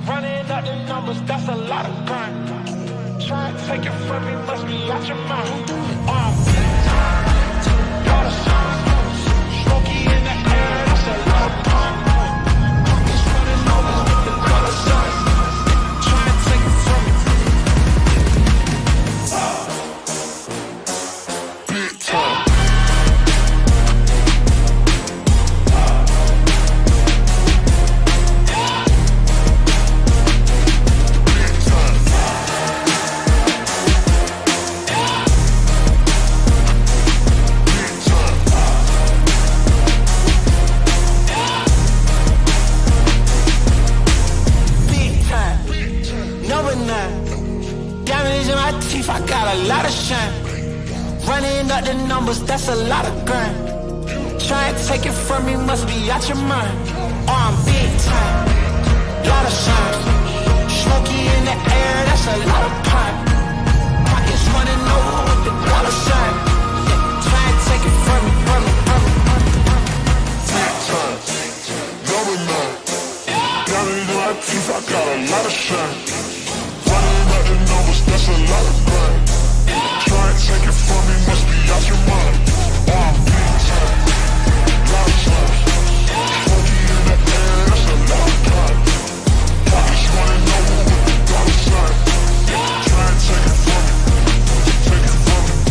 Running up the numbers, that's a lot of grind. Try and take it from me, must be out your mind. Got a shot, smoky in the air, that's a lot of pop. Pockets running over with the dollar signs. Try and take it from me. Big time. I got a lot of shine. Running up the numbers, that's a lot of grind. Try and take it from me, must be out your mind. Oh, I'm big time, lot of shine. Smoky in the air, that's a lot of pop. Pockets running over with the dollar sign. Try and take it from me, from me, from me. Big time, number 9. Got it in my teeth, I got a lot of shine. Running up the numbers, that's a lot of grind. Try and take it from me, must be out your mind. Oh, I'm big time, lot of shine. Smoky in the air, that's a lot of time. Pockets running over with the dollar sign. Try and take it from me, take it from me.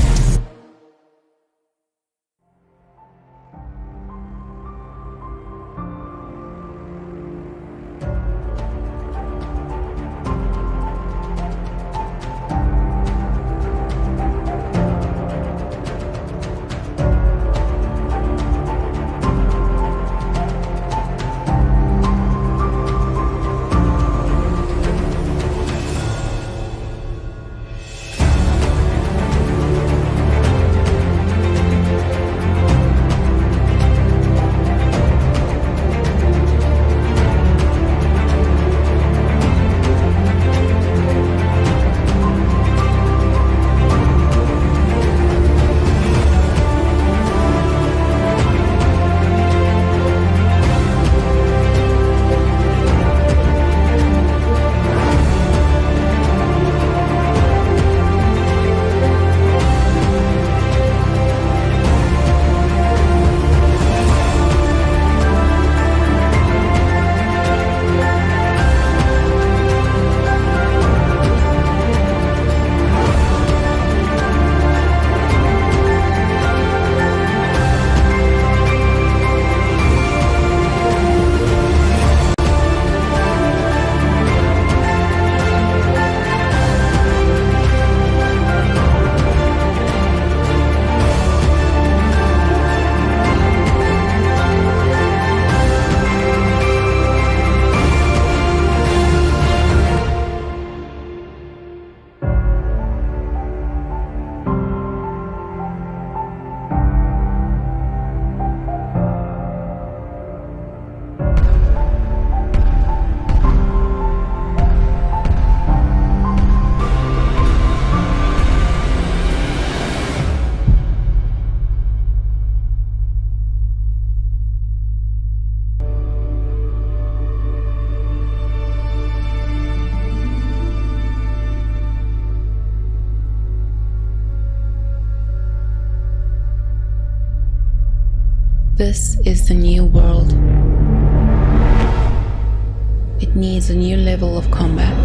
This is the new world. It needs a new level of combat.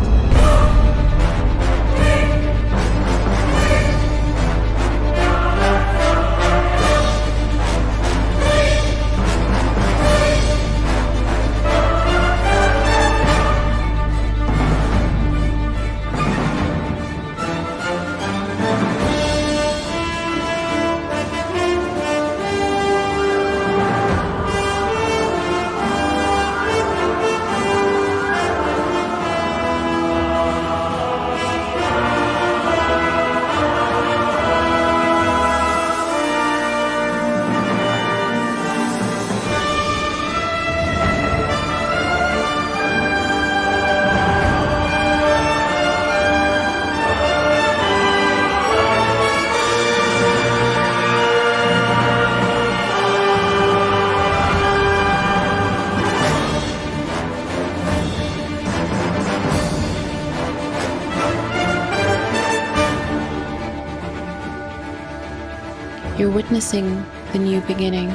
You're witnessing the new beginning,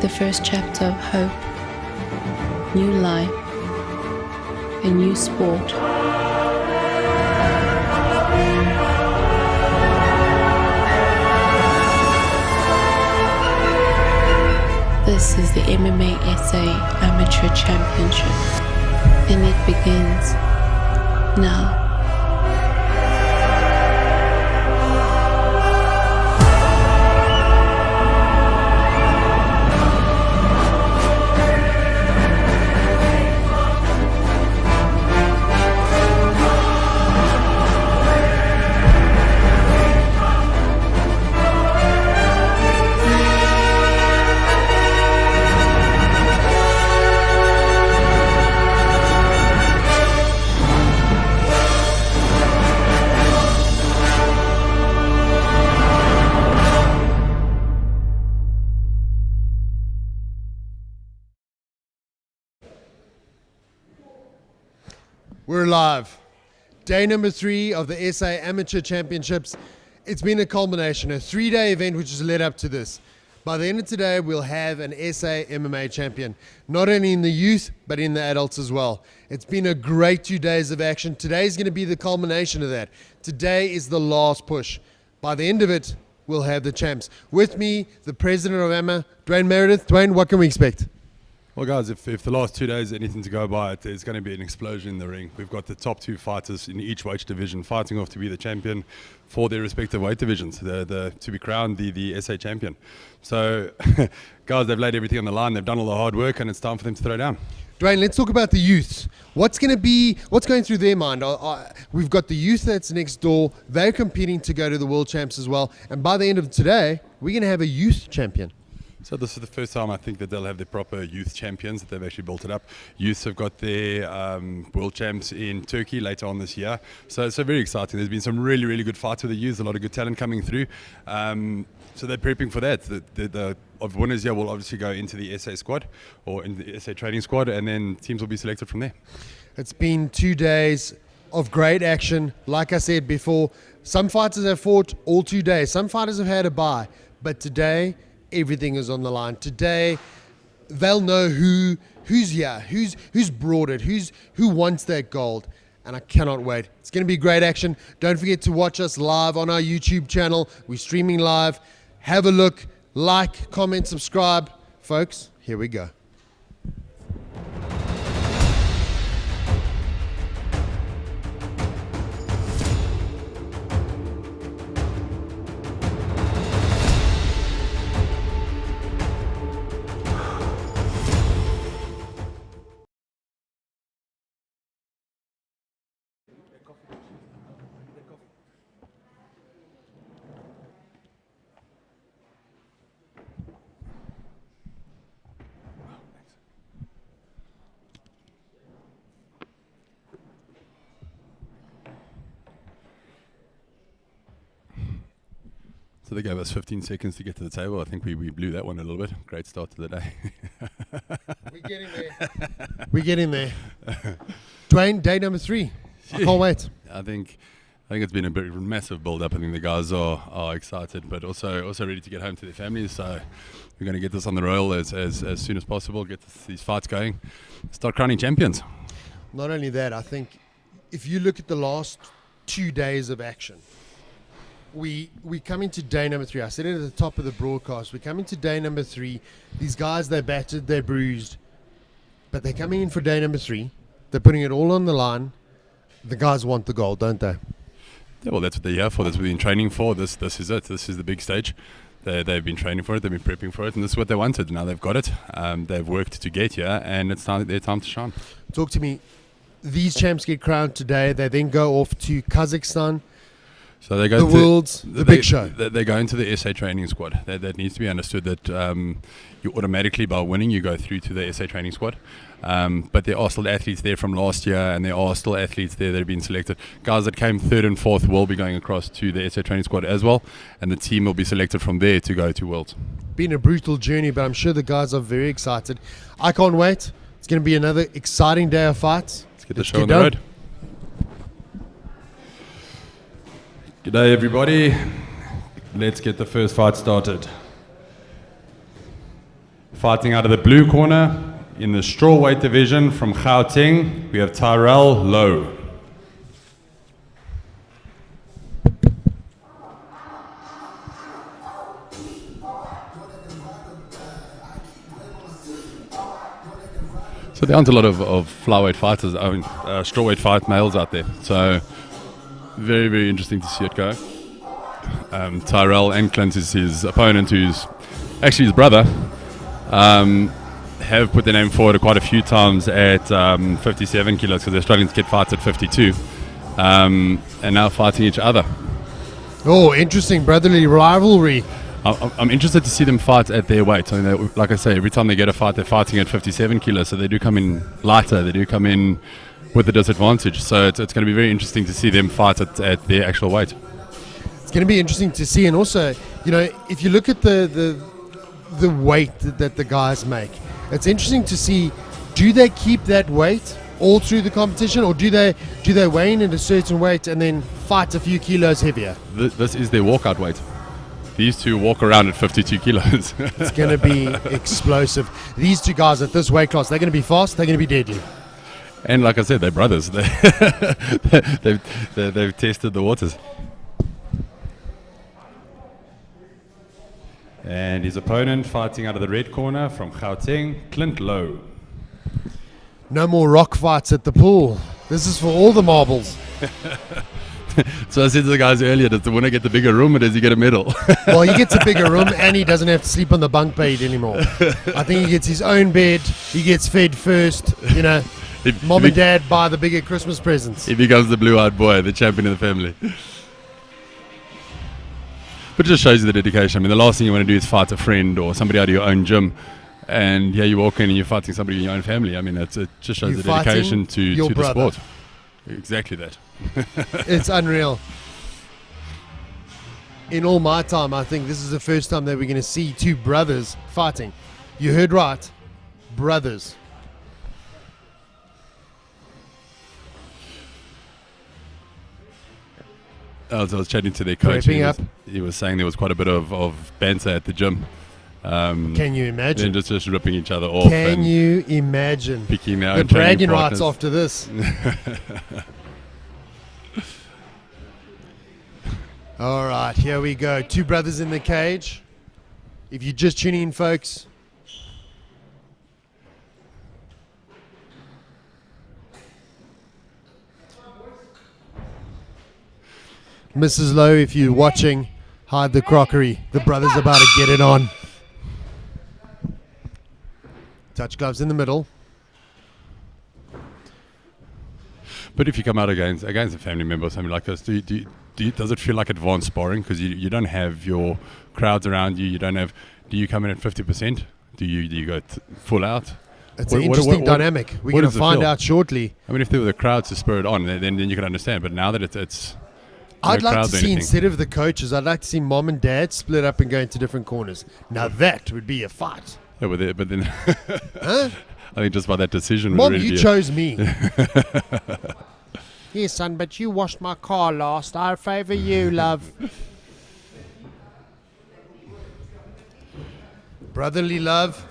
the first chapter of hope, new life, a new sport. This is the MMASA Amateur Championship, and it begins now. We're live. Day number 3 of the SA Amateur Championships. It's been a culmination, a 3-day event which has led up to this. By the end of today, we'll have an SA MMA champion, not only in the youth, but in the adults as well. It's been a great 2 days of action. Today's going to be the culmination of that. Today is the last push. By the end of it, we'll have the champs. With me, the president of AMA, Dwayne Meredith. Dwayne, what can we expect? Well, guys, if the last 2 days are anything to go by, there's going to be an explosion in the ring. We've got the top 2 fighters in each weight division fighting off to be the champion for their respective weight divisions, to be crowned the SA champion. So, guys, they've laid everything on the line. They've done all the hard work, and it's time for them to throw down. Dwayne, let's talk about the youths. What's going through their mind? We've got the youth that's next door. They're competing to go to the world champs as well. And by the end of today, we're going to have a youth champion. So this is the first time I think that they'll have their proper youth champions, that they've actually built it up. Youths have got their world champs in Turkey later on this year. So it's very exciting. There's been some really, really good fights with the youths, a lot of good talent coming through. So they're prepping for that. The of winners here will obviously go into the SA squad or in the SA training squad, and then teams will be selected from there. It's been 2 days of great action. Like I said before, some fighters have fought all 2 days. Some fighters have had a bye. But today, everything is on the line. Today, they'll know who's here, who's brought it, who wants that gold, and I cannot wait. It's going to be great action. Don't forget to watch us live on our YouTube channel. We're streaming live. Have a look, like, comment, subscribe. Folks, here we go. So they gave us 15 seconds to get to the table. I think we blew that one a little bit. Great start to the day. We're getting there. We're getting there. Dwayne, day number 3. I can't wait. I think it's been a massive build-up. I think the guys are excited, but also ready to get home to their families. So we're going to get this on the roll as soon as possible, get these fights going, start crowning champions. Not only that, I think if you look at the last 2 days of action, we come into day number 3. I said it at the top of the broadcast. We come into day number 3. These guys, they're battered, they're bruised, but they're coming in for day number 3. They're putting it all on the line. The guys want the gold, don't they? Yeah, well, that's what they're here for. That's what they've been training for. This is it. This is the big stage. They've been training for it. They've been prepping for it, and this is what they wanted. Now they've got it. They've worked to get here, and it's their time to shine. Talk to me. These champs get crowned today. They then go off to Kazakhstan. So they go the big show. They go into the SA training squad. That needs to be understood that you automatically, by winning, you go through to the SA training squad. But there are still athletes there from last year, and there are still athletes there that have been selected. Guys that came 3rd and 4th will be going across to the SA training squad as well, and the team will be selected from there to go to Worlds. Been a brutal journey, but I'm sure the guys are very excited. I can't wait. It's going to be another exciting day of fights. Let's get the show on the road. G'day everybody. let's get the first fight started. Fighting out of the blue corner in the strawweight division from Gauteng, we have Tyrell Lowe. So there aren't a lot of flyweight fighters, strawweight fight males out there. So very, very interesting to see it go. Tyrell and Clint is his opponent, who's actually his brother. Have put their name forward quite a few times at 57 kilos because they're struggling to get fights at 52. And now fighting each other. Oh, interesting brotherly rivalry. I'm interested to see them fight at their weight. I mean, like I say, every time they get a fight, they're fighting at 57 kilos, so they do come in lighter, they do come in with a disadvantage. So it's going to be very interesting to see them fight at their actual weight. It's going to be interesting to see, and also, you know, if you look at the weight that the guys make, it's interesting to see, do they keep that weight all through the competition, or do they weigh in at a certain weight and then fight a few kilos heavier? This is their walkout weight. These two walk around at 52 kilos. It's going to be explosive. These two guys at this weight class, they're going to be fast, they're going to be deadly. And like I said, they're brothers. They've tested the waters. And his opponent fighting out of the red corner from Gauteng, Clint Lowe. No more rock fights at the pool. This is for all the marbles. So I said to the guys earlier, does the winner get the bigger room or does he get a medal? Well, he gets a bigger room and he doesn't have to sleep on the bunk bed anymore. I think he gets his own bed. He gets fed first. You know, mom and dad buy the bigger Christmas presents. He becomes the blue-eyed boy, the champion of the family. But it just shows you the dedication. I mean, the last thing you want to do is fight a friend or somebody out of your own gym. And yeah, you walk in and you're fighting somebody in your own family. I mean, it just shows the dedication to the sport. Exactly that. It's unreal. In all my time, I think this is the first time that we're going to see two brothers fighting. You heard right. Brothers. As I was chatting to their coach, he was saying there was quite a bit of banter at the gym. Can you imagine? They're just ripping each other off. Can you imagine? Picking their the own training bragging rights partners. after this. All right, here we go. Two brothers in the cage. If you're just tuning in, folks, Mrs. Lowe, if you're watching, hide the crockery. The brother's about to get it on. Touch gloves in the middle. But if you come out against a family member or something like this, does it feel like advanced sparring? Because you don't have your crowds around you. You don't have. Do you come in at 50%? Do you go full out? It's an interesting dynamic. We're going to find out shortly. I mean, if there were the crowds to spur it on, then you can understand. But now that it's I'd like to see, instead of the coaches, I'd like to see mom and dad split up and go into different corners. Now that would be a fight. Yeah, but then Huh? I think just by that decision, Mom, really you chose me. Yes, son, but you washed my car last. I favour you, love. Brotherly love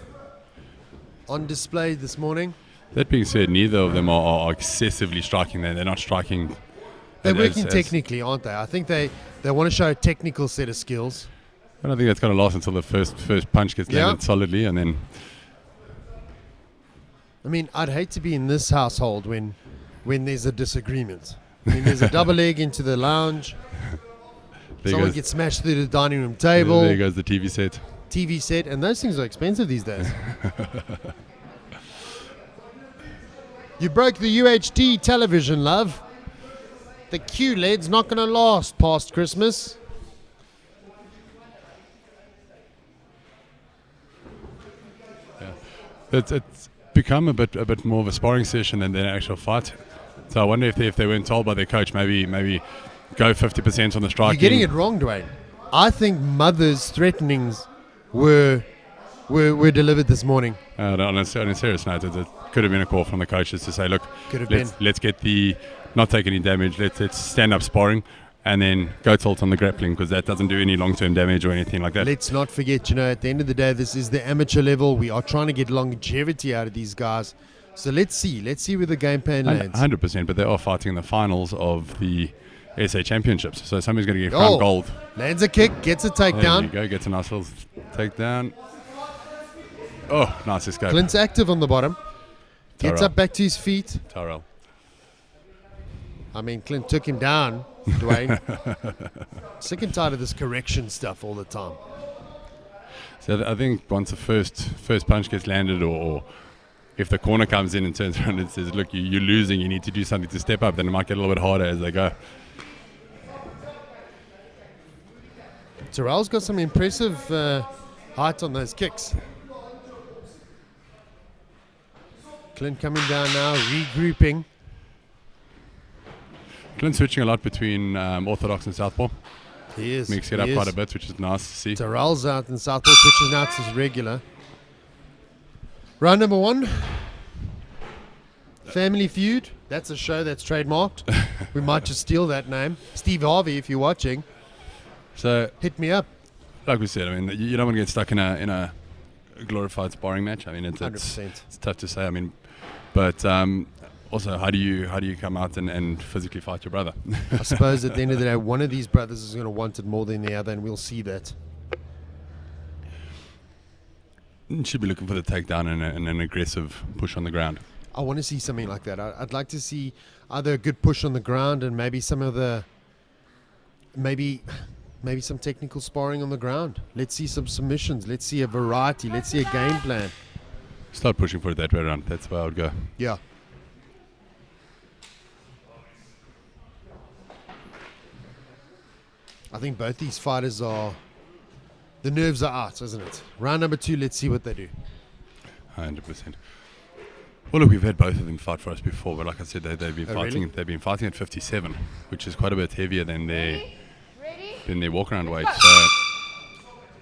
on display this morning. That being said, neither of them are excessively striking. They're not striking. They're working technically, aren't they? I think they want to show a technical set of skills. And I think that's going to last until the first punch gets landed solidly, and then. I mean, I'd hate to be in this household when there's a disagreement. I mean, there's a double leg into the lounge. Someone gets smashed through the dining room table. There goes the TV set. And those things are expensive these days. You broke the UHD television, love. The QLED's not going to last past Christmas. Yeah. It's become a bit more of a sparring session than an actual fight. So I wonder if they weren't told by their coach, maybe go 50% on the striking. You're getting it wrong, Dwayne. I think Mother's threatenings were delivered this morning. On a serious note, it could have been a call from the coaches to say, look, let's get not take any damage. Let's stand up sparring. and then go tilt on the grappling, because that doesn't do any long-term damage or anything like that. Let's not forget, at the end of the day, this is the amateur level. We are trying to get longevity out of these guys. So let's see where the game plan lands. 100%, but they are fighting in the finals of the SA Championships. So somebody's going to get crowned gold. Lands a kick, gets a takedown. There you go, gets a nice little takedown. Oh, nice escape. Clint's active on the bottom. Gets Tyrell. up back to his feet. Tyrell. I mean, Clint took him down, Dwayne. Sick and tired of this correction stuff all the time. So I think once the first punch gets landed, or if the corner comes in and turns around and says, look, you're losing, you need to do something to step up, then it might get a little bit harder as they go. Tyrell's got some impressive height on those kicks. Clint coming down now, regrouping. Clint's switching a lot between orthodox and southpaw. He is. Mixing it up quite a bit, which is nice to see. Tyrell's out and southpaw switches now to his regular. Round number 1. Family Feud. That's a show that's trademarked. We might just steal that name. Steve Harvey, if you're watching, So, hit me up. like we said, I mean, you don't want to get stuck in a glorified sparring match. I mean, it's 100%. tough to say. I mean, but also, how do you come out and physically fight your brother? I suppose at the end of the day, one of these brothers is going to want it more than the other, and we'll see that. Should be looking for the takedown and an aggressive push on the ground. I want to see something like that. I'd like to see either a good push on the ground and maybe some of the maybe some technical sparring on the ground. Let's see some submissions. Let's see a variety. Let's see a game plan. Start pushing for it that way around. That's where I would go. Yeah. I think both these fighters are... The nerves are out, isn't it? Round number 2, let's see what they do. 100%. Well, look, we've had both of them fight for us before, but like I said, they've been fighting. Really? They've been fighting at 57, which is quite a bit heavier than their walk-around weight. So,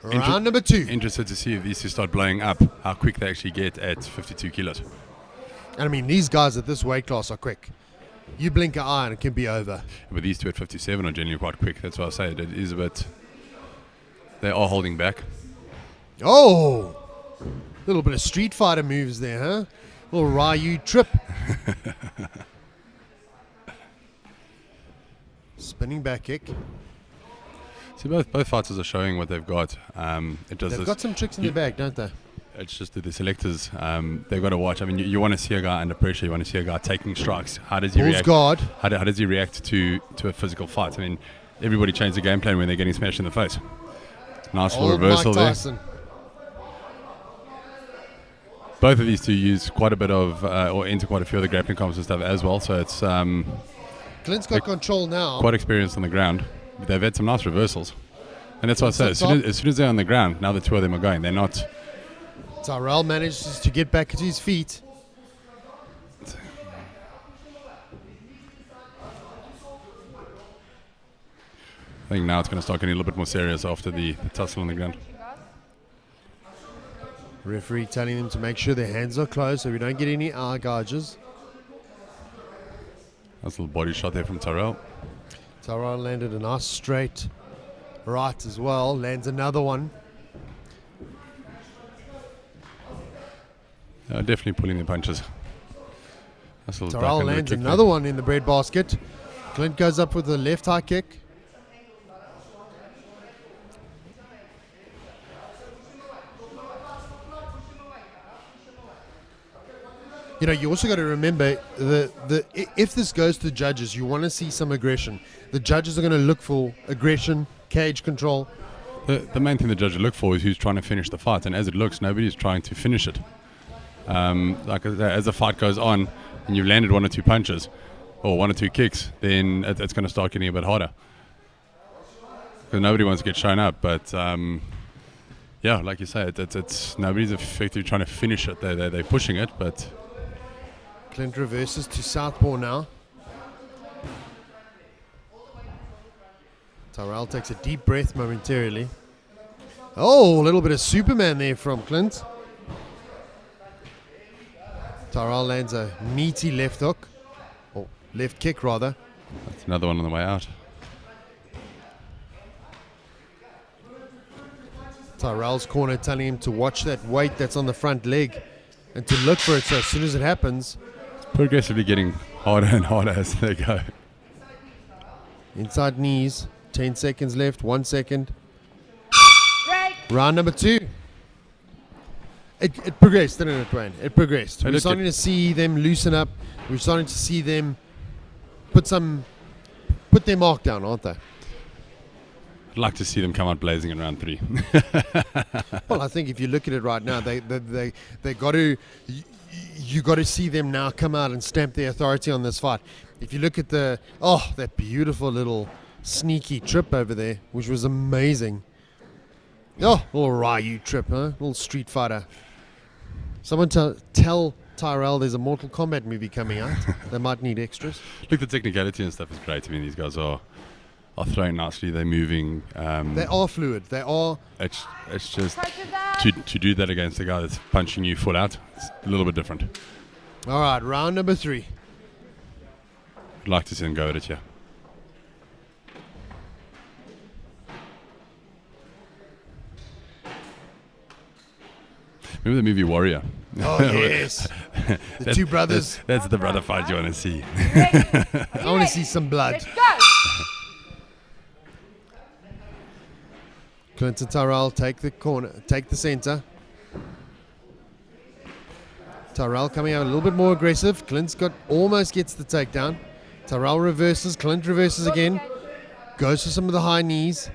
Round number 2. interested to see if these two start blowing up, how quick they actually get at 52 kilos. And I mean, these guys at this weight class are quick. You blink an eye and it can be over. But these two at 57 are generally quite quick. That's why I say it is a bit. They are holding back. Oh! A little bit of Street Fighter moves there, huh? Little Ryu trip. Spinning back kick. See, both fighters are showing what they've got. They've got some tricks in their bag, don't they? It's just that the selectors, they've got to watch. I mean, you want to see a guy under pressure. You want to see a guy taking strikes. How does he Bulls react? guard. How does he react to a physical fight? I mean, everybody changes the game plan when they're getting smashed in the face. Nice little Old reversal Mike there. Tyson. Both of these two use quite a bit of, or enter quite a few of the grappling comps and stuff as well. So it's Clint's got control now. quite experienced on the ground. They've had some nice reversals. And that's what I say. As soon as they're on the ground, now the two of them are going. They're not. Tyrell manages to get back to his feet. I think now it's going to start getting a little bit more serious after the tussle on the ground. Referee telling them to make sure their hands are closed so we don't get any eye gouges. Nice little body shot there from Tyrell. Tyrell landed a nice straight right as well. Lands another one. Definitely pulling the punches. Nice little Tyrell backhand lands kick another there. one in the breadbasket. Clint goes up with a left high kick. You know, you also got to remember if this goes to the judges, you want to see some aggression. The judges are going to look for aggression, cage control. The main thing the judge will look for is who's trying to finish the fight, and as it looks, nobody's trying to finish it. Like as the fight goes on, and you've landed one or two punches, or one or two kicks, then it's going to start getting a bit harder. Because nobody wants to get shown up, but yeah, like you say, it's nobody's effectively trying to finish it. They're pushing it, but. Clint reverses to southpaw now. Tyrell takes a deep breath momentarily. Oh, a little bit of Superman there from Clint. Tyrell lands a meaty left hook. Or left kick, rather. That's another one on the way out. Tyrell's corner telling him to watch that weight that's on the front leg and to look for it, so as soon as it happens. Progressively getting harder and harder as they go. Inside knees, 10 seconds left, 1 second. Round number 2. It progressed, didn't it, Dwayne? It progressed. We're starting to see them loosen up. We're starting to see them put their mark down, aren't they? I'd like to see them come out blazing in round 3. Well, I think if you look at it right now, they got to. You got to see them now come out and stamp their authority on this fight. If you look at that beautiful little sneaky trip over there, which was amazing. Oh, little Ryu trip, huh? Little Street Fighter. Someone tell Tyrell there's a Mortal Kombat movie coming out. They might need extras. Look, the technicality and stuff is great. I mean, these guys are throwing nicely. They're moving. They are fluid. They are. It's just to do that against a guy that's punching you full out. It's a little bit different. All right, round number 3. I'd like to see them go at it, yeah. Remember the movie Warrior? Oh, yes. The two brothers. That's the brother fight you want to see. I want to see some blood. Clint and Tyrell take the corner, take the center. Tyrell coming out a little bit more aggressive. Clint's almost gets the takedown. Tyrell reverses. Clint reverses again. Goes for some of the high knees.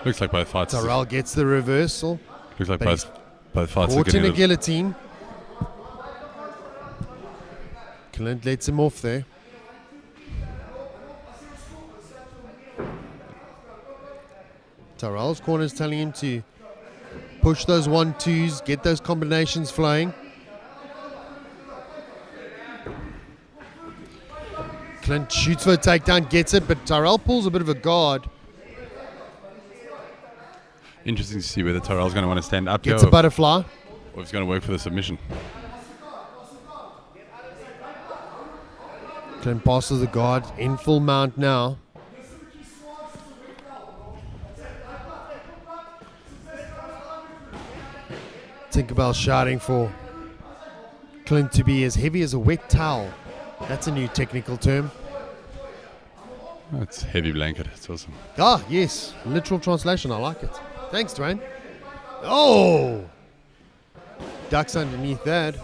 Looks like both fights. Tyrell gets the reversal. Looks like both fights are caught in getting a guillotine. Clint lets him off there. Tyrell's corner is telling him to push those 1-2s, get those combinations flowing. Clint shoots for a takedown, gets it, but Tyrell pulls a bit of a guard. Interesting to see whether Tyrell's going to want to stand up Gets here a butterfly. or if he's going to work for the submission. Clint passes the guard in full mount now. Tinkerbell shouting for Clint to be as heavy as a wet towel. That's a new technical term. That's heavy blanket. It's awesome. Ah, yes. Literal translation. I like it. Thanks, Dwayne. Oh! Ducks underneath that.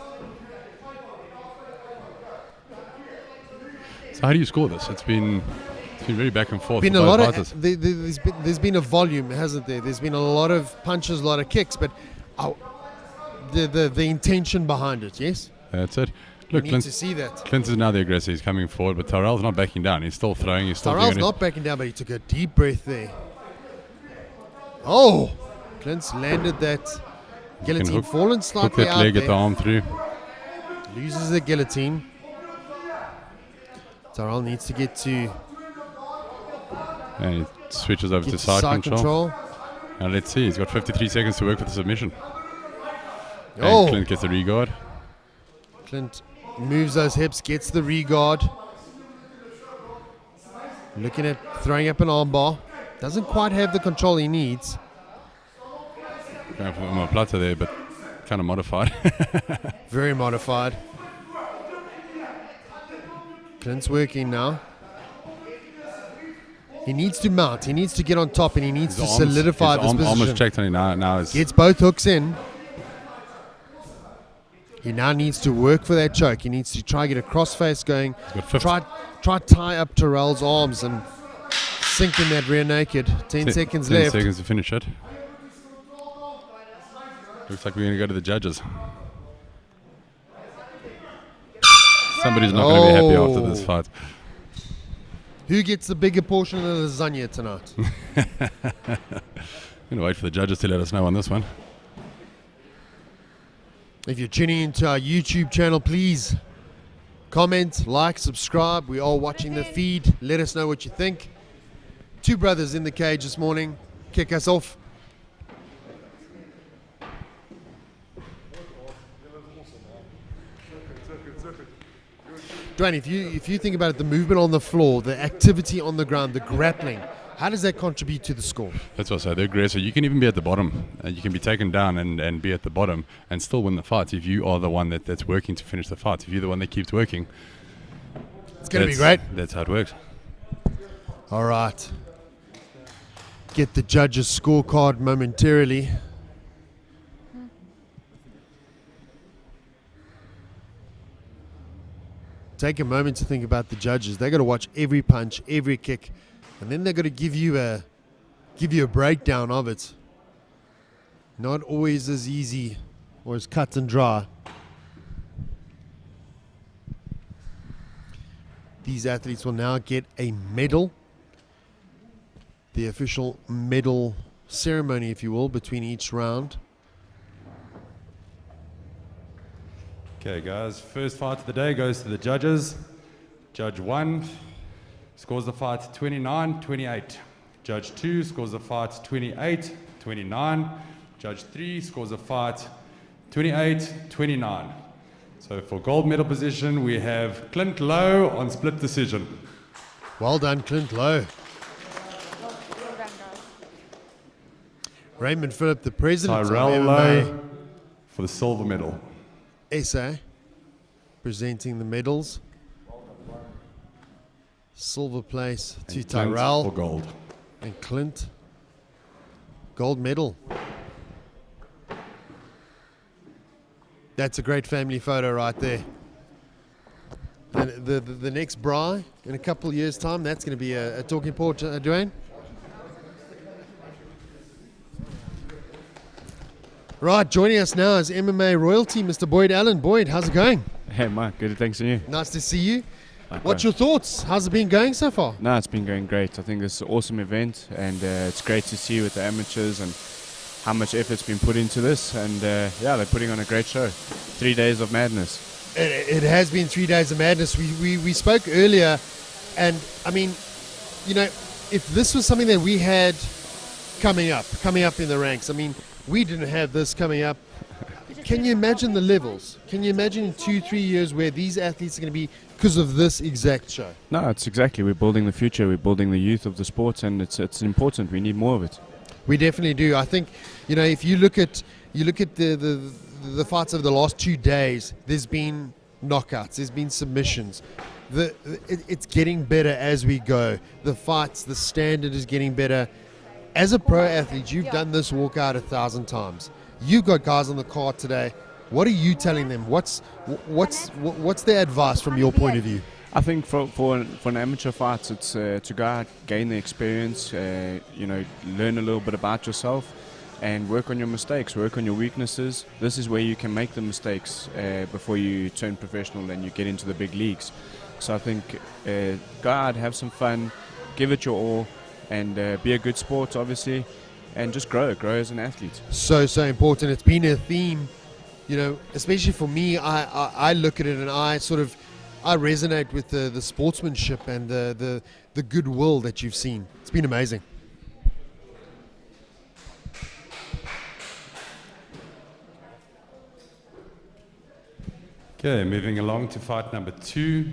So how do you score this? It's been very back and forth. Been for a both lot fighters. of there's been a volume, hasn't there? There's been a lot of punches, a lot of kicks, but the intention behind it, yes. That's it. Look, We need to see that. Clint is now the aggressor. He's coming forward, but Tyrell's not backing down. He's still throwing. He's still Tyrell's doing not backing down, but he took a deep breath there. Oh, Clint's landed that guillotine, fallen Hook slightly that out leg at the there. arm through. Loses the guillotine. Tyrell needs to get to And he switches over to side control. And let's see. He's got 53 seconds to work with the submission. And Oh, Clint gets the regard. Clint moves those hips, gets the regard. Looking at throwing up an armbar. Doesn't quite have the control he needs. Going for my platter there, but kind of modified. Very modified. Clint's working now. He needs to mount. He needs to get on top, and he needs to solidify this position. Almost checked on him now. Gets both hooks in. He now needs to work for that choke. He needs to try to get a crossface going. Try tie up Tyrell's arms and sink in that rear naked. 10 seconds 10 left. seconds to finish it. Looks like we're going to go to the judges. Somebody's not going to be happy after this fight. Who gets the bigger portion of the lasagna tonight? I'm going to wait for the judges to let us know on this one. If you're tuning into our YouTube channel, please comment, like, subscribe. We are watching the feed. Let us know what you think. Two brothers in the cage this morning. Kick us off. Dwayne, if you think about it, the movement on the floor, the activity on the ground, the grappling, how does that contribute to the score? That's also the aggressor. You can even be at the bottom, and you can be taken down and be at the bottom and still win the fight if you are the one that's working to finish the fight. If you're the one that keeps working, it's going to be great. That's how it works. All right. Get the judges' scorecard momentarily. Take a moment to think about the judges. They got to watch every punch, every kick, and then they're going to give you a breakdown of it. Not always as easy or as cut and dry. These athletes will now get a medal, the official medal ceremony, if you will, between each round. Okay, guys, first fight of the day goes to the judges. Judge 1 scores the fight 29-28. Judge 2 scores the fight 28-29. Judge 3 scores the fight 28-29. So for gold medal position, we have Clint Lowe on split decision. Well done, Clint Lowe. Raymond Phillip, the president Tyrell of MMA Lowe for the silver medal. SA, presenting the medals. Silver place to And Clint Tyrell for gold. and Clint. Gold medal. That's a great family photo right there. The next bri in a couple of years' time, that's going to be a talking point, Dwayne. Right, joining us now is MMA royalty, Mr. Boyd Allen. Boyd, how's it going? Hey, Mike. Good. Thanks to you. Nice to see you. Likewise. What's your thoughts? How's it been going so far? No, it's been going great. I think this is an awesome event, and it's great to see with the amateurs and how much effort's been put into this. And yeah, they're putting on a great show. 3 days of madness. It has been 3 days of madness. We spoke earlier, and I mean, you know, if this was something that we had coming up in the ranks, I mean, we didn't have this coming up. Can you imagine the levels? Can you imagine in 2-3 years where these athletes are going to be because of this exact show? No, it's exactly. We're building the future. We're building the youth of the sport, and it's important. We need more of it. We definitely do. I think, you know, if you look at the fights of the last 2 days, there's been knockouts, there's been submissions. It's getting better as we go. The fights, the standard is getting better. As a pro athlete, you've done this walkout 1,000 times. You've got guys on the card today. What are you telling them? What's their advice from your point of view? I think for an amateur fight, it's to go out, gain the experience, you know, learn a little bit about yourself, and work on your mistakes, work on your weaknesses. This is where you can make the mistakes before you turn professional and you get into the big leagues. So I think go out, have some fun, give it your all, and be a good sport, obviously, and just grow as an athlete. So important. It's been a theme, you know, especially for me. I look at it and I resonate with the sportsmanship and the goodwill that you've seen. It's been amazing. Okay, moving along to fight number 2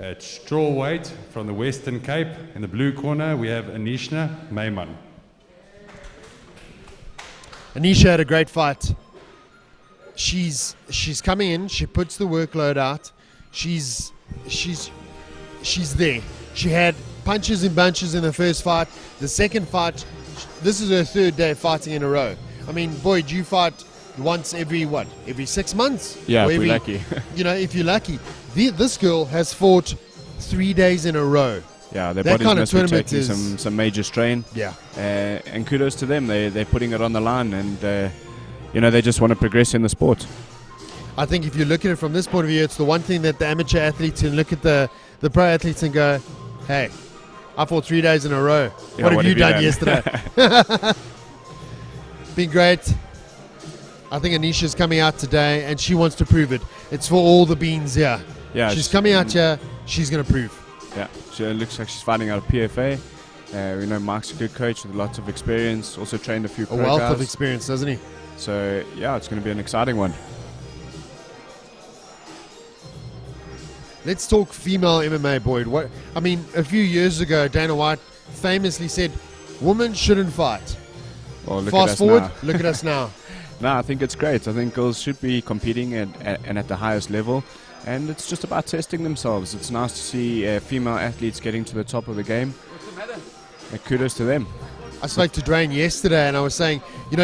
at strawweight from the Western Cape. In the blue corner, we have Anishna Mayman. Anisha had a great fight. She's coming in. She puts the workload out. She's there. She had punches and bunches in the first fight. The second fight, this is her 3rd day fighting in a row. I mean, Boyd, you fight once every 6 months? Yeah, or if we're lucky. You know, if you're lucky. This girl has fought 3 days in a row. Yeah, their That bodies kind of must be tournament taking is- some major strain. Yeah. And kudos to them. They're putting it on the line, and you know, they just want to progress in the sport. I think if you look at it from this point of view, it's the one thing that the amateur athletes can look at the pro athletes and go, hey, I fought 3 days in a row. Yeah, what have you done yesterday? Been great. I think Anisha's coming out today and she wants to prove it. It's for all the beans here. Yeah, she's coming out here. She's going to prove. Yeah, she looks like she's fighting out of PFA. We know Mark's a good coach with lots of experience. Also trained a few pro wealth guys. of experience, doesn't he? So yeah, it's going to be an exciting one. Let's talk female MMA, Boyd. A few years ago, Dana White famously said, women shouldn't fight. Well, Fast forward, look at us now. No, I think it's great. I think girls should be competing at the highest level, and it's just about testing themselves. It's nice to see female athletes getting to the top of the game. Kudos to them. I spoke to Dwayne yesterday and I was saying,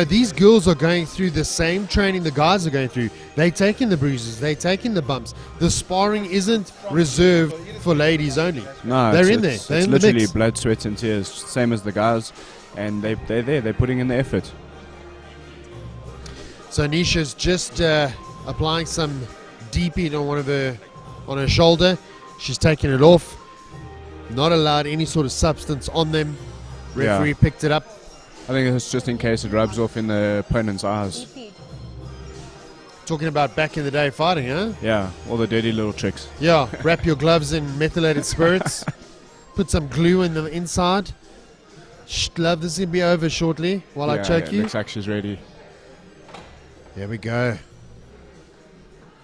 these girls are going through the same training the guys are going through. They're taking the bruises, they're taking the bumps. The sparring isn't reserved for ladies only. No, they're in there. They're it's in the literally mix. blood, sweat and tears, same as the guys, and they're there. They're putting in the effort. So Nisha's just applying some deep heat on on her shoulder. She's taking it off. Not allowed any sort of substance on them. Referee picked it up. I think it's just in case it rubs off in the opponent's eyes. Talking about back in the day fighting, huh? Yeah, all the dirty little tricks. Yeah, wrap your gloves in methylated spirits. Put some glue in the inside. Shh, love, this will be over shortly while I choke you. Looks like she's ready. There we go.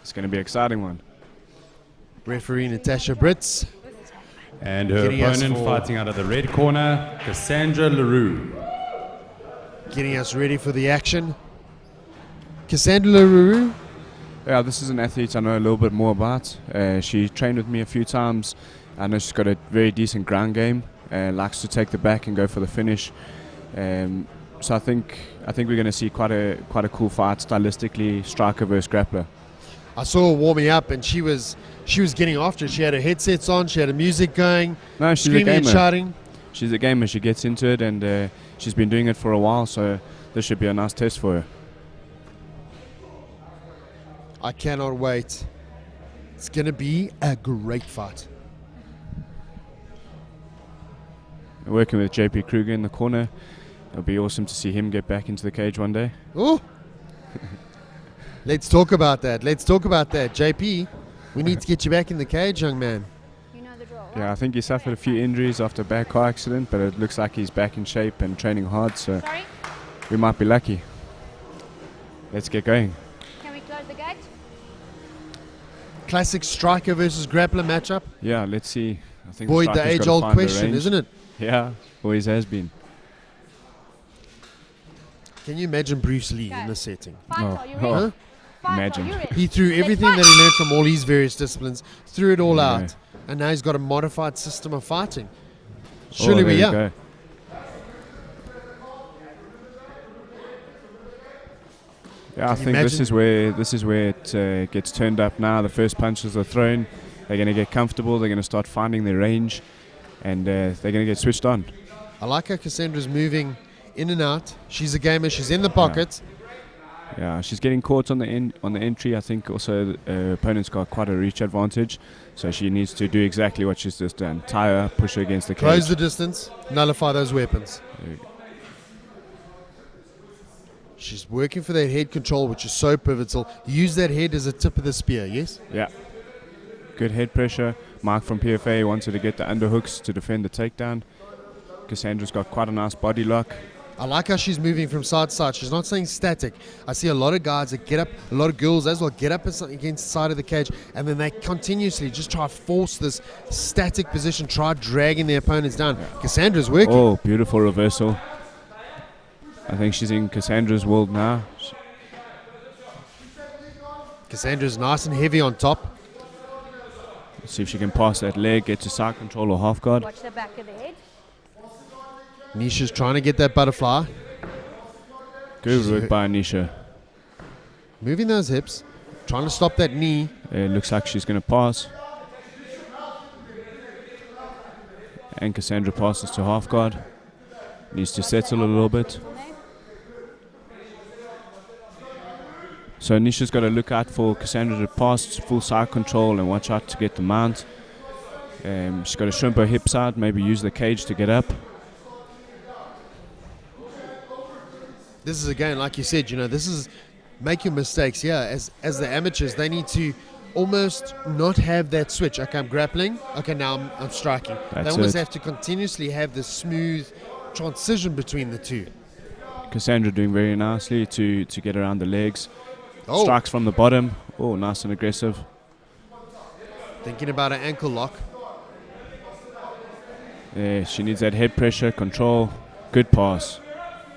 It's going to be an exciting one. Referee Natasha Brits. And her Getting us opponent for- fighting out of the red corner, Cassandra LaRue. Getting us ready for the action. Cassandra LaRue. Yeah, this is an athlete I know a little bit more about. She trained with me a few times. I know she's got a very decent ground game. Likes to take the back and go for the finish. So I think we're going to see quite a cool fight stylistically, striker versus grappler. I saw her warming up and she was getting after it. She had her headsets on, she had her music going, No, she's a screaming and gamer. shouting. She's a gamer. She gets into it, and she's been doing it for a while. So this should be a nice test for her. I cannot wait. It's going to be a great fight. Working with JP Kruger in the corner. It'll be awesome to see him get back into the cage one day. Oh, let's talk about that. JP, we need to get you back in the cage, young man. Yeah, I think he suffered a few injuries after a bad car accident, but it looks like he's back in shape and training hard, so we might be lucky. Let's get going. Can we close the gate? Classic striker versus grappler matchup. Yeah, let's see. I think Boyd, the striker's gotta age-old find the question, range. isn't it? Yeah, always has been. Can you imagine Bruce Lee in this setting? Fight, Oh, are you ready? Huh? Fight, imagine. are you ready? He threw Let's everything fight. that he learned from all these various disciplines, threw it all Yeah. out, and now he's got a modified system of fighting. Oh, Surely there we you are. go. Yeah, I Can you think this imagine? is where it gets turned up now. The first punches are thrown. They're going to get comfortable. They're going to start finding their range, and they're going to get switched on. I like how Cassandra's moving in and out. She's a gamer. She's in the pocket. Yeah, she's getting caught on the entry. I think also the opponent's got quite a reach advantage, so she needs to do exactly what she's just done: tie her, push her against the cage. Close the distance. Nullify those weapons. There you go. She's working for that head control, which is so pivotal. Use that head as a tip of the spear, yes? Yeah, good head pressure. Mark from PFA wants her to get the underhooks to defend the takedown. Cassandra's got quite a nice body lock. I like how she's moving from side to side. She's not staying static. I see a lot of guys that get up, a lot of girls as well, get up against the side of the cage, and then they continuously just try to force this static position, try dragging their opponents down. Cassandra's working. Oh, beautiful reversal. I think she's in Cassandra's world now. Cassandra's nice and heavy on top. Let's see if she can pass that leg, get to side control or half guard. Watch the back of the head. Nisha's trying to get that butterfly. Good work by Anisha. Moving those hips, trying to stop that knee. It looks like she's going to pass. And Cassandra passes to half guard. Needs to settle a little bit. So Anisha's got to look out for Cassandra to pass full side control and watch out to get the mount. She's got to shrimp her hips out, maybe use the cage to get up. This is again, like you said, this is make your mistakes here. As the amateurs, they need to almost not have that switch. Okay, I'm grappling. Okay, now I'm striking. They That's almost it. have to continuously have this smooth transition between the two. Cassandra doing very nicely to get around the legs. Oh. Strikes from the bottom. Oh, nice and aggressive. Thinking about an ankle lock. Yeah, she needs that head pressure, control. Good pass.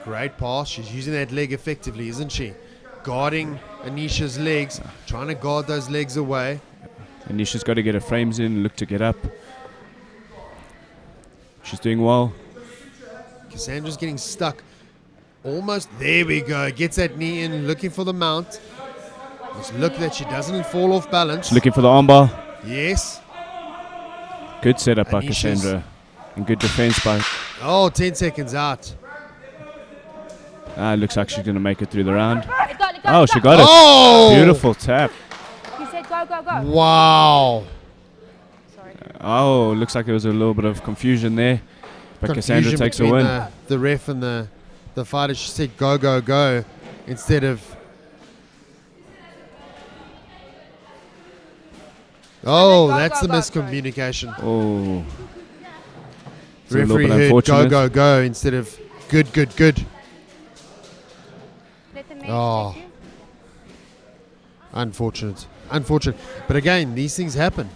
Great pass. She's using that leg effectively, isn't she? Guarding Anisha's legs, trying to guard those legs away. Anisha's got to get her frames in, look to get up. She's doing well. Cassandra's getting stuck. Almost. There we go. Gets that knee in, looking for the mount. Let's look that she doesn't fall off balance. She's looking for the armbar. Yes. Good setup by Anisha's- Cassandra. And good defense by... Oh, 10 seconds out. Looks like she's going to make it through the round. Let go, let go, Oh, let she go. got it. Oh! Beautiful tap. He said go, go, go. Wow. Sorry. Oh, looks like there was a little bit of confusion there. But Cassandra Confusion takes a between win. The ref and the fighter. She said go, go, go instead of... Oh, Go, that's go, the go, miscommunication. Oh. It's a little Referee bit heard go, unfortunate. go, go instead of good, good, good. Let the man Oh. take you. Unfortunate. Unfortunate. But again, these things happen.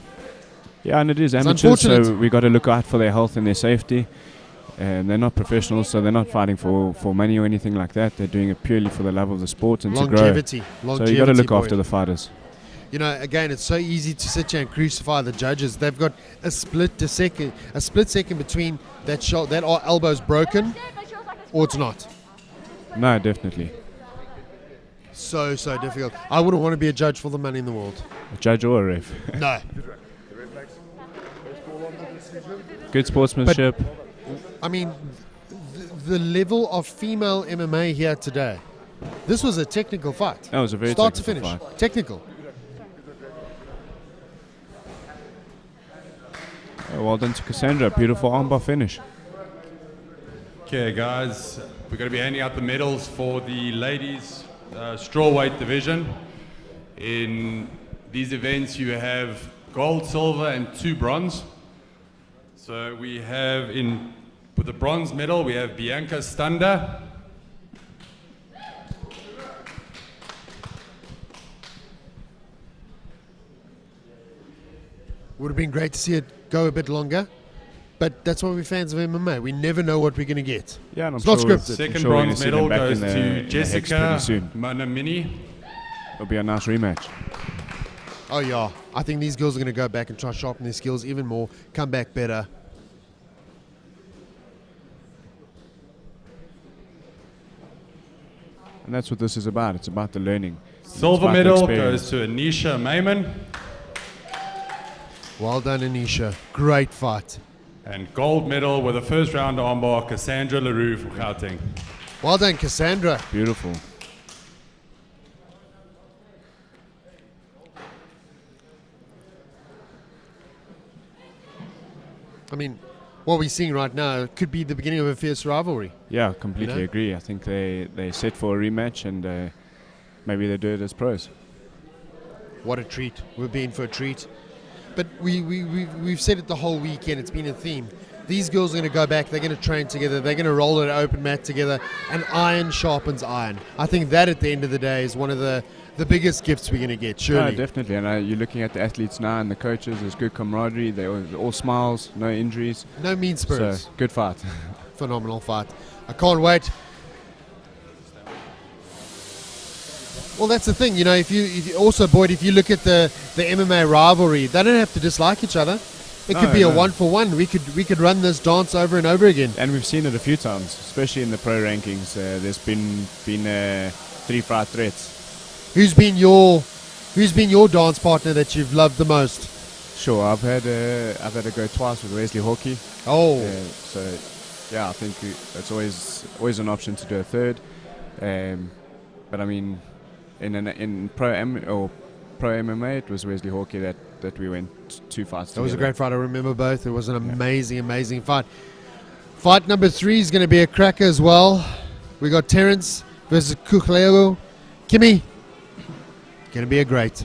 Yeah, and it is It's amateurs, so unfortunate. we got to look out for their health and their safety. And they're not professionals, so they're not fighting for money or anything like that. They're doing it purely for the love of the sport and to Longevity. grow. So you got to look after the fighters. You know, again, it's so easy to sit here and crucify the judges. They've got a split second between that elbow's broken or it's not. No, definitely. So difficult. I wouldn't want to be a judge for the money in the world. A judge or a ref. No. Good sportsmanship. I mean, the level of female MMA here today. This was a technical fight. That was a very Start to technical finish. fight. Technical. Well done to Cassandra. Beautiful armbar finish. Okay, guys, we're going to be handing out the medals for the ladies' strawweight division. In these events, you have gold, silver, and 2 bronze. So we have with the bronze medal, we have Bianca Standa. Would have been great to see it go a bit longer. But that's why we're fans of MMA. We never know what we're going to get. Yeah, and I'm It's not sure scripted. Second sure we're gonna bronze see them medal back goes in the- to in the Hex Jessica pretty soon. Manamini. It'll be a nice rematch. Oh, yeah. I think these girls are going to go back and try to sharpen their skills even more, come back better. And that's what this is about. It's about the learning. It's Silver about the medal experience. goes to Anisha Mayman. Well done, Anisha. Great fight. And gold medal with a first round armbar, Cassandra LaRue from Gauteng. Well done, Cassandra. Beautiful. I mean, what we're seeing right now could be the beginning of a fierce rivalry. Yeah, completely You know? agree. I think they set for a rematch and maybe they do it as pros. What a treat. We're being for a treat. But we've said it the whole weekend. It's been a theme. These girls are going to go back. They're going to train together. They're going to roll an open mat together. And iron sharpens iron. I think that at the end of the day is one of the biggest gifts we're going to get, surely. No, definitely. And you're looking at the athletes now and the coaches. There's good camaraderie. They're all smiles, no injuries. No mean spirits. So, good fight. Phenomenal fight. I can't wait. Well, that's the thing, you know. If you also, Boyd, if you look at the MMA rivalry, they don't have to dislike each other. It could be a 1-for-1. We could run this dance over and over again. And we've seen it a few times, especially in the pro rankings. There's been 3 fight threats. Who's been your dance partner that you've loved the most? Sure, I've had to go twice with Wesley Hockey. Oh, So yeah, I think it's always an option to do a third. But I mean, in pro MMA, it was Wesley Hockey that we went 2 fights that was a together. great fight. I remember both. It was an amazing fight. Fight number 3 is going to be a cracker as well. We got Terence versus Kukleo. Kimmy, going to be a great.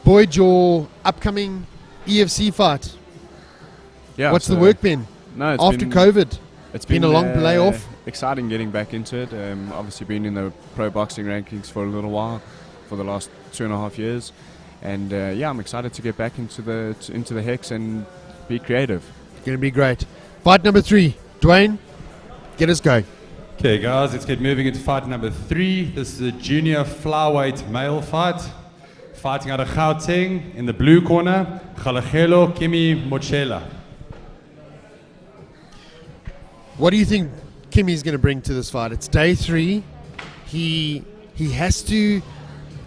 Boyd, your upcoming EFC fight. Yeah, What's the so- work been No, it's after been, COVID? It's been a long layoff? exciting getting back into it. Obviously been in the pro boxing rankings for a little while, for the last 2.5 years, and yeah, I'm excited to get back into the hex and be creative. Gonna be great. Fight number 3. Dwayne, get us going. Okay, guys, let's get moving into fight number 3. This is a junior flyweight male fight. Fighting out of Gauteng in the blue corner, Galagelo Kimi Mochela. What do you think Kimi's going to bring to this fight? It's day 3. He has to.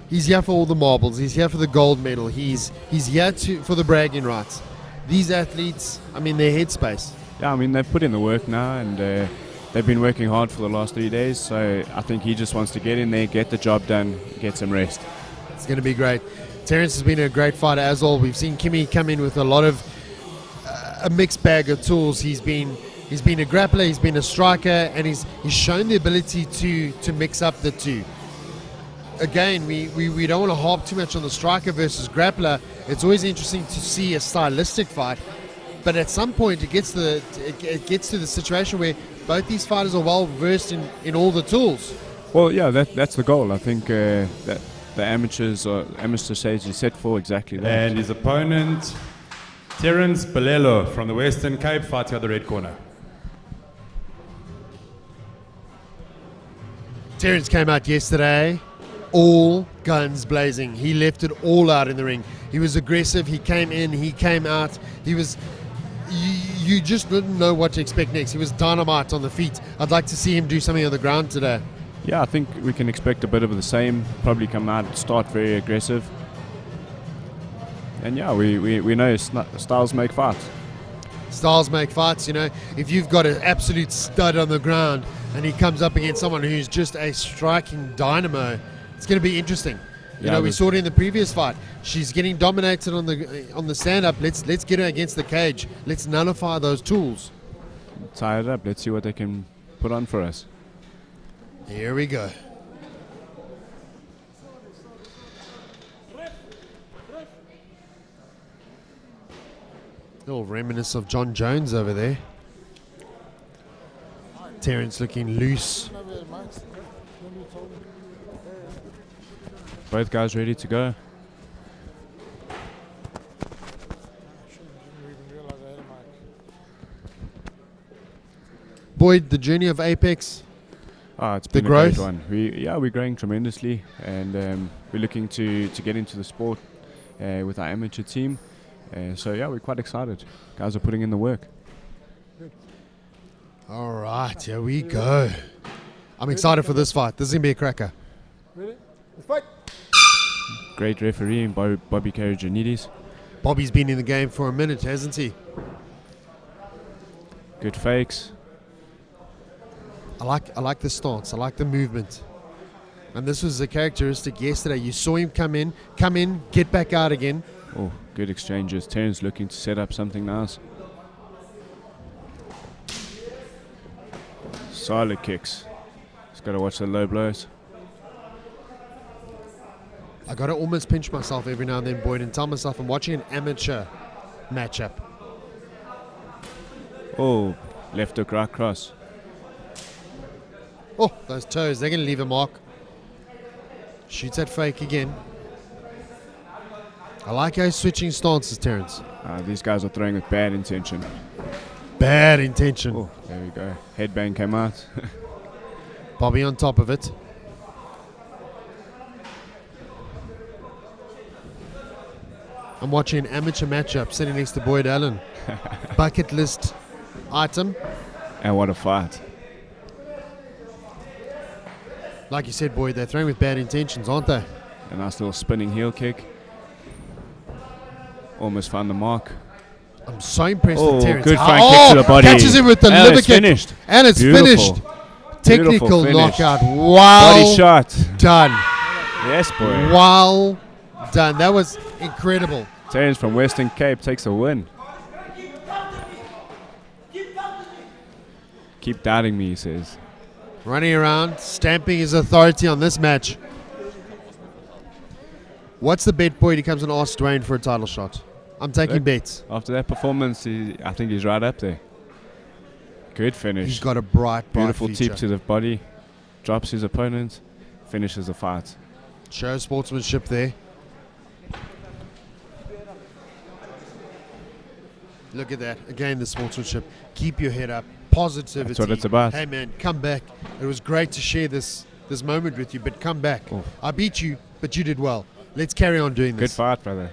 He's here for all the marbles. He's here for the gold medal. He's here for the bragging rights. These athletes, I mean, their headspace. Yeah, I mean, they've put in the work now, and they've been working hard for the last 3 days. So I think he just wants to get in there, get the job done, get some rest. It's going to be great. Terence has been a great fighter as well. We've seen Kimi come in with a lot of a mixed bag of tools. He's been a grappler, he's been a striker, and he's shown the ability to mix up the two. Again, we don't want to harp too much on the striker versus grappler. It's always interesting to see a stylistic fight, but at some point it gets to the situation where both these fighters are well versed in all the tools. Well, yeah, that's the goal. I think that the amateur stage is set for exactly that. And his opponent, Terence Balelo from the Western Cape, fighting out the red corner. Terence came out yesterday, all guns blazing. He left it all out in the ring. He was aggressive. He came in. He came out. He was. You just didn't know what to expect next. He was dynamite on the feet. I'd like to see him do something on the ground today. Yeah, I think we can expect a bit of the same. Probably come out, start very aggressive. And yeah, we know styles make fights. Styles make fights, you know. If you've got an absolute stud on the ground and he comes up against someone who's just a striking dynamo, it's going to be interesting. You know, we saw it in the previous fight. She's getting dominated on the stand-up. Let's get her against the cage. Let's nullify those tools. Tie it up. Let's see what they can put on for us. Here we go. Little reminiscent of John Jones over there. Terence looking loose. Both guys ready to go. Boyd, the journey of Apex. It's been a growth. great one. We're growing tremendously, and we're looking to get into the sport with our amateur team. So yeah, we're quite excited. Guys are putting in the work. All right, here we go. I'm excited for this fight. This is going to be a cracker. Great referee, Bobby Karajanidis. Bobby's been in the game for a minute, hasn't he? Good fakes. I like the stance. I like the movement. And this was a characteristic yesterday. You saw him come in, get back out again. Oh, good exchanges. Terence looking to set up something nice. Solid kicks. Just got to watch the low blows. I got to almost pinch myself every now and then, Boyd, and tell myself I'm watching an amateur matchup. Oh, left hook, right cross. Oh, those toes, they're going to leave a mark. Shoots that fake again. I like how he's switching stances, Terence. These guys are throwing with bad intention. Bad intention. Oh, there we go. Headbang came out. Bobby on top of it. I'm watching an amateur matchup sitting next to Boyd Allen. Bucket list item. And what a fight. Like you said, Boyd, they're throwing with bad intentions, aren't they? A nice little spinning heel kick. Almost found the mark. I'm so impressed with Terence. Good front kick to the body. Catches him with the And liver it's kick. finished. And it's Beautiful. finished. Technical Beautiful finish. knockout. Wow. Body shot. Done. Yes, boy. Well done. That was incredible. Terence from Western Cape takes a win. Keep doubting me, he says. Running around, stamping his authority on this match. What's the bet, Boyd? He comes and asks Dwayne for a title shot. I'm taking bets. After that performance, I think he's right up there. Good finish. He's got a bright Beautiful future. tip to the body. Drops his opponent. Finishes the fight. Show sportsmanship there. Look at that. Again, the sportsmanship. Keep your head up. Positivity. That's what it's about. Hey, man, come back. It was great to share this moment with you, but come back. Oh. I beat you, but you did well. Let's carry on doing Good this. fight, brother.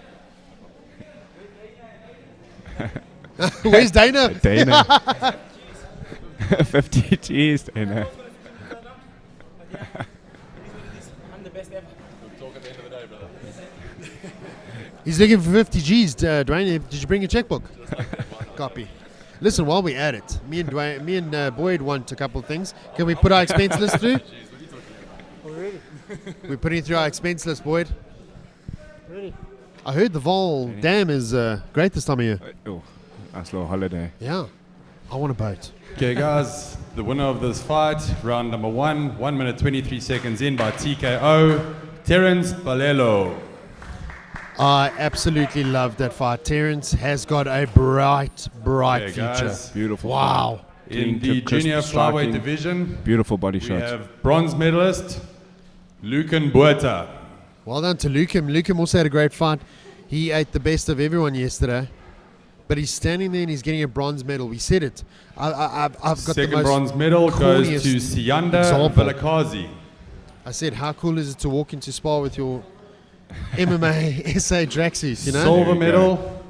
Where's Dana? Dana. 50 G's, Dana. He's looking for 50 G's. Dwayne, did you bring a checkbook? Copy. Listen, while we're at it, me and Boyd want a couple of things. Can we put our expense list through? We're putting it through our expense list, Boyd. I heard the Vol Dam is great this time of year. Oh, nice little holiday. Yeah. I want a boat. Okay, guys, the winner of this fight, round number 1, 1 minute 23 seconds in by TKO, Terence Balelo. I absolutely love that fight. Terence has got a bright Okay, future. guys, Beautiful. Wow. in Clean, the crisp junior striking. flyweight division, Beautiful body we shot. have bronze medalist Lucan Buerta. Well done to Lucan. Lucan also had a great fight. He ate the best of everyone yesterday. But he's standing there and he's getting a bronze medal. We said it. I've got the Second most bronze medal goes corniest to Sianda example. Velakazi. I said, how cool is it to walk into Spa with your MMASA tracksuit, you know? Silver There you medal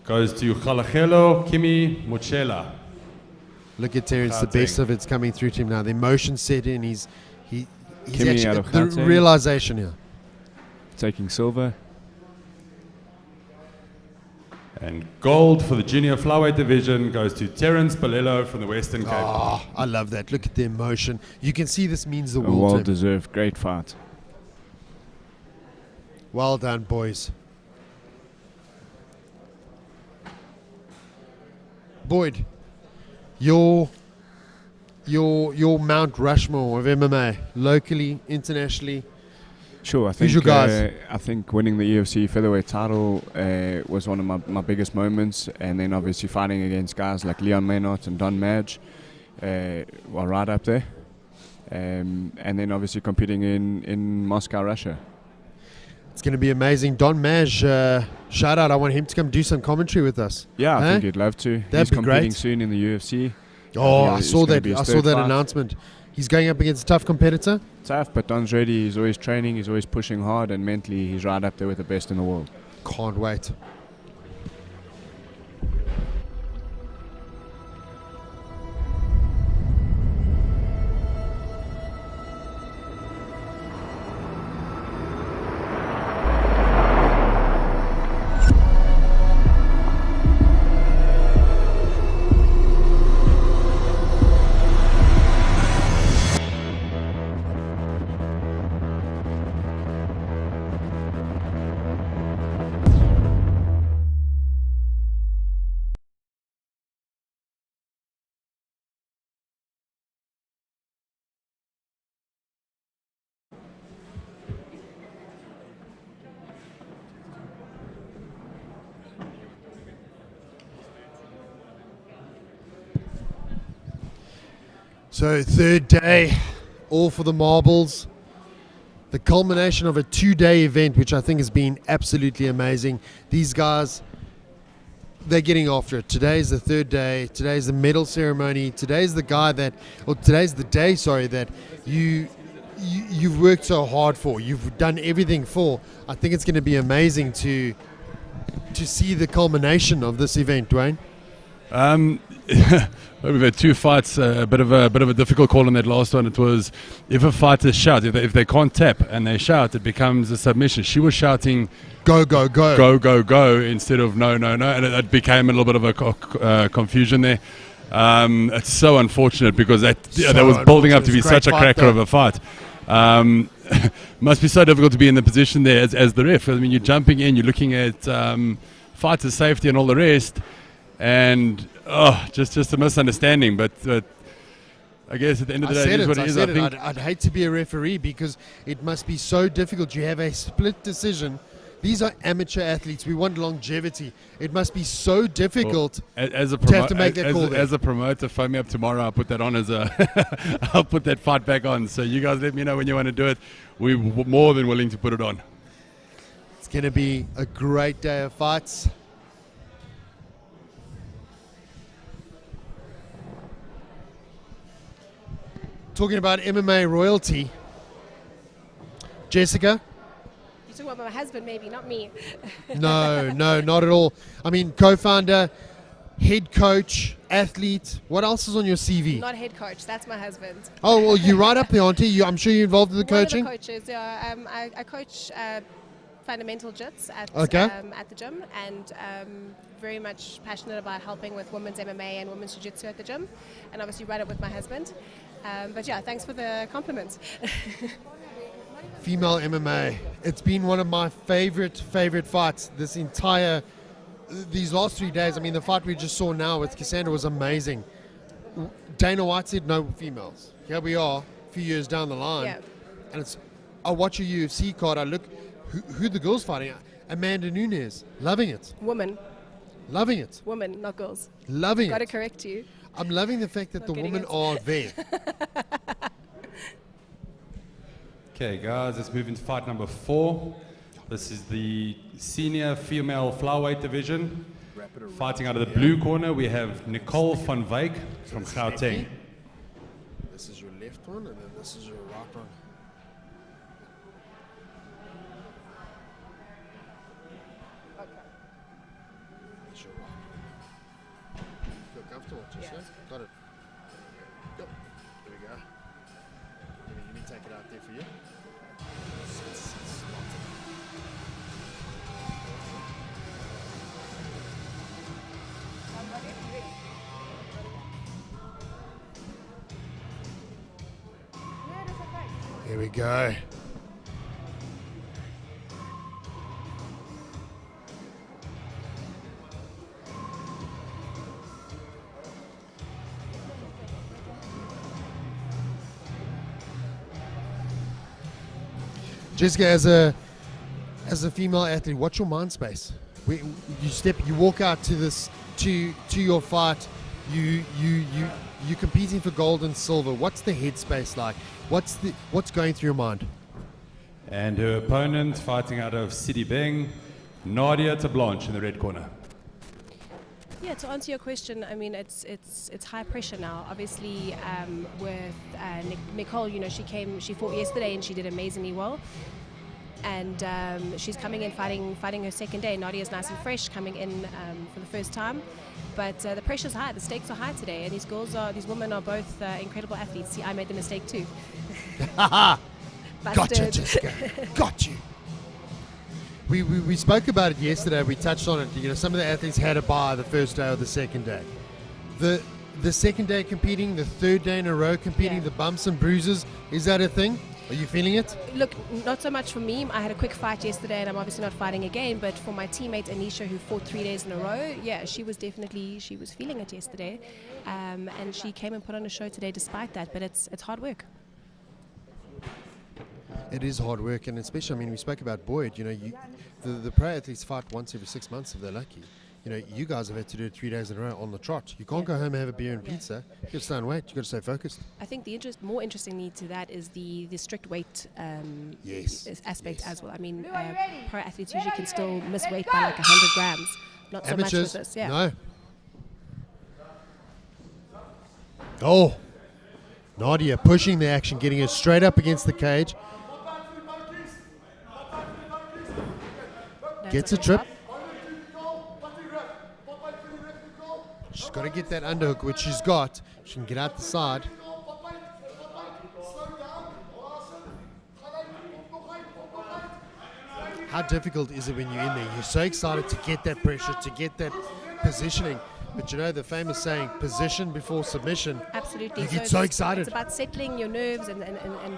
goes to Khalachelo Kimi Mochela. Look at Terence, the Gauteng. best of it's coming through to him now. The emotion set in. He's Kimi out actually, of the Gauteng. realization here. Taking silver. And gold for the junior flyweight division goes to Terence Balelo from the Western Cape. Oh, I love that. Look at the emotion. You can see this means the A world to him. well-deserved great fight. Well done, boys. Boyd, your Mount Rushmore of MMA, locally, internationally. Sure, I Who's think your guys? I think winning the UFC featherweight title was one of my biggest moments, and then obviously fighting against guys like Leon Maynard and Don Madge were right up there, and then obviously competing in Moscow, Russia. It's going to be amazing. Don Maj, shout out. I want him to come do some commentary with us. Yeah, I Huh? think he'd love to. That'd He's be competing great. soon in the UFC. Oh, think I it's saw gonna that. be his I saw third that fight. announcement. He's going up against a tough competitor. Tough, but Don's ready. He's always training. He's always pushing hard, and mentally, he's right up there with the best in the world. Can't wait. So third day, all for the marbles. The culmination of a 2-day event, which I think has been absolutely amazing. These guys, they're getting after it. Today's the third day. Today's the medal ceremony. Today's the day, that you've worked so hard for. You've done everything for. I think it's going to be amazing to see the culmination of this event, Dwayne. We've had two fights. A bit of a difficult call on that last one. It was if a fighter shouts, if they can't tap and they shout, it becomes a submission. She was shouting, Go, go, go. "Go, go, go!" instead of "No, no, no," and it became a little bit of a confusion there. It's so unfortunate because that was building up to be unfortunate. such a Great fight, cracker of a fight. Must be so difficult to be in the position there as the ref. I mean, you're jumping in, you're looking at fighter safety and all the rest, and just a misunderstanding. But I guess at the end of the day, it is what it is. I think I'd hate to be a referee because it must be so difficult. You have a split decision These are amateur athletes. We want longevity. It must be so difficult As a to have to make that call there. as a promoter, phone me up tomorrow. I'll put that on as a. I'll put that fight back on. So you guys let me know when you want to do it. We're more than willing to put it on. It's going to be a great day of fights. Talking about MMA royalty, Jessica? You're talking about my husband, maybe, not me. No, not at all. I mean, co-founder, head coach, athlete. What else is on your CV? Not head coach, that's my husband. Oh, well, you're right up there, aren't you? I'm sure you're involved in the One coaching. of the coaches, yeah. I coach fundamental jits at the gym, and very much passionate about helping with women's MMA and women's jiu-jitsu at the gym, and obviously run it with my husband. But yeah, thanks for the compliments. Female MMA. It's been one of my favorite fights these last 3 days. I mean, the fight we just saw now with Cassandra was amazing. Dana White said no females. Here we are, a few years down the line. Yeah. And I watch a UFC card, I look, who the girls fighting? Amanda Nunes. Loving it. Woman, not girls. Loving Got to it. correct you. I'm loving the fact that Not the getting women it. are there. Okay, guys, let's move into fight number 4. This is the senior female flyweight division. Fighting out of the blue corner, we have Nicole van Wyk from Gauteng. This is your left one, and then this is your right one. That's your right. Feel comfortable, Jessica? Yes. Got it. Yep. There we go. Let me take it out there for you. Here we go. Jessica, as a female athlete, what's your mind space? You walk out to your fight. You're competing for gold and silver. What's the headspace like? What's going through your mind? And her opponent fighting out of City Beng, Nadia Tablanche in the red corner. Yeah, to answer your question, I mean it's high pressure now. Obviously, with Nicole, you know, she fought yesterday and she did amazingly well. And she's coming in fighting her second day. Nadia's nice and fresh, coming in for the first time. But the pressure's high, the stakes are high today, and these women are both incredible athletes. See, I made the mistake too. Gotcha, Jessica. Got you. We spoke about it yesterday. We touched on it. You know, some of the athletes had a bye the first day or the second day. The second day competing, the third day in a row competing, Yeah. the bumps and bruises, is that a thing? Are you feeling it? Look, not so much for me. I had a quick fight yesterday, and I'm obviously not fighting again. But for my teammate Anisha, who fought 3 days in a row, yeah, she was feeling it yesterday, and she came and put on a show today despite that. But it's hard work. It is hard work, and especially, I mean, we spoke about Boyd. You know, the pro athletes fight once every 6 months if they're lucky. You know, you guys have had to do it 3 days in a row on the trot. You can't go home and have a beer and pizza. You got to stay and wait. You got to stay focused. I think the more interesting need to that is the strict weight aspect as well. I mean, pro athletes usually can still miss weight by like 100 grams. Not so much with this. Yeah. No. Oh, Nadia pushing the action, getting it straight up against the cage. Gets a trip. She's got to get that underhook, which she's got. She can get out the side. How difficult is it when you're in there? You're so excited to get that pressure, to get that positioning. But you know the famous saying, position before submission. Absolutely. You get so it's excited. about settling your nerves and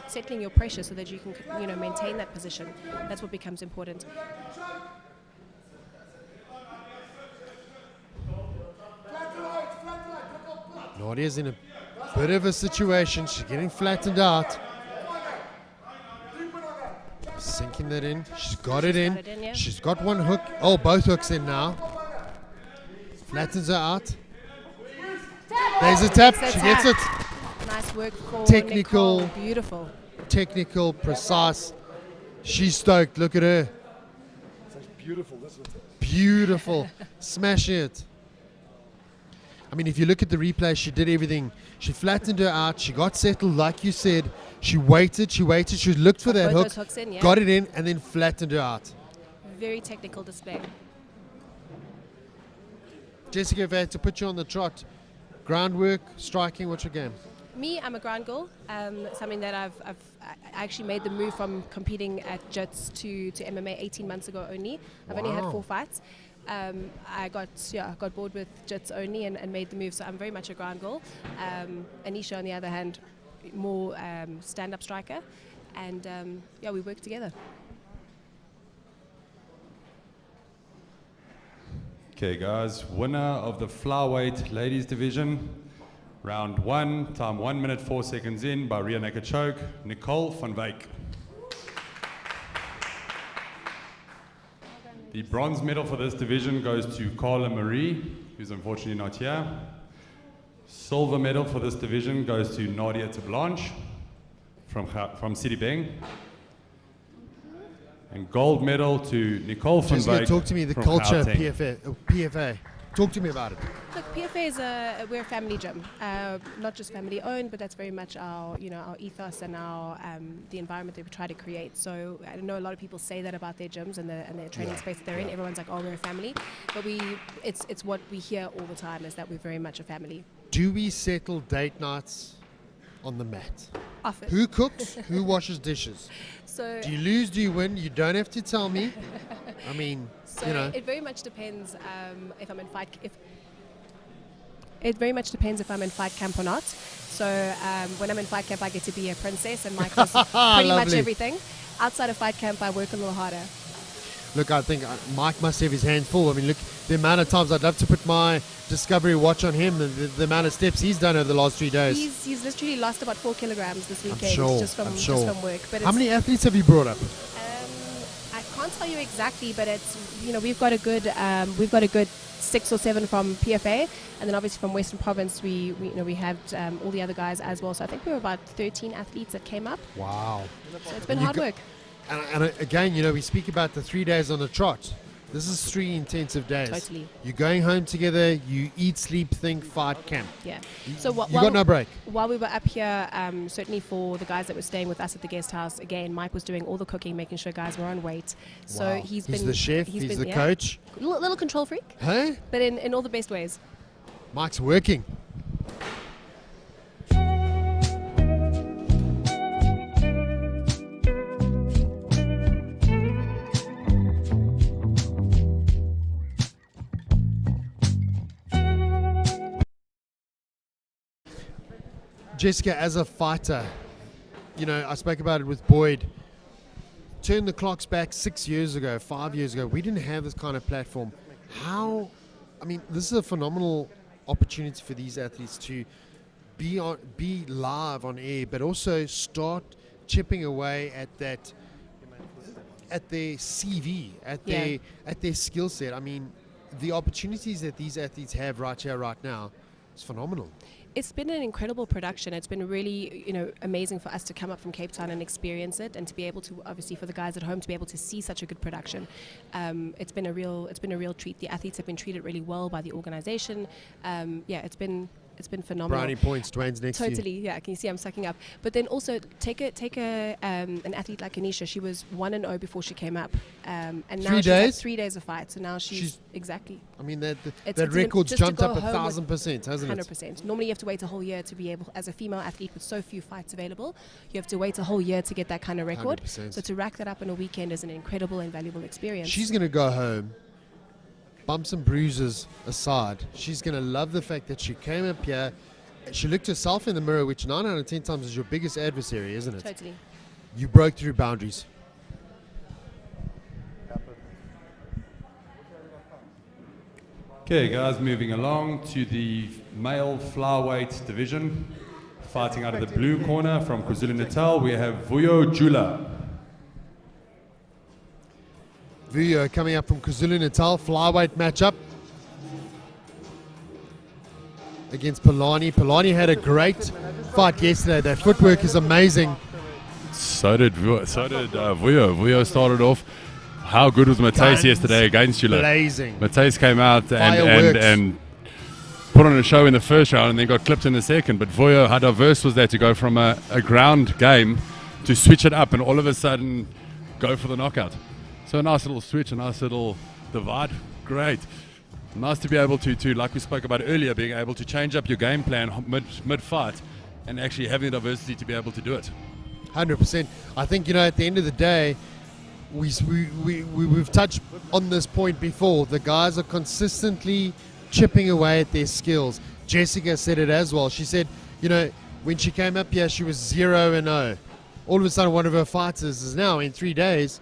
settling your pressure so that you can, you know, maintain that position. That's what becomes important. Nadia's in a bit of a situation. She's getting flattened out. Sinking that in. She's got it in. got it in, yeah. She's got one hook. Oh, both hooks in now. Flattens her out. There's a tap. It's a She tap. gets it. Nice work for Technical. Nicole. Beautiful. Technical, precise. She's stoked. Look at her. Beautiful. Smashing it. I mean, if you look at the replay, she did everything. She flattened her out. She got settled, like you said. She waited. She looked for that Both hook. those hooks in, yeah. Got it in, and then flattened her out. Very technical display. Jessica, if I had to put you on the trot, groundwork, striking, what's your game? Me, I'm a ground girl. Something that I actually made the move from competing at JITS to MMA 18 months ago only. I've only had 4 fights. I got bored with JITS only and made the move. So I'm very much a ground girl. Anisha, on the other hand, more stand-up striker. And we work together. Okay, guys, winner of the flyweight ladies division, round 1, time 1 minute 4 seconds in by rear naked choke, Nicole van Wyk. The bronze medal for this division goes to Carla Marie, who's unfortunately not here. Silver medal for this division goes to Nadia Blanche from Citibank. And gold medal to Nicole van Jessica, Wyk. talk to me, the from culture of Gauteng. PFA. Talk to me about it. Look, PFA we're a family gym, not just family owned, but that's very much our ethos and our the environment that we try to create. So I know a lot of people say that about their gyms and their training space that they're in. Everyone's like, oh, we're a family, but it's what we hear all the time is that we're very much a family. Do we settle date nights on the mat? Often. Who cooks? Who washes dishes? So Do you lose? Do you win? You don't have to tell me. I mean, So you know. it very much depends if I'm in fight. It very much depends if I'm in fight camp or not. So when I'm in fight camp, I get to be a princess, and Mike does pretty much Lovely. everything. Outside of fight camp, I work a little harder. Look, I think Mike must have his hands full. I mean, look, the amount of times I'd love to put my Discovery watch on him, the amount of steps he's done over the last 3 days. He's literally lost about 4 kilograms this weekend sure, just from I'm sure. work. But How many athletes have you brought up? I can't tell you exactly, but it's we've got a good 6 or 7 from PFA, and then obviously from Western Province we had all the other guys as well. So I think we were about 13 athletes that came up. Wow. So it's been hard work. And again, we speak about the 3 days on the trot. This is 3 intensive days. Totally. You're going home together, you eat, sleep, think, fight, camp. Yeah. So You got no break. While we were up here, certainly for the guys that were staying with us at the guest house, again, Mike was doing all the cooking, making sure guys were on weight. So Wow. he's the chef, he's been, the coach. Little control freak, Hey? but in all the best ways. Mike's working. Jessica, as a fighter, I spoke about it with Boyd. Turn the clocks back 6 years ago, 5 years ago. We didn't have this kind of platform. This is a phenomenal opportunity for these athletes to be live on air, but also start chipping away at their CV, at their skill set. I mean, the opportunities that these athletes have right here, right now, is phenomenal. It's been an incredible production. It's been really, amazing for us to come up from Cape Town and experience it, and to be able to, obviously, for the guys at home to be able to see such a good production. It's been a real treat. The athletes have been treated really well by the organization. It's been phenomenal. Brownie points, Dwayne's next to you. Totally, yeah. Can you see I'm sucking up? But then also take an athlete like Anisha. She was 1-0 before she came up, and now 3 she's had days? 3 days of fight. So now she's exactly. I mean, that It's record's just to jumped go up home with 1,000%, hasn't it? 100%. Normally you have to wait a whole year to be able, as a female athlete with so few fights available, you have to wait a whole year to get that kind of record. 100%. So to rack that up in a weekend is an incredible and valuable experience. She's going to go home, bumps and bruises aside. She's going to love the fact that she came up here. She looked herself in the mirror, which 9 out of 10 times is your biggest adversary, isn't it? Totally. You broke through boundaries. Okay, guys, moving along to the male flyweight division. Fighting out of the blue corner from KwaZulu-Natal, we have Vuyo Jula. Vuyo coming up from KwaZulu-Natal, flyweight matchup against Polani. Polani had a great fight yesterday. That footwork is amazing. So did Vuyo. Vuyo started off. How good was Matthijs Guns yesterday against you? blazing. Matthijs came out Fireworks. and put on a show in the first round and then got clipped in the second. But Vuyo, how diverse was that to go from a ground game to switch it up and all of a sudden go for the knockout? So a nice little switch, a nice little divide. Great. Nice to be able to, like we spoke about earlier, being able to change up your game plan mid-fight and actually having the diversity to be able to do it. 100%. I think, at the end of the day, we've touched on this point before. The guys are consistently chipping away at their skills. Jessica said it as well. She said, when she came up here, she was 0-0. All of a sudden, one of her fighters is now, in 3 days,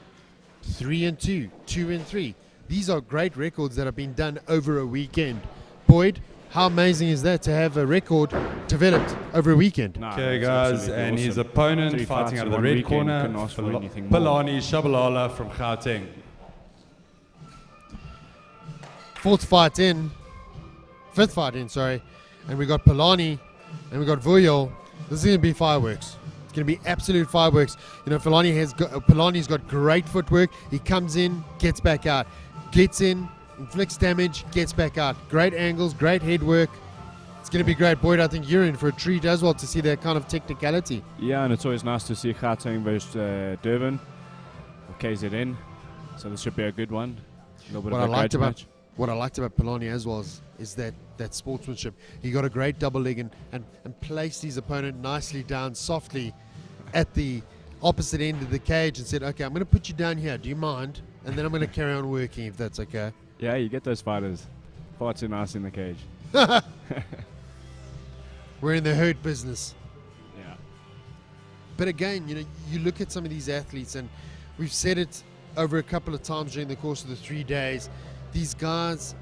3-2, 2-3. These are great records that have been done over a weekend. Boyd, how amazing is that to have a record developed over a weekend? Okay, guys, and his opponent 3 fighting fights out in of the one red weekend, corner, couldn't ask for anything more. Polani Shabalala from Gauteng. Fifth fight in, and we got Polani and we got Vuyo. This is going to be fireworks. It's going to be absolute fireworks. Polani's got great footwork. He comes in, gets back out, gets in, inflicts damage, gets back out. Great angles, great head work. It's going to be great. Boyd, I think you're in for a treat as well to see that kind of technicality. Yeah, and it's always nice to see Gauteng versus Durban or KZN. So this should be a good one. A little bit What of a grudge match. What I liked about Polani as well is that sportsmanship. He got a great double leg and placed his opponent nicely down softly at the opposite end of the cage and said, okay, I'm going to put you down here. Do you mind? And then I'm going to carry on working if that's okay. Yeah, you get those fighters far too nice in the cage. We're in the hurt business. Yeah. But again, you look at some of these athletes, and we've said it over a couple of times during the course of the 3 days. These guys,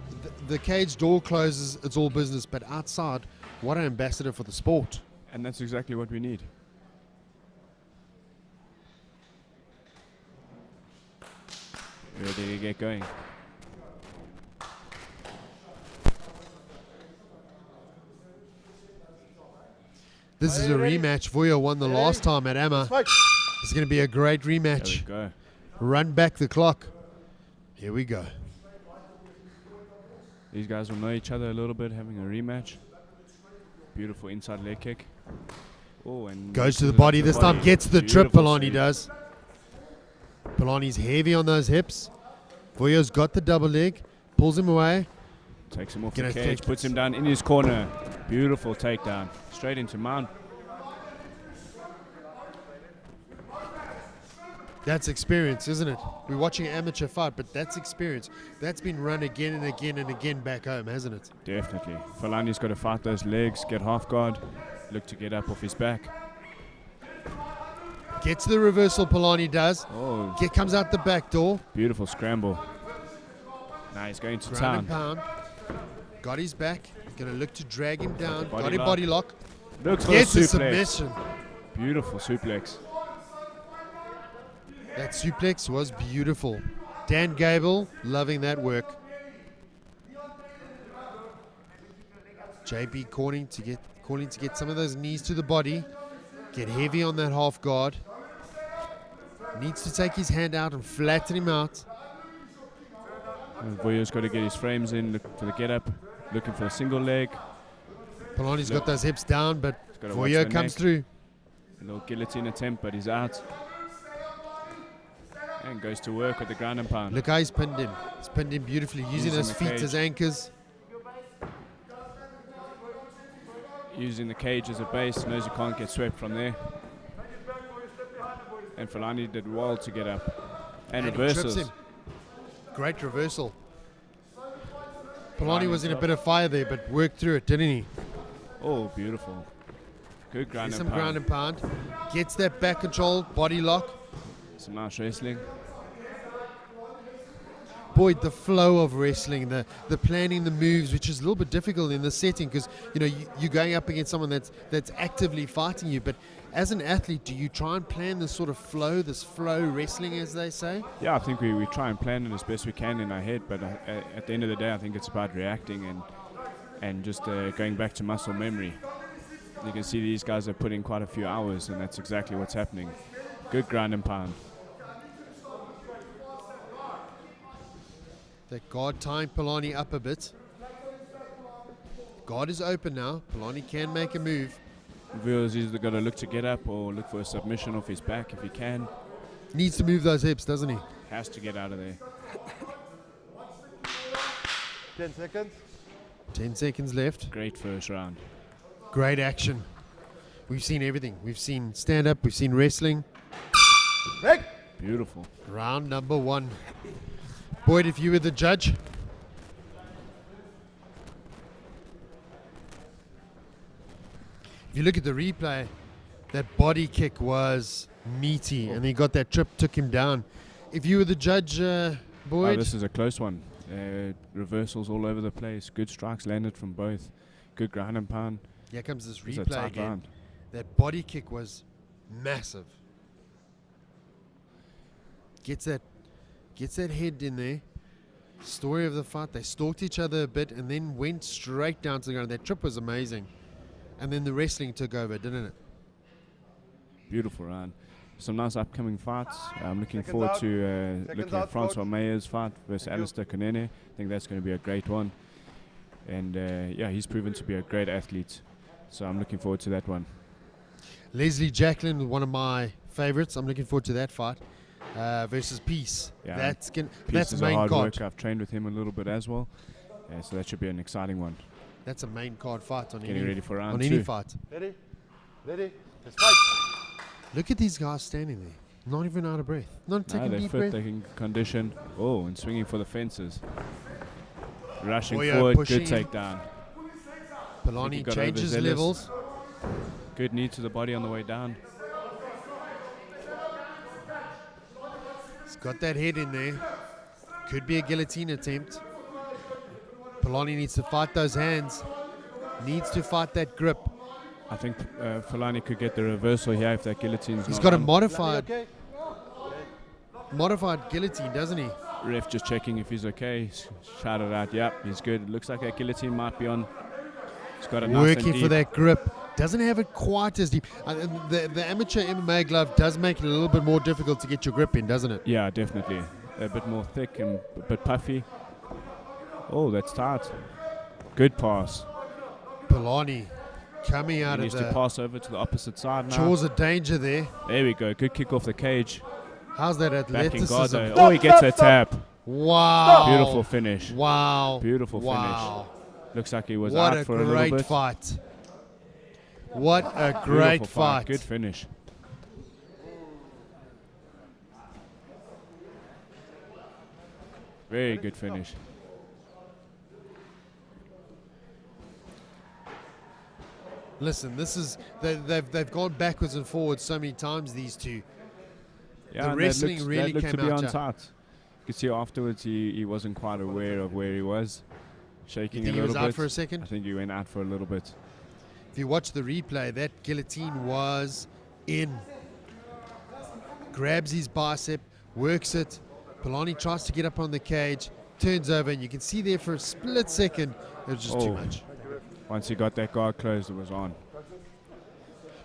the cage door closes, it's all business. But outside, what an ambassador for the sport. And that's exactly what we need. Ready to get going. This is a rematch. Vuyo won the last time at AMA. It's going to be a great There we rematch. go. Run back the clock. Here we go. These guys will know each other a little bit, having a rematch. Beautiful inside leg kick. Oh, and Goes to the body this time. Gets the trip, Beautiful Polani sweep. does. Polani's heavy on those hips. Vuyo's got the double leg. Pulls him away. Takes him off Gonna the cage, take puts it. him down in his corner. Beautiful takedown. Straight into mount. That's experience, isn't it? We're watching an amateur fight, but that's experience. That's been run again and again and again back home, hasn't it? Definitely. Falani's got to fight those legs, get half guard, look to get up off his back. Gets the reversal, Polani does. Oh, Comes out the back door. beautiful scramble. Now he's going to Ground and town. pound. Got his back. Going to look to drag him down. Body Got a lock. body lock. Looks for Gets a a suplex. submission. Beautiful suplex. That suplex was beautiful. Dan Gable loving that work. JB calling to get some of those knees to the body. Get heavy on that half guard. Needs to take his hand out and flatten him out. And Vuyo's got to get his frames in, look for the get up, looking for a single leg. Polani's got those hips down, but gotta watch Vuyo the comes neck. through. A little guillotine attempt, but he's out. And goes to work with the ground and pound. Look how he's pinned him. He's pinned him beautifully, using Using his the feet cage. as anchors. Using the cage as a base, knows you can't get swept from there. And Falani did well to get up. And And he trips reverses. him. Great reversal. Polani was in a bit of fire there, but worked through it, didn't he? Oh, beautiful. Good ground There's and some pound. ground and pound. Gets that back control, body lock. Some nice wrestling. Boyd, the flow of wrestling, the planning the moves, which is a little bit difficult in this setting because you're going up against someone that's actively fighting you. But As an athlete, do you try and plan this sort of flow, this flow wrestling, as they say? Yeah, I think we try and plan it as best we can in our head, but at the end of the day, I think it's about reacting and just going back to muscle memory. You can see these guys are putting quite a few hours, and that's exactly what's happening. Good ground and pound. That guard tying Polani up a bit. Guard is open now. Polani can make a move. Vuyo's either got to look to get up or look for a submission off his back if he can. Needs to move those hips, doesn't he? Has to get out of there. 10 seconds. 10 seconds left. Great first round. Great action. We've seen everything. We've seen stand-up. We've seen wrestling. Break. Beautiful. Round number 1. Boyd, if you were the judge, if you look at the replay, that body kick was meaty, and he got that trip, took him down. If you were the judge, Oh, Boyd, this is a close one. Reversals all over the place. Good strikes landed from both. Good ground and pound. here comes this It's a replay tight again. round. That body kick was massive. Gets that head in there. Story of the fight, they stalked each other a bit and then went straight down to the ground. That trip was amazing. And then the wrestling took over, didn't it? Beautiful round. Some nice upcoming fights. I'm looking Seconds forward out. to Seconds looking at out, Francois coach. Meyer's fight versus Thank you. Alistair Konene. I think that's going to be a great one. And yeah, he's proven to be a great athlete. So I'm looking forward to that one. Leslie Jacqueline, one of my favorites. I'm looking forward to that fight. Versus Peace. Yeah, That's Peace that's is a main hard card. worker. I've trained with him a little bit as well. So that should be an exciting one. That's a main card fight on Getting any, ready for round on any 2. fight. Ready? Ready? Let's fight. Look at these guys standing there, not even out of breath, not No, taking they're deep fit, breath. they can condition. Oh, and swinging for the fences. Rushing Boyo forward, pushing good him. takedown. Polani got changes overzealous. levels. Good knee to the body on the way down. He's got that head in there. Could be a guillotine attempt. Polani needs to fight those hands. Needs to fight that grip. I think Fulani could get the reversal here if that guillotine's He's not got a on. Okay. modified guillotine, doesn't he? Ref just checking if he's okay. Shouted out, yep, he's good. It looks like that guillotine might be on. He's got a nice and Working deep. for that grip. Doesn't have it quite as deep. The amateur MMA glove does make it a little bit more difficult to get your grip in, doesn't it? Yeah, definitely. A bit more thick and a bit puffy. Oh, that's tight. Good pass. Polani coming out He of needs to the pass over to the opposite side now. jaws of danger there. There we go. Good kick off the cage. How's that Backing guard athleticism? though. Oh, he gets a tap. Wow. Beautiful finish. Wow. Beautiful wow. finish. Looks like he was What out a for a little great bit. fight. What a great Beautiful fight. Good finish. Very good finish. Listen, this is they've gone backwards and forwards so many times, these two. Yeah, The and wrestling really that looked came to be out on sharp. tight. You could see afterwards he wasn't quite aware of where he was. Shaking You think a he was little out bit. for a second? I think he went out for a little bit. If you watch the replay, that guillotine was in. Grabs his bicep, works it. Polani tries to get up on the cage, turns over, and you can see there for a split second, it was just too Oh. much. Once he got that guard closed, it was on.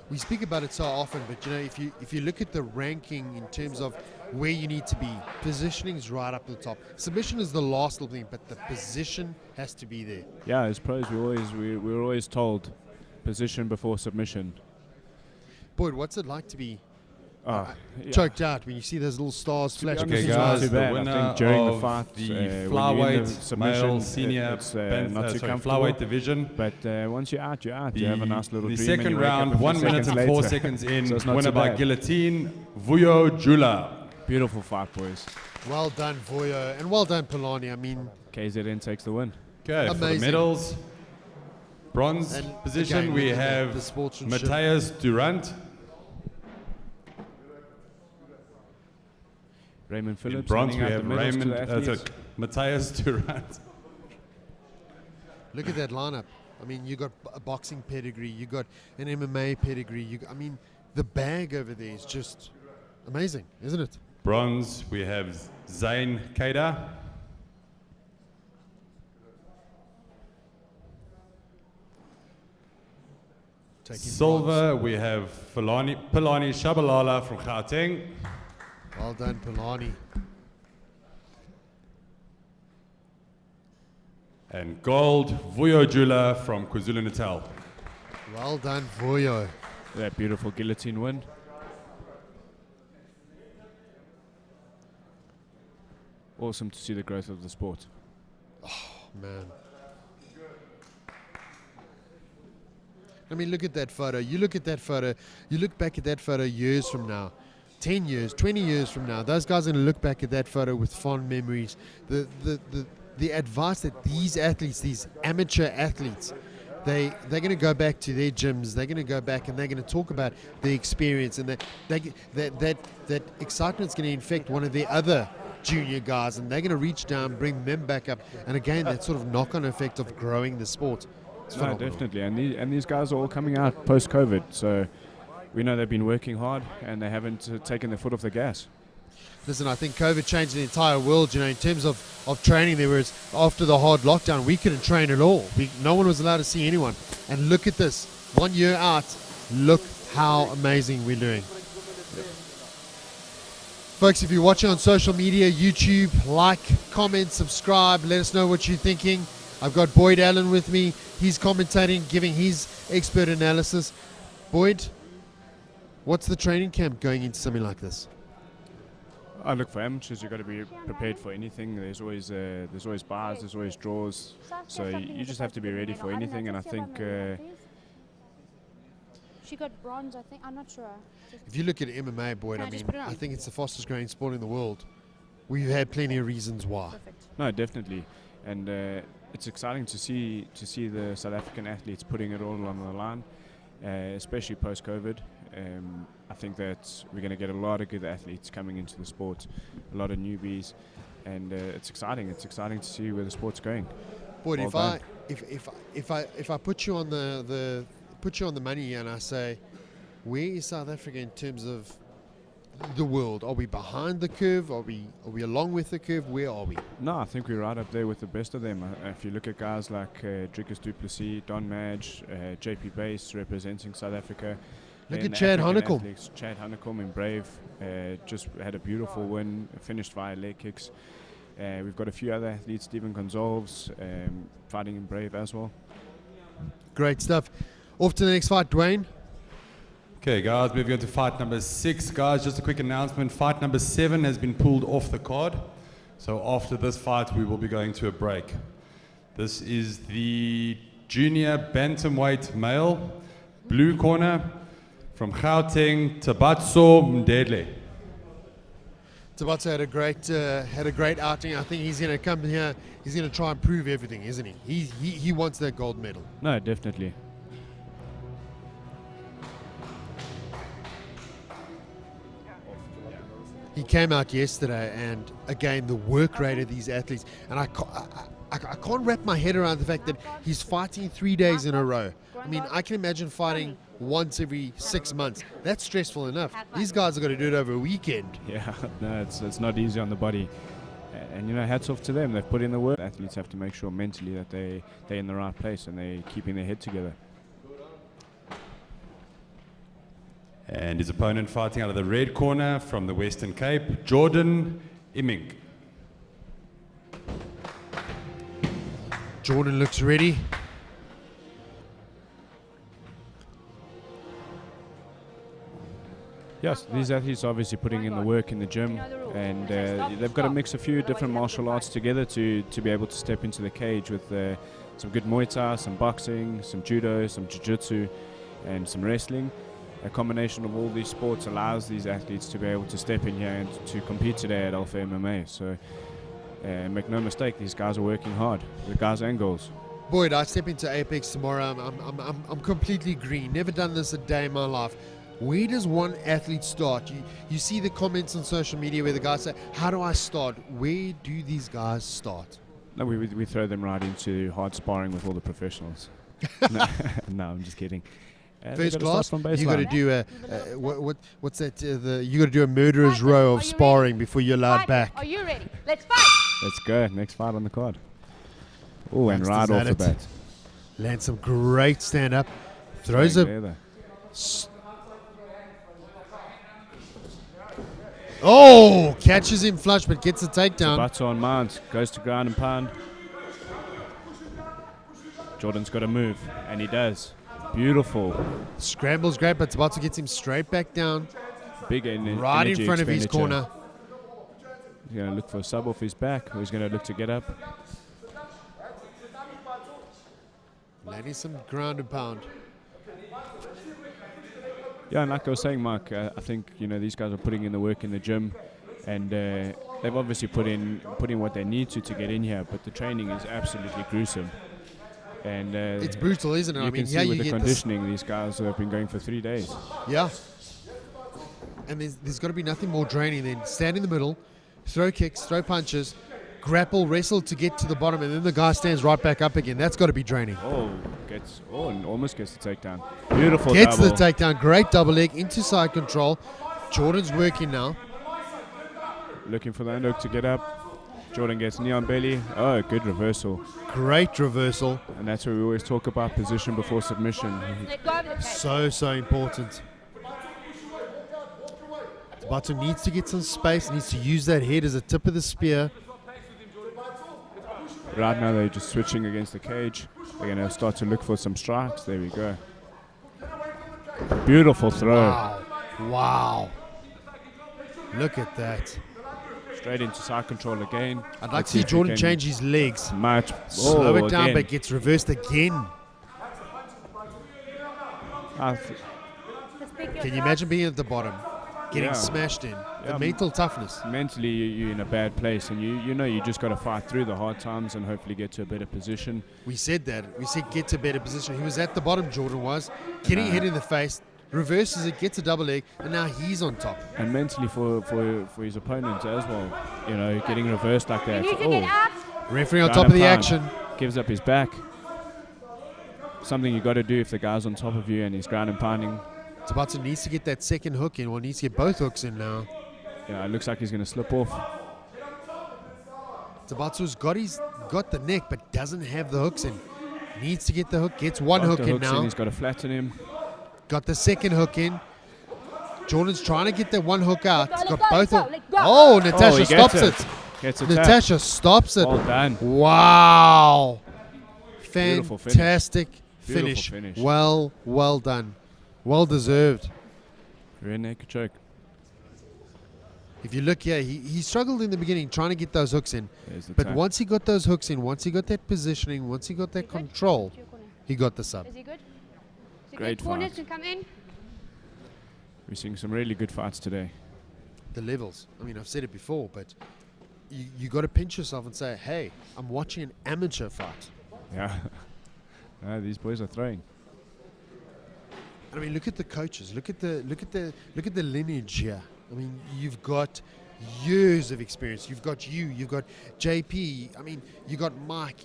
We speak about it so often, but you know, if you look at the ranking in terms of where you need to be, positioning is right up at the top. Submission is the last little thing, but the position has to be there. Yeah, as pros, we're always told position before submission. Boyd, what's it like to be Yeah. choked out when you see those little stars flash? honest, Okay, it's before not guys, too the bad. I winner think during the of fight, the when you're in the flyweight submission, male senior it's not too comfortable. flyweight division. But once you're out, you're out. You have a nice little The dream and second you wake up a round, few 1 minute seconds and 4 later. seconds in, So it's not winner too by bad. guillotine, Vuyo Jula. Beautiful fight, boys. Well done, Voyo, and well done, Polani. I mean, KZN takes the win. Okay, for the Amazing. medals, bronze And position, again, we look at the have sportsmanship. Matthias Durant. Raymond In Phillips. bronze, we handing out have the medals to Raymond, the athletes. Matthias Durant. look at that lineup. I mean, you got a boxing pedigree, you got an MMA pedigree. I mean, the bag over there is just amazing, isn't it? Bronze, we have Zain Kaida. Taking Silver, we have Pilani Shabalala from Gauteng. Well done, Pilani. And gold, Vuyo Jula from KwaZulu-Natal. Well done, Voyo. That beautiful guillotine win. Awesome to see the growth of the sport. Man. I mean, look at that photo. You look at that photo. You look back at that photo years from now. 10 years, 20 years from now. Those guys are going to look back at that photo with fond memories. The advice that these athletes, these amateur athletes, they're going to go back to their gyms. They're going to go back and they're going to talk about the experience, and that excitement's going to infect one of their other junior guys, and they're going to reach down, bring them back up, and again that sort of knock-on effect of growing the sport. It's No, phenomenal. definitely, and these guys are all coming out post-COVID, so we know they've been working hard and they haven't taken their foot off the gas. Listen, I think COVID changed the entire world, in terms of training. There was, after the hard lockdown, we couldn't train at all. No one was allowed to see anyone. And look at this, 1 year out, look how amazing we're doing. Folks, if you're watching on social media, YouTube, like, comment, subscribe, let us know what you're thinking. I've got Boyd Allen with me. He's commentating, giving his expert analysis. Boyd, what's the training camp going into something like this? I look for amateurs. You've got to be prepared for anything. There's always bars, there's always draws. So you just have to be ready for anything. And I think She got bronze, I think. I'm not sure. If you look at MMA, Boyd, Can I just put it on? I think it's the fastest growing sport in the world. We've had plenty of reasons why. Perfect. no, definitely, and it's exciting to see the South African athletes putting it all on the line, especially post-COVID. I think that we're going to get a lot of good athletes coming into the sport, a lot of newbies, and it's exciting. It's exciting to see where the sport's going. Boyd, Well if I put you on the money here and I say, where is South Africa in terms of the world? Are we behind the curve? Are we along with the curve? Where are we? No, I think we're right up there with the best of them. If you look at guys like Dricus du Plessis, Don Madge, JP Base representing South Africa. Look then at Chad African Honeycomb. athletes, Chad Honeycomb in Brave just had a beautiful win, finished via leg kicks. We've got a few other athletes, Stephen Gonzalez, fighting in Brave as well. Great stuff. Off to the next fight, Dwayne. Okay, guys, moving on to fight number 6. Guys, just a quick announcement. Fight number 7 has been pulled off the card. So after this fight, we will be going to a break. This is the junior bantamweight male, blue corner, from Gauteng, Tabatso Mdedle. Tabatso had a great outing. I think he's going to come here. He's going to try and prove everything, isn't he? He wants that gold medal. No, definitely. He came out yesterday, and again, the work rate of these athletes, and I can't wrap my head around the fact that he's fighting 3 days in a row. I mean, I can imagine fighting once every 6 months. That's stressful enough. These guys are going to do it over a weekend. Yeah, no, it's not easy on the body. And hats off to them. They've put in the work. Athletes have to make sure mentally that they're in the right place and they're keeping their head together. And his opponent fighting out of the red corner from the Western Cape, Jordan Imming. Jordan looks ready. Yes, these athletes are obviously putting in the work in the gym, and they've got to mix a few different martial arts together to be able to step into the cage with some good Muay Thai, some boxing, some judo, some jiu-jitsu, and some wrestling. A combination of all these sports allows these athletes to be able to step in here and to compete today at Alpha MMA. So make no mistake, these guys are working hard, the guys and girls. Boyd, I step into Apex tomorrow. I'm completely green. Never done this a day in my life. Where does one athlete start? You see the comments on social media where the guys say, how do I start? Where do these guys start? No, we throw them right into hard sparring with all the professionals. No, I'm just kidding. And First they gotta class, start from you got to baseline. do a what's that? You got to do a murderer's row of sparring before you're allowed back. Are you ready? Let's fight. Let's go. Next fight on the card. Oh, and Youngsters right at off the it. bat. Lands some great stand up. Throws Staying a. there, Oh, catches him flush but gets a takedown. Butts on mount, goes to ground and pound. Jordan's got to move, and he does. Beautiful. Scrambles great, but Tabata gets him straight back down. Big Right in front of his corner. He's going to look for a sub off his back, or he's going to look to get up. Landing some ground and pound. Yeah, and like I was saying, Mark, I think these guys are putting in the work in the gym, and they've obviously put in what they need to get in here. But the training is absolutely gruesome, and It's brutal, isn't it? You I mean, can see yeah, with you the get conditioning, these guys have been going for 3 days. Yeah. And there's got to be nothing more draining than stand in the middle, throw kicks, throw punches, grapple, wrestle to get to the bottom, and then the guy stands right back up again. That's got to be draining. And almost gets the takedown. Beautiful Gets double. the takedown. Great double leg into side control. Jordan's working now. Looking for the underhook to get up. Jordan gets knee on belly. Oh, good reversal. Great reversal. And that's where we always talk about position before submission. Let go of the cage. So important. Tabata needs to get some space, needs to use that head as a tip of the spear. Right now they're just switching against the cage. They're going to start to look for some strikes. There we go. Beautiful throw. Wow. Wow. Look at that. Straight into side control again. I'd like Let's to see if we Jordan can change his legs. Match. Slow Oh, it down, again. but gets reversed again. Can you imagine being at the bottom, getting Yeah. smashed in? Yeah. The mental toughness. Mentally, you're in a bad place, and you just got to fight through the hard times and hopefully get to a better position. We said that. We said get to a better position. He was at the bottom, Jordan was. Getting hit in the face, reverses it, gets a double leg, and now he's on top. And mentally for his opponent as well, getting reversed like that. You need to get out. Referee on Ground top of and the pound. action. Gives up his back. Something you got to do if the guy's on top of you and he's ground and pounding. Tabata needs to get that second hook in, or needs to get both hooks in now. Yeah, it looks like he's going to slip off. Tabata's got the neck, but doesn't have the hooks in. Needs to get the hook, gets one Got hook the in hooks now. He's got to flatten him. Got the second hook in. Jordan's trying to get that one hook out. Let Got go, both. let go, let go. Oh, he Natasha gets stops it. it. Gets it. Natasha stops it. Well done. Wow. Beautiful finish. Fantastic Beautiful finish. finish. Well done. Well deserved. Rear naked choke. If you look here, he struggled in the beginning trying to get those hooks in. There's the But tap. once he got those hooks in, once he got that positioning, once he got that control, To your corner. he got the sub. Is he good? Is he Great good? Corners fight. can come in. We're seeing some really good fights today. The levels. I mean, I've said it before, but you got to pinch yourself and say, hey, I'm watching an amateur fight. Yeah. No, these boys are throwing. I mean, look at the coaches. Look at the lineage here. I mean, you've got years of experience. You've got you've got JP. I mean, you got Mike.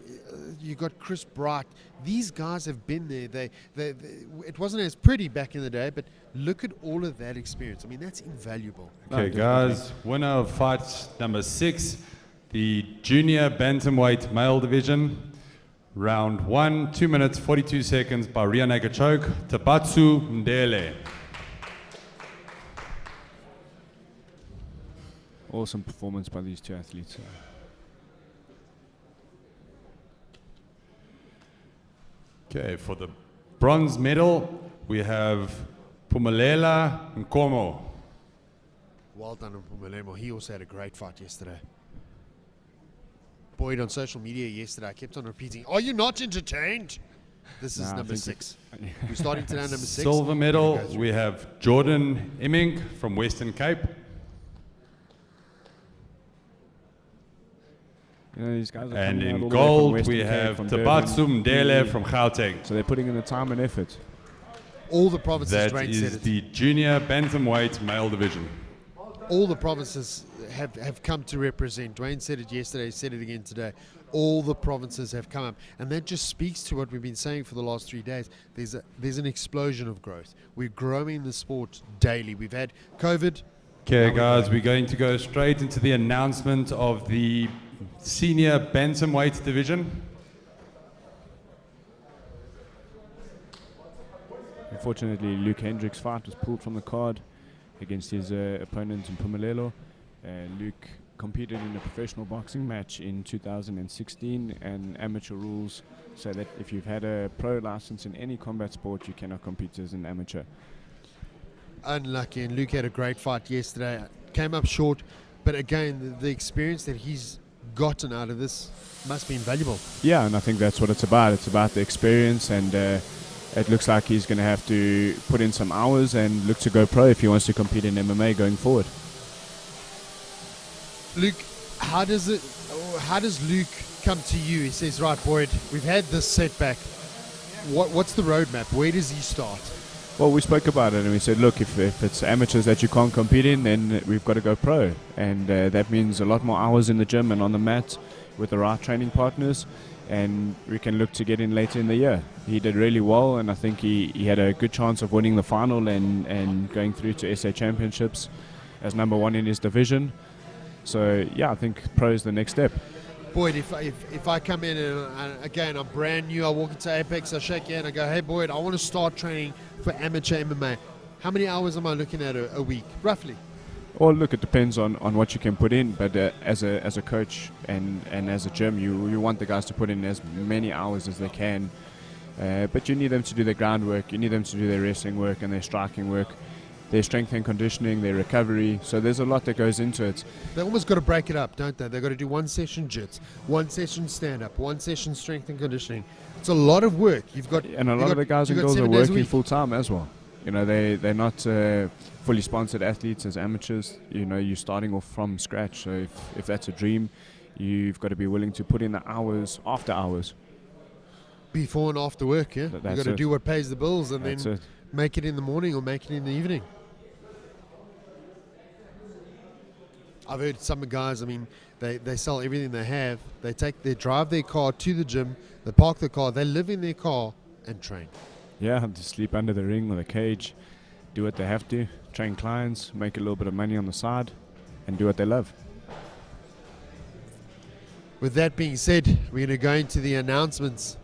You got Chris Bright. These guys have been there. They it wasn't as pretty back in the day, but look at all of that experience. I mean, that's invaluable. Okay, guys, winner of fight number 6, the junior bantamweight male division. Round 1, 2 minutes, 42 seconds by rear naked choke, Tabatsu Ndele. Awesome performance by these two athletes. Okay, for the bronze medal, we have Pumelela Nkomo. Well done, Mpumelelo. He also had a great fight yesterday. Boyd on social media yesterday, I kept on repeating, are you not entertained? This is Nah, I number think 6. We're starting today on number 6. Silver medal, we have Jordan Emming from Western Cape. These guys are And coming out in all the way from gold, Western we Cape, have from Tabatsu Durban. Ndele from Gauteng. So they're putting in the time and effort. All the provinces That Dwayne said is it. the junior bantamweight male division. all the provinces have come to represent. Dwayne said it yesterday, said it again today. All the provinces have come up, and that just speaks to what we've been saying for the last 3 days. There's an explosion of growth. We're growing the sport daily. We've had COVID. Okay, guys, we're going to go straight into the announcement of the senior bantamweight division. Unfortunately, Luke Hendrick's fight was pulled from the card against his opponent in Mpumalelo. Luke competed in a professional boxing match in 2016, and amateur rules say that if you've had a pro license in any combat sport, you cannot compete as an amateur. Unlucky, and Luke had a great fight yesterday. Came up short, but again, the experience that he's gotten out of this must be invaluable. Yeah, and I think that's what it's about. It's about the experience, and it looks like he's going to have to put in some hours and look to go pro if he wants to compete in MMA going forward. Luke, how does Luke come to you? He says, right, Boyd, we've had this setback. What's the roadmap? Where does he start? Well, we spoke about it and we said, look, if it's amateurs that you can't compete in, then we've got to go pro. And that means a lot more hours in the gym and on the mat with the right training partners. And we can look to get in later in the year. He did really well, and I think he had a good chance of winning the final and going through to SA Championships as #1 in his division. So, yeah, I think pro is the next step. Boyd, if I come in and again, I'm brand new, I walk into Apex, I shake your hand, I go, hey Boyd, I want to start training for amateur MMA. How many hours am I looking at a week, roughly? Well, look, it depends on what you can put in, but as a coach and as a gym, you want the guys to put in as many hours as they can. But you need them to do their groundwork, you need them to do their wrestling work and their striking work, their strength and conditioning, their recovery. So there's a lot that goes into it. They almost got to break it up, don't they? They've got to do 1 session jits, 1 session stand-up, 1 session strength and conditioning. It's a lot of work. And a lot of the guys and girls are working full-time as well. You know, they're not fully sponsored athletes as amateurs. You know, you're starting off from scratch. So if that's a dream, you've got to be willing to put in the hours after hours. Before and after work, yeah? You've got to do what pays the bills and That's then it. make it in the morning or make it in the evening. I've heard some guys, I mean, they sell everything they have. They drive their car to the gym, they park the car, they live in their car and train. Yeah, to sleep under the ring or the cage, do what they have to, train clients, make a little bit of money on the side, and do what they love. With that being said, we're going to go into the announcements.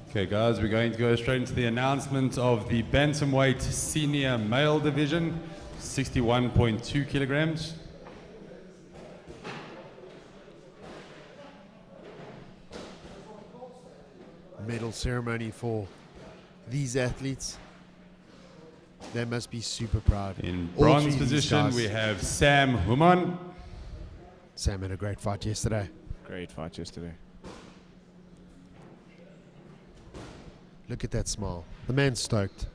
Okay, guys, we're going to go straight into the announcement of the bantamweight senior male division, 61.2 kilograms. Medal ceremony for these athletes. They must be super proud. In All bronze three of these position, guys. we have Sam Human. Sam had a great fight yesterday. Great fight yesterday. Look at that smile. The man's stoked.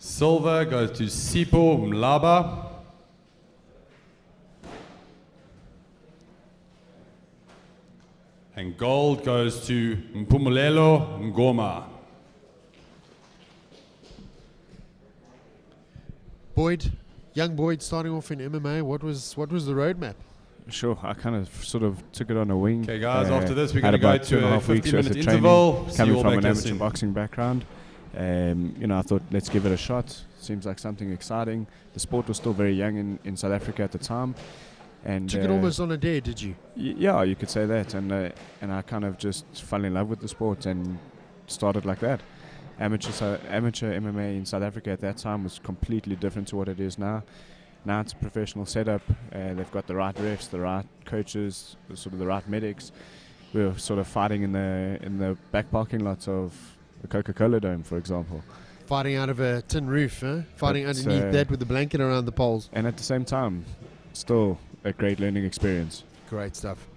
Silver goes to Sipho Mlaba. And gold goes to Mpumelelo Ngoma. Boyd, young Boyd starting off in MMA. What was the roadmap? Sure, I kind of sort of took it on a wing. Okay, guys, after this, we're had going to go about to a 2.5 weeks worth 15-minute of training, interval. See you coming all from back an here amateur soon. boxing background. You know, I thought, let's give it a shot. Seems like something exciting. The sport was still very young in South Africa at the time. And Took it almost on a dare, did you? Yeah, you could say that. And I kind of just fell in love with the sport and started like that. Amateur MMA in South Africa at that time was completely different to what it is now. Now it's a professional setup. They've got the right refs, the right coaches, sort of the right medics. We were sort of fighting in the back parking lots of the Coca-Cola Dome, for example. Fighting out of a tin roof, huh? Fighting That's, underneath that with the blanket around the poles. And at the same time, still a great learning experience. Great stuff.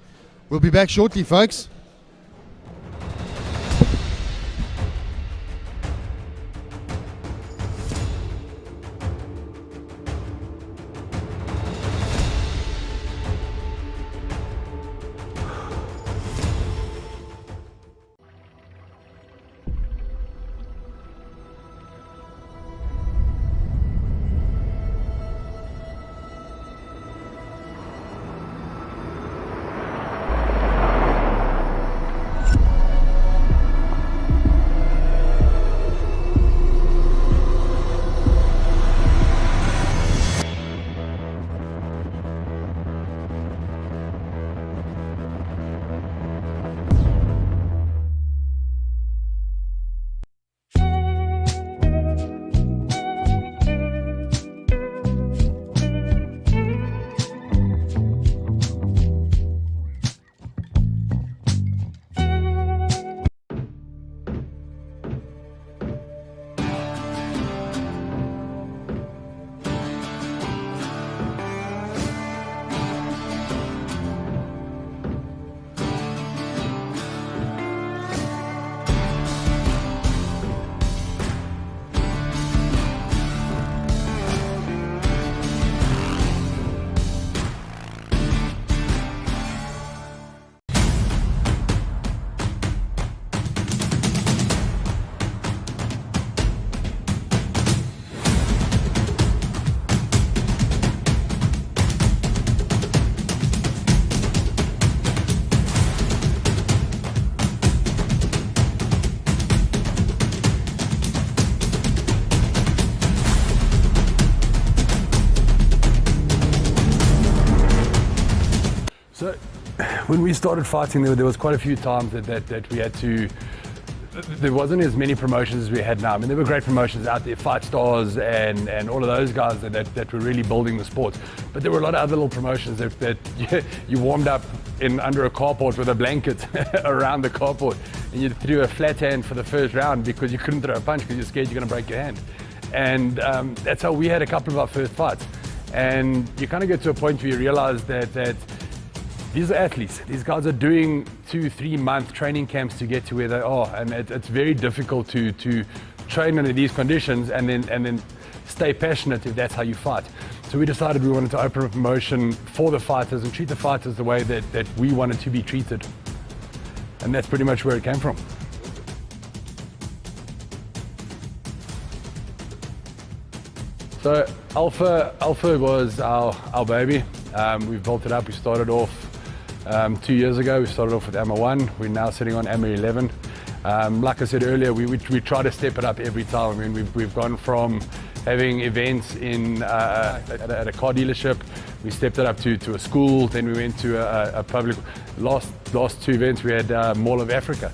We'll be back shortly, folks. when we started fighting, there was quite a few times that we had to. There wasn't as many promotions as we had now. I mean, there were great promotions out there, Fight Stars and all of those guys that were really building the sport. But there were a lot of other little promotions that you warmed up in under a carport with a blanket around the carport, and you threw a flat hand for the first round because you couldn't throw a punch because you're scared you're going to break your hand. And that's how we had a couple of our first fights. And you kind of get to a point where you realize that these are athletes. These guys are doing 2-3 month training camps to get to where they are, and it's very difficult to train under these conditions and then stay passionate if that's how you fight. So we decided we wanted to open a promotion for the fighters and treat the fighters the way that we wanted to be treated, and that's pretty much where it came from. So Alpha was our baby. We've built it up. We started off 2 years ago. We started off with AMA 1. We're now sitting on AMA 11. Like I said earlier, we try to step it up every time. I mean, we've gone from having events at a car dealership. We stepped it up to a school. Then we went to a public. Last 2 events we had Mall of Africa.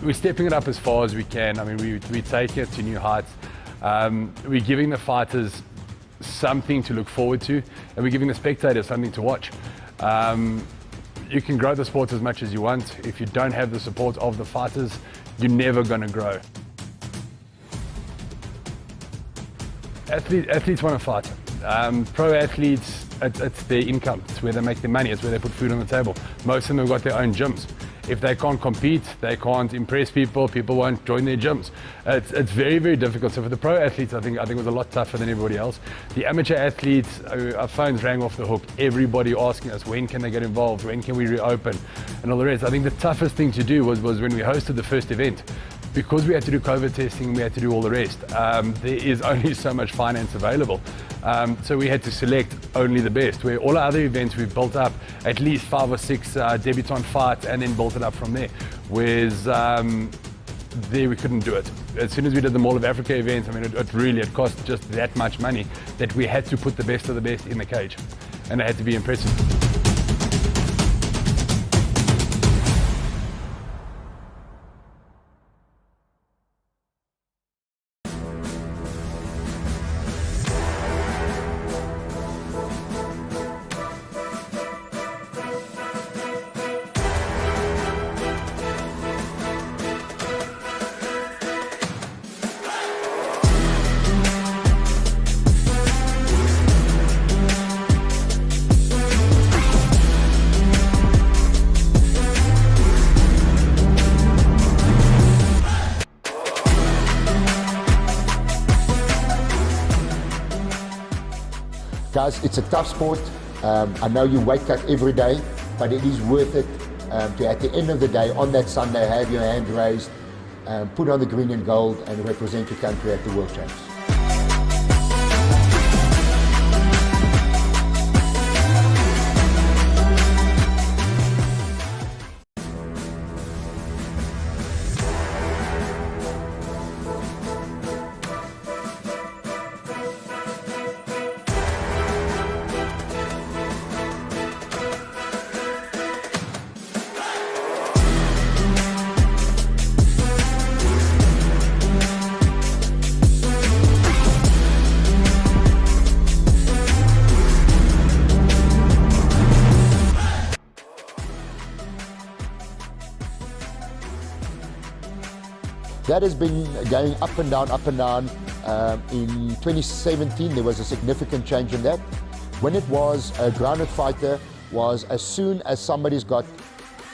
We're stepping it up as far as we can. I mean, we're taking it to new heights. We're giving the fighters something to look forward to, and we're giving the spectators something to watch. You can grow the sport as much as you want. If you don't have the support of the fighters, you're never going to grow. Athletes want to fight. Pro athletes, it's their income. It's where they make their money. It's where they put food on the table. Most of them have got their own gyms. If they can't compete, they can't impress people, people won't join their gyms. It's very, very difficult. So for the pro athletes, I think it was a lot tougher than everybody else. The amateur athletes, our phones rang off the hook. Everybody asking us, when can they get involved? When can we reopen? And all the rest. I think the toughest thing to do was when we hosted the first event. Because we had to do COVID testing, we had to do all the rest. There is only so much finance available. So we had to select only the best. Where all our other events, we've built up at least 5 or 6 debutante fights and then built it up from there. Whereas there we couldn't do it. As soon as we did the Mall of Africa event, I mean, it cost just that much money that we had to put the best of the best in the cage. And it had to be impressive. Guys, it's a tough sport. I know you weight cut every day, but it is worth it to, at the end of the day, on that Sunday, have your hand raised, put on the green and gold, and represent your country at the World Champs. That has been going up and down, up and down. In 2017, there was a significant change in that. When it was a grounded fighter, was as soon as somebody's got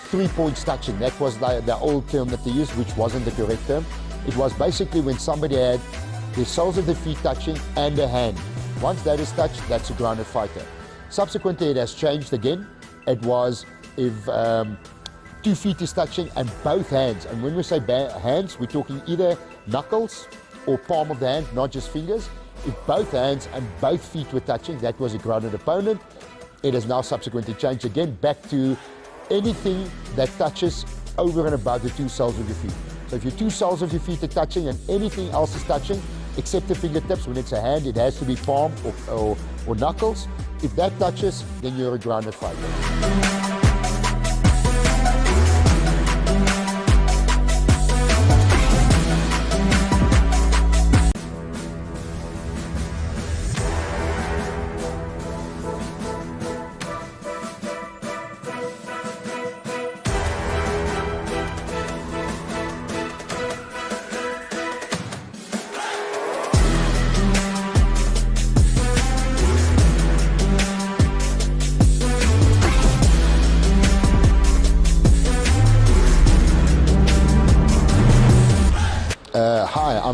3 points touching. That was the old term that they used, which wasn't the correct term. It was basically when somebody had the soles of the feet touching and a hand. Once that is touched, that's a grounded fighter. Subsequently, it has changed again. It was if 2 feet is touching and both hands. And when we say hands, we're talking either knuckles or palm of the hand, not just fingers. If both hands and both feet were touching, that was a grounded opponent. It has now subsequently changed again back to anything that touches over and above the 2 soles of your feet. So if your 2 soles of your feet are touching and anything else is touching, except the fingertips, when it's a hand, it has to be palm or knuckles. If that touches, then you're a grounded fighter.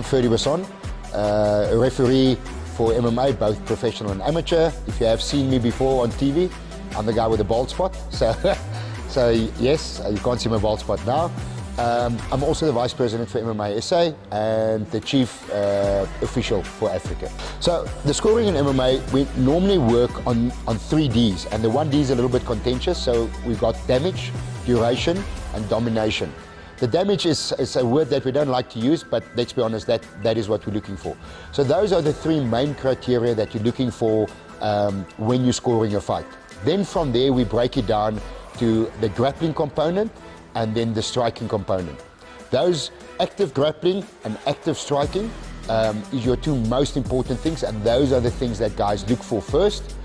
I'm Ferdy Basson, a referee for MMA, both professional and amateur. If you have seen me before on TV, I'm the guy with the bald spot. So yes, you can't see my bald spot now. I'm also the Vice President for MMASA and the Chief Official for Africa. So the scoring in MMA, we normally work on 3 Ds, and the 1 D is a little bit contentious, so we've got damage, duration, and domination. The damage is a word that we don't like to use, but let's be honest, that is what we're looking for. So those are the 3 main criteria that you're looking for when you're scoring a fight. Then from there, we break it down to the grappling component and then the striking component. Those active grappling and active striking is your 2 most important things, and those are the things that guys look for first.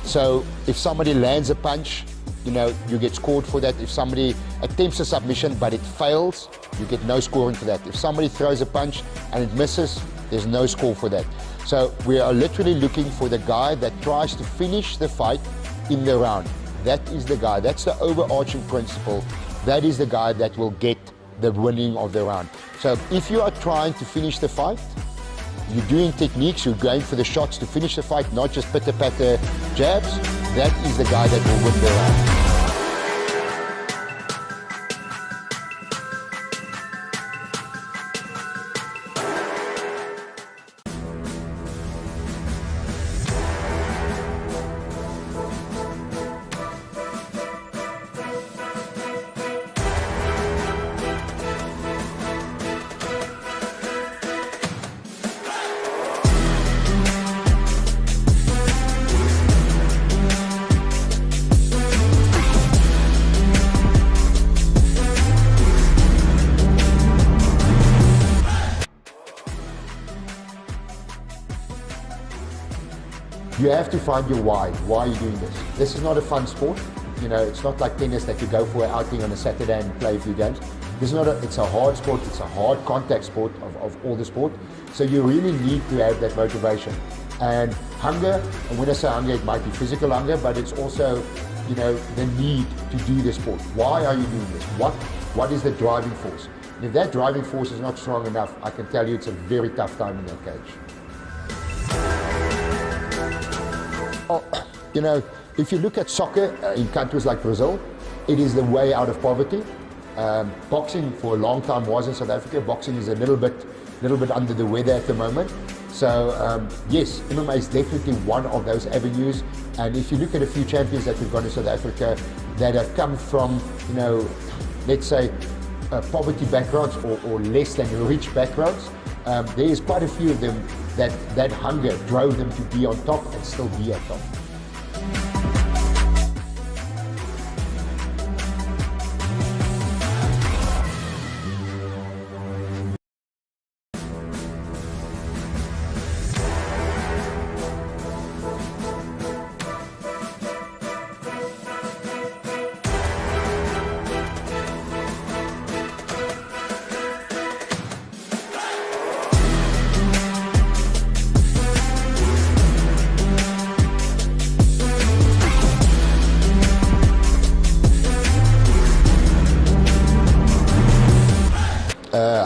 So if somebody lands a punch, you know, you get scored for that. If somebody attempts a submission but it fails, you get no scoring for that. If somebody throws a punch and it misses, there's no score for that. So we are literally looking for the guy that tries to finish the fight in the round. That is the guy, that's the overarching principle. That is the guy that will get the winning of the round. So if you are trying to finish the fight, you're doing techniques, you're going for the shots to finish the fight, not just pitter-patter jabs, that is the guy that will win the round. You have to find your why. Why are you doing this? This is not a fun sport. You know, it's not like tennis that you go for an outing on a Saturday and play a few games. This is not it's a hard sport. It's a hard contact sport of all the sport. So you really need to have that motivation. And hunger, and when I say hunger, it might be physical hunger, but it's also, you know, the need to do the sport. Why are you doing this? What is the driving force? And if that driving force is not strong enough, I can tell you it's a very tough time in that cage. Oh, you know, if you look at soccer in countries like Brazil, it is the way out of poverty. Boxing for a long time was in South Africa. Boxing is a little bit under the weather at the moment. So yes, MMA is definitely one of those avenues. And if you look at a few champions that we've got in South Africa that have come from, you know, let's say poverty backgrounds or less than rich backgrounds, there is quite a few of them that hunger drove them to be on top and still be on top.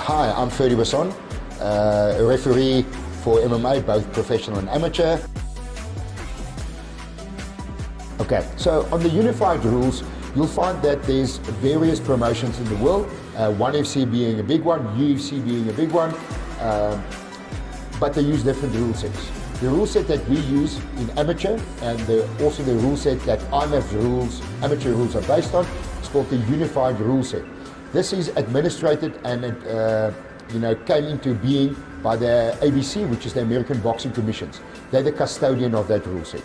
Hi, I'm Ferdy Basson, a referee for MMA, both professional and amateur. Okay, so on the unified rules, you'll find that there's various promotions in the world, ONE FC being a big one, UFC being a big one, but they use different rule sets. The rule set that we use in amateur and also the rule set that IMF's rules, amateur rules are based on, is called the unified rule set. This is administrated and came into being by the ABC, which is the American Boxing Commissions. They're the custodian of that rule set.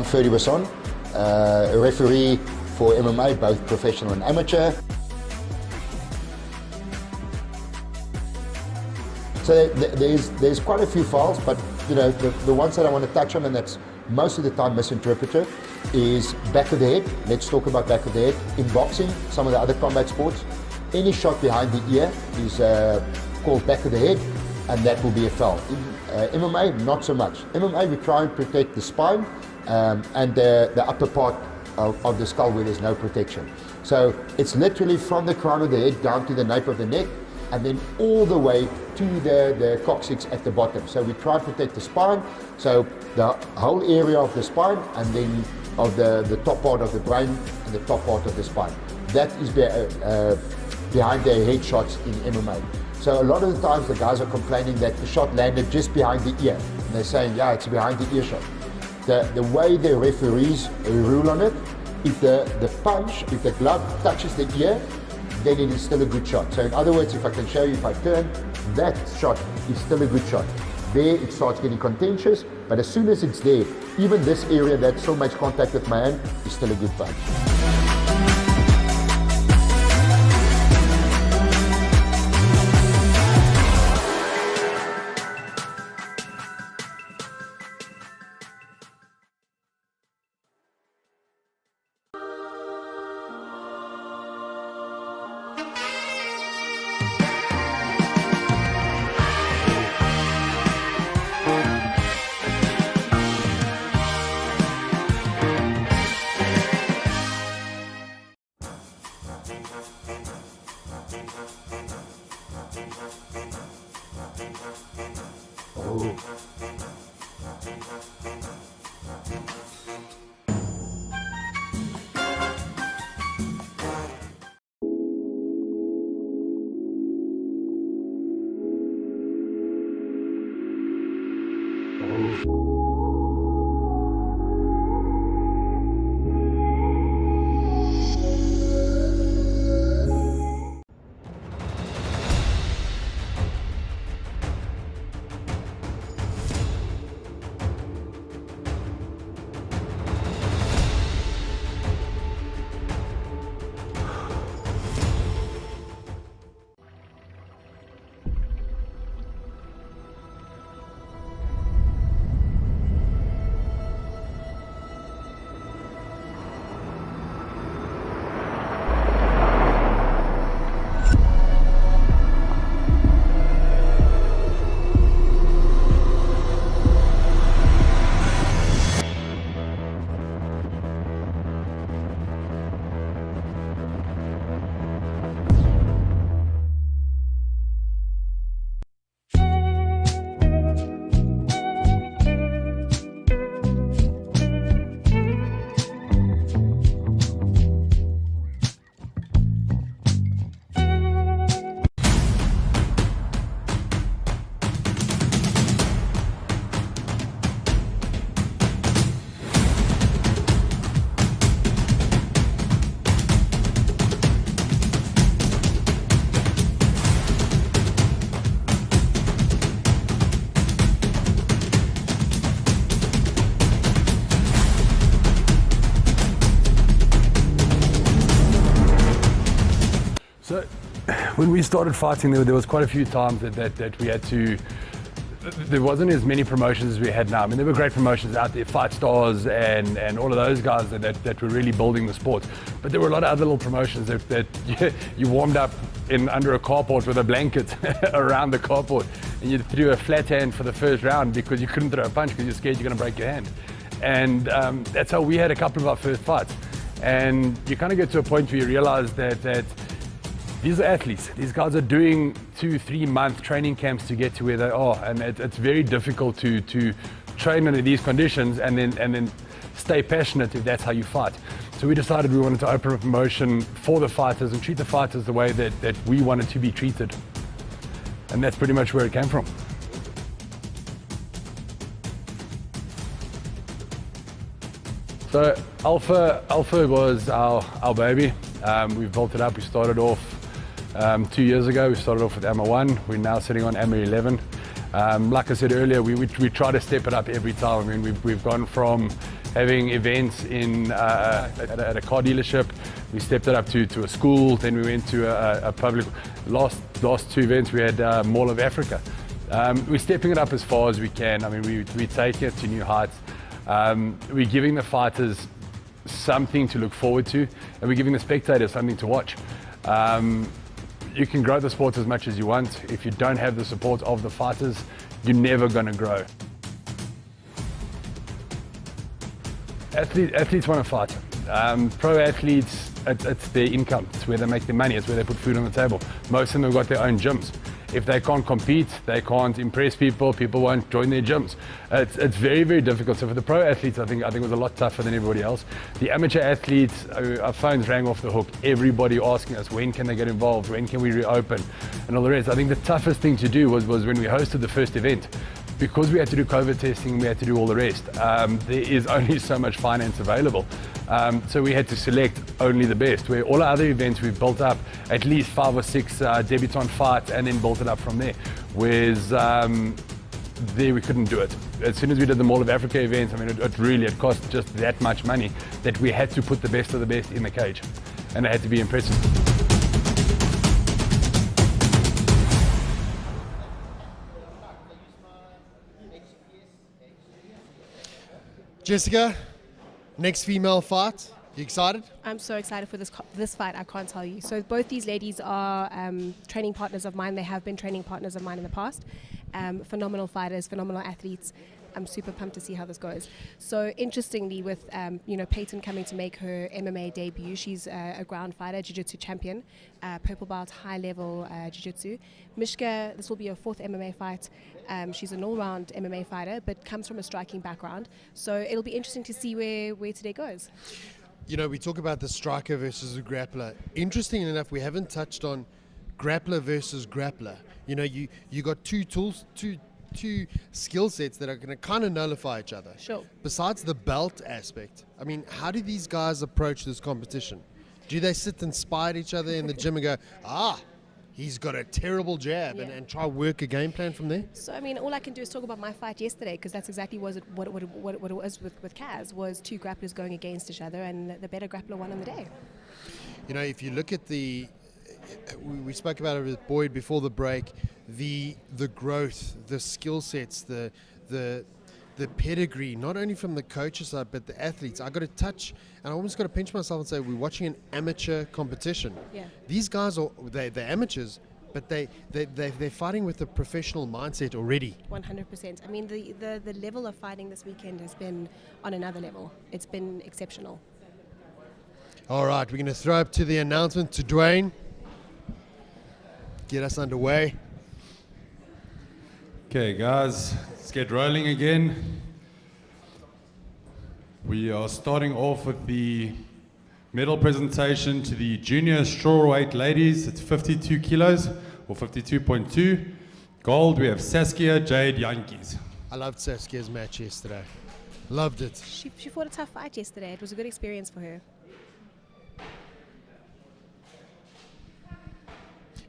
Featherweight, a referee for MMA, both professional and amateur. So there's quite a few files, but you know the ones that I want to touch on, and that's most of the time misinterpreted, is back of the head. Let's talk about back of the head. In boxing, some of the other combat sports, any shot behind the ear is called back of the head, and that will be a foul. In MMA, not so much. MMA, we try and protect the spine and the upper part of the skull where there's no protection. So it's literally from the crown of the head down to the nape of the neck, and then all the way to the coccyx at the bottom. So we try and protect the spine, so the whole area of the spine, and then of the top part of the brain and the top part of the spine. That is behind their head shots in MMA. So a lot of the times the guys are complaining that the shot landed just behind the ear. And they're saying, yeah, it's behind the ear shot. The way the referees rule on it, if the punch, if the glove touches the ear, then it is still a good shot. So in other words, if I can show you, if I turn, that shot is still a good shot. There it starts getting contentious, but as soon as it's there, even this area that still makes contact with my hand is still a good punch. So when we started fighting, there was quite a few times that we had to, there wasn't as many promotions as we had now. I mean, there were great promotions out there, Fight Stars and all of those guys that were really building the sport. But there were a lot of other little promotions that you warmed up in under a carport with a blanket around the carport, and you threw a flat hand for the first round because you couldn't throw a punch because you're scared you're going to break your hand. And that's how we had a couple of our first fights. And you kind of get to a point where you realize that these are athletes. These guys are doing 2-3 month training camps to get to where they are, and it's very difficult to train under these conditions and then stay passionate if that's how you fight. So we decided we wanted to open a promotion for the fighters and treat the fighters the way that we wanted to be treated, and that's pretty much where it came from. So Alpha was our baby. We built it up. We started off 2 years ago. We started off with AMA 1. We're now sitting on AMA 11. Like I said earlier, we try to step it up every time. I mean, we've gone from having events at a car dealership. We stepped it up to a school, then we went to a public. Last 2 events we had Mall of Africa. We're stepping it up as far as we can. I mean, we take it to new heights. We're giving the fighters something to look forward to, and we're giving the spectators something to watch. You can grow the sport as much as you want. If you don't have the support of the fighters, you're never going to grow. Athletes want to fight. Pro athletes, it's their income. It's where they make their money. It's where they put food on the table. Most of them have got their own gyms. If they can't compete, they can't impress people, people won't join their gyms. It's very, very difficult. So for the pro athletes, I think it was a lot tougher than everybody else. The amateur athletes, our phones rang off the hook. Everybody asking us, when can they get involved? When can we reopen? And all the rest. I think the toughest thing to do was when we hosted the first event. Because we had to do COVID testing, we had to do all the rest. There is only so much finance available. So we had to select only the best. Where all our other events, we've built up at least 5 or 6 debutante fights and then built it up from there. Whereas there we couldn't do it. As soon as we did the Mall of Africa events, I mean, it cost just that much money that we had to put the best of the best in the cage. And it had to be impressive. Jessica, next female fight. You excited? I'm so excited for this fight, I can't tell you. So both these ladies are training partners of mine. They have been training partners of mine in the past. Phenomenal fighters, phenomenal athletes. I'm super pumped to see how this goes. So interestingly, with Peyton coming to make her MMA debut, she's a ground fighter, jiu-jitsu champion, purple belt, high-level jiu-jitsu. Mishka, this will be her 4th MMA fight. She's an all-round MMA fighter, but comes from a striking background. So it'll be interesting to see where today goes. You know, we talk about the striker versus the grappler. Interesting enough, we haven't touched on grappler versus grappler. You know, you got two tools, two skill sets that are going to kind of nullify each other. Sure. Besides the belt aspect, I mean, how do these guys approach this competition? Do they sit and spy at each other in the gym and go, he's got a terrible jab, and try work a game plan from there? So, I mean, all I can do is talk about my fight yesterday, because that's exactly what it was with Kaz, was 2 grapplers going against each other, and the better grappler won on the day. You know, if you look at we spoke about it with Boyd before the break, the growth, the skill sets, the pedigree, not only from the coaches side but the athletes. I got to touch, and I almost got to pinch myself and say we're watching an amateur competition. Yeah. They're amateurs, but they're fighting with a professional mindset already. 100%. I mean, the level of fighting this weekend has been on another level. It's been exceptional. All right, we're going to throw up to the announcement to Dwayne. Get us underway. Okay, guys, let's get rolling again. We are starting off with the medal presentation to the junior strawweight ladies. It's 52 kilos, or 52.2. Gold, we have Saskia Jade Yankees. I loved Saskia's match yesterday. Loved it. She fought a tough fight yesterday. It was a good experience for her.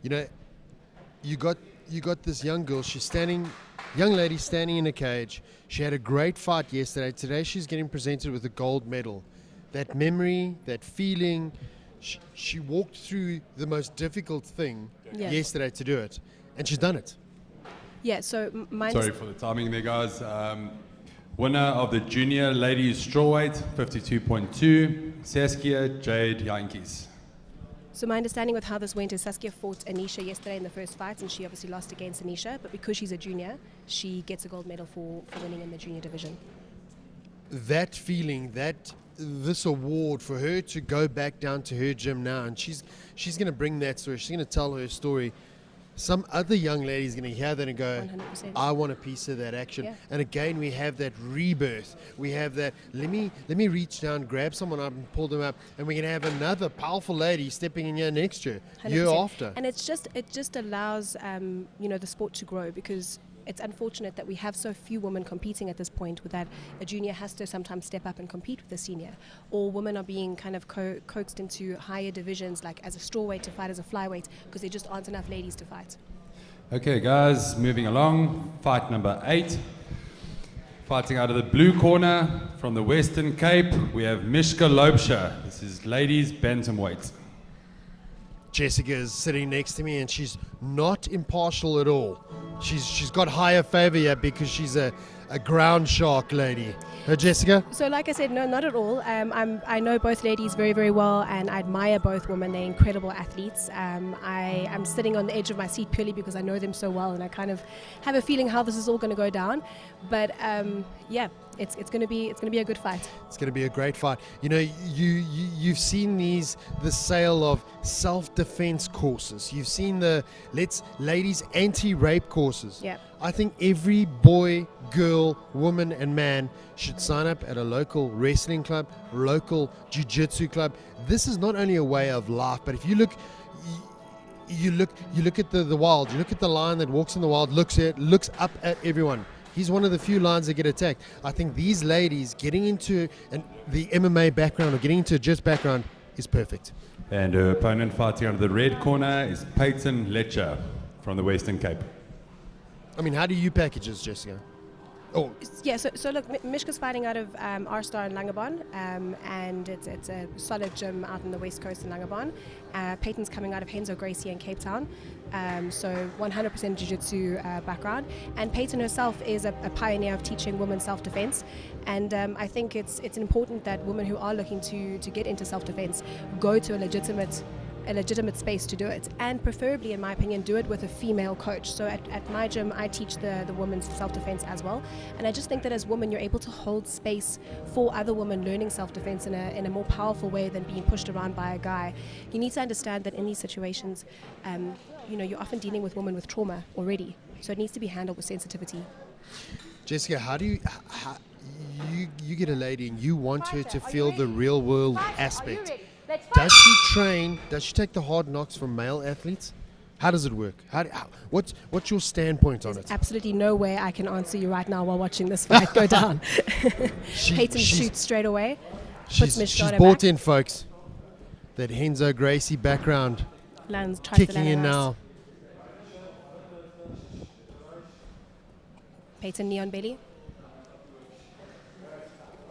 You know, you got this young girl. Young lady standing in a cage. She had a great fight yesterday. Today she's getting presented with a gold medal. That memory, that feeling, she walked through the most difficult thing yesterday to do it, and she's done it. Yeah, so Sorry for the timing there, guys. Winner of the junior ladies strawweight, 52.2, Saskia Jade Yankees. So my understanding with how this went is Saskia fought Anisha yesterday in the first fight, and she obviously lost against Anisha, but because she's a junior, she gets a gold medal for winning in the junior division. That feeling, this award for her to go back down to her gym now, and she's going to bring that story. She's going to tell her story. Some other young lady's going to hear that and go, 100%. I want a piece of that action. Yeah. And again, we have that rebirth. We have that, let me reach down, grab someone up and pull them up, and we're going to have another powerful lady stepping in here next year, 100%. year after. And it just allows the sport to grow, because it's unfortunate that we have so few women competing at this point, with that a junior has to sometimes step up and compete with a senior, or women are being kind of coaxed into higher divisions, like as a strawweight to fight as a flyweight, because there just aren't enough ladies to fight. Okay, guys, moving along. Fight number 8. Fighting out of the blue corner from the Western Cape, we have Mishka Lobsha. This is ladies bantamweight. Jessica is sitting next to me and she's not impartial at all. She's got higher favor here because she's a ground shark lady. Her Jessica? So like I said, no, not at all. I know both ladies very, very well, and I admire both women. They're incredible athletes. I'm sitting on the edge of my seat purely because I know them so well, and I kind of have a feeling how this is all going to go down. But yeah, it's going to be a good fight. It's going to be a great fight. You know, you've seen the sale of self-defense courses. You've seen the ladies anti-rape courses. Yeah. I think every boy, girl, woman, and man should sign up at a local wrestling club, local jiu-jitsu club. This is not only a way of life, but if you look at the wild. You look at the lion that walks in the wild, looks up at everyone. He's one of the few lions that get attacked. I think these ladies getting into the MMA background or getting into a jiu-jitsu background is perfect. And her opponent fighting out of the red corner is Peyton Letcher from the Western Cape. I mean, how do you package this, Jessica? Oh, Yeah, so look, Mishka's fighting out of R-Star in Langebaan, and it's a solid gym out in the west coast in Langebaan. Peyton's coming out of Henzo Gracie in Cape Town, so 100% jiu-jitsu background. And Peyton herself is a pioneer of teaching women self-defense, and I think it's important that women who are looking to get into self-defense go to a legitimate space to do it, and preferably, in my opinion, do it with a female coach. So at my gym, I teach the women's self-defense as well, and I just think that as women, you're able to hold space for other women learning self-defense in a more powerful way than being pushed around by a guy. You need to understand that in these situations, you're often dealing with women with trauma already, so it needs to be handled with sensitivity. Jessica, how you get a lady and you want her to feel the real world aspect? Does she train? Does she take the hard knocks from male athletes? How does it work? What's your standpoint on it? Absolutely no way I can answer you right now while watching this fight go down. Peyton shoots straight away. She's bought in, folks. That Henzo Gracie background kicking in now. Peyton knee on belly.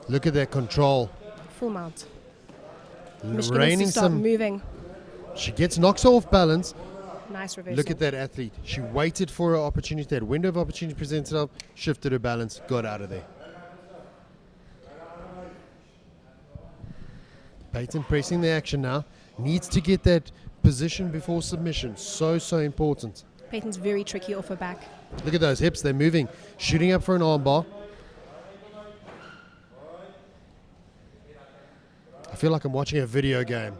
Look at that control. Full mount. Mishka Raining needs to start moving. She knocks her off balance. Nice reversal. Look at that athlete. She waited for her opportunity. That window of opportunity presented herself, shifted her balance, got out of there. Peyton pressing the action now. Needs to get that position before submission. So important. Peyton's very tricky off her back. Look at those hips. They're moving. Shooting up for an armbar. I feel like I'm watching a video game.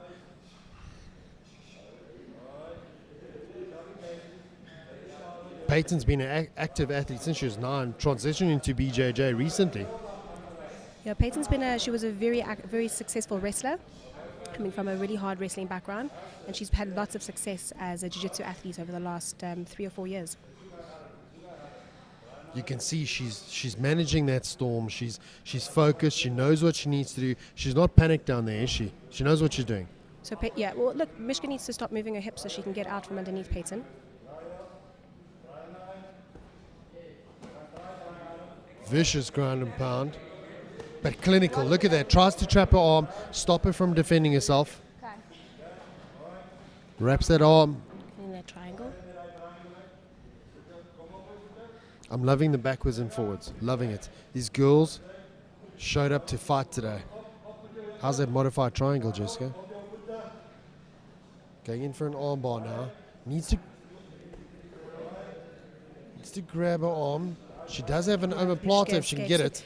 Peyton's been an active athlete since she was 9, transitioning into BJJ recently. Yeah, Peyton's she was a very successful wrestler, coming from a really hard wrestling background, and she's had lots of success as a jiu-jitsu athlete over the last 3 or 4 years. You can see she's managing that storm. She's focused. She knows what she needs to do. She's not panicked down there, is she? She knows what she's doing. So well, look, Mishka needs to stop moving her hips so she can get out from underneath Peyton. Vicious ground and pound, but clinical. Look at that. Tries to trap her arm, stop her from defending herself. Okay. Wraps that arm. In that triangle. I'm loving the backwards and forwards. Loving it. These girls showed up to fight today. How's that modified triangle, Jessica? Going in for an armbar now. Needs to grab her arm. She does have an omoplata if she can get it.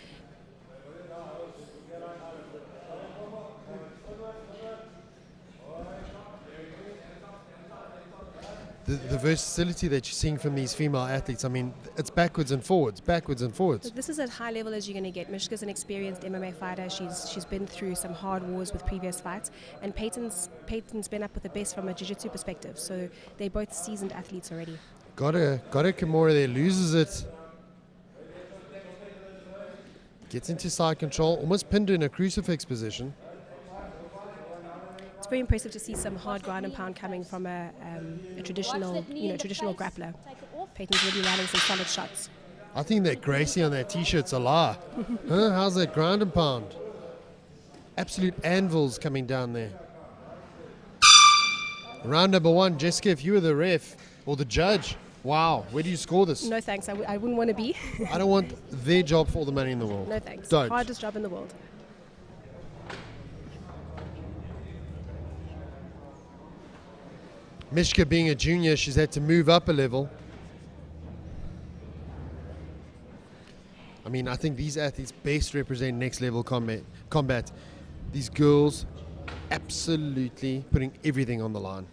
The versatility that you're seeing from these female athletes, I mean, it's backwards and forwards. This is as high level as you're going to get. Mishka's an experienced MMA fighter. She's been through some hard wars with previous fights, and Peyton's been up with the best from a jiu-jitsu perspective. So they're both seasoned athletes already. Got her Kimura there, loses it. Gets into side control, almost pinned her in a crucifix position. It's very impressive to see some hard ground and pound coming from a traditional grappler. Peyton's really landing some solid shots. I think that Gracie on that t-shirt's a lie. Huh? How's that ground and pound? Absolute anvils coming down there. Round number 1, Jessica, if you were the ref or the judge, wow, where do you score this? No thanks, I wouldn't want to be. I don't want their job for all the money in the world. No thanks. Don't. Hardest job in the world. Mishka being a junior, she's had to move up a level. I mean, I think these athletes best represent next level combat. These girls absolutely putting everything on the line.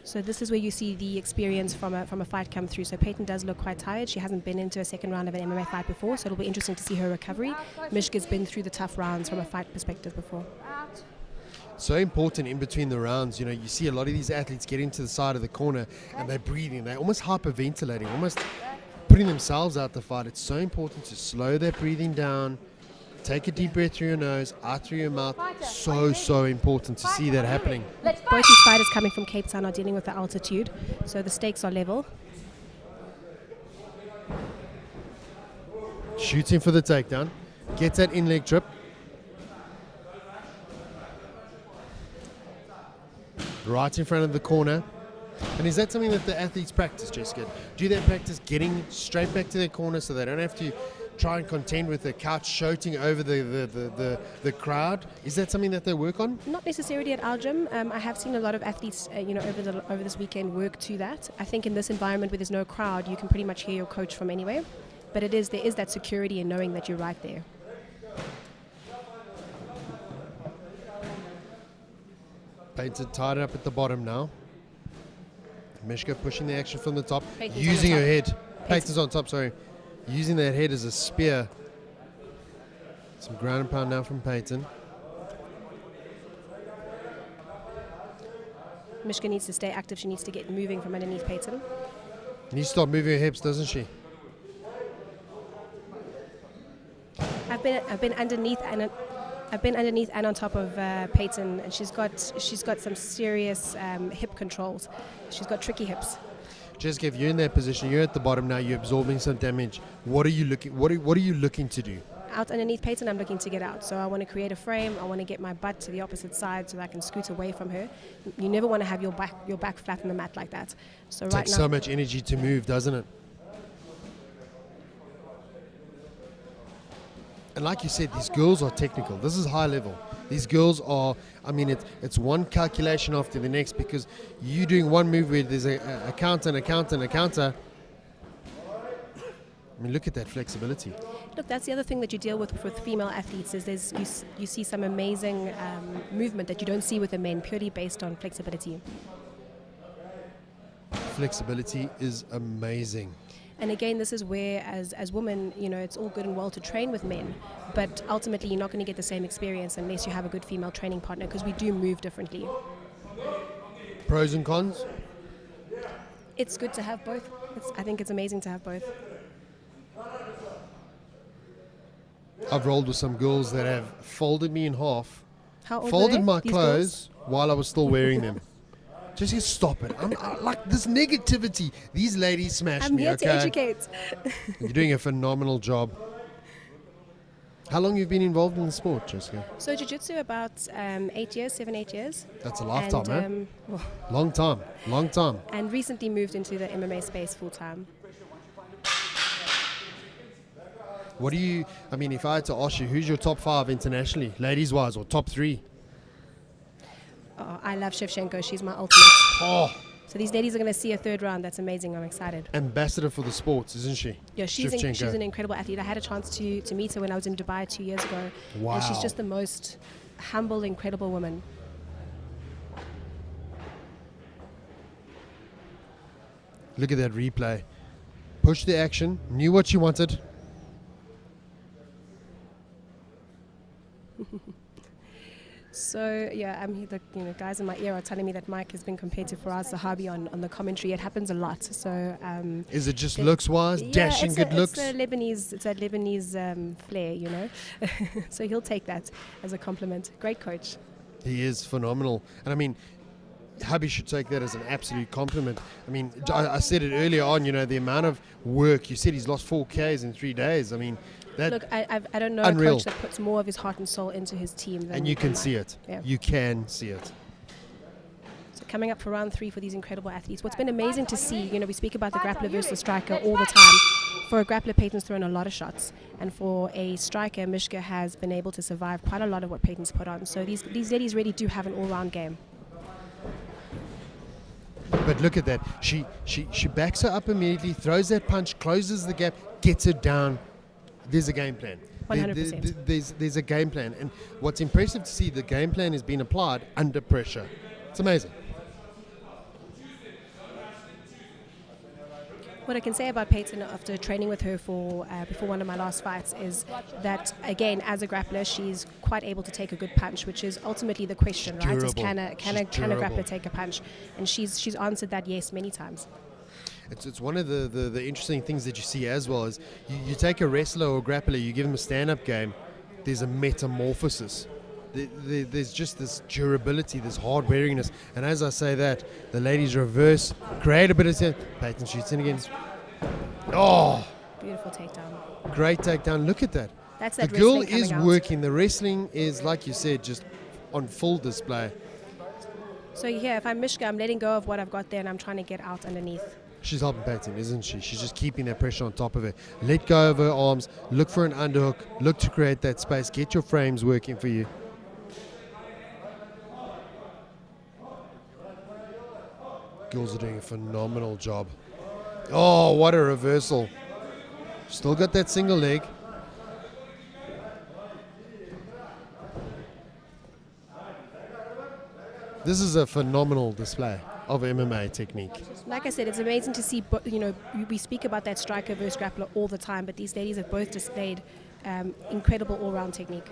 So this is where you see the experience from a fight come through. So Peyton does look quite tired. She hasn't been into a second round of an MMA fight before, so it'll be interesting to see her recovery. Mishka's been through the tough rounds from a fight perspective before. So important in between the rounds. You know, you see a lot of these athletes getting to the side of the corner and they're breathing. They're almost hyperventilating, almost putting themselves out the fight. It's so important to slow their breathing down. Take a deep breath through your nose, out through your mouth. So important to see that happening. Both these fighters coming from Cape Town are dealing with the altitude, so the stakes are level. Shooting for the takedown. Gets that in-leg trip. Right in front of the corner. And is that something that the athletes practice, Jessica? Do they practice getting straight back to their corner so they don't have to try and contend with the couch shouting over the crowd? Is that something that they work on? Not necessarily at our gym. I have seen a lot of athletes, over this weekend work to that. I think in this environment where there's no crowd, you can pretty much hear your coach from anywhere. But there is that security in knowing that you're right there. Peyton tied up at the bottom now. Mishka pushing the action from the top, Peyton's using on her the head. top. Peyton's on top, sorry. Using that head as a spear. Some ground and pound now from Peyton. Mishka needs to stay active. She needs to get moving from underneath Peyton. Needs to stop moving her hips, doesn't she? I've been underneath and on top of Peyton, and she's got some serious hip controls. She's got tricky hips. Jessica, if you're in that position, you're at the bottom now, you're absorbing some damage. What are you looking to do? Out underneath Peyton, I'm looking to get out. So I want to create a frame. I want to get my butt to the opposite side so that I can scoot away from her. You never want to have your back flat on the mat like that. So right Takes now, so much energy to move, doesn't it? And like you said, these girls are technical. This is high level. These girls are, I mean, it's one calculation after the next, because you doing one move where there's a counter and a counter and a counter. I mean, look at that flexibility. Look, that's the other thing that you deal with female athletes is you see some amazing movement that you don't see with the men, purely based on flexibility. Flexibility is amazing. And again, this is where, as women, it's all good and well to train with men, but ultimately you're not going to get the same experience unless you have a good female training partner, because we do move differently. Pros and cons? It's good to have both. I think it's amazing to have both. I've rolled with some girls that have folded me in half, How old folded are they, my these clothes while I was still wearing them. Just stop it. I like this negativity. These ladies smashed I'm me, here okay? to educate. You're doing a phenomenal job. How long have you been involved in the sport, Jessica? So jiu-jitsu about 7, 8 years. That's a lifetime, and, eh? Long time. And recently moved into the MMA space full time. What do you, I mean, if I had to ask you, who's your top 5 internationally, ladies-wise, or top 3? Oh, I love Shevchenko. She's my ultimate. Oh, So these ladies are going to see a third round. That's amazing. I'm excited. ambassador for the sports, isn't she? Yeah, she's Shevchenko. an incredible athlete. I had a chance to meet her when I was in Dubai 2 years ago. Wow. And she's just the most humble, incredible woman. Look at that replay. Push the action, knew what she wanted. So yeah, the guys in my ear are telling me that Mike has been compared to Faraz Zahabi on the commentary. It happens a lot. So Is it just looks-wise, dashing good looks? It's a Lebanese flair, So he'll take that as a compliment. Great coach. He is phenomenal. And I mean, hubby should take that as an absolute compliment. I mean, I said it earlier on, the amount of work. You said he's lost 4 Ks in 3 days. I mean, that Look, I don't know unreal. a coach that puts more of his heart and soul into his team than And you can mine. see it. Yeah. You can see it. So coming up for round 3 for these incredible athletes. What's been amazing to see, we speak about the grappler versus the striker all the time. For a grappler, Peyton's thrown a lot of shots. And for a striker, Mishka has been able to survive quite a lot of what Peyton's put on. So these ladies really do have an all-round game. But look at that. She backs her up immediately, throws that punch, closes the gap, gets it down. There's a game plan. 100%. There's a game plan. And what's impressive to see, the game plan is being applied under pressure. It's amazing. What I can say about Peyton after training with her for before one of my last fights is that, again, as a grappler, she's quite able to take a good punch, which is ultimately the question, right? Is can a grappler take a punch? And she's answered that yes many times. It's one of the interesting things that you see as well is you take a wrestler or a grappler, you give them a stand-up game, there's a metamorphosis. There's just this durability, this hard weariness. And as I say that, the ladies reverse, create a bit of sense. Peyton shoots in again. Oh! Beautiful takedown. Great takedown. Look at that. That's that the girl wrestling is coming out. working. The wrestling is, like you said, just on full display. So here, if I'm Mishka, I'm letting go of what I've got there and I'm trying to get out underneath. She's helping Peyton, isn't she? She's just keeping that pressure on top of her. Let go of her arms. Look for an underhook. Look to create that space. Get your frames working for you. Girls are doing a phenomenal job. Oh, what a reversal. Still got that single leg. This is a phenomenal display of MMA technique. Like I said, it's amazing to see, we speak about that striker versus grappler all the time, but these ladies have both displayed incredible all-round technique.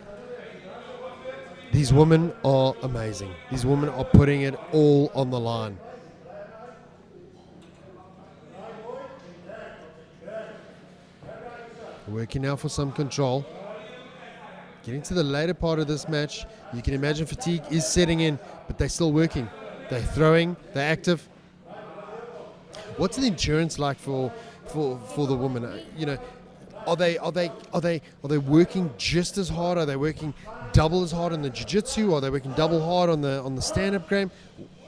These women are amazing. These women are putting it all on the line. Working now for some control. Getting to the later part of this match, you can imagine fatigue is setting in, but they're still working. They're throwing, they're active. What's the endurance like for the women? Are they working just as hard? Are they working double as hard on the jiu-jitsu? Are they working double hard on the stand-up game?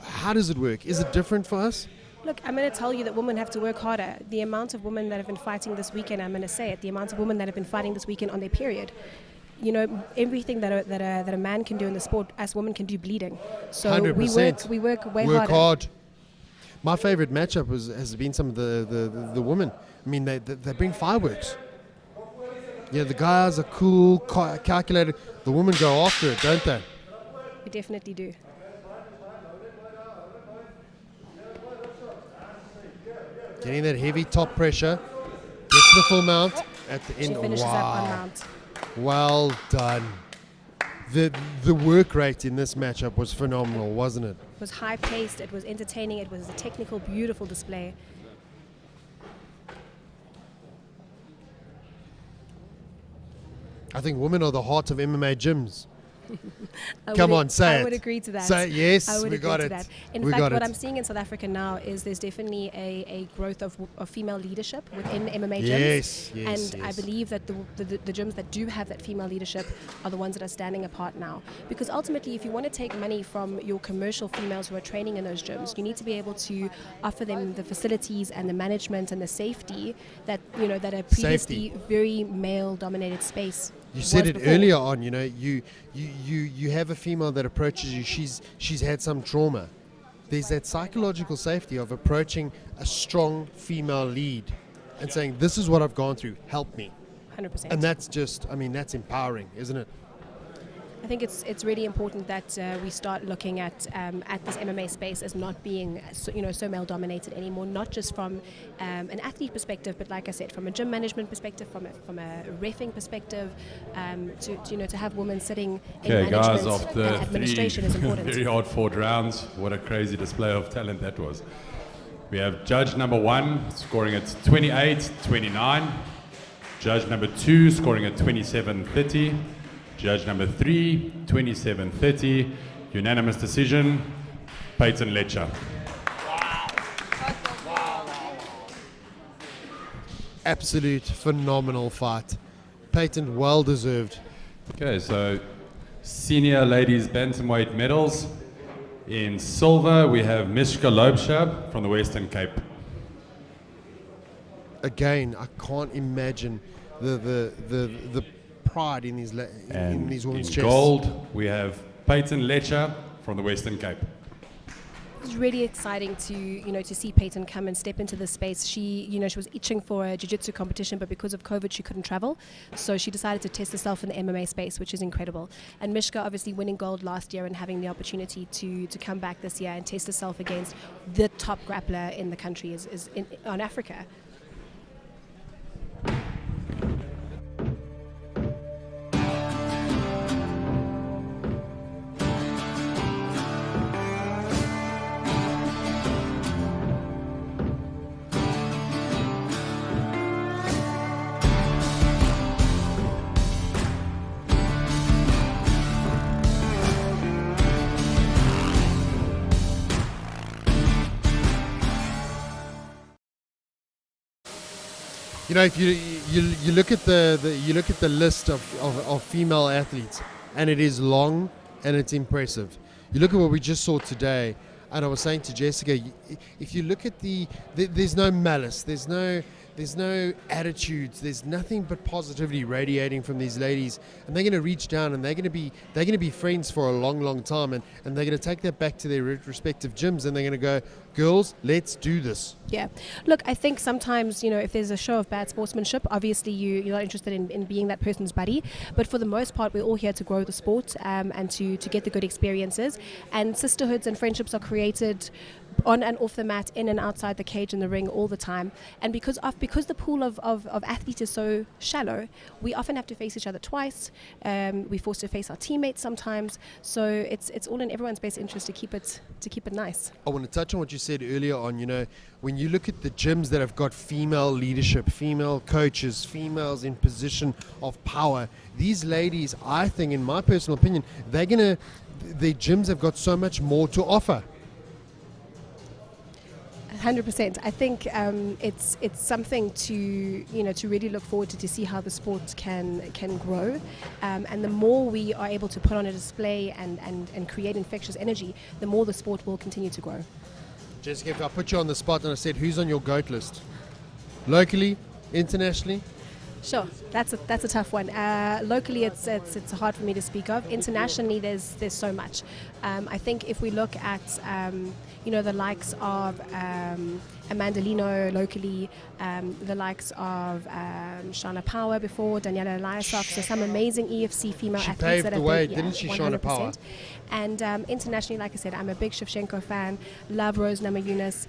How does it work? Is it different for us? Look, I'm going to tell you that women have to work harder. The amount of women that have been fighting this weekend, I'm going to say it, the amount of women that have been fighting this weekend on their period. Everything that a man can do in the sport, us women can do bleeding. So 100%. we work way Work harder. hard. My favorite matchup has been some of the women. I mean, they bring fireworks. Yeah, the guys are cool, calculated. The women go after it, don't they? We definitely do. Getting that heavy top pressure. Gets the full mount at the end. She finishes up on mount. Well done. The work rate in this matchup was phenomenal, wasn't it? It was high-paced, it was entertaining, it was a technical, beautiful display. I think women are the heart of MMA gyms. Come on, say it. I would agree to that. Say yes, I would we agree got to it. that. In We fact, got what it. I'm seeing in South Africa now is there's definitely a growth of female leadership within MMA gyms. Yes, yes, And I yes. believe that the gyms that do have that female leadership are the ones that are standing apart now. Because ultimately, if you want to take money from your commercial females who are training in those gyms, you need to be able to offer them the facilities and the management and the safety that that a previously very male-dominated space. You said was it before. earlier on, you have a female that approaches you, she's had some trauma. There's that psychological safety of approaching a strong female lead and saying, this is what I've gone through, help me. 100%. And that's just, that's empowering, isn't it? I think it's really important that we start looking at this MMA space as not being so male dominated anymore. Not just from an athlete perspective, but like I said, from a gym management perspective, from a reffing perspective, to have women sitting in Okay, management guys, after and administration is three important. very hard fought rounds, what a crazy display of talent that was. We have judge number 1 scoring at 28-29, judge number 2 scoring at 27-30. Judge number 3, 27-30. Unanimous decision, Peyton Letcher. Absolute phenomenal fight. Peyton, well deserved. Okay, so senior ladies bantamweight medals. In silver, we have Mishka Lobsha from the Western Cape. Again, I can't imagine the pride in these in these women's in chests. gold, we have Peyton Letcher from the Western Cape. It was really exciting to see Peyton come and step into this space. She was itching for a jiu-jitsu competition, but because of COVID she couldn't travel, so she decided to test herself in the MMA space, which is incredible. And Mishka obviously winning gold last year and having the opportunity to come back this year and test herself against the top grappler in the country is on Africa. You know, if you look at the list of female athletes, and it is long and it's impressive. You look at what we just saw today, and I was saying to Jessica, if you look at there's no malice, there's no attitudes, there's nothing but positivity radiating from these ladies, and they're going to reach down and they're going to be friends for a long time, and they're going to take that back to their respective gyms, and they're going to go, girls, let's do this. Yeah. Look, I think sometimes, if there's a show of bad sportsmanship, obviously you're not interested in being that person's buddy. But for the most part, we're all here to grow the sport and to get the good experiences. And sisterhoods and friendships are created on and off the mat, in and outside the cage and the ring all the time. And because the pool of athletes is so shallow, we often have to face each other twice. We're forced to face our teammates sometimes. So it's all in everyone's best interest to keep it nice. I want to touch on what you said earlier on. When you look at the gyms that have got female leadership, female coaches, females in position of power, these ladies, I think, in my personal opinion, their gyms have got so much more to offer. 100%. I think it's something to really look forward to see how the sport can grow, and the more we are able to put on a display and create infectious energy, the more the sport will continue to grow. Jessica, if I put you on the spot and I said, who's on your GOAT list? Locally, internationally? Sure, that's a tough one. Locally, it's hard for me to speak of. Internationally, there's so much. I think if we look at the likes of Amanda Lino locally, the likes of Shana Power before, Daniela Eliasov, so some amazing EFC female She athletes paved that the have way, been, didn't she, Shana 100%. Power? And internationally, like I said, I'm a big Shevchenko fan. Love Rose Namajunas.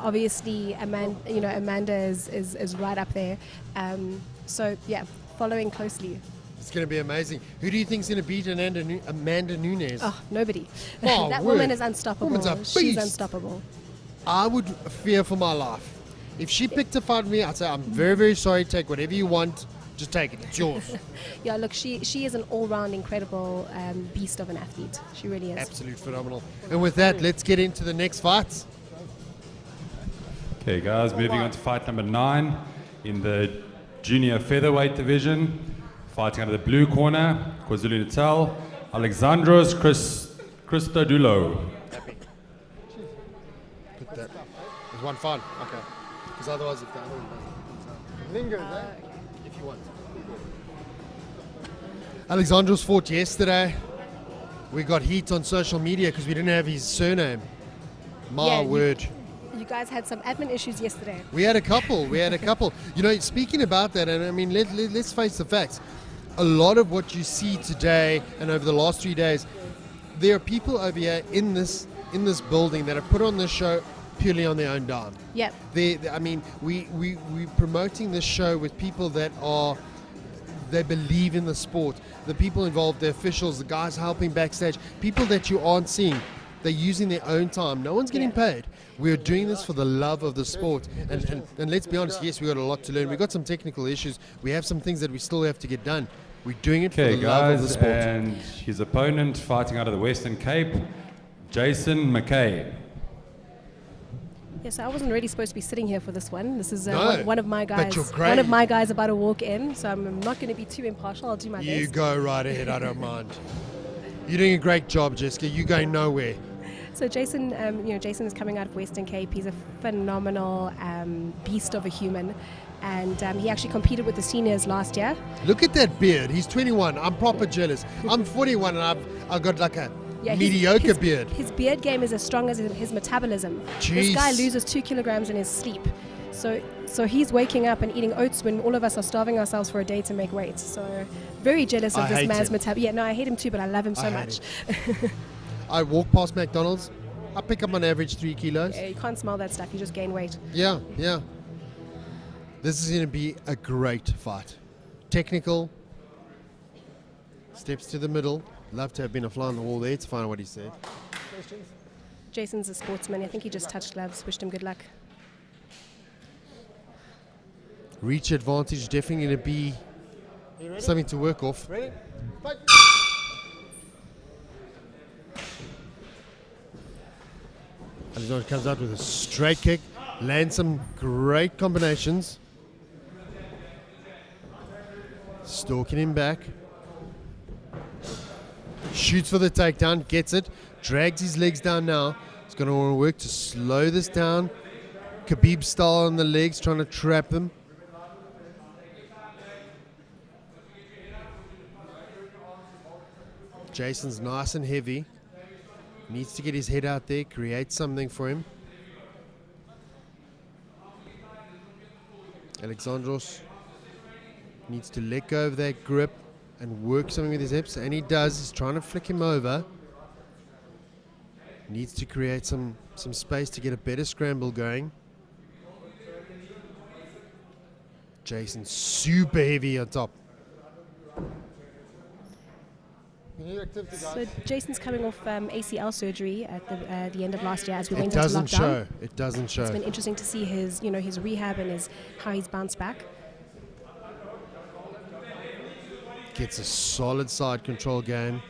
Obviously, Amanda is right up there. So yeah, following closely. It's going to be amazing. Who do you think is going to beat Amanda Nunes? Oh, nobody. Oh, that word. woman is unstoppable. Woman's a She's beast. unstoppable. I would fear for my life. If she picked a fight with me, I'd say, I'm very, very sorry. Take whatever you want. Just take it. It's yours. Yeah, look, she is an all-round incredible beast of an athlete. She really is. Absolute phenomenal. And with that, let's get into the next fights. Okay, guys, moving on to fight number 9 in the junior featherweight division. Fighting out of the blue corner, KwaZulu-Natal, Alexandros Christodoulou. Put that. There's one fine. Okay. Because otherwise, if the other one doesn't. Lingers, if you want. Alexandros fought yesterday. We got heat on social media because we didn't have his surname. My word. You guys had some admin issues yesterday. We had a couple. Speaking about that, and I mean, let's face the facts. A lot of what you see today and over the last 3 days, there are people over here in this building that have put on this show purely on their own dime. Yeah. We promoting this show with people that they believe in the sport. The people involved, the officials, the guys helping backstage, people that you aren't seeing. They're using their own time. No one's getting paid. We're doing this for the love of the sport. And let's be honest, yes, we got a lot to learn. We got some technical issues. We have some things that we still have to get done. We're doing it for Okay, the love of the guys, sport. and his opponent fighting out of the Western Cape, Jason McKay. Yes, I wasn't really supposed to be sitting here for this one. This is No, one of my but guys. you're One of great. my guys about to walk in, so I'm not going to be too impartial. I'll do my You best. go right ahead, I don't mind. You're doing a great job, Jessica. You're going nowhere. So Jason, Jason is coming out of Western Cape. He's a phenomenal beast of a human, and he actually competed with the seniors last year. Look at that beard. He's 21. I'm proper jealous. I'm 41 and I've got like a mediocre his beard. His beard game is as strong as his metabolism. Jeez. This guy loses 2 kilograms in his sleep. So he's waking up and eating oats when all of us are starving ourselves for a day to make weight. So very jealous of I this hate man's him. metabolism. Yeah, no, I hate him too, but I love him so I much. hate I walk past McDonald's. I pick up on average 3 kilos. Yeah, you can't smell that stuff. You just gain weight. Yeah, yeah. This is going to be a great fight. Technical. Steps to the middle. Love to have been a fly on the wall there to find out what he said. Jason's a sportsman. I think he just touched gloves. Wished him good luck. Reach advantage definitely going to be something to work off. Ready? Fight. Alexander comes out with a straight kick, lands some great combinations. Stalking him back. Shoots for the takedown, gets it, drags his legs down now. He's going to want to work to slow this down. Khabib style on the legs, trying to trap them. Jason's nice and heavy. Needs to get his head out there, create something for him. Alexandros needs to let go of that grip and work something with his hips, and he does. He's trying to flick him over. Needs to create some space to get a better scramble going. Jason super heavy on top. So Jason's coming off ACL surgery at the end of last year as we It went into doesn't lockdown. show. It doesn't show. It's been interesting to see his rehab and how he's bounced back. Gets a solid side control game.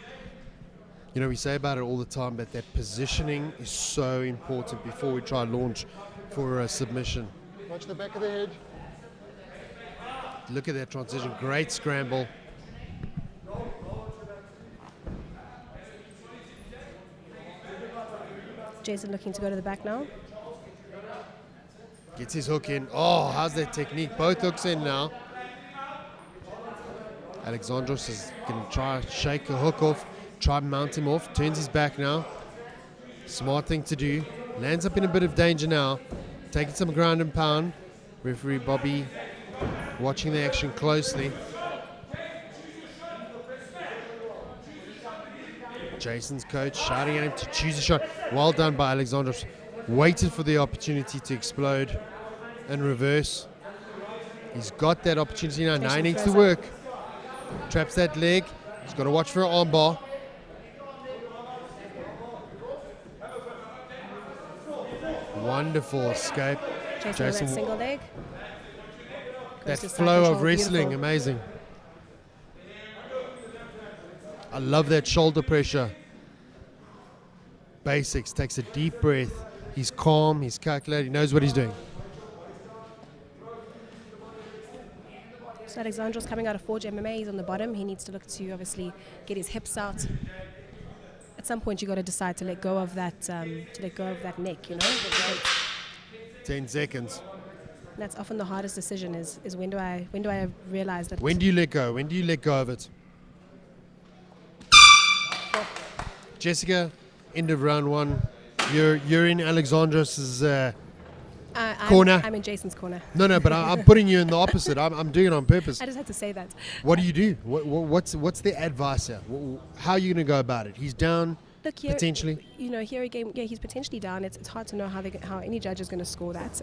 You know, we say about it all the time, but that positioning is so important before we try launch for a submission. Watch the back of the head. Look at that transition. Great scramble. Jason looking to go to the back now. Gets his hook in. Oh, how's that technique? Both hooks in now. Alexandros is going to try to shake a hook off, try and mount him off. Turns his back now. Smart thing to do. Lands up in a bit of danger now. Taking some ground and pound. Referee Bobby watching the action closely. Jason's coach shouting at him to choose a shot. Well done by Alexandros. Waited for the opportunity to explode and reverse. He's got that opportunity now. Now he Jason needs to throws work. Traps that leg. He's got to watch for an armbar. Wonderful escape. Jason with Jason, that single leg. that Goes to side flow of control, wrestling, beautiful. amazing. I love that shoulder pressure. Basics, takes a deep breath. He's calm, he's calculated, he knows what he's doing. So Alexandros coming out of Forge MMA, he's on the bottom. He needs to look to obviously get his hips out. At some point, you got to decide to let go of that neck. You know, 10 seconds. that's often the hardest decision. Is when do I realize that? When do you let go? When do you let go of it? Jessica, end of round one. You're in Alexandros' corner. I'm in Jason's corner. No, but I'm putting you in the opposite. I'm doing it on purpose. I just had to say that. What do you do? What's the advice here? How are you going to go about it? He's down, Look here, potentially. You know, here again, yeah, he's potentially down. It's hard to know how any judge is going to score that.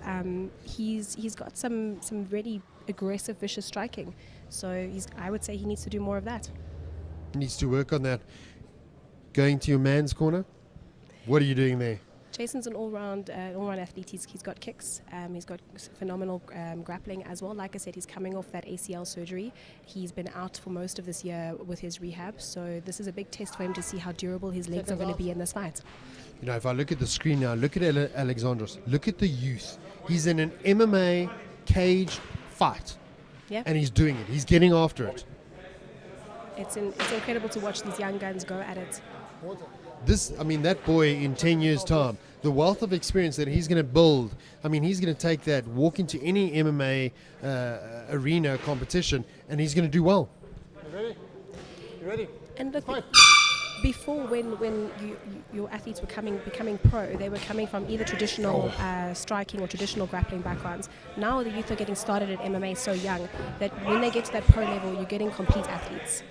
He's got some really aggressive, vicious striking. So I would say he needs to do more of that. Needs to work on that. Going to your man's corner. What are you doing there? Jason's an all-round athlete. He's got kicks. He's got phenomenal grappling as well. Like I said, he's coming off that ACL surgery. He's been out for most of this year with his rehab. So this is a big test for him to see how durable his legs are going to be in this fight. You know, if I look at the screen now, look at Alexandros. Look at the youth. He's in an MMA cage fight. Yeah. And he's doing it. He's getting after it. It's incredible to watch these young guns go at it. That boy in 10 years' time, the wealth of experience that he's going to build, he's going to take that, walk into any MMA arena competition, and he's going to do well. You ready? You ready? And look, before when your athletes were becoming pro, they were coming from either traditional striking or traditional grappling backgrounds. Now the youth are getting started at MMA so young that when they get to that pro level, you're getting complete athletes.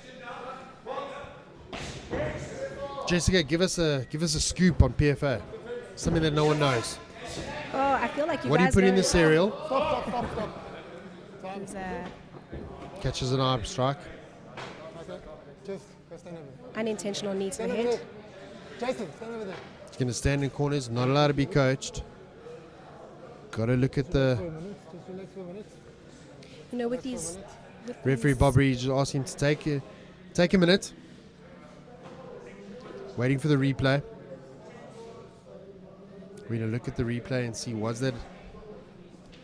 Jessica, give us a scoop on PFA, something that no one knows. Oh, I feel like you What do you guys put in know- the cereal? Stop. He's, Catches an arm strike. Okay. Just go stand over there. unintentional knee to the Stand over head. there. Jason, stand over there. He's going to stand in corners, not allowed to be coached. Got to look at the For a minute. Just relax for a minute. You know, with these referee. Bob Reed just asked him to take a minute. Waiting for the replay. We're going to look at the replay and see, was that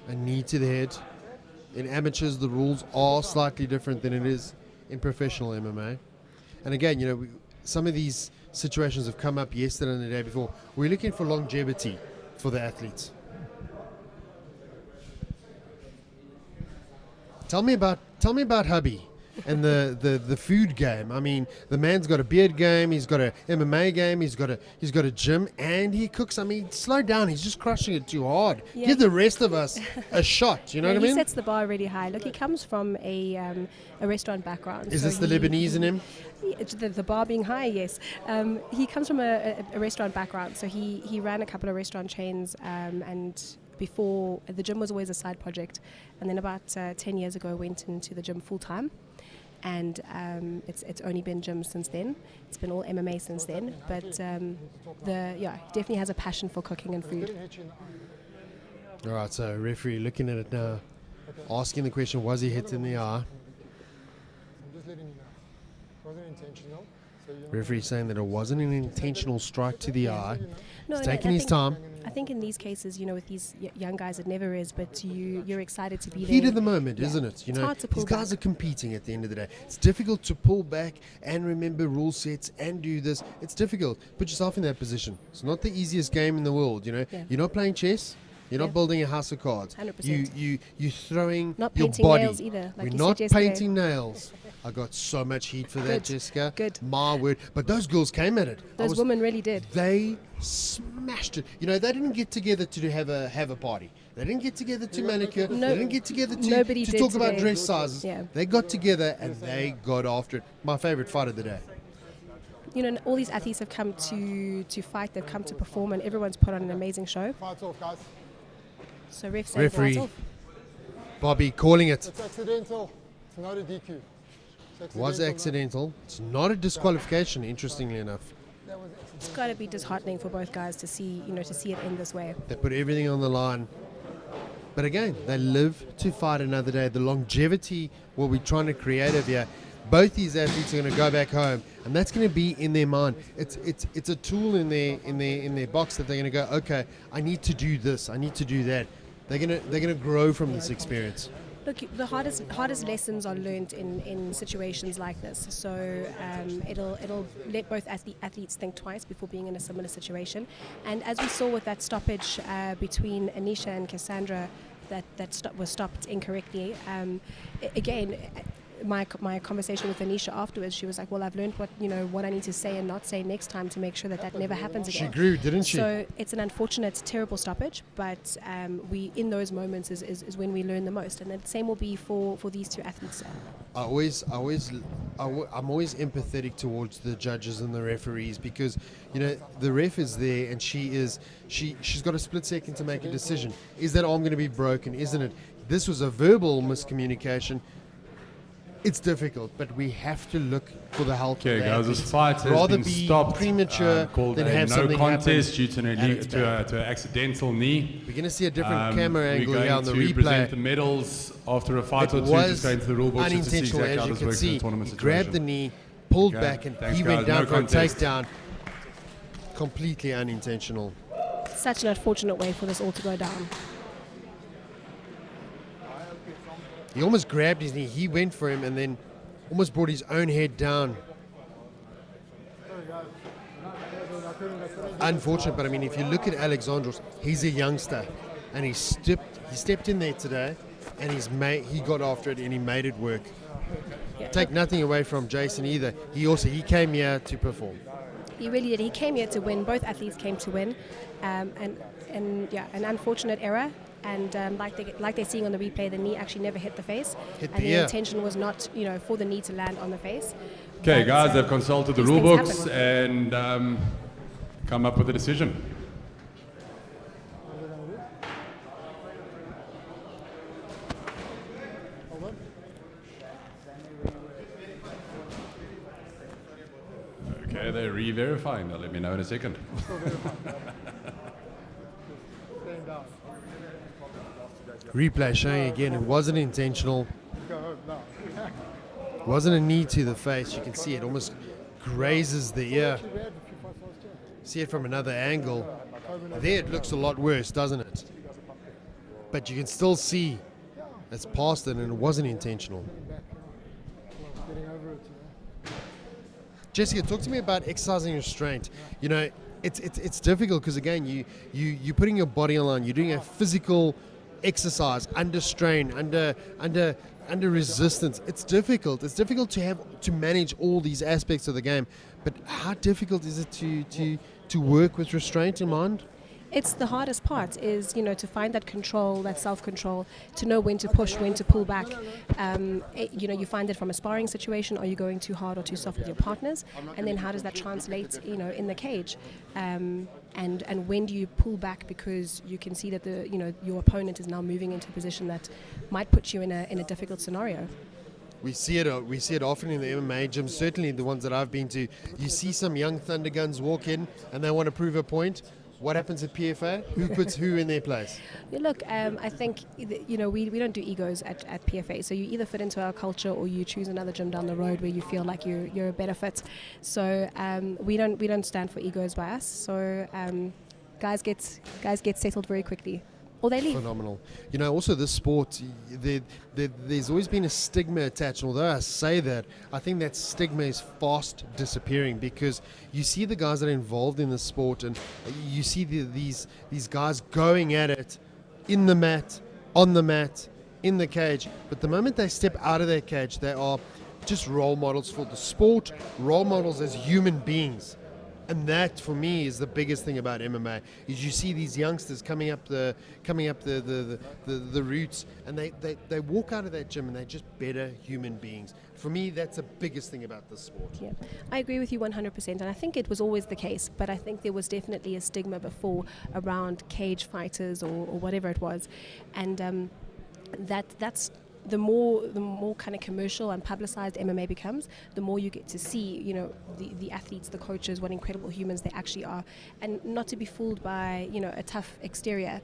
a knee to the head? In amateurs, the rules are slightly different than it is in professional MMA. And again, you know, some of these situations have come up yesterday and the day before. We're looking for longevity for the athletes. Tell me about hubby and the food game. I mean, the man's got a beard game, he's got a MMA game, he's got a gym, and he cooks. I mean, slow down. He's just crushing it too hard. Yeah. Give the rest of us a shot. You know what I he mean? sets the bar really high. Look, he comes from a restaurant background. Is so this the he- Lebanese in him? The bar being high, yes. He comes from a restaurant background, so he ran a couple of restaurant chains, and before, the gym was always a side project, and then about 10 years ago went into the gym full time, and it's only been gym since then. It's been all MMA since then, but he definitely has a passion for cooking and food. All right, so referee looking at it now, asking the question: was he hit in the eye? I'm just letting you know. It wasn't intentional. So you don't Referee saying that it wasn't an intentional strike to the eye. No, He's and taking I his think- time. I think in these cases, you know, with these young guys, it never is, but you're excited to be there. Heat of the moment, Yeah. isn't it? You It's know, hard to these pull guys back. are competing at the end of the day. It's difficult to pull back and remember rule sets and do this. It's difficult. Put yourself in that position. It's not the easiest game in the world. You know, Yeah. you're not playing chess. You're not Yeah. building a house of cards. 100%. You're throwing Not your painting body. nails either, like We're you not said yesterday. painting nails. I got so much heat for that, Good. Jessica. Good. My word. But those girls came at it. Those women really did. They smashed it. You know, they didn't get together to have a party. They didn't get together to manicure. No- They didn't get together nobody to did talk about today. dress sizes. Yeah. They got together and they got after it. My favorite fight of the day. You know, all these athletes have come to fight, they've come to perform, and everyone's put on an amazing show. Fights off, guys. So ref says Referee. lights off. Bobby calling it. It's accidental. It's not a DQ. It's Was accidental. It's not a disqualification, interestingly enough. That was accidental. It's got to be disheartening for both guys to see it end this way. They put everything on the line. But again, they live to fight another day. The longevity, what we're trying to create over here, both these athletes are going to go back home, and that's going to be in their mind. It's a tool in their box that they're going to go, okay, I need to do this, I need to do that. They're going to grow from this experience. Look, the hardest lessons are learned in situations like this. So it'll let both athletes think twice before being in a similar situation. And as we saw with that stoppage between Anisha and Cassandra, that was stopped incorrectly. Again, my conversation with Anisha afterwards, she was like, "Well, I've learned what I need to say and not say next time to make sure that never happens again." She grew, didn't she? So it's an unfortunate, terrible stoppage, but we in those moments is when we learn the most, and the same will be for these two athletes. I'm always empathetic towards the judges and the referees, because you know the ref is there and she's got a split second to make a decision. Is that arm going to be broken? Isn't it? This was a verbal miscommunication. it's difficult, but we have to look for the help. Okay, of the guys, this athletes. fight has Rather been be stopped, premature called than a have no something contest happen due to and it's bad. an accidental knee. We're going to see a different camera We're angle going here on the to present replay. the medals after a fight It or two, was just going to the rule book just to see unintentional, exactly how as you this can works in see. a tournament He situation. grabbed the knee, pulled Okay, back, and thanks, he went guys. down No for contest. a takedown. Completely unintentional. Such an unfortunate way for this all to go down. He almost grabbed his knee. He went for him and then almost brought his own head down. Unfortunate, but I mean, if you look at Alexandros, he's a youngster, and he stepped in there today, and he got after it and he made it work. Yeah. Take nothing away from Jason either. He came here to perform. He really did. He came here to win. Both athletes came to win, and yeah, an unfortunate error. And like they're seeing on the replay, the knee actually never hit the face, Hit and the the ear. intention was not, for the knee to land on the face. Okay, But, guys, they've consulted the these rule things books happen. and come up with a decision. Okay, they're re-verifying. They'll let me know in a second. Replay showing again, it wasn't intentional. It wasn't a knee to the face. You can see it almost grazes the ear. See it from another angle. There it looks a lot worse, doesn't it? But you can still see it's past it and it wasn't intentional. Jessica, talk to me about exercising restraint. It's difficult because again, you're putting your body on line. You're doing a physical exercise under strain, under resistance. It's difficult. It's difficult to manage all these aspects of the game. But how difficult is it to work with restraint in mind? It's the hardest part is, to find that control, that self-control, to know when to push, when to pull back. You find it from a sparring situation. Are you going too hard or too soft with your partners? And then how does that translate, in the cage? And when do you pull back because you can see that your opponent is now moving into a position that might put you in a difficult scenario? We see it often in the MMA gyms, certainly the ones that I've been to. You see some young Thunderguns walk in and they want to prove a point. What happens at PFA? Who puts who in their place? Yeah, look, I think we don't do egos at PFA. So you either fit into our culture or you choose another gym down the road where you feel like you're a better fit. So we don't stand for egos by us. So guys get settled very quickly. Or they leave. Phenomenal. Also this sport, there's always been a stigma attached. Although I say that, I think that stigma is fast disappearing because you see the guys that are involved in the sport and you see these guys going at it in the mat, on the mat, in the cage. But the moment they step out of their cage, they are just role models for the sport, role models as human beings. And that, for me, is the biggest thing about MMA. Is you see these youngsters coming up the routes, and they walk out of that gym and they're just better human beings. For me, that's the biggest thing about this sport. Yeah, I agree with you 100%, and I think it was always the case. But I think there was definitely a stigma before around cage fighters or whatever it was, and that's. The more kind of commercial and publicized MMA becomes, the more you get to see, the athletes, the coaches, what incredible humans they actually are, and not to be fooled by, a tough exterior.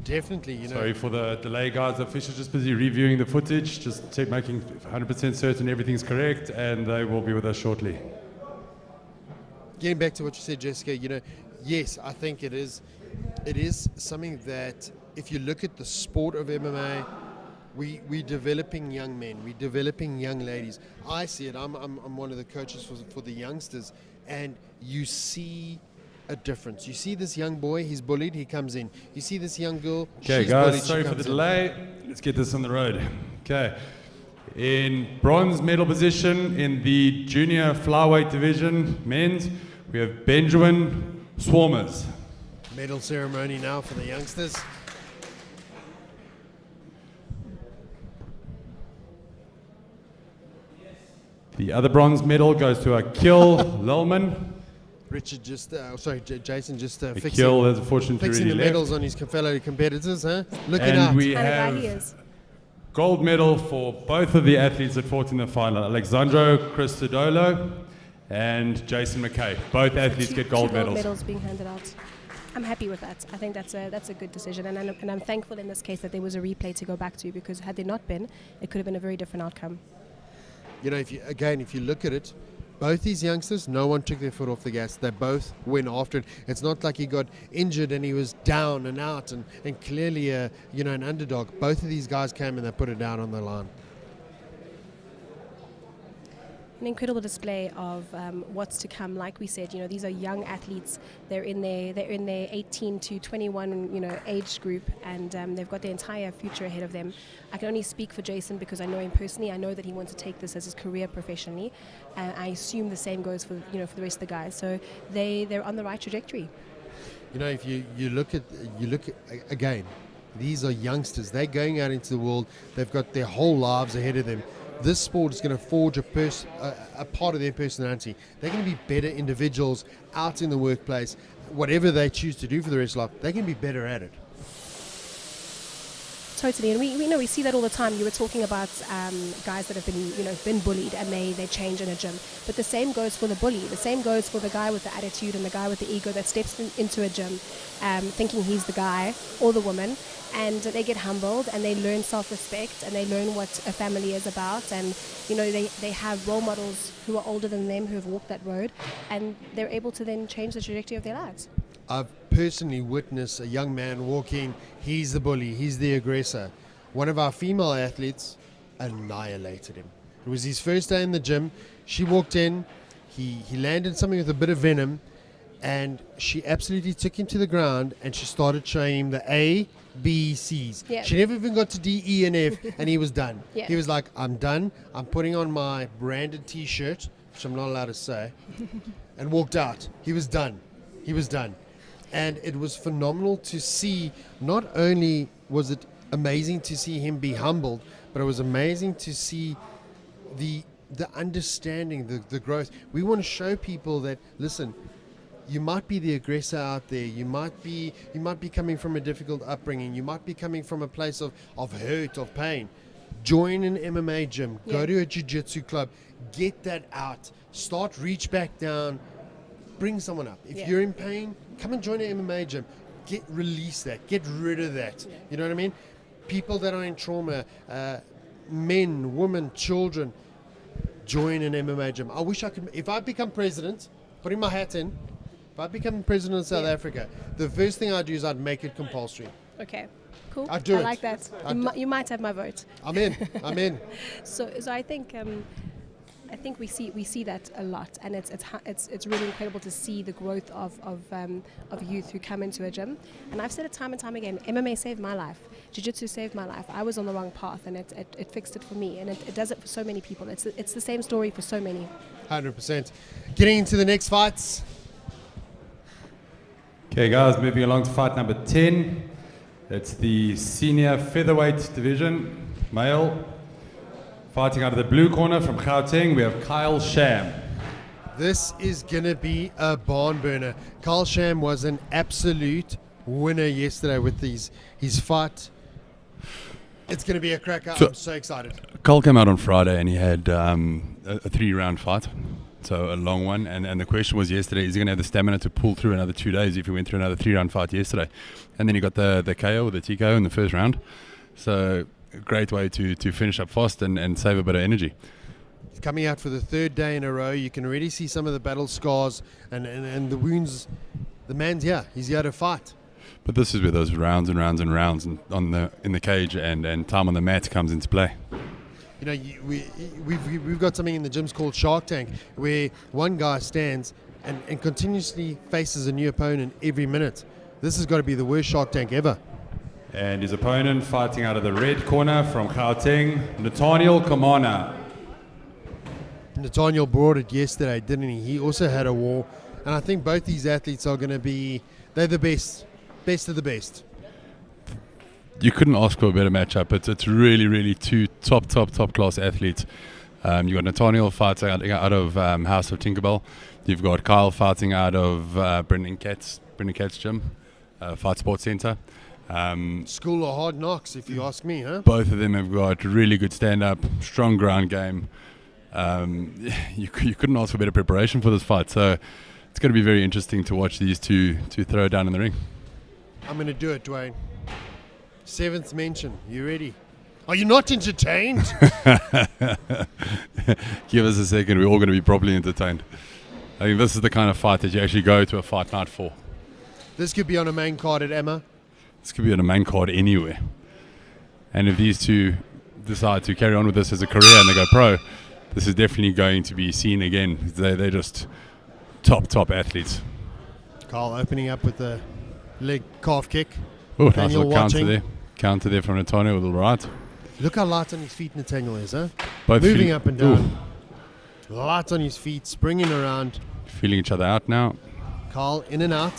Definitely, Sorry for the delay, guys. The officials just busy reviewing the footage, just making 100% certain everything's correct, and they will be with us shortly. Getting back to what you said, Jessica, yes, I think it is something that, if you look at the sport of MMA, we're developing young men, we're developing young ladies. I see it. I'm one of the coaches for the youngsters, and you see a difference. You see this young boy, he's bullied, he comes in. You see this young girl, Okay, she's bullied, guys, she sorry for comes the in. delay. Let's get this on the road. Okay. In bronze medal position in the junior flyweight division, men's, we have Benjamin Swarmers. Medal ceremony now for the youngsters. The other bronze medal goes to Akil Lelman. Richard Jason just Akil fixing has unfortunately the already left. medals on his fellow competitors, huh? Looking And out. we Kind of guy he have is. Gold medal for both of the athletes that fought in the final, Alexandro Cristodolo and Jason McKay. Both athletes get gold Two medals. medals being handed out. I'm happy with that. I think that's a good decision, and I'm thankful in this case that there was a replay to go back to, because had there not been, it could have been a very different outcome. You know, if you look at it, both these youngsters, no one took their foot off the gas. They both went after it. It's not like he got injured and he was down and out and clearly an underdog. Both of these guys came and they put it down on the line. An incredible display of what's to come. Like we said, these are young athletes. They're in their 18 to 21 age group, and they've got their entire future ahead of them. I can only speak for Jason because I know him personally. I know that he wants to take this as his career professionally, and I assume the same goes for for the rest of the guys. So they're on the right trajectory. If you look at again, these are youngsters. They're going out into the world. They've got their whole lives ahead of them. This sport is going to forge a part of their personality. They're going to be better individuals out in the workplace. Whatever they choose to do for the rest of life, they can be better at it. Totally, and we see that all the time. You were talking about guys that have been bullied, and they change in a gym. But the same goes for the bully. The same goes for the guy with the attitude and the guy with the ego that steps into a gym thinking he's the guy or the woman, and they get humbled and they learn self-respect and they learn what a family is about, and they have role models who are older than them who have walked that road, and they're able to then change the trajectory of their lives. I've personally witnessed a young man walk in, he's the bully, he's the aggressor. One of our female athletes annihilated him. It was his first day in the gym. She walked in, he landed something with a bit of venom, and she absolutely took him to the ground and she started showing him the A, B, C's. Yeah. She never even got to D, E, and F, and he was done. Yeah. He was like, I'm done. I'm putting on my branded T-shirt, which I'm not allowed to say, and walked out. He was done. He was done. And it was phenomenal to see. Not only was it amazing to see him be humbled, but it was amazing to see the understanding, the growth. We want to show people that, listen, you might be the aggressor out there. You might be coming from a difficult upbringing. You might be coming from a place of hurt, of pain. Join an MMA gym. Yeah. Go to a jiu-jitsu club. Get that out. Start reach back down. Bring someone up. If you're in pain, come and join an MMA gym. Release that. Get rid of that. Yeah. You know what I mean? People that are in trauma, men, women, children, join an MMA gym. I wish I could. If I become president, putting my hat in, if I become president of South Africa, the first thing I'd do is I'd make it compulsory. Okay, cool. I'd do it. I like that. You might have my vote. I'm in. I'm in. So I think we see that a lot, and it's really incredible to see the growth of youth who come into a gym. And I've said it time and time again, MMA saved my life. Jiu-Jitsu saved my life. I was on the wrong path, and it fixed it for me, and it does it for so many people. It's the same story for so many. 100%. Getting into the next fights. Okay, guys, moving along to fight number 10. It's the senior featherweight division, male. Fighting out of the blue corner from Gauteng, we have Kyle Sham. This is going to be a barn burner. Kyle Sham was an absolute winner yesterday with his fight. It's going to be a cracker. I'm so excited. Kyle came out on Friday and he had a 3-round fight, so a long one. And the question was yesterday, is he going to have the stamina to pull through another 2 days if he went through another 3-round fight yesterday? And then he got the KO or the TKO in the first round. So a great way to finish up fast and save a bit of energy. He's coming out for the 3rd day in a row. You can already see some of the battle scars and the wounds. The man's here. He's here to fight. But this is where those rounds and rounds and rounds in the cage and time on the mat comes into play. You know, we've got something in the gyms called Shark Tank, where one guy stands and continuously faces a new opponent every minute. This has got to be the worst Shark Tank ever. And his opponent fighting out of the red corner from Gauteng, Nathaniel Kamana. Nathaniel brought it yesterday, didn't he? He also had a war. And I think both these athletes are going to be, they're the best of the best. You couldn't ask for a better matchup. It's really, really two top class athletes. You've got Nathaniel fighting out of House of Tinkerbell. You've got Kyle fighting out of Brendan Katz's gym, Fight Sports Center. School of hard knocks, if you ask me, huh? Both of them have got really good stand-up, strong ground game. You couldn't ask for better preparation for this fight, so it's going to be very interesting to watch these two throw down in the ring. I'm going to do it, Dwayne. 7th mention. You ready? Are you not entertained? Give us a second. We're all going to be properly entertained. I think this is the kind of fight that you actually go to a fight night for. This could be on a main card at Emma. This could be on a main card anywhere. And if these two decide to carry on with this as a career and they go pro, this is definitely going to be seen again. They're just top athletes. Carl opening up with the leg calf kick. Oh, nice Nathaniel little counter watching. there. Counter there from Antonio with the right. Look how light on his feet Nathaniel is, huh? Both Moving feet- up and down. Light on his feet, springing around. Feeling each other out now. Carl in and out.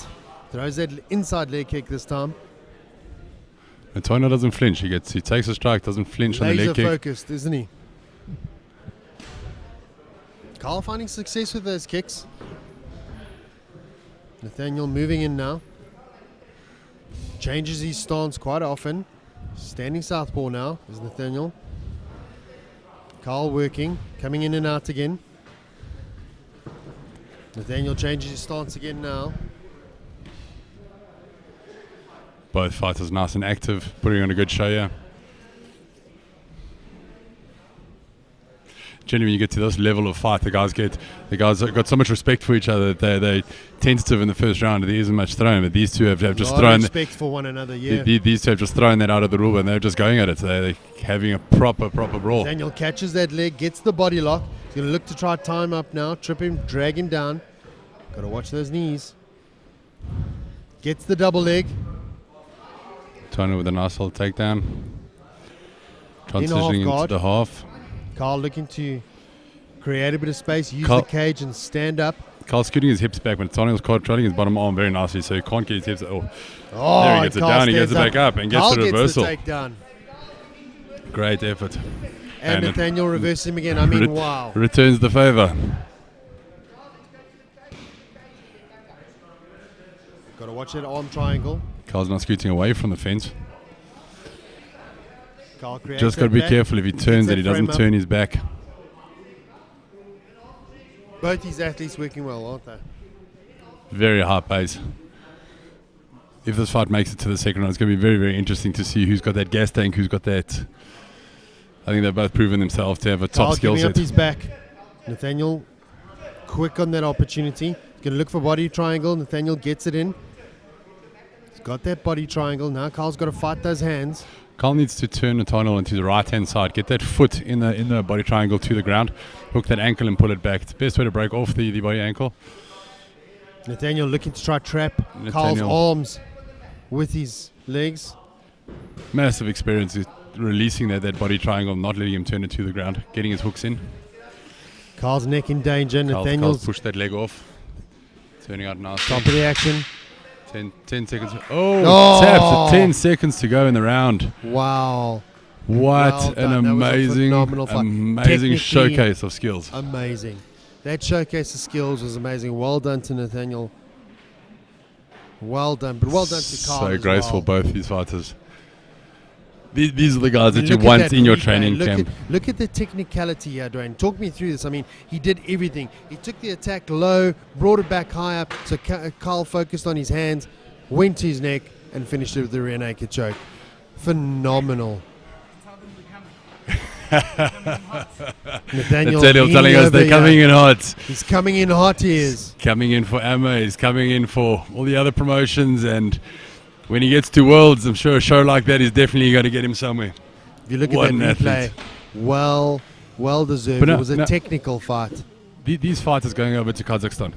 Throws that inside leg kick this time. Antonio doesn't flinch. He takes a strike, doesn't flinch on the Laser leg kick. focused, isn't he? Carl finding success with those kicks. Nathaniel moving in now. Changes his stance quite often. Standing southpaw now is Nathaniel. Carl working, coming in and out again. Nathaniel changes his stance again now. Both fighters nice and active, putting on a good show here. Generally, when you get to this level of fight, the guys have got so much respect for each other that they're tentative in the first round. There isn't much thrown, but these two have just Lot of thrown. respect for one another, yeah. These two have just thrown that out of the rule, and they're just going at it. So they're having a proper brawl. Daniel catches that leg, gets the body lock. He's going to look to try time up now, trip him, drag him down. Got to watch those knees. Gets the double leg. Antonio with a nice little takedown. half Transitioning into guard. the half. Carl looking to create a bit of space, use Carl- the cage and stand up. Carl scooting his hips back, but Antonio's controlling his bottom arm very nicely, so he can't get his hips. Oh, Oh, there he gets it Carl down, he gets it stands back up and gets Carl the reversal. Gets the takedown. Great effort. And it Nathaniel reverses him again. I mean, wow. Returns the favor. Got to watch that arm triangle. Carl's not scooting away from the fence. Carl creates Just got to that be back. careful if he turns that it, he doesn't frame up. turn his back. Both these athletes working well, aren't they? Very high pace. If this fight makes it to the second round, it's going to be very, very interesting to see who's got that gas tank, who's got that. I think they've both proven themselves to have a top Carl skill giving up set. his back. Nathaniel quick on that opportunity. He's going to look for body triangle. Nathaniel gets it in. He's got that body triangle. Now Carl's got to fight those hands. Carl needs to turn Nathaniel into the right-hand side, get that foot in the body triangle to the ground, hook that ankle and pull it back. It's the best way to break off the body ankle. Nathaniel looking to try trap Carl's Nathaniel. arms with his legs. Massive experience with releasing that body triangle, not letting him turn it to the ground, getting his hooks in. Carl's neck in danger. Carl's Nathaniel's pushed that leg off. Turning out nice. top of the action. 10 seconds. Oh, taps with 10 seconds to go in the round. Wow. What Well an done. That was a amazing, phenomenal fight. amazing Technically showcase of skills. Amazing. That showcase of skills was amazing. Well done to Nathaniel. Well done. But well done to Carl So as graceful, well. both these fighters. These are the guys that And you look at want that in your replay. training Look camp. look at the technicality here, Dwayne. Talk me through this. I mean, he did everything. He took the attack low, brought it back high up, so Carl focused on his hands, went to his neck, and finished it with the rear naked choke. Phenomenal. Nathaniel Nathaniel telling us they're coming in hot. He's coming in hot, he is. Coming in for AMA, he's coming in for all the other promotions, and when he gets to Worlds, I'm sure a show like that is definitely going to get him somewhere. If you look What at an that replay, athlete. well deserved. But no, It was a no. technical fight. These fighters going over to Kazakhstan.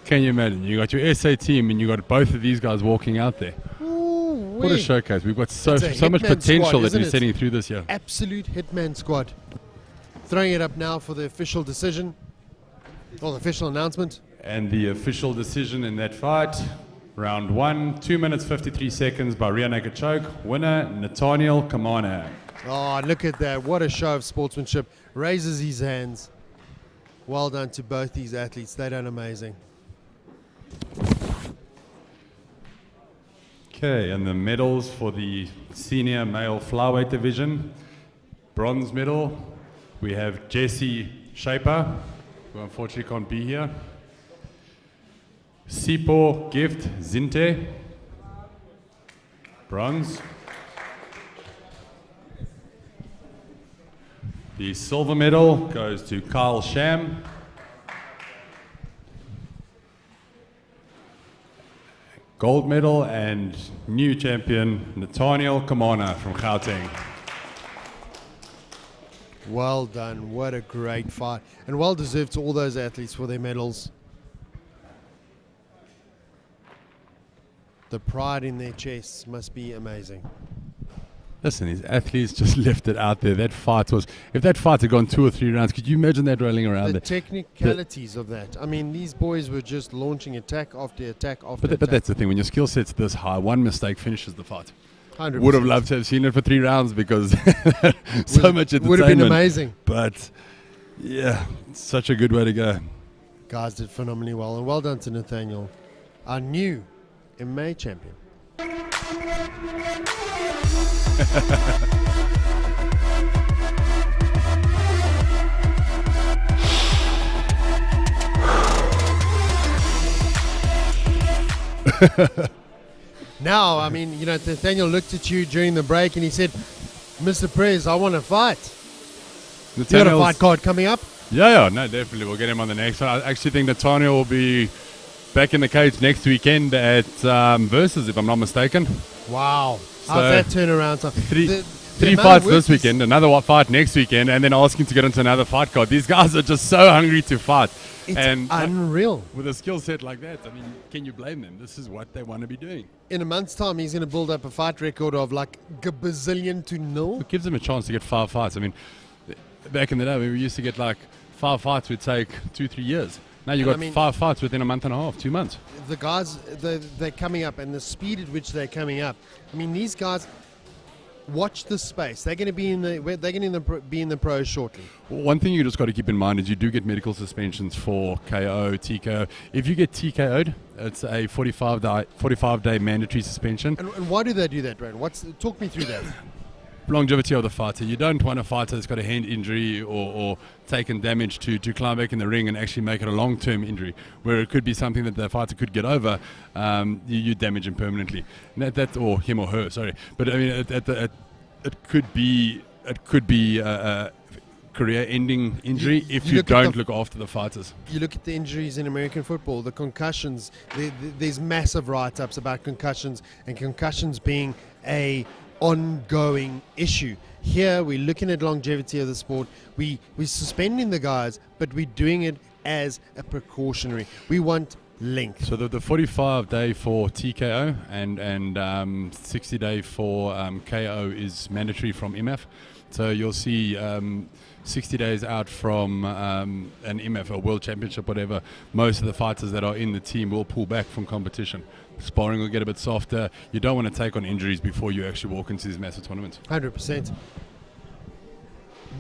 Can you imagine? You got your SA team, and you got both of these guys walking out there. What a showcase! We've got so It's a much hitman potential squad, that isn't we're it? setting through this year. Absolute hitman squad. Throwing it up now for the official decision, or the official announcement. And the official decision in that fight, round 1, 2 minutes 53 seconds by rear naked choke. Winner Nathaniel Kamana. Oh, look at that. What a show of sportsmanship. Raises his hands. Well done to both these athletes. They done amazing. Okay, and the medals for the senior male flyweight division. Bronze medal, we have Jesse Shaper, who unfortunately can't be here. Sipo Gift Zinte, bronze. The silver medal goes to Kyle Sham. Gold medal and new champion Nathaniel Kamana from Gauteng. Well done. What a great fight. And well deserved to all those athletes for their medals. The pride in their chests must be amazing. Listen, these athletes just left it out there. That fight was, if that fight had gone 2 or 3 rounds, could you imagine that rolling around The there? technicalities of that. I mean, these boys were just launching attack after attack after But attack. that's the thing, when your skill set's this high, one mistake finishes the fight. 100%. Would have loved to have seen it for 3 rounds because so much entertainment. Would have been amazing. But yeah, such a good way to go. Guys did phenomenally well. And well done to Nathaniel, our new MMA champion. Now, I mean, you know, Nathaniel looked at you during the break and he said, Mr. Prez, I want to fight. You got a fight card coming up? Yeah, no, definitely. We'll get him on the next one. I actually think Nathaniel will be back in the cage next weekend at Versus, if I'm not mistaken. Wow. So how's that turnaround time? Three fights this weekend, another fight next weekend, and then asking to get into another fight card. These guys are just so hungry to fight. It's and unreal. With a skill set like that, I mean, can you blame them? This is what they want to be doing. In a month's time, he's going to build up a fight record of like a bazillion to nil. It gives them a chance to get 5 fights. I mean, back in the day, we used to get like 5 fights would take 2-3 years. Now you've got 5 fights within a month and a half, 2 months. The guys, they're coming up, and the speed at which they're coming up. I mean, these guys, watch this space. They're going to be in the pros shortly. One thing you just got to keep in mind is you do get medical suspensions for KO, TKO. If you get TKO'd, it's a 45-day mandatory suspension. And why do they do that, Ryan? Talk me through that. Longevity of the fighter. You don't want a fighter that's got a hand injury or taken damage to climb back in the ring and actually make it a long-term injury, where it could be something that the fighter could get over. You damage him permanently, or him or her. Sorry, but I mean, it could be a career-ending injury if you don't look after the fighters. You look at the injuries in American football, the concussions. There's massive write-ups about concussions, and concussions being a ongoing issue. Here we're looking at longevity of the sport. We're suspending the guys, but we're doing it as a precautionary. We want length. So the 45-day for TKO and 60-day for KO is mandatory from IMF. So you'll see 60 days out from an IMF or World Championship, whatever. Most of the fighters that are in the team will pull back from competition. Sparring will get a bit softer. You don't want to take on injuries before you actually walk into these massive tournaments. 100%.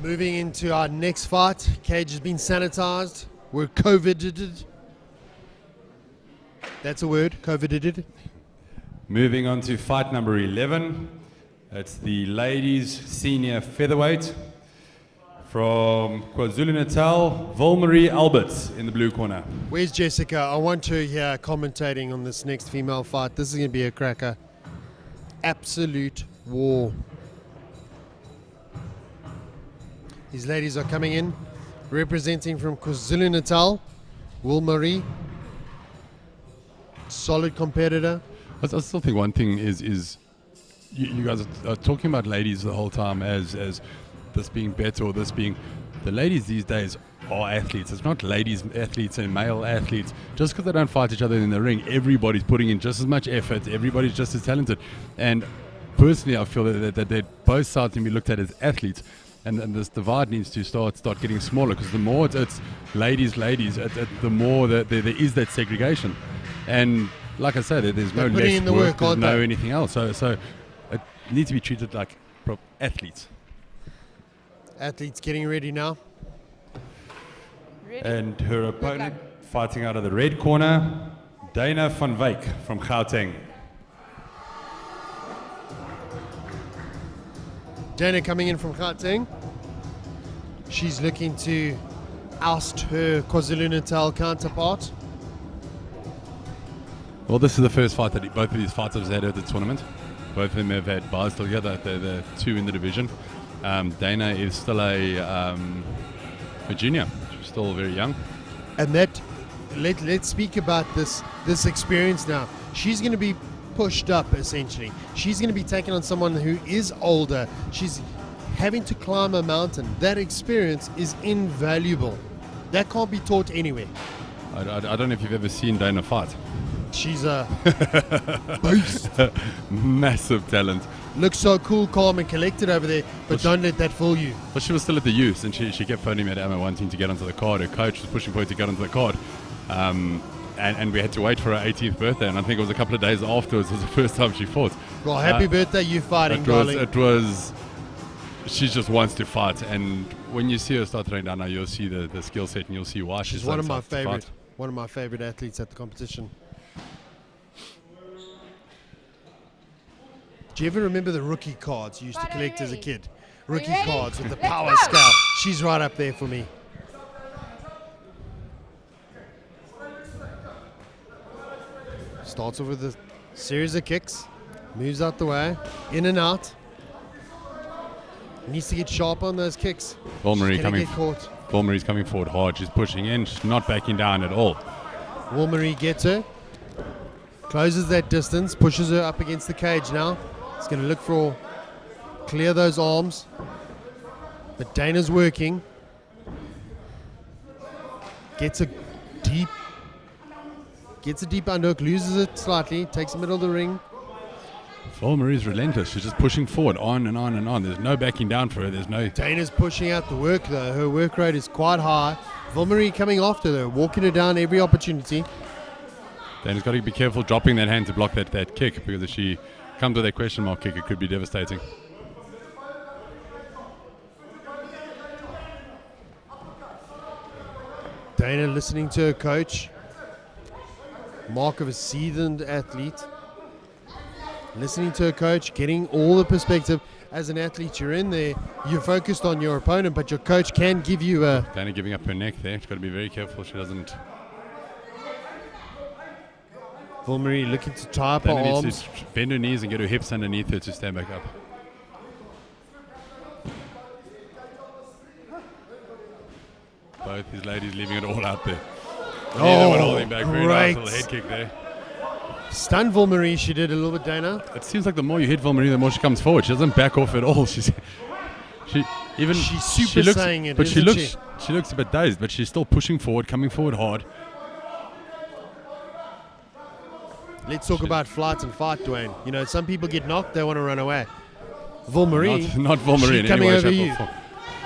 Moving into our next fight. Cage has been sanitized. We're COVIDed. That's a word, COVIDed. Moving on to fight number 11. It's the ladies senior featherweight. From KwaZulu-Natal, Volmarie Alberts in the blue corner. Where's Jessica? I want her here commentating on this next female fight. This is going to be a cracker. Absolute war. These ladies are coming in, representing from KwaZulu-Natal, Volmarie. Solid competitor. I still think one thing is you guys are talking about ladies the whole time as this being better or this being... The ladies these days are athletes. It's not ladies athletes and male athletes. Just because they don't fight each other in the ring, everybody's putting in just as much effort. Everybody's just as talented. And personally, I feel that both sides can be looked at as athletes. And this divide needs to start getting smaller, because the more it's ladies, the more that there is that segregation. And like I said, there's no less work, there's no anything else. So it needs to be treated like athletes. Athletes getting ready now. Ready? And her opponent fighting out of the red corner, Dana van Wyk from Gauteng. Dana coming in from Gauteng. She's looking to oust her KwaZulu-Natal counterpart. Well, this is the first fight that both of these fighters have had at the tournament. Both of them have had bars together. They're the two in the division. Dana is still a junior. She's still very young. And that, let's speak about this experience now. She's going to be pushed up, essentially. She's going to be taking on someone who is older. She's having to climb a mountain. That experience is invaluable. That can't be taught anywhere. I don't know if you've ever seen Dana fight. She's a beast. Massive talent. Looks so cool, calm and collected over there, but don't let that fool you. But she was still at the youth, and she kept phoning me at Emma wanting to get onto the card. Her coach was pushing for her to get onto the card. And we had to wait for her 18th birthday, and I think it was a couple of days afterwards was the first time she fought. Well, happy birthday, you fighting, darling. She just wants to fight, and when you see her start throwing down now, you'll see the skill set, and you'll see why she's one of my favorite athletes at the competition. Do you ever remember the rookie cards you used to collect as a kid? Rookie cards with the power scale. She's right up there for me. Starts off with a series of kicks, moves out the way, in and out. Needs to get sharp on those kicks. Volmarie's coming forward hard. She's pushing in. She's not backing down at all. Volmarie gets her, closes that distance, pushes her up against the cage now. It's going to look for clear those arms, but Dana's working. Gets a deep underhook, loses it slightly, takes the middle of the ring. Volmarie's relentless. She's just pushing forward, on and on and on. There's no backing down for her. Dana's pushing out the work though. Her work rate is quite high. Volmarie coming after her, walking her down every opportunity. Dana's got to be careful dropping that hand to block that kick, because if she comes with a question mark kick, it could be devastating. Dana listening to her coach. Mark of a seasoned athlete. Listening to her coach, getting all the perspective. As an athlete, you're in there, you're focused on your opponent, but your coach can give you a... Dana giving up her neck there. She's got to be very careful she doesn't... Volmarie looking to tie up her Dana arms. needs to bend her knees and get her hips underneath her to stand back up. Both these ladies leaving it all out there. Neither one holding back. Very nice little head kick there. Stunned Volmarie, she did a little bit, Dana. It seems like the more you hit Volmarie, the more she comes forward. She doesn't back off at all. She's saying it, but she looks a bit dazed, but she's still pushing forward, coming forward hard. Let's talk about flight and fight, Dwayne. You know, some people get knocked, they want to run away. Volmarie, not Volmarie in any way, over shape, you. or form.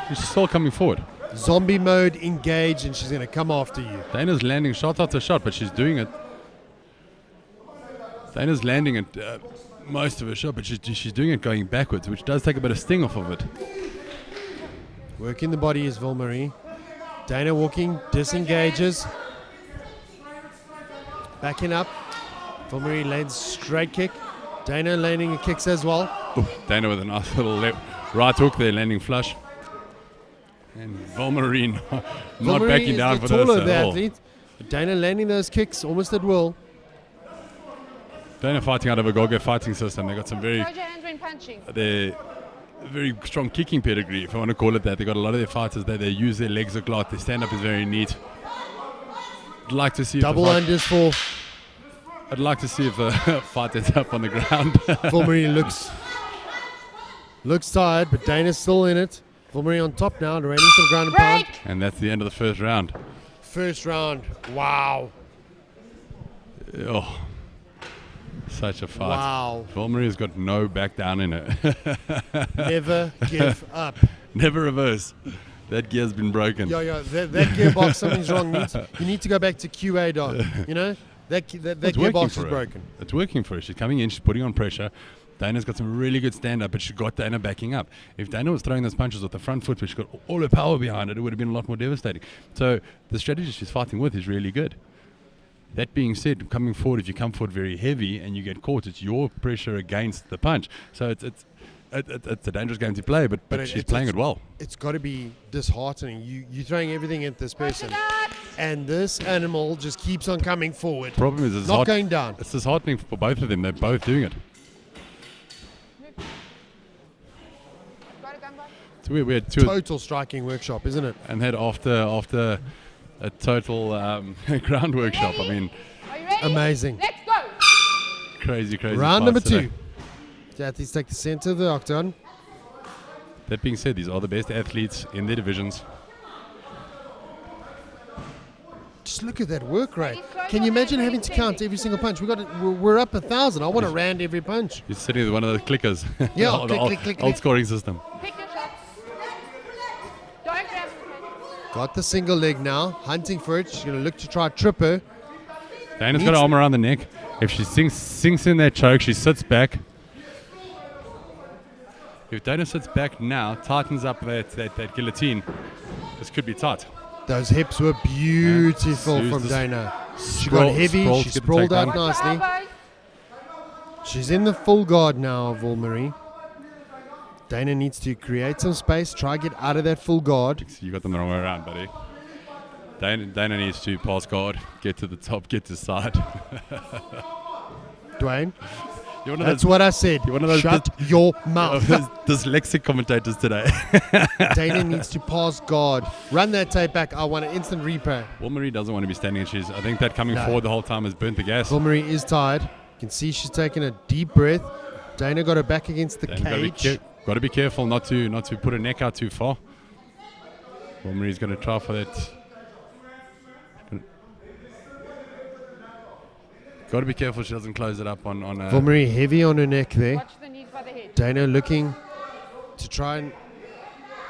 She's still coming forward. Zombie mode, engage, and she's going to come after you. Dana's landing shot after shot, but she's doing it. Dana's landing at most of her shot, but she's doing it going backwards, which does take a bit of sting off of it. Working the body is Volmarie. Dana walking, disengages. Backing up. Volmarie lands straight kick. Dana landing kicks as well. Ooh, Dana with a nice little right hook there, landing flush. And Volmarie not backing down for this at all. Athlete. Dana landing those kicks almost at will. Dana fighting out of a Goga fighting system. They got some very strong kicking pedigree, if I want to call it that. They got a lot of their fighters that they use their legs a lot. Their stand up is very neat. I'd like to see double unders for. I'd like to see if the fight ends up on the ground. Volmarie looks tired, but Dana's still in it. Volmarie on top now, raining some ground and pound. And that's the end of the first round. First round. Wow. Oh, such a fight. Wow. Volmarie's got no back down in it. Never give up. Never reverse. That gear's been broken. Yeah. That gearbox, something's wrong. You need to go back to QA, dog. You know? That gearbox is broken. It's working for her. She's coming in. She's putting on pressure. Dana's got some really good stand-up, but she got Dana backing up. If Dana was throwing those punches with the front foot, which got all her power behind it, it would have been a lot more devastating. So the strategy she's fighting with is really good. That being said, coming forward, if you come forward very heavy and you get caught, it's your pressure against the punch. So it's it's a dangerous game to play, but she's playing it well. It's got to be disheartening. You're throwing everything at this person, and this animal just keeps on coming forward. Problem is, it's not going down. It's disheartening for both of them. They're both doing it. So we had total striking workshop, isn't it? And then after a total ground workshop. I mean, amazing. Let's go. Crazy. Round number today. 2. The athletes take the center of the octagon. That being said, these are the best athletes in their divisions. Just look at that work rate. Can you imagine having to count every single punch? We're up 1,000. I want to round every punch. You're sitting with one of the clickers. Yeah, the click. old scoring system. Pick your shots. Don't grab. Got the single leg now, hunting for it. She's going to look to try trip her. Dana's got her arm around the neck. If she sinks in that choke, she sits back. If Dana sits back now, tightens up that guillotine, this could be tight. Those hips were beautiful from Dana. She got heavy, she sprawled out nicely. She's in the full guard now, Volmarie. Dana needs to create some space, try get out of that full guard. You got them the wrong way around, buddy. Dana needs to pass guard, get to the top, get to side. Dwayne, that's what I said. You're one of those Shut your mouth. Dyslexic commentators today. Dana needs to pass guard. Run that tape back. I want an instant replay. Marie doesn't want to be standing. I think that coming forward the whole time has burnt the gas. Marie is tired. You can see she's taking a deep breath. Dana got her back against the cage. Got to be careful not to put her neck out too far. Marie's going to try for that. Got to be careful she doesn't close it up on Volmarie heavy on her neck there. Watch the knees by the head. Dana looking to try and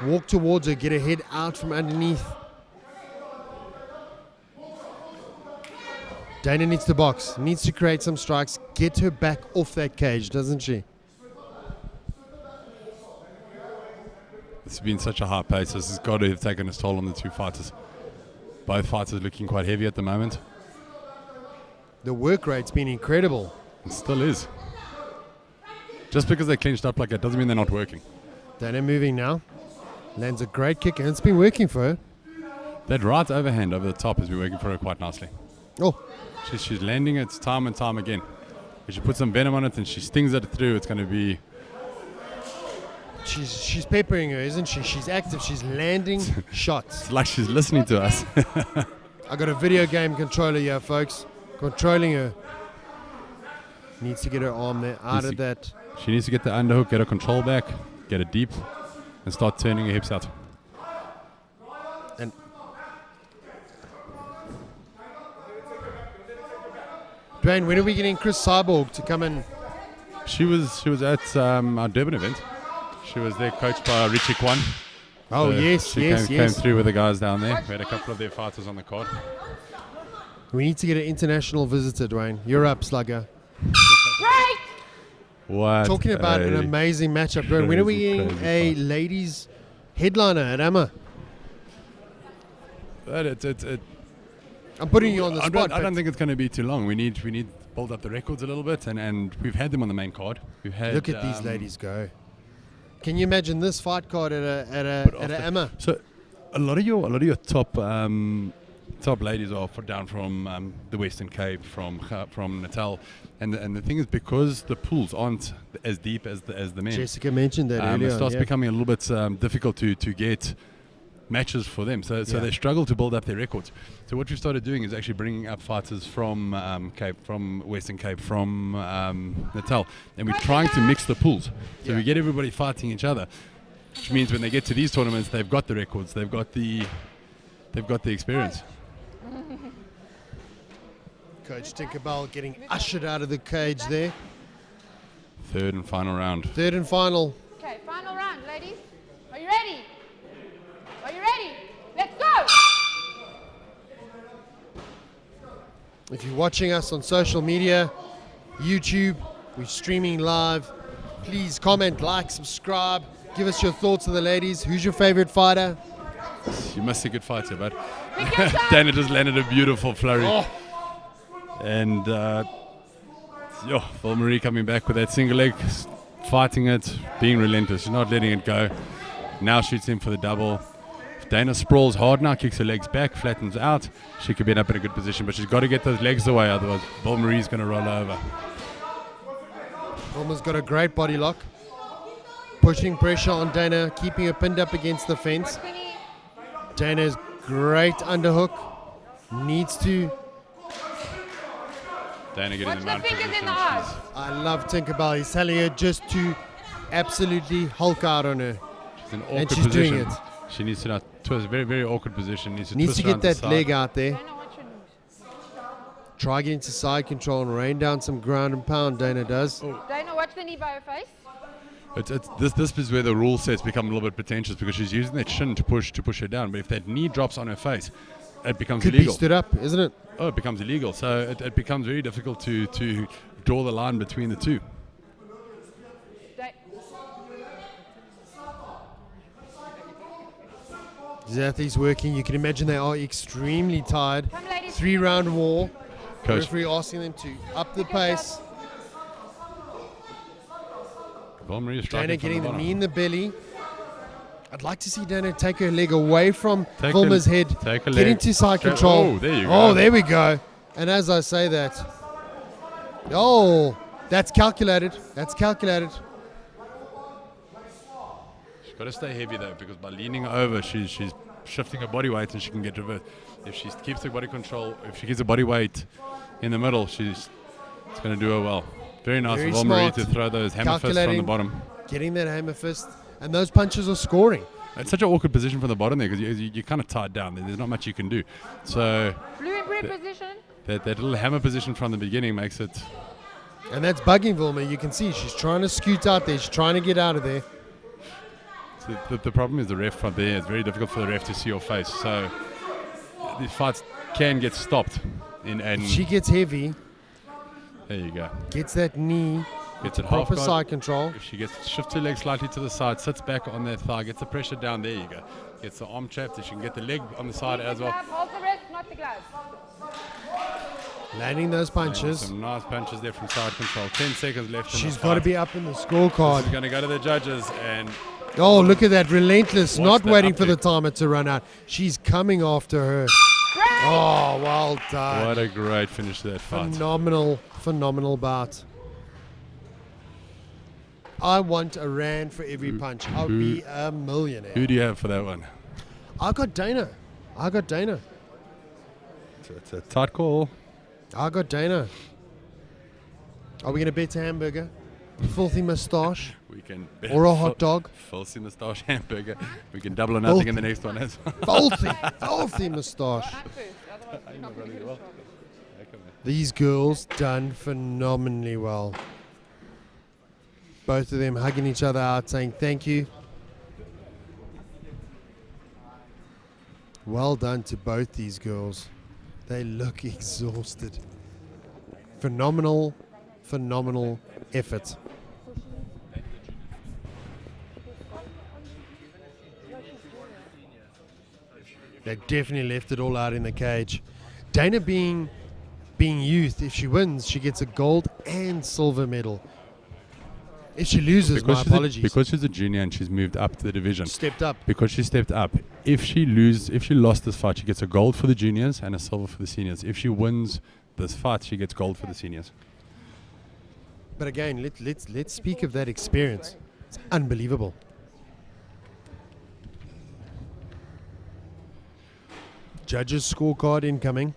walk towards her, get her head out from underneath. Dana needs to box, needs to create some strikes, get her back off that cage, doesn't she? It's been such a high pace. This has got to have taken its toll on the two fighters. Both fighters looking quite heavy at the moment. The work rate's been incredible. It still is. Just because they clinched up like that doesn't mean they're not working. Dana moving now. Lands a great kick, and it's been working for her. That right overhand over the top has been working for her quite nicely. Oh. She's landing it time and time again. If she puts some venom on it and she stings it through, it's going to be... She's peppering her, isn't she? She's active. She's landing shots. It's like she's listening to us. I got a video game controller here, folks. Controlling her. Needs to get her arm there out of that. She needs to get the underhook, get her control back, get it deep, and start turning her hips out. And Dwayne, when are we getting Chris Cyborg to come in? She was at our Durban event. She was there coached by Richie Kwan. Oh, so yes. Came through with the guys down there. We had a couple of their fighters on the card. We need to get an international visitor, Dwayne. You're up, Slugger. Break! What? Talking about an amazing matchup, Dwayne. When are we getting a ladies headliner at AMA? I'm putting you on the spot. I don't think it's going to be too long. We need to build up the records a little bit, and we've had them on the main card. Look at these ladies go. Can you imagine this fight card at a AMA? So, a lot of your top ladies are down from the Western Cape, from Natal, and the thing is, because the pools aren't as deep as the men. Jessica mentioned that earlier. It starts becoming a little bit difficult to get matches for them, so they struggle to build up their records. So what we've started doing is actually bringing up fighters from Cape, from Western Cape, from Natal, and we're trying to mix the pools. So we get everybody fighting each other, which means when they get to these tournaments, they've got the records, they've got the experience. Coach Tinkerbell getting ushered out of the cage there. Third and final round. Third and final. Okay, final round, ladies. Are you ready? Are you ready? Let's go! If you're watching us on social media, YouTube, we're streaming live. Please comment, like, subscribe. Give us your thoughts on the ladies. Who's your favorite fighter? You must see good fights here, bud. Dana just landed a beautiful flurry. Oh. And Volmarie coming back with that single leg. fighting it, being relentless. She's not letting it go. Now shoots in for the double. If Dana sprawls hard now, kicks her legs back, flattens out, she could be up in a good position, but she's got to get those legs away, otherwise Vilmarie's going to roll over. Vilma's got a great body lock. Pushing pressure on Dana, keeping her pinned up against the fence. Dana's great underhook. Needs to. Dana getting Watch the the mount fingers position. in the eyes. I love Tinkerbell. He's telling her just to absolutely hulk out on her. She's in an And awkward she's position. doing it. She needs to now twist, very, very awkward position. Needs to Needs to twist get around the that side. leg out there. Dana, watch your knees. Try getting to side control and rain down some ground and pound, Dana does. Dana, watch the knee by her face. This is where the rule sets become a little bit pretentious, because she's using that shin to push her down. But if that knee drops on her face, it becomes Could illegal. be stood up, isn't it? Oh, it becomes illegal. So it becomes very difficult to draw the line between the two. Zathy's working. You can imagine they are extremely tired. Come, ladies. 3-round war. Coach. Referee asking them to up the pace. Vilmarie is Dana striking from getting the bottom. knee in the belly. I'd like to see Dana take her leg away from Take Vilma's her- head. take her Get leg. into side Straight- control. Oh, there you go. Oh, there we go. And as I say that, oh, that's calculated. That's calculated. She's got to stay heavy though, because by leaning over, she's shifting her body weight and she can get reversed. If she keeps her body control, if she keeps her body weight in the middle, it's going to do her well. Very nice Very of Vilmarie smart. to throw those hammer fists from the Calculating. bottom. Getting that hammer fist. And those punches are scoring. It's such an awkward position from the bottom there, because you're kind of tied down. There's not much you can do. So Blue in blue position. that little hammer position from the beginning makes it. And that's bugging Vilma. You can see she's trying to scoot out there. She's trying to get out of there. So the problem is the ref from there. It's very difficult for the ref to see your face. So these fights can get stopped. And She gets heavy, there you go. gets that knee, Gets it half proper guard. side control. If she shifts her leg slightly to the side, sits back on that thigh, gets the pressure down, there you go. Gets the arm trapped, if she can get the leg on the side as well. Hold the wrist, not the glove. Landing those punches. Some nice punches there from side control. 10 seconds left in She's the got to fight. be up in the She's scorecard. going to go to the judges, and Oh, look at that. Relentless. Watch Not that waiting for the upkick. timer to run out. She's coming after her. Oh, well done. what a great finish to that fight. Phenomenal bout. I want a rand for every punch. I'll be a millionaire. Who do you have for that one? I got Dana. It's a tight call. I got Dana. Are we going to bet a hamburger? Filthy moustache? We can Or a hot dog? Filthy moustache hamburger. We can double or nothing in the next one as well. Filthy moustache. Not first, otherwise you're not going to get a shot. These girls done phenomenally well. Both of them hugging each other out, saying thank you. Well done to both these girls. They look exhausted. Phenomenal effort. They definitely left it all out in the cage. Dana being youth, if she wins, she gets a gold and silver medal. If she loses, my apologies. Because she's a junior and she's moved up to the division. Stepped up. Because she stepped up. If she lost this fight, she gets a gold for the juniors and a silver for the seniors. If she wins this fight, she gets gold for the seniors. But again, let's speak of that experience. It's unbelievable. Judges' scorecard incoming.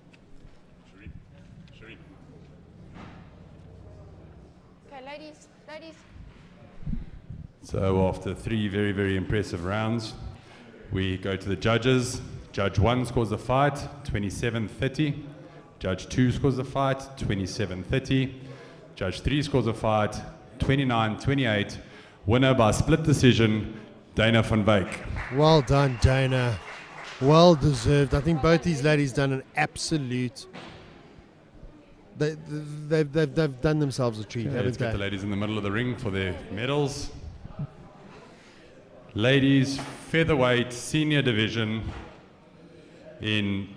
Okay, ladies. So after 3 very, very impressive rounds, we go to the judges. Judge 1 scores the fight, 27-30. Judge 2 scores the fight, 27-30. Judge 3 scores the fight, 29-28. Winner by split decision, Dana van Wyk. Well done, Dana. Well deserved. I think both these ladies done an absolute. They've done themselves a treat, Let's haven't get the they? ladies in the middle of the ring for their medals. Ladies featherweight senior division. In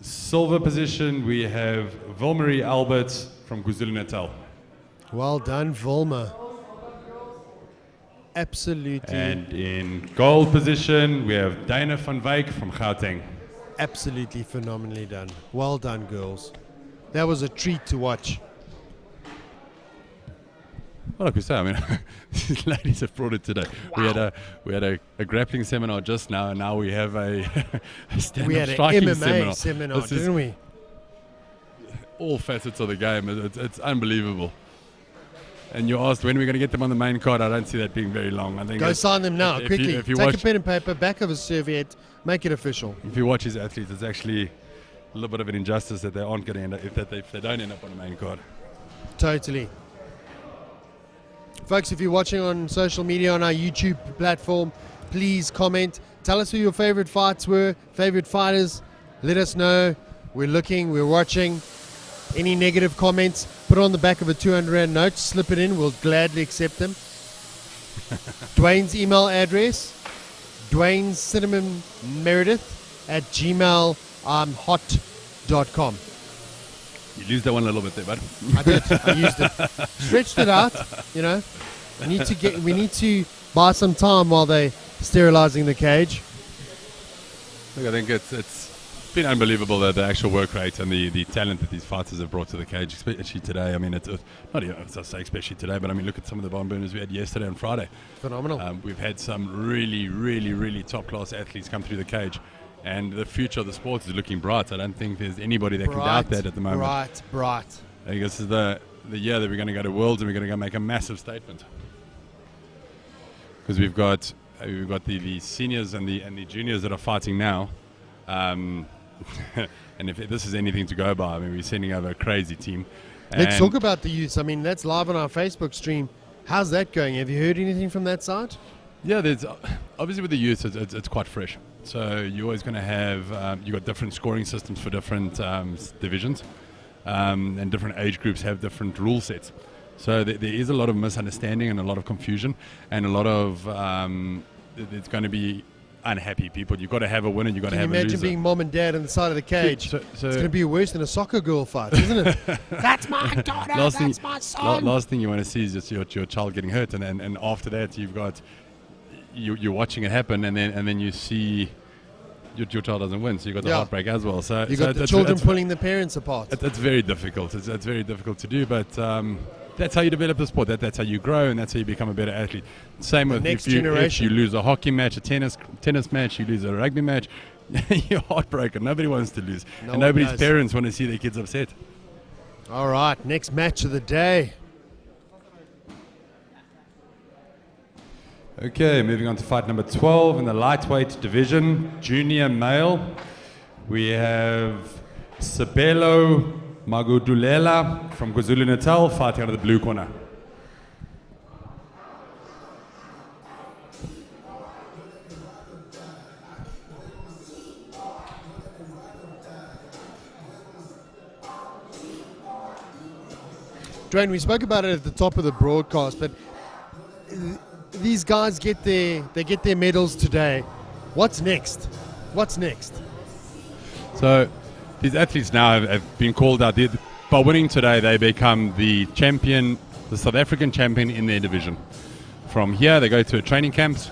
silver position, we have Vilmarie Alberts from KwaZulu-Natal. Well done, Vilma. Absolutely. And in goal position, we have Dana van Wyk from Gauteng. Absolutely phenomenally done. Well done, girls. That was a treat to watch. Well, like we say, I mean, these ladies have brought it today. Wow. We had a grappling seminar just now, and now we have a stand-up We had an striking MMA seminar, This is didn't we? all facets of the game. It's unbelievable. And you asked when we're going to get them on the main card. I don't see that being very long. I think Go sign them now, quickly. If you Take watch, a pen and paper, back of a serviette, make it official. if you watch his athletes, it's actually a little bit of an injustice that they aren't going to end up if they don't end up on the main card. Totally. Folks, if you're watching on social media on our YouTube platform, please comment. Tell us who your favorite fights were, favorite fighters. Let us know. We're looking, we're watching. Any negative comments, put it on the back of a 200 Rand note, slip it in, we'll gladly accept them. Dwayne's email address, Dwayne Cinnamon Meredith at gmail.com. You lose that one a little bit there, bud. I did. I used it. Stretched it out. You know, we need to buy some time while they're sterilizing the cage. Look, I think it's been unbelievable the actual work rate and the talent that these fighters have brought to the cage, especially today. I mean, it's not even, I say especially today, but I mean, look at some of the barn burners we had yesterday and Friday. Phenomenal. We've had some really, really, really top class athletes come through the cage. And the future of the sport is looking bright. I don't think there's anybody that can doubt that at the moment. Bright. I think this is the year that we're going to go to Worlds and we're going to go make a massive statement. Because we've got the seniors and the juniors that are fighting now. And if this is anything to go by, I mean, we're sending over a crazy team. Let's talk about the youths. I mean, that's live on our Facebook stream. How's that going? Have you heard anything from that side? Yeah, there's obviously with the youth, it's quite fresh. So you're always going to have you've got different scoring systems for different divisions, and different age groups have different rule sets. So there is a lot of misunderstanding and a lot of confusion, and a lot of it's going to be unhappy people. You've got to have a winner, you've got to have a loser. Imagine being mom and dad on the side of the cage. So it's going to be worse than a soccer girl fight, isn't it? That's my daughter, that's my son. Last thing you want to see is just your child getting hurt, and after that you've got you're watching it happen, and then you see your child doesn't win, so you've got the heartbreak as well. So you've got the children pulling the parents apart. It's very difficult. It's very difficult to do, but that's how you develop the sport. That's how you grow, and that's how you become a better athlete. Same with if you lose a hockey match, a tennis match, you lose a rugby match, you're heartbroken. Nobody wants to lose, and nobody's parents want to see their kids upset. All right, next match of the day. Okay, moving on to fight number 12 in the lightweight division, junior male. We have Sabelo Magudulela from KwaZulu-Natal fighting out of the blue corner. Dwayne, we spoke about it at the top of the broadcast, but these guys get their medals today. What's next? So these athletes now have been called out. By winning today, they become the champion, the South African champion in their division. From here, they go to a training camps.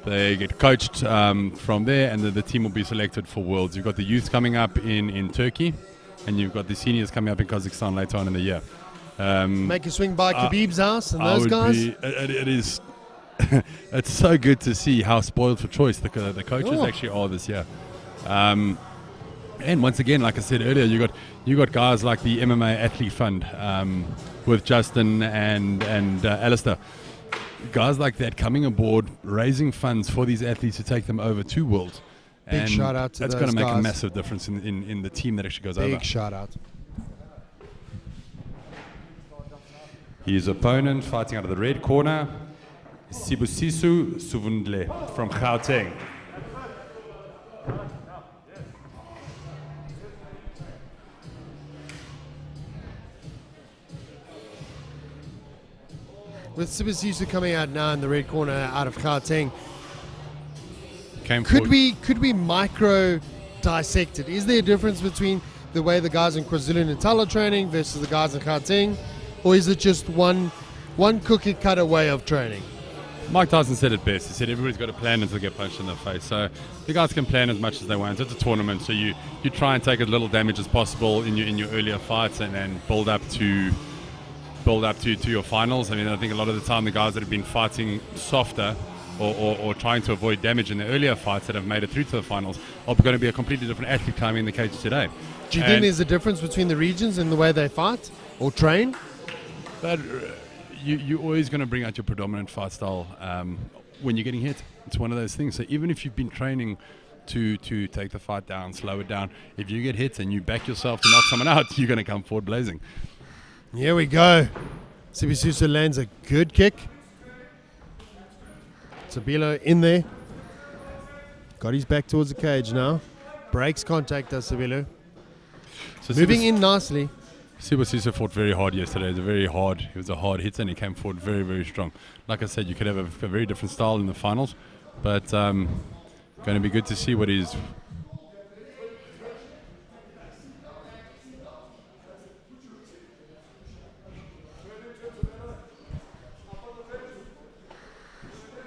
They get coached from there, and the team will be selected for Worlds. You've got the youth coming up in Turkey, and you've got the seniors coming up in Kazakhstan later on in the year. Make a swing by Khabib's house and those guys. It is. It's so good to see how spoiled for choice the coaches actually are this year. And once again, like I said earlier, you got guys like the MMA Athlete Fund with Justin and Alistair. Guys like that coming aboard, raising funds for these athletes to take them over to Worlds. Big shout out to those guys. That's going to make a massive difference in the team that actually goes over. Big shout out. His opponent fighting out of the red corner, Sibusiso Suvundle from Gauteng. With Sibusiso coming out now in the red corner out of Gauteng, could we micro dissect it? Is there a difference between the way the guys in KwaZulu-Natal are training versus the guys in Gauteng? Or is it just one one cookie cutter way of training. Mike Tyson said it best. He said everybody's got a plan until they get punched in the face. So the guys can plan as much as they want. It's a tournament, so you try and take as little damage as possible in your earlier fights and build up to your finals. I mean, I think a lot of the time the guys that have been fighting softer or trying to avoid damage in the earlier fights that have made it through to the finals are going to be a completely different athlete coming in the cage today. Do you think there's a difference between the regions in the way they fight or train? But you're always going to bring out your predominant fight style when you're getting hit. It's one of those things. So even if you've been training to take the fight down, slow it down, if you get hit and you back yourself to knock someone out, you're going to come forward blazing. Here we go. Sibusiso lands a good kick. Sabelo in there. Got his back towards the cage now. Breaks contact, does Sabelo. So Moving in nicely. Sibusiso fought very hard yesterday. It was a hard hit and he came forward very, very strong. Like I said, you could have a very different style in the finals, but going to be good to see what he's...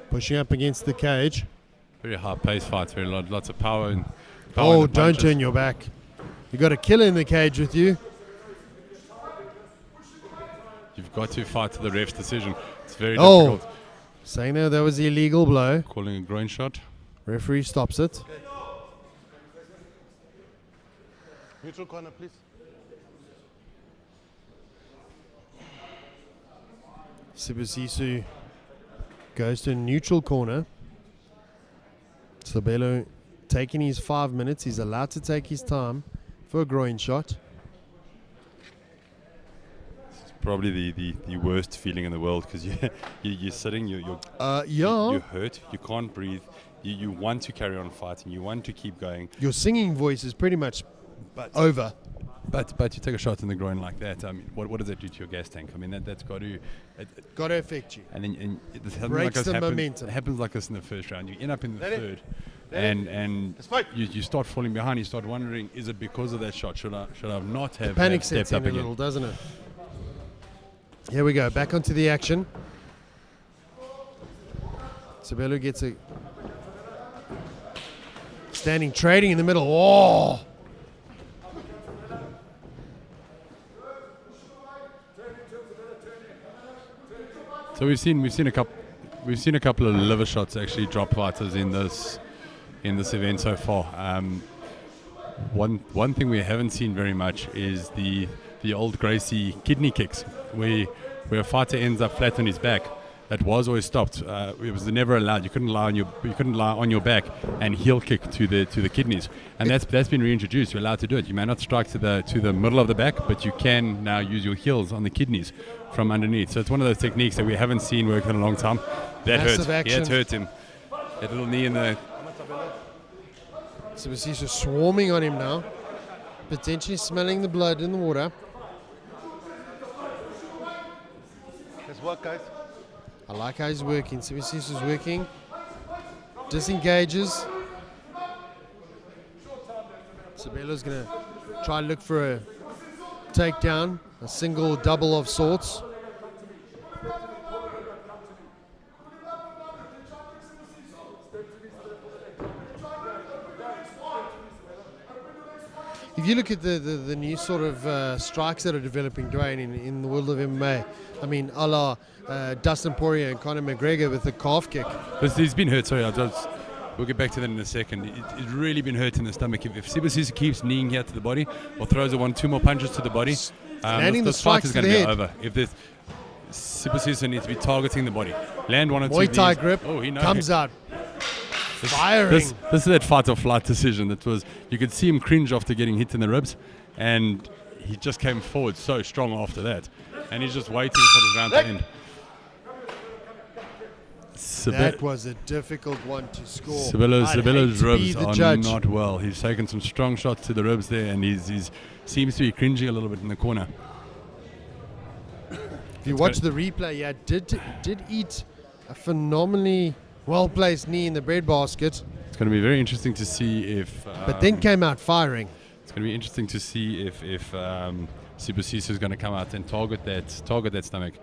Pushing up against the cage. Very high-paced fights, lots of power. And don't turn your back. You got a killer in the cage with you. You've got to fight to the ref's decision. It's very difficult. Saying that was the illegal blow. Calling a groin shot. Referee stops it. Neutral corner, please. Sibusiso goes to a neutral corner. Sabelo taking his 5 minutes. He's allowed to take his time for a groin shot. It's probably the worst feeling in the world because you're sitting, you're hurt, you can't breathe, you want to carry on fighting, you want to keep going. Your singing voice is pretty much over. But you take a shot in the groin like that. I mean, what does that do to your gas tank? I mean, that's got to affect you. And then Breaks the momentum. It happens like this in the first round. You end up in the third, and you start falling behind. You start wondering, is it because of that shot? Should I not have panic stepped sets up in again? a little, doesn't it? Here we go. Back onto the action. Sabelo gets a standing trading in the middle. Oh. So we've seen a couple of liver shots actually drop fighters in this event so far. One thing we haven't seen very much is the old Gracie kidney kicks, where a fighter ends up flat on his back. That was always stopped. It was never allowed. You couldn't lie on your back and heel kick to the kidneys, and that's been reintroduced. You're allowed to do it. You may not strike to the middle of the back, but you can now use your heels on the kidneys from underneath. So it's one of those techniques that we haven't seen work in a long time. That Massive hurt. action. Yeah, it hurt him. That little knee in the... Sibusiso swarming on him now, potentially smelling the blood in the water. Let's work, guys. I like how he's working. Sibusiso's working. Disengages. Sabelo's going to try and look for a takedown, a single, double of sorts. If you look at the new sort of strikes that are developing, Dwayne, in the world of MMA, I mean, a la Dustin Poirier and Conor McGregor with the calf kick. He's been hurt, sorry, we'll get back to that in a second. It's really been hurt in the stomach. If Sibusiso keeps kneeing here to the body or throws two more punches to the body, this fight is going to be over. If there's Sibusiso needs to be targeting the body. Land one or two. Muay Thai grip comes out. Firing. This is that fight or flight decision. That was, you could see him cringe after getting hit in the ribs, and he just came forward so strong after that, and he's just waiting for the round to end. That was a difficult one to score. Sabelo's ribs are not well. He's taken some strong shots to the ribs there, and he's seems to be cringing a little bit in the corner. If you watch the replay, yeah, did eat a phenomenally well-placed knee in the breadbasket. It's going to be very interesting to see if... but then came out firing. It's going to be interesting to see if Sibusiso is going to come out and target that stomach.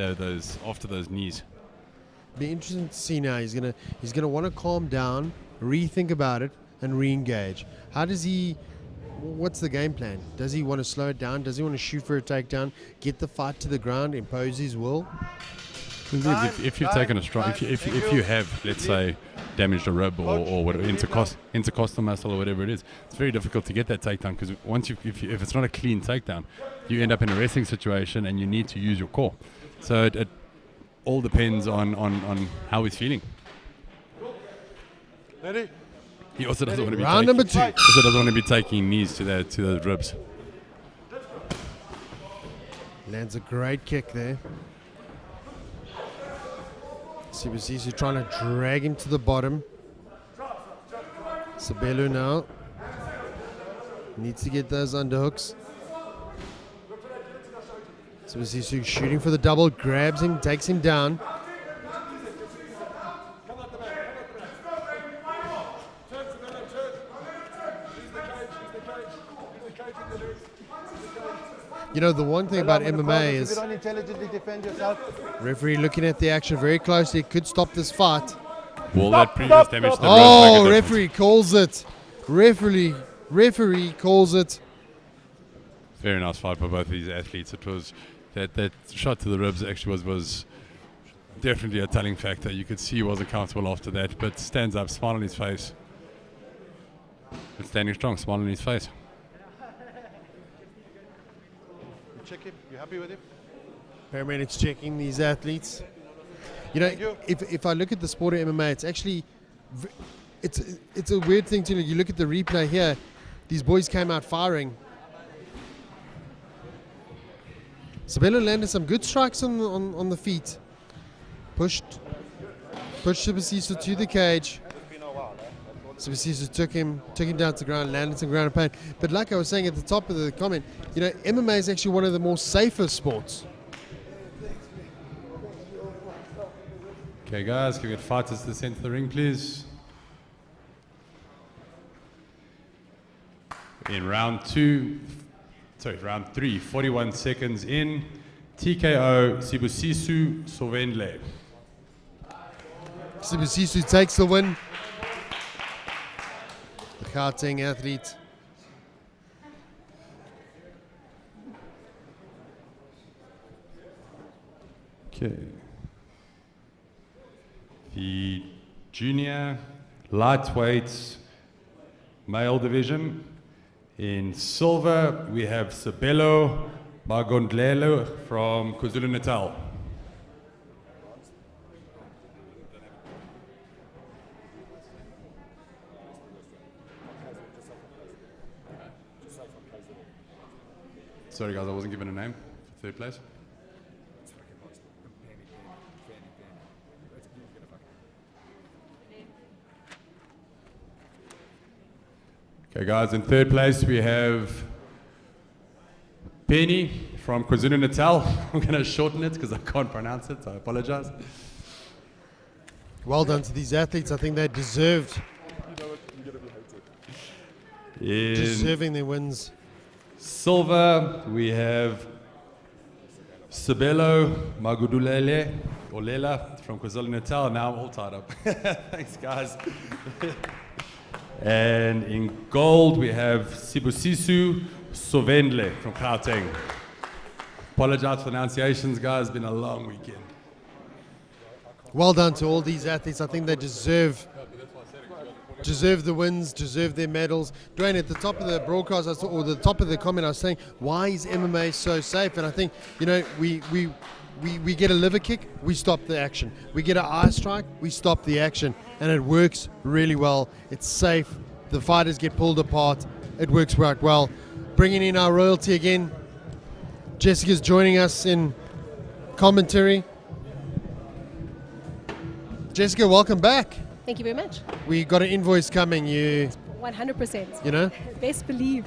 after those knees. Be interesting to see now. He's gonna want to calm down, rethink about it, and re-engage. How does he? What's the game plan? Does he want to slow it down? Does he want to shoot for a takedown, get the fight to the ground, impose his will? If you've taken a strong, if you have, let's say, damaged a rib or whatever, intercostal muscle or whatever it is, it's very difficult to get that takedown, because if it's not a clean takedown, you end up in a wrestling situation and you need to use your core. So it all depends on how he's feeling. Ready? He also doesn't want to be Round number 2. Also doesn't want to be taking knees to those ribs. Lands a great kick there. Sibusiso trying to drag him to the bottom. Sabelo now needs to get those underhooks. Sibusiso shooting for the double, grabs him, takes him down. You know, the one thing about MMA is referee looking at the action very closely. It could stop this fight. Will that previous damage to the Oh, referee calls it. Referee calls it. Very nice fight by both of these athletes. It was that shot to the ribs actually was definitely a telling factor. You could see he wasn't comfortable after that, but stands up, smile on his face. And standing strong, smile on his face. Check him. You happy with him? Paramedics checking these athletes. You know, if I look at the sport of MMA, it's actually it's a weird thing to you look at the replay here. These boys came out firing. Sabelo landed some good strikes on the feet. Pushed Sibusiso to the cage. Sibusiso took him down to the ground, landed some ground and pound. But like I was saying at the top of the comment, you know, MMA is actually one of the more safer sports. Okay, guys, can we get fighters to the center of the ring, please? In round 3, 41 seconds in. TKO Sibusiso Sovendle. Sibusiso takes the win. The Gauteng athlete. Okay. The junior lightweight male division. In silver, we have Sabelo Magondlelo from KwaZulu-Natal. Sorry guys, I wasn't given a name for third place. Okay guys, in third place we have Penny from KwaZulu-Natal. I'm going to shorten it because I can't pronounce it, so I apologize. Well done to these athletes. I think they deserved deserving their wins. Silver, we have Sabelo Magudulele Olela from KwaZulu-Natal. Now I'm all tied up. Thanks, guys. And in gold, we have Sibusiso Sovendle from Gauteng. Apologize for pronunciations, guys. It's been a long weekend. Well done to all these athletes. I think they deserve the wins, deserve their medals. Dwayne, at the top of the broadcast, or the top of the comment, I was saying, why is MMA so safe? And I think, you know, we get a liver kick, we stop the action. We get an eye strike, we stop the action. And it works really well. It's safe. The fighters get pulled apart. It works quite well. Bringing in our royalty again. Jessica's joining us in commentary. Jessica, welcome back. Thank you very much. We got an invoice coming. 100%. You know? Best believe.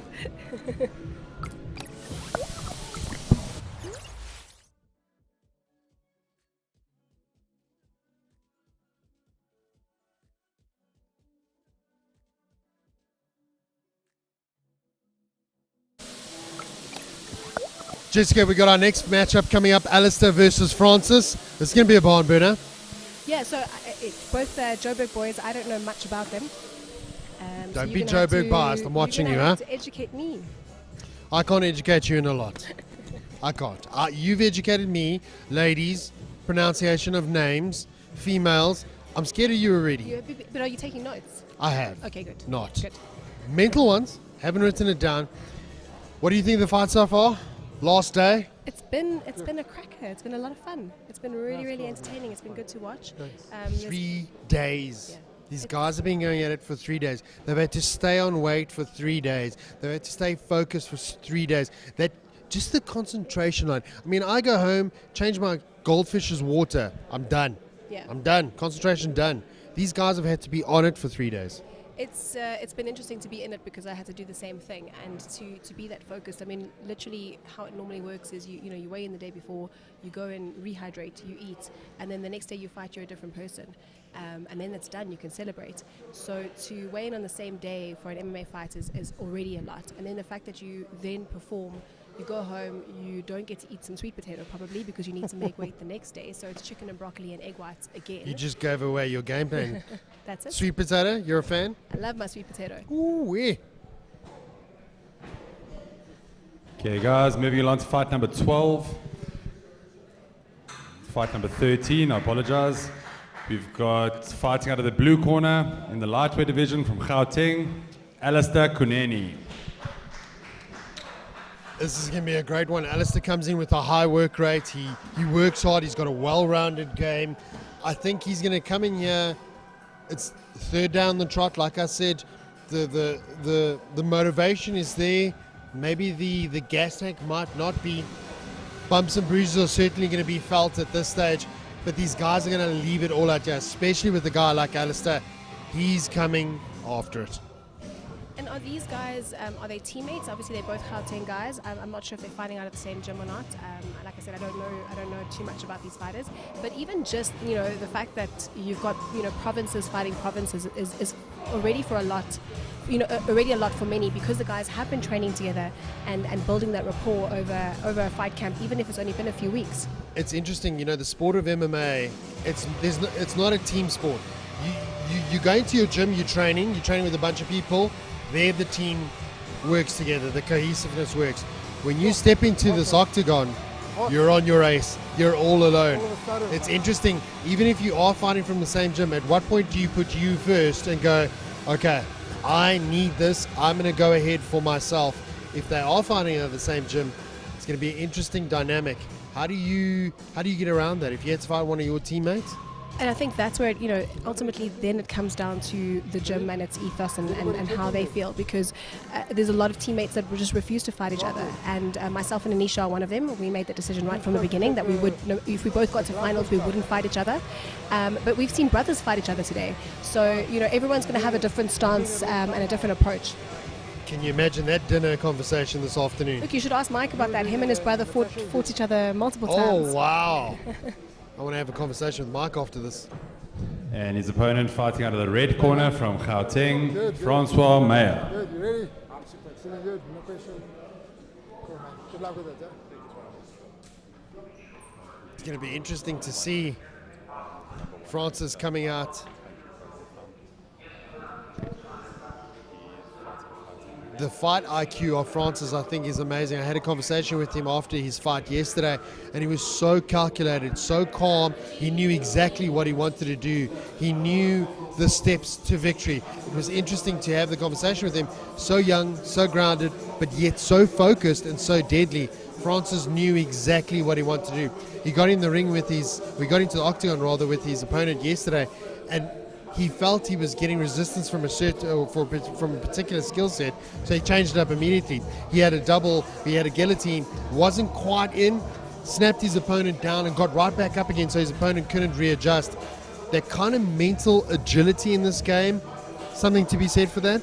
Jessica, we got our next matchup coming up, Alistair versus Francis. This is going to be a barn burner. Yeah, so both Joburg boys, I don't know much about them. Don't be Joburg biased, I'm watching you, huh? To educate me. I can't educate you in a lot. I can't. You've educated me, ladies, pronunciation of names, females. I'm scared of you already. But are you taking notes? I have. Okay, good. Not. Good. Mental ones, haven't written it down. What do you think of the fight so far? Last day? It's been a cracker. It's been a lot of fun. It's been really entertaining. It's been good to watch. 3 days. Yeah. These guys have been going at it for 3 days. They've had to stay on weight for 3 days. They've had to stay focused for 3 days. That just the concentration line. I mean, I go home, change my goldfish's water. I'm done. Yeah. I'm done. Concentration done. These guys have had to be on it for 3 days. It's been interesting to be in it because I had to do the same thing and to be that focused. I mean, literally how it normally works is you weigh in the day before, you go and rehydrate, you eat, and then the next day you fight, you're a different person. And then it's done, you can celebrate. So to weigh in on the same day for an MMA fight is already a lot. And then the fact that you then perform, you go home, you don't get to eat some sweet potato probably because you need to make weight the next day. So it's chicken and broccoli and egg whites again. You just gave away your game plan. That's it. Sweet potato, you're a fan? I love my sweet potato. Ooh, yeah. Okay, guys, moving along to fight number 12. Fight number 13, I apologize. We've got fighting out of the blue corner in the lightweight division from Gauteng, Alistair Kuneni. This is going to be a great one. Alistair comes in with a high work rate. He works hard. He's got a well-rounded game. I think he's going to come in here. It's third down the trot. Like I said, the motivation is there. Maybe the gas tank might not be. Bumps and bruises are certainly going to be felt at this stage. But these guys are going to leave it all out here, especially with a guy like Alistair. He's coming after it. And are these guys, are they teammates? Obviously, they're both Gauteng guys. I'm not sure if they're fighting out at the same gym or not. Like I said, I don't know too much about these fighters. But even just, the fact that you've got, provinces fighting provinces is already for a lot, already a lot for many because the guys have been training together and building that rapport over a fight camp, even if it's only been a few weeks. It's interesting, the sport of MMA, it's not a team sport. You go into your gym, you're training with a bunch of people. There the team works together, the cohesiveness works. When you step into this octagon, you're on your ace, you're all alone. It's interesting, even if you are fighting from the same gym, at what point do you put you first and go, okay, I need this, I'm going to go ahead for myself. If they are fighting at the same gym, it's going to be an interesting dynamic. How do you get around that if you had to fight one of your teammates? And I think that's where, ultimately then it comes down to the gym and its ethos and how they feel because there's a lot of teammates that just refuse to fight each other. And myself and Anisha are one of them. We made the decision right from the beginning that we would, if we both got to finals, we wouldn't fight each other. But we've seen brothers fight each other today. So, everyone's going to have a different stance and a different approach. Can you imagine that dinner conversation this afternoon? Look, you should ask Mike about that. Him and his brother fought each other multiple times. Oh, wow. I want to have a conversation with Mike after this. And his opponent fighting out of the red corner from Gauteng, Francois Meyer. Good, you ready? I'm super feeling good, no question. Cool, man. Good luck with it, yeah? It's going to be interesting to see Francis coming out. The fight IQ of Francis, I think, is amazing. I had a conversation with him after his fight yesterday, and he was so calculated, so calm. He knew exactly what he wanted to do. He knew the steps to victory. It was interesting to have the conversation with him. So young, so grounded, but yet so focused and so deadly. Francis knew exactly what he wanted to do. He got in the ring we got into the octagon rather with his opponent yesterday, and he felt he was getting resistance from from a particular skill set, so he changed it up immediately. He had a double, he had a guillotine, wasn't quite in, snapped his opponent down and got right back up again so his opponent couldn't readjust. That kind of mental agility in this game, something to be said for that?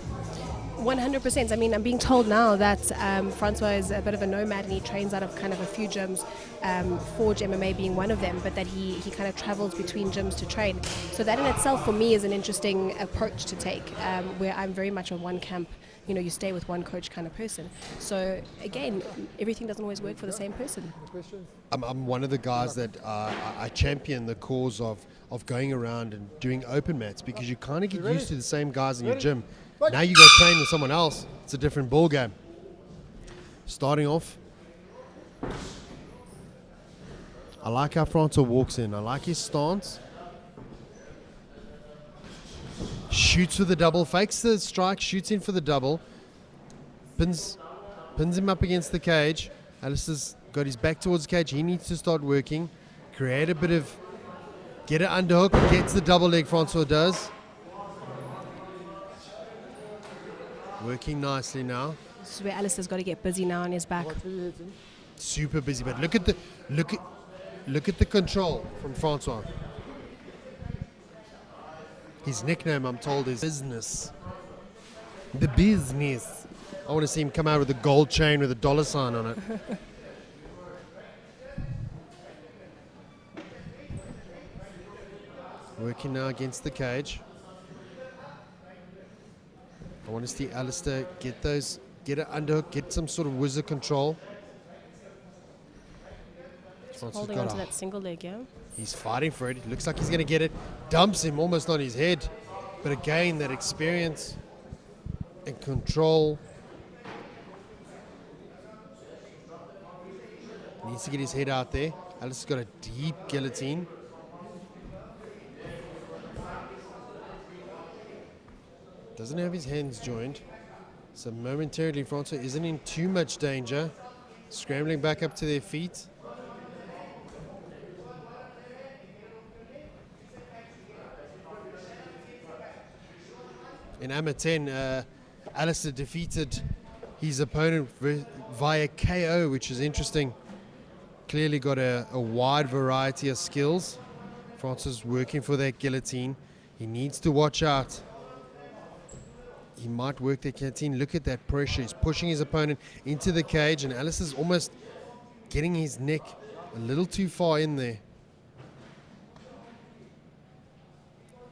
100%. I mean, I'm being told now that Francois is a bit of a nomad and he trains out of kind of a few gyms, Forge MMA being one of them, but that he kind of travels between gyms to train. So that in itself for me is an interesting approach to take, where I'm very much a one camp you know, you stay with one coach kind of person. So again, everything doesn't always work for the same person. I'm one of the guys that I champion the cause of going around and doing open mats, because you kind of get used to the same guys in your gym. Now you go train with someone else, it's a different ball game. Starting off, I like how Francois walks in. I like his stance. Shoots for the double, fakes the strike, shoots in for the double. Pins him up against the cage. Alistair's got his back towards the cage. He needs to start working. Create a bit of... Get an underhook. Gets the double leg, Francois does. Working nicely now. This is where Alistair's got to get busy now on his back. Super busy, but look at the control from Francois. His nickname, I'm told, is Business. The Business. I want to see him come out with a gold chain with a dollar sign on it. Working now against the cage. I want to see Alistair get an underhook, get some sort of wizard control. Holding onto that single leg, yeah? He's fighting for it. It looks like he's going to get it. Dumps him almost on his head. But again, that experience and control. Needs to get his head out there. Alice's got a deep guillotine. Doesn't have his hands joined. So momentarily, Francois isn't in too much danger. Scrambling back up to their feet. In AMA 10, Alistair defeated his opponent via KO, which is interesting. Clearly got a wide variety of skills. Francois working for that guillotine. He needs to watch out. He might work that guillotine. Look at that pressure. He's pushing his opponent into the cage, and Alistair's almost getting his neck a little too far in there.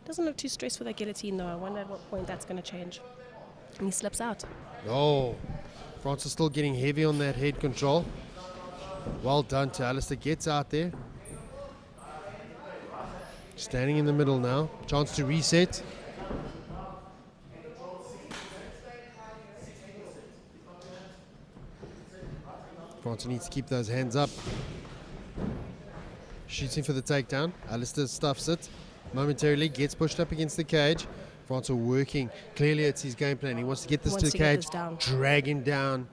Doesn't look too stressed for that guillotine though. I wonder at what point that's going to change. And he slips out. Oh, Francois still getting heavy on that head control. Well done to Alistair. Gets out there. Standing in the middle now. Chance to reset. Francois needs to keep those hands up. Shooting for the takedown. Alistair stuffs it. Momentarily gets pushed up against the cage. Francois working. Clearly it's his game plan. He wants to get this to the cage. Drag him down.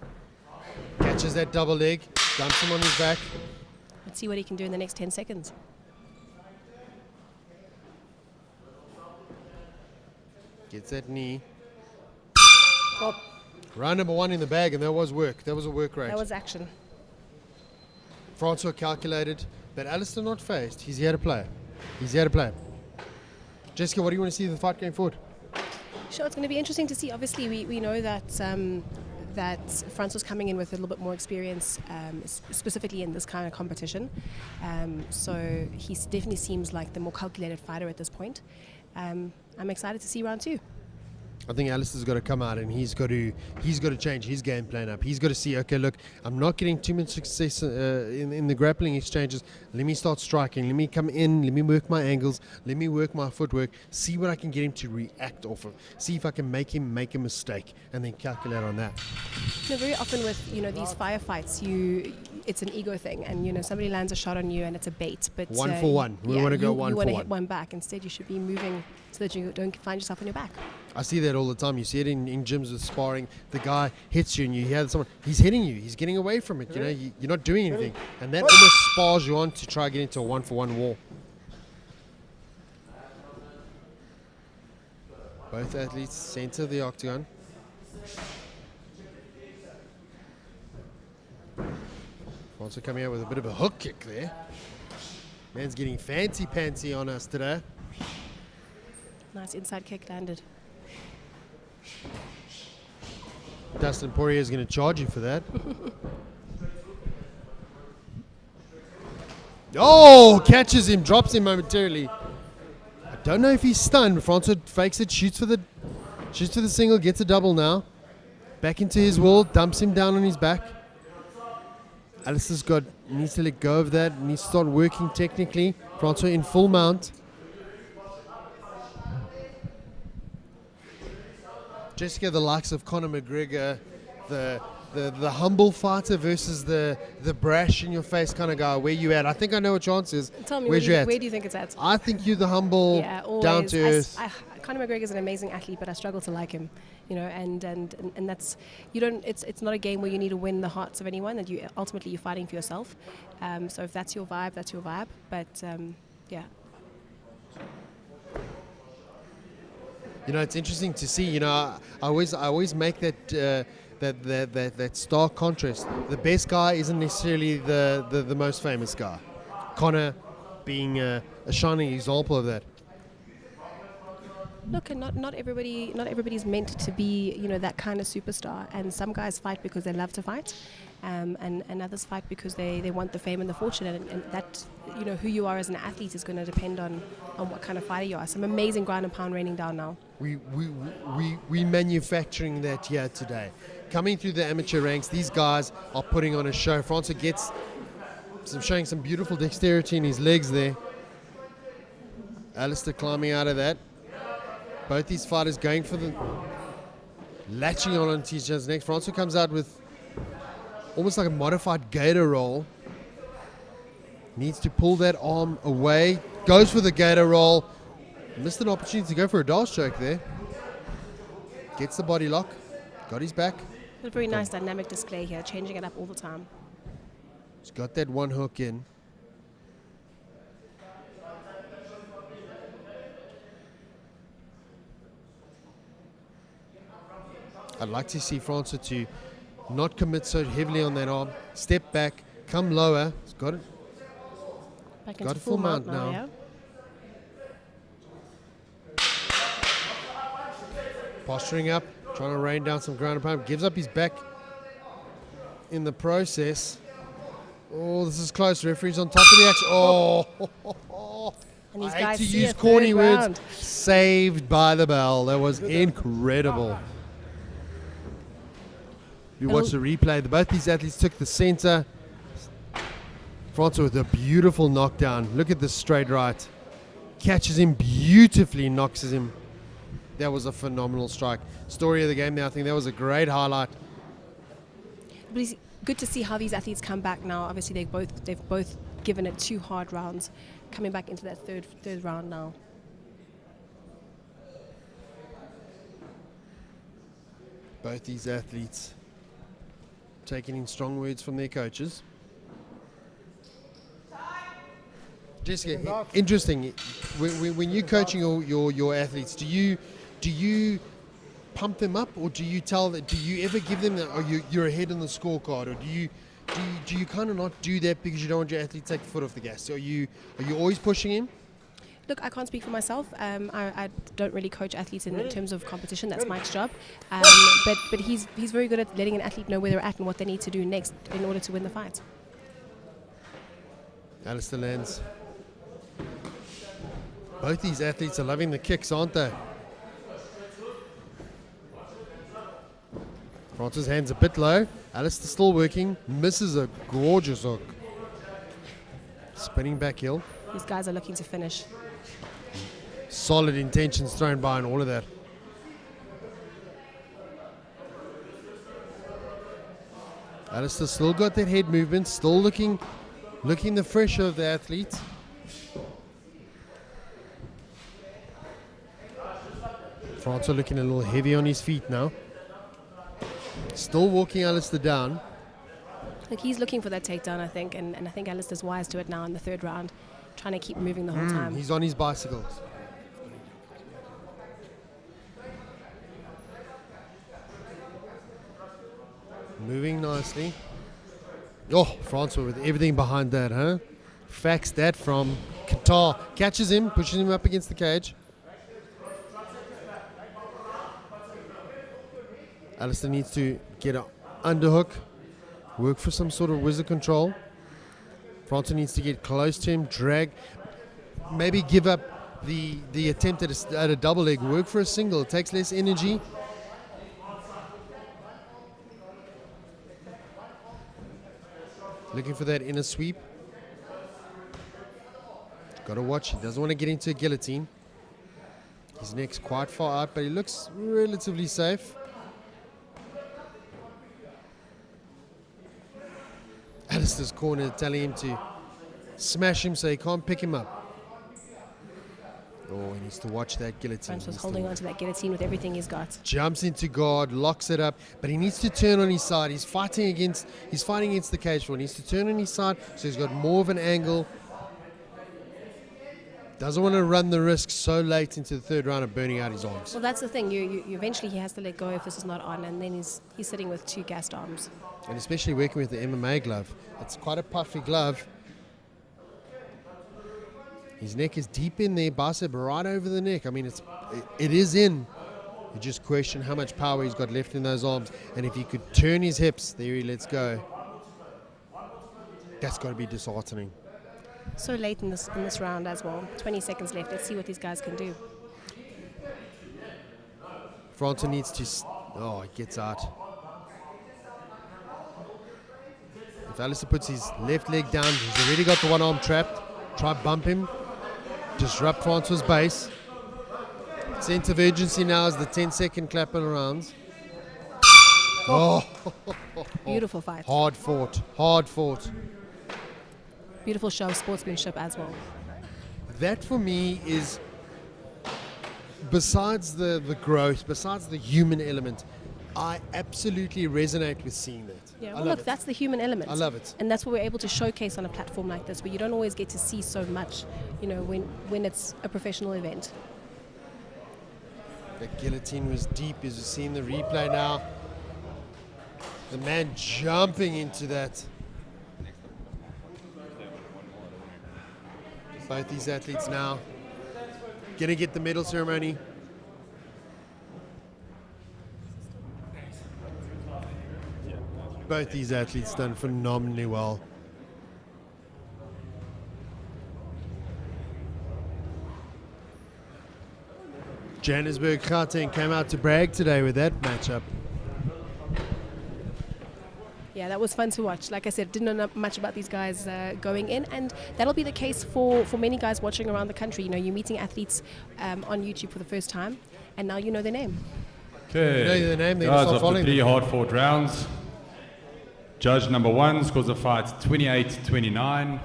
Catches that double leg. Dumps him on his back. Let's see what he can do in the next 10 seconds. Gets that knee. Round number 1 in the bag, and that was work. That was a work rate. That was action. Francois calculated, but Alistair not phased. He's here to play. He's here to play. Jessica, what do you want to see in the fight going forward? Sure, it's going to be interesting to see. Obviously, we know that that Francois coming in with a little bit more experience, specifically in this kind of competition. So he definitely seems like the more calculated fighter at this point. I'm excited to see round 2. I think Alistair's got to come out and he's got to change his game plan up. He's got to see, okay, look, I'm not getting too much success in the grappling exchanges. Let me start striking. Let me come in. Let me work my angles. Let me work my footwork. See what I can get him to react off of. See if I can make him make a mistake and then calculate on that. Very often with these firefights, it's an ego thing, and somebody lands a shot on you and it's a bait. But 1 for 1. We want to go 1 for 1. You want to hit one back. Instead, you should be moving so that you don't find yourself on your back. I see that all the time. You see it in gyms with sparring. The guy hits you and you hear someone, he's hitting you. He's getting away from it. You're not doing anything. And that almost spars you on to try to get into a 1 for 1 war. Both athletes center of the octagon. Also coming out with a bit of a hook kick there. Man's getting fancy pantsy on us today. Nice inside kick landed. Dustin Poirier is going to charge you for that. Oh, catches him, drops him momentarily. I don't know if he's stunned. Francois fakes it, shoots for the single, gets a double now. Back into his wall, dumps him down on his back. Alistair's needs to let go of that, needs to start working technically. Francois in full mount. Jessica, the likes of Conor McGregor, the humble fighter versus the brash in your face kind of guy. Where you at? I think I know what your answer is. Tell me, where do you think it's at? I think you're the humble, Yeah, always. down to earth. Conor McGregor is an amazing athlete, but I struggle to like him. And that's, you don't. It's not a game where you need to win the hearts of anyone. That you ultimately you're fighting for yourself. So if that's your vibe, that's your vibe. But yeah. It's interesting to see. I always make that stark contrast. The best guy isn't necessarily the most famous guy. Conor being a shining example of that. Look, and not everybody's meant to be that kind of superstar. And some guys fight because they love to fight, and others fight because they want the fame and the fortune. And that who you are as an athlete is going to depend on what kind of fighter you are. Some amazing ground and pound raining down now. We manufacturing that here today. Coming through the amateur ranks, these guys are putting on a show. Francois gets showing some beautiful dexterity in his legs there. Alistair climbing out of that. Both these fighters going for the latching on to each other's necks. Francois comes out with almost like a modified gator roll. Needs to pull that arm away. Goes for the gator roll. Missed an opportunity to go for a dart choke there. Gets the body lock. Got his back. A very nice dynamic display here, changing it up all the time. He's got that one hook in. I'd like to see Francois to not commit so heavily on that arm. Step back, come lower. He's got it. Back got into a full mount now. Yeah? Posturing up, trying to rain down some ground and pound. Gives up his back in the process. Oh, this is close. Referee's on top of the action. Oh, And these I guys hate to see use a corny third words. round. Saved by the bell. That was incredible. You watch the replay. Both these athletes took the center. Francois with a beautiful knockdown. Look at this straight right. Catches him beautifully, knocks him. That was a phenomenal strike. Story of the game there. I think that was a great highlight. But it's good to see how these athletes come back now. Obviously, they've both given it 2 hard rounds, coming back into that third round now. Both these athletes taking in strong words from their coaches. Jessica, interesting. When you're coaching your athletes, do you pump them up, or do you tell that? Do you ever give them that? Or you're ahead on the scorecard, or do you kind of not do that because you don't want your athlete to take the foot off the gas? Are you always pushing him? Look, I can't speak for myself. I don't really coach athletes in terms of competition. That's Mike's job. But he's very good at letting an athlete know where they're at and what they need to do next in order to win the fight. Alistair lands. Both these athletes are loving the kicks, aren't they? Francois' hands a bit low. Alistair still working. Misses a gorgeous hook. Spinning back heel. These guys are looking to finish. Solid intentions thrown by and all of that. Alistair still got that head movement. Still looking the fresher of the athlete. Francois looking a little heavy on his feet now. Still walking Alistair down. Like he's looking for that takedown, I think, and I think Alistair's wise to it now in the third round, trying to keep moving the whole time. He's on his bicycle. Moving nicely. Oh, Francois with everything behind that, huh? Facts that from Qatar. Catches him, pushes him up against the cage. Alistair needs to get an underhook, work for some sort of wizard control. Francois needs to get close to him, drag, maybe give up the attempt at a double leg, work for a single. It takes less energy. Looking for that inner sweep. Got to watch. He doesn't want to get into a guillotine. His neck's quite far out, but he looks relatively safe. Alistair's corner telling him to smash him so he can't pick him up. Oh, he needs to watch that guillotine. Francois holding on to that guillotine with everything he's got. Jumps into guard, locks it up, but he needs to turn on his side. He's fighting against the cage floor. He needs to turn on his side so he's got more of an angle. Doesn't want to run the risk so late into the third round of burning out his arms. Well, that's the thing. You eventually he has to let go if this is not on, and then he's sitting with 2 gassed arms. And especially working with the MMA glove. It's quite a puffy glove. His neck is deep in there, bicep right over the neck. I mean, it is in. You just question how much power he's got left in those arms. And if he could turn his hips, there he lets go. That's got to be disheartening. So late in this round as well. 20 seconds left. Let's see what these guys can do. Francois needs to... Oh, he gets out. If Alistair puts his left leg down, he's already got the one arm trapped. Try bump him. Disrupt Francois' base. Sense of urgency now is the 10-second clap around. Oh. Beautiful fight. Hard fought. Hard fought. Beautiful show of sportsmanship as well. That for me is, besides the growth, besides the human element, I absolutely resonate with seeing that. Yeah, well, look, that's the human element. I love it. And that's what we're able to showcase on a platform like this, where you don't always get to see so much, you know, when it's a professional event. The guillotine was deep, as you see in the replay now. The man jumping into that. Both these athletes now going to get the medal ceremony. Both these athletes done phenomenally well. Johannesburg Gauteng came out to brag today with that matchup. Yeah, that was fun to watch. Like I said, didn't know much about these guys going in, and that'll be the case for many guys watching around the country. You know, you're meeting athletes on YouTube for the first time, and now you know their name. Okay, You know their name, they guys, start after following 3 them. hard-fought rounds, judge number 1 scores the fight 28-29.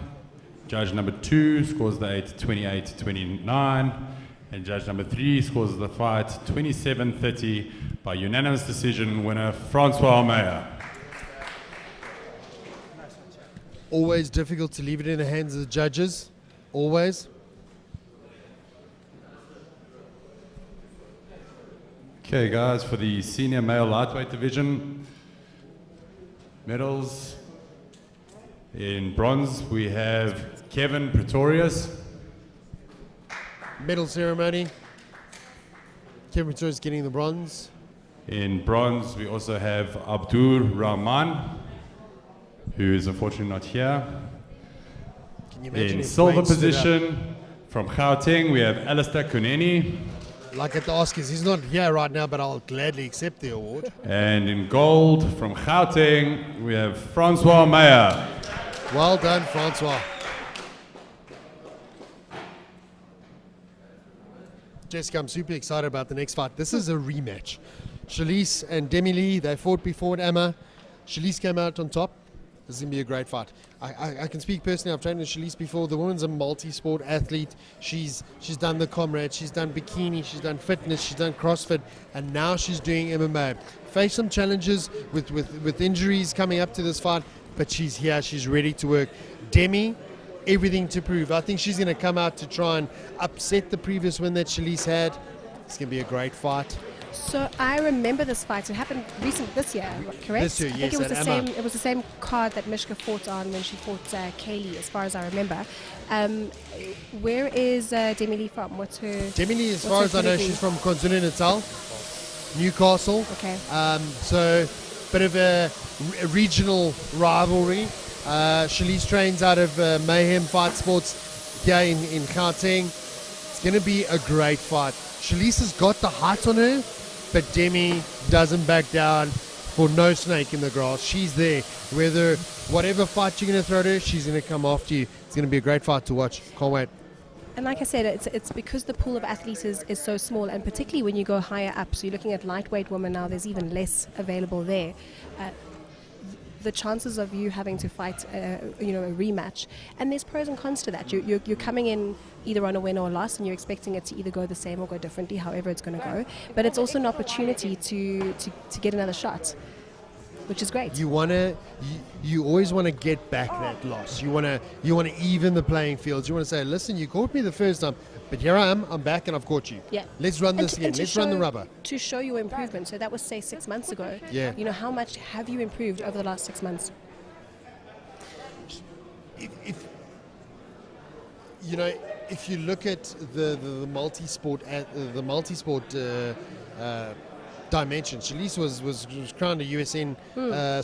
Judge number 2 scores the 28-29. And judge number 3 scores the fight 27-30 by unanimous decision, winner Francois Meyer. Always difficult to leave it in the hands of the judges. Always. Okay, guys, for the senior male lightweight division, medals. In bronze, we have Kevin Pretorius. Medal ceremony. Kevin Pretorius getting the bronze. In bronze, we also have Abdur Rahman, who is unfortunately not here. Can you imagine In if silver Wayne stood up? position, from Gauteng, we have Alistair Kuneni. Like at the Oscars, he's not here right now, but I'll gladly accept the award. And in gold, from Gauteng, we have Francois Meyer. Well done, Francois. Jessica, I'm super excited about the next fight. This is a rematch. Shalise and Demi Lee, they fought before at Emma. Shalise came out on top. This is going to be a great fight. I can speak personally. I've trained with Shalise before. The woman's a multi-sport athlete. She's done the comrade. She's done bikini. She's done fitness. She's done CrossFit. And now she's doing MMA. Faced some challenges with injuries coming up to this fight, but she's here. She's ready to work. Demi, everything to prove. I think she's going to come out to try and upset the previous win that Shalise had. It's going to be a great fight. So I remember this fight. It happened this year, correct? This year, I think yes, it was at the Emma. same. It was the same card that Mishka fought on when she fought Kaylee, as far as I remember. Where is Demi Lee from? What's her? Demi Lee, as what's far her as I know, pedigree? she's from KwaZulu-Natal, Newcastle. Okay. So, bit of a regional rivalry. Shalise trains out of Mayhem Fight Sports here in Gauteng. It's going to be a great fight. Shalise has got the height on her, but Demi doesn't back down. for no snake in the grass. She's there. Whatever fight you're going to throw to her, she's going to come after you. It's going to be a great fight to watch. Can't wait. And like I said, it's because the pool of athletes is so small, and particularly when you go higher up, so you're looking at lightweight women now, there's even less available there. The chances of you having to fight a rematch, and there's pros and cons to that. You're coming in either on a win or a loss, and you're expecting it to either go the same or go differently, however it's going to go. But it's also an opportunity to get another shot, which is great. You always want to get back that loss. You want to even the playing fields. You want to say, listen, you caught me the first time, but here I am. I'm back and I've caught you. Yeah. Let's run this again. Let's run the rubber. To show your improvement. So that was, say, 6 months ago. Yeah. How much have you improved over the last 6 months? If you look at the multi-sport dimension, Shalise was crowned a USN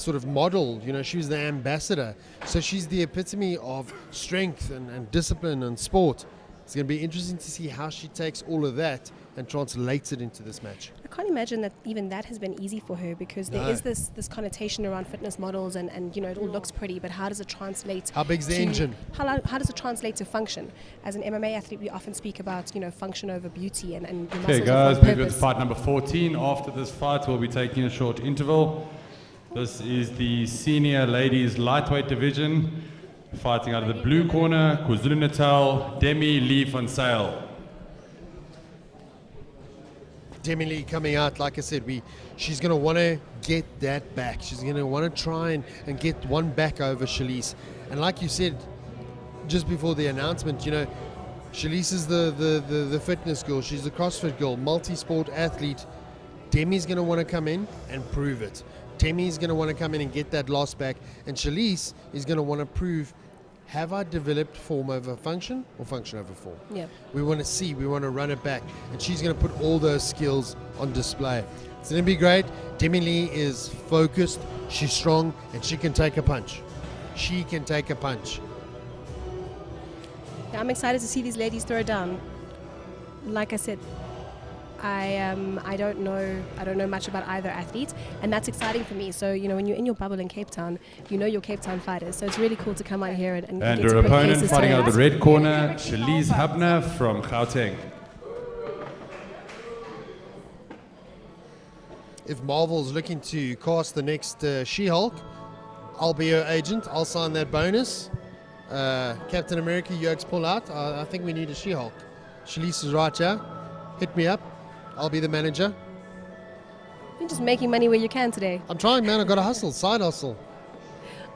sort of model. She was the ambassador. So she's the epitome of strength and discipline and sport. It's going to be interesting to see how she takes all of that and translates it into this match. I can't imagine that even that has been easy for her, because there is this connotation around fitness models and it all looks pretty, but how does it translate? How big's the engine? How does it translate to function? As an MMA athlete, we often speak about function over beauty and your muscles. Okay, guys, moving on to fight number 14. After this fight, we'll be taking a short interval. This is the senior ladies lightweight division. Fighting out of the blue corner, KwaZulu-Natal, Demi Lee van Sail. Demi Lee coming out, like I said, she's going to want to get that back. She's going to want to try and get one back over Shalise. And like you said, just before the announcement, Shalise is the fitness girl. She's the CrossFit girl, multi-sport athlete. Demi's going to want to come in and prove it. Demi's going to want to come in and get that loss back. And Shalise is going to want to prove, have I developed form over function or function over form? Yeah. We want to see, we want to run it back. And she's going to put all those skills on display. It's going to be great. Demi Lee is focused, she's strong, and she can take a punch. She can take a punch. Yeah, I'm excited to see these ladies throw down. Like I said, I don't know much about either athlete, and that's exciting for me. So when you're in your bubble in Cape Town, your Cape Town fighters. So it's really cool to come out here and get her to put opponent faces fighting to out of it. the red corner, Shalise Hubner from Gauteng. If Marvel's looking to cast the next She-Hulk, I'll be her agent. I'll sign that bonus. Captain America, Yokes pull out. I think we need a She-Hulk. Shalise is right here. Hit me up. I'll be the manager. You're just making money where you can today. I'm trying, man. I've got a hustle, side hustle.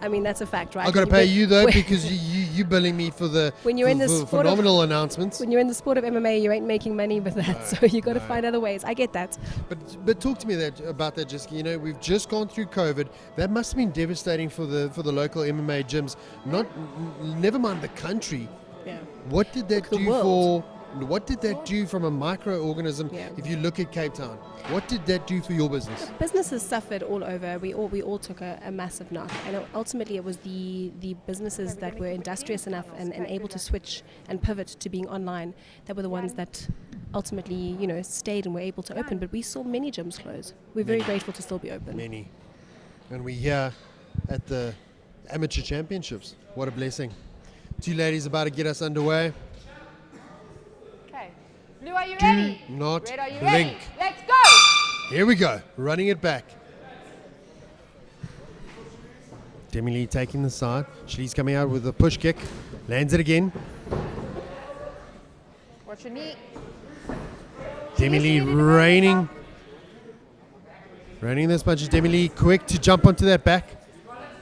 I mean, that's a fact, right? I've got to pay you, though, because you billing me for the when you're in the sport phenomenal announcements. When you're in the sport of MMA, you ain't making money with that, so you got to find other ways. I get that. But talk to me about that, Jessica. We've just gone through COVID. That must have been devastating for the local MMA gyms. Never mind the country. Yeah. What did that do for? What did that do from a microorganism? Yeah. If you look at Cape Town, what did that do for your business? Businesses suffered all over. We all took a massive knock, and ultimately it was the businesses that were industrious enough and able to switch and pivot to being online that were the ones that ultimately stayed and were able to open. But we saw many gyms close. We're very grateful to still be open. Many, and we're here at the amateur championships. What a blessing! Two ladies about to get us underway. Blue, are you ready? Do not Red, are you blink. ready? Let's go! Here we go, running it back. Demi Lee taking the side. She's coming out with a push kick. Lands it again. Watch your knee. Demi Lee raining those punches. Demi Lee quick to jump onto that back.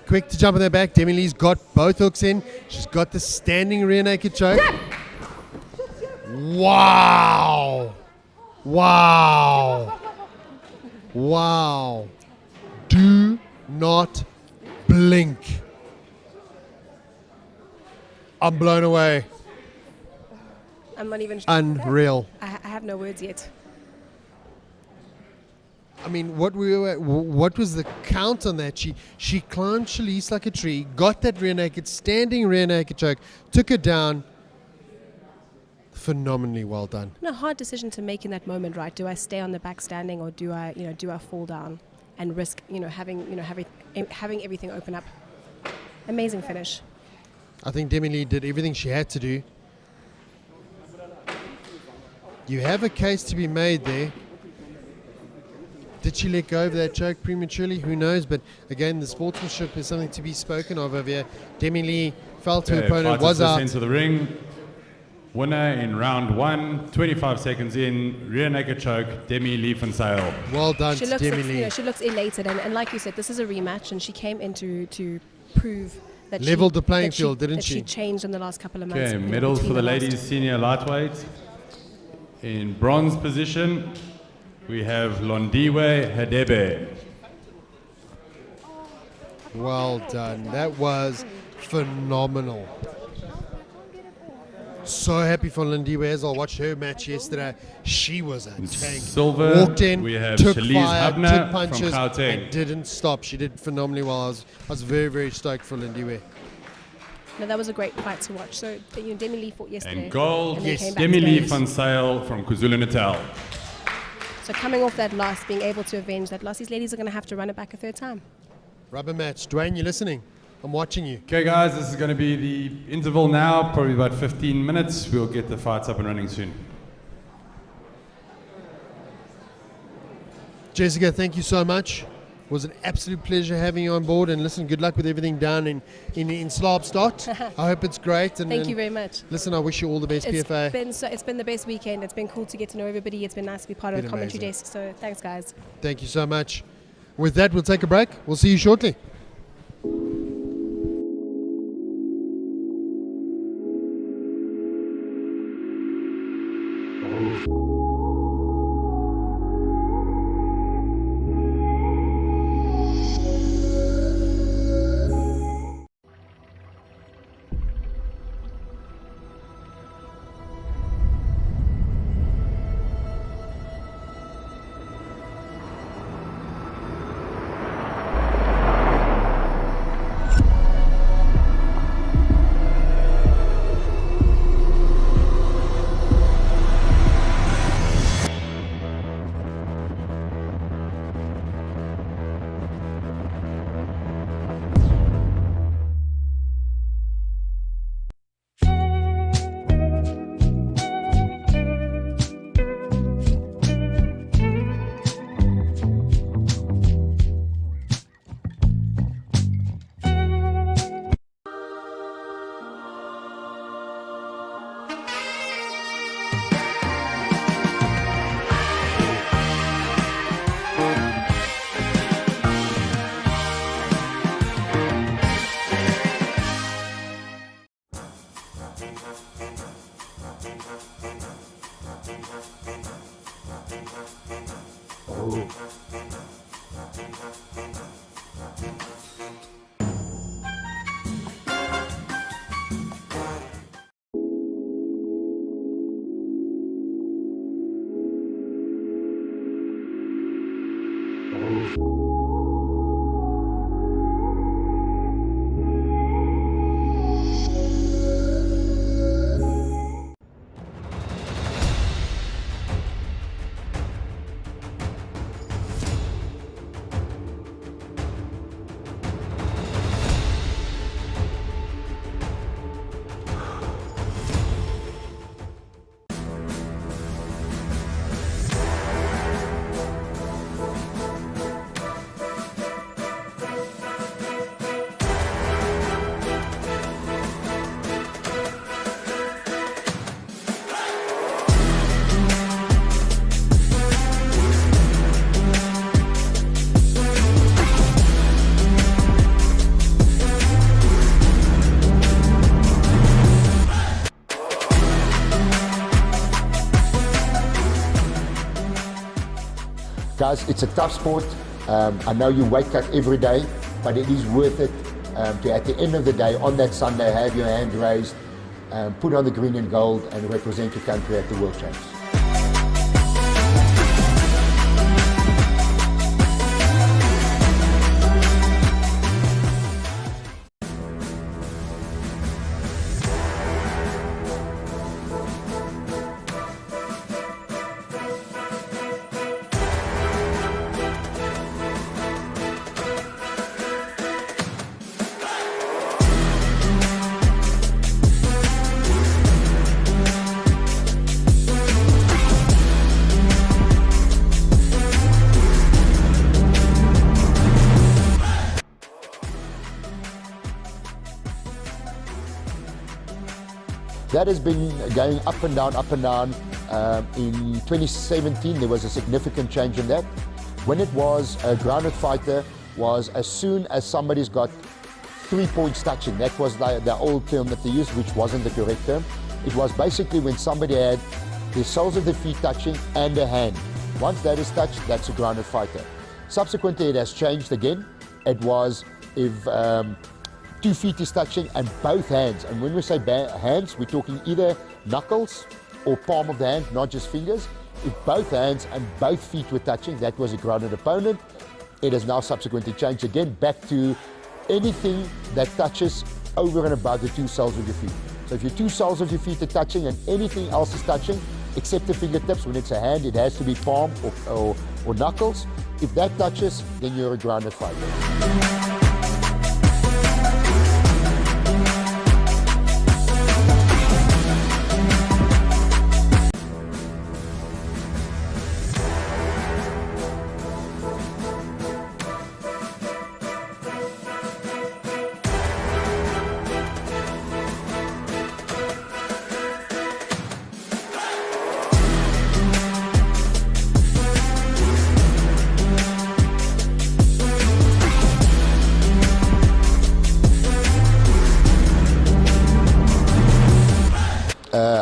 Quick to jump on that back. Demi Lee's got both hooks in. She's got the standing rear naked choke. Wow. Wow. Wow. Do not blink. I'm blown away. I'm not even Unreal. I have no words yet. I mean, what was the count on that? She climbed Shalise like a tree, got that rear naked, standing rear naked choke, took her down. Phenomenally well done. A hard decision to make in that moment, right? Do I stay on the back standing or do I fall down? and risk, having everything open up. Amazing finish. I think Demi Lee did everything she had to do. You have a case to be made there. Did she let go of that choke prematurely? Who knows? But again, the sportsmanship is something to be spoken of over here. Demi Lee felt her opponent was out. Center of the ring. Winner in round 1, 25 seconds in, rear naked choke, Demi Lee van Zyl. Well done to Demi Lee. She looks elated, and like you said, this is a rematch, and she came in to prove that leveled the playing field, didn't she? She changed in the last couple of months. Okay, medals for the ladies senior lightweight. In bronze position, we have Londiwe Hadebe. Well done. That was phenomenal. So happy for Londiwe as I watched her match yesterday. She was a tank. Silver, walked in, we have took Shaliz fire, Habner took punches, from Gauteng. and didn't stop. She did phenomenally well. I was very, very stoked for Londiwe. No, that was a great fight to watch. So Demi Lee fought yesterday. And gold, and yes, Demi Lee van Zyl from KwaZulu-Natal. So coming off that loss, being able to avenge that loss, these ladies are going to have to run it back a third time. Rubber match. Dwayne, you listening? I'm watching you. Okay guys, this is going to be the interval now, probably about 15 minutes. We'll get the fights up and running soon. Jessica, thank you so much. It was an absolute pleasure having you on board, and listen, good luck with everything down in Slaapstad. I hope it's great. And thank you very much. Listen, I wish you all the best, PFA. It's been the best weekend. It's been cool to get to know everybody. It's been nice to be part of the commentary desk. So thanks, guys. Thank you so much. With that, we'll take a break. We'll see you shortly. Guys, it's a tough sport. I know you weight cut every day, but it is worth it to, at the end of the day, on that Sunday, have your hand raised, put on the green and gold, and represent your country at the World Champs. That has been going up and down, up and down. In 2017, there was a significant change in that. When it was a grounded fighter, was as soon as somebody's got 3 points touching. That was the old term that they used, which wasn't the correct term. It was basically when somebody had the soles of the feet touching and a hand. Once that is touched, that's a grounded fighter. Subsequently, it has changed again. It was if 2 feet is touching and both hands. And when we say hands, we're talking either knuckles or palm of the hand, not just fingers. If both hands and both feet were touching, that was a grounded opponent. It has now subsequently changed again back to anything that touches over and above the 2 soles of your feet. So if your 2 soles of your feet are touching and anything else is touching, except the fingertips, when it's a hand, it has to be palm or knuckles. If that touches, then you're a grounded fighter.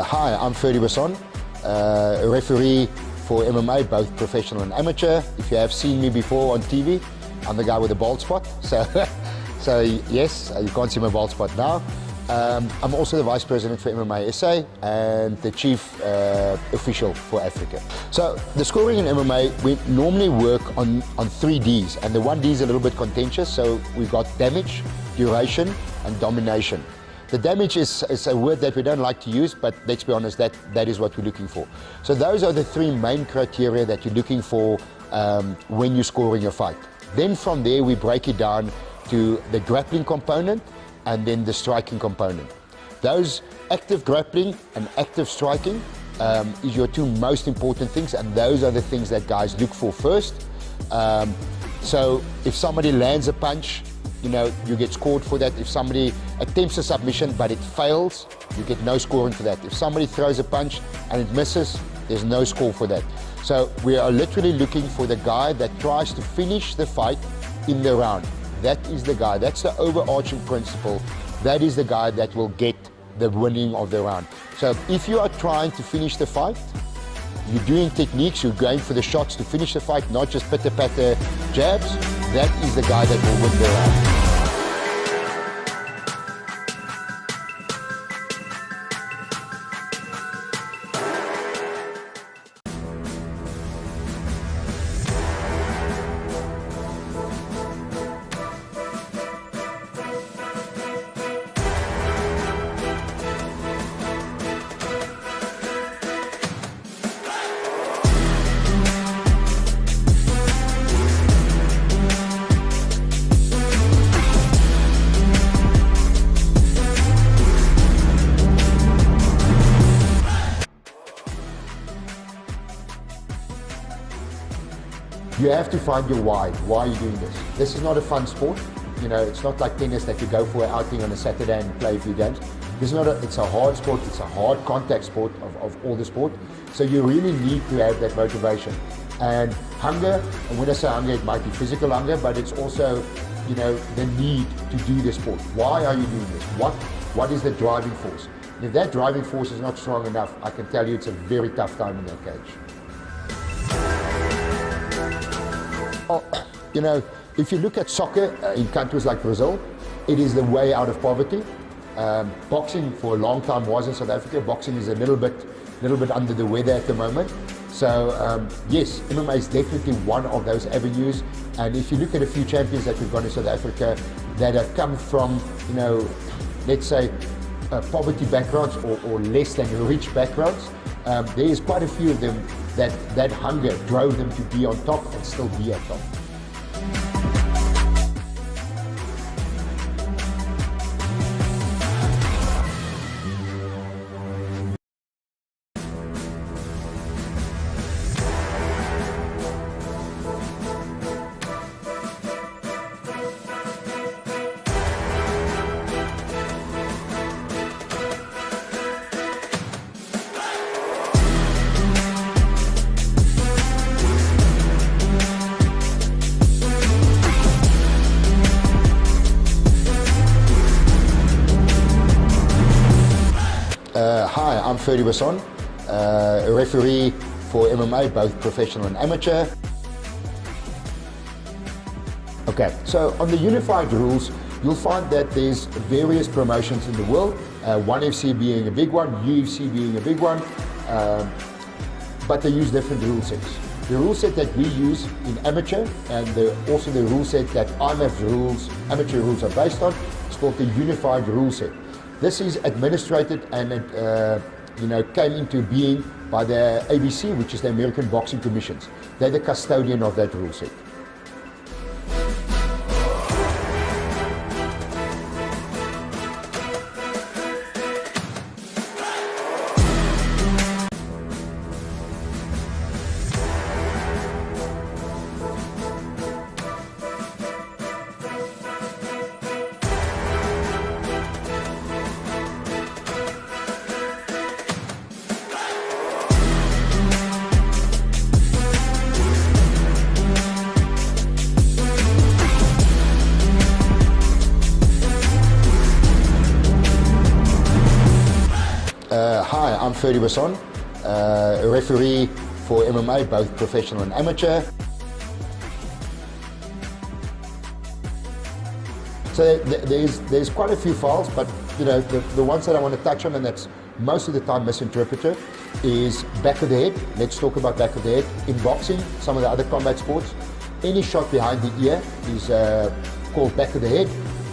Hi, I'm Ferdy Basson, a referee for MMA, both professional and amateur. If you have seen me before on TV, I'm the guy with the bald spot. So yes, you can't see my bald spot now. I'm also the Vice President for MMASA and the Chief Official for Africa. So the scoring in MMA, we normally work on 3 Ds, and the 1 D is a little bit contentious, so we've got damage, duration, and domination. The damage is a word that we don't like to use, but let's be honest, that is what we're looking for. So those are the 3 main criteria that you're looking for when you're scoring a fight. Then from there, we break it down to the grappling component and then the striking component. Those active grappling and active striking is your 2 most important things, and those are the things that guys look for first. So if somebody lands a punch, you get scored for that. If somebody attempts a submission but it fails, you get no scoring for that. If somebody throws a punch and it misses, there's no score for that. So we are literally looking for the guy that tries to finish the fight in the round. That is the guy. That's the overarching principle. That is the guy that will get the winning of the round. So if you are trying to finish the fight, you're doing techniques, you're going for the shots to finish the fight, not just pitter-patter jabs, that is the guy that will win the round. You have to find your why. Why are you doing this? This is not a fun sport. It's not like tennis that you go for an outing on a Saturday and play a few games. It's a hard sport. It's a hard contact sport of all the sport. So you really need to have that motivation. And hunger, and when I say hunger, it might be physical hunger, but it's also, the need to do the sport. Why are you doing this? What is the driving force? And if that driving force is not strong enough, I can tell you it's a very tough time in that cage. If you look at soccer in countries like Brazil, it is the way out of poverty. Boxing for a long time was in South Africa. Boxing is a little bit under the weather at the moment. So yes, MMA is definitely one of those avenues. And if you look at a few champions that we've got in South Africa that have come from, let's say, poverty backgrounds or less than rich backgrounds, there is quite a few of them that hunger drove them to be on top and still be at top. I'm Ferdy Basson, a referee for MMA, both professional and amateur. Okay, so on the unified rules, you'll find that there's various promotions in the world, ONE FC being a big one, UFC being a big one, but they use different rule sets. The rule set that we use in amateur and also the rule set that IMF's rules, amateur rules are based on, is called the unified rule set. This is administrated and came into being by the ABC, which is the American Boxing Commissions. They're the custodian of that rule set. Hi, I'm Ferdy Basson, a referee for MMA, both professional and amateur. So there's quite a few files, but the ones that I want to touch on, and that's most of the time misinterpreted, is back of the head. Let's talk about back of the head. In boxing, some of the other combat sports, any shot behind the ear is called back of the head,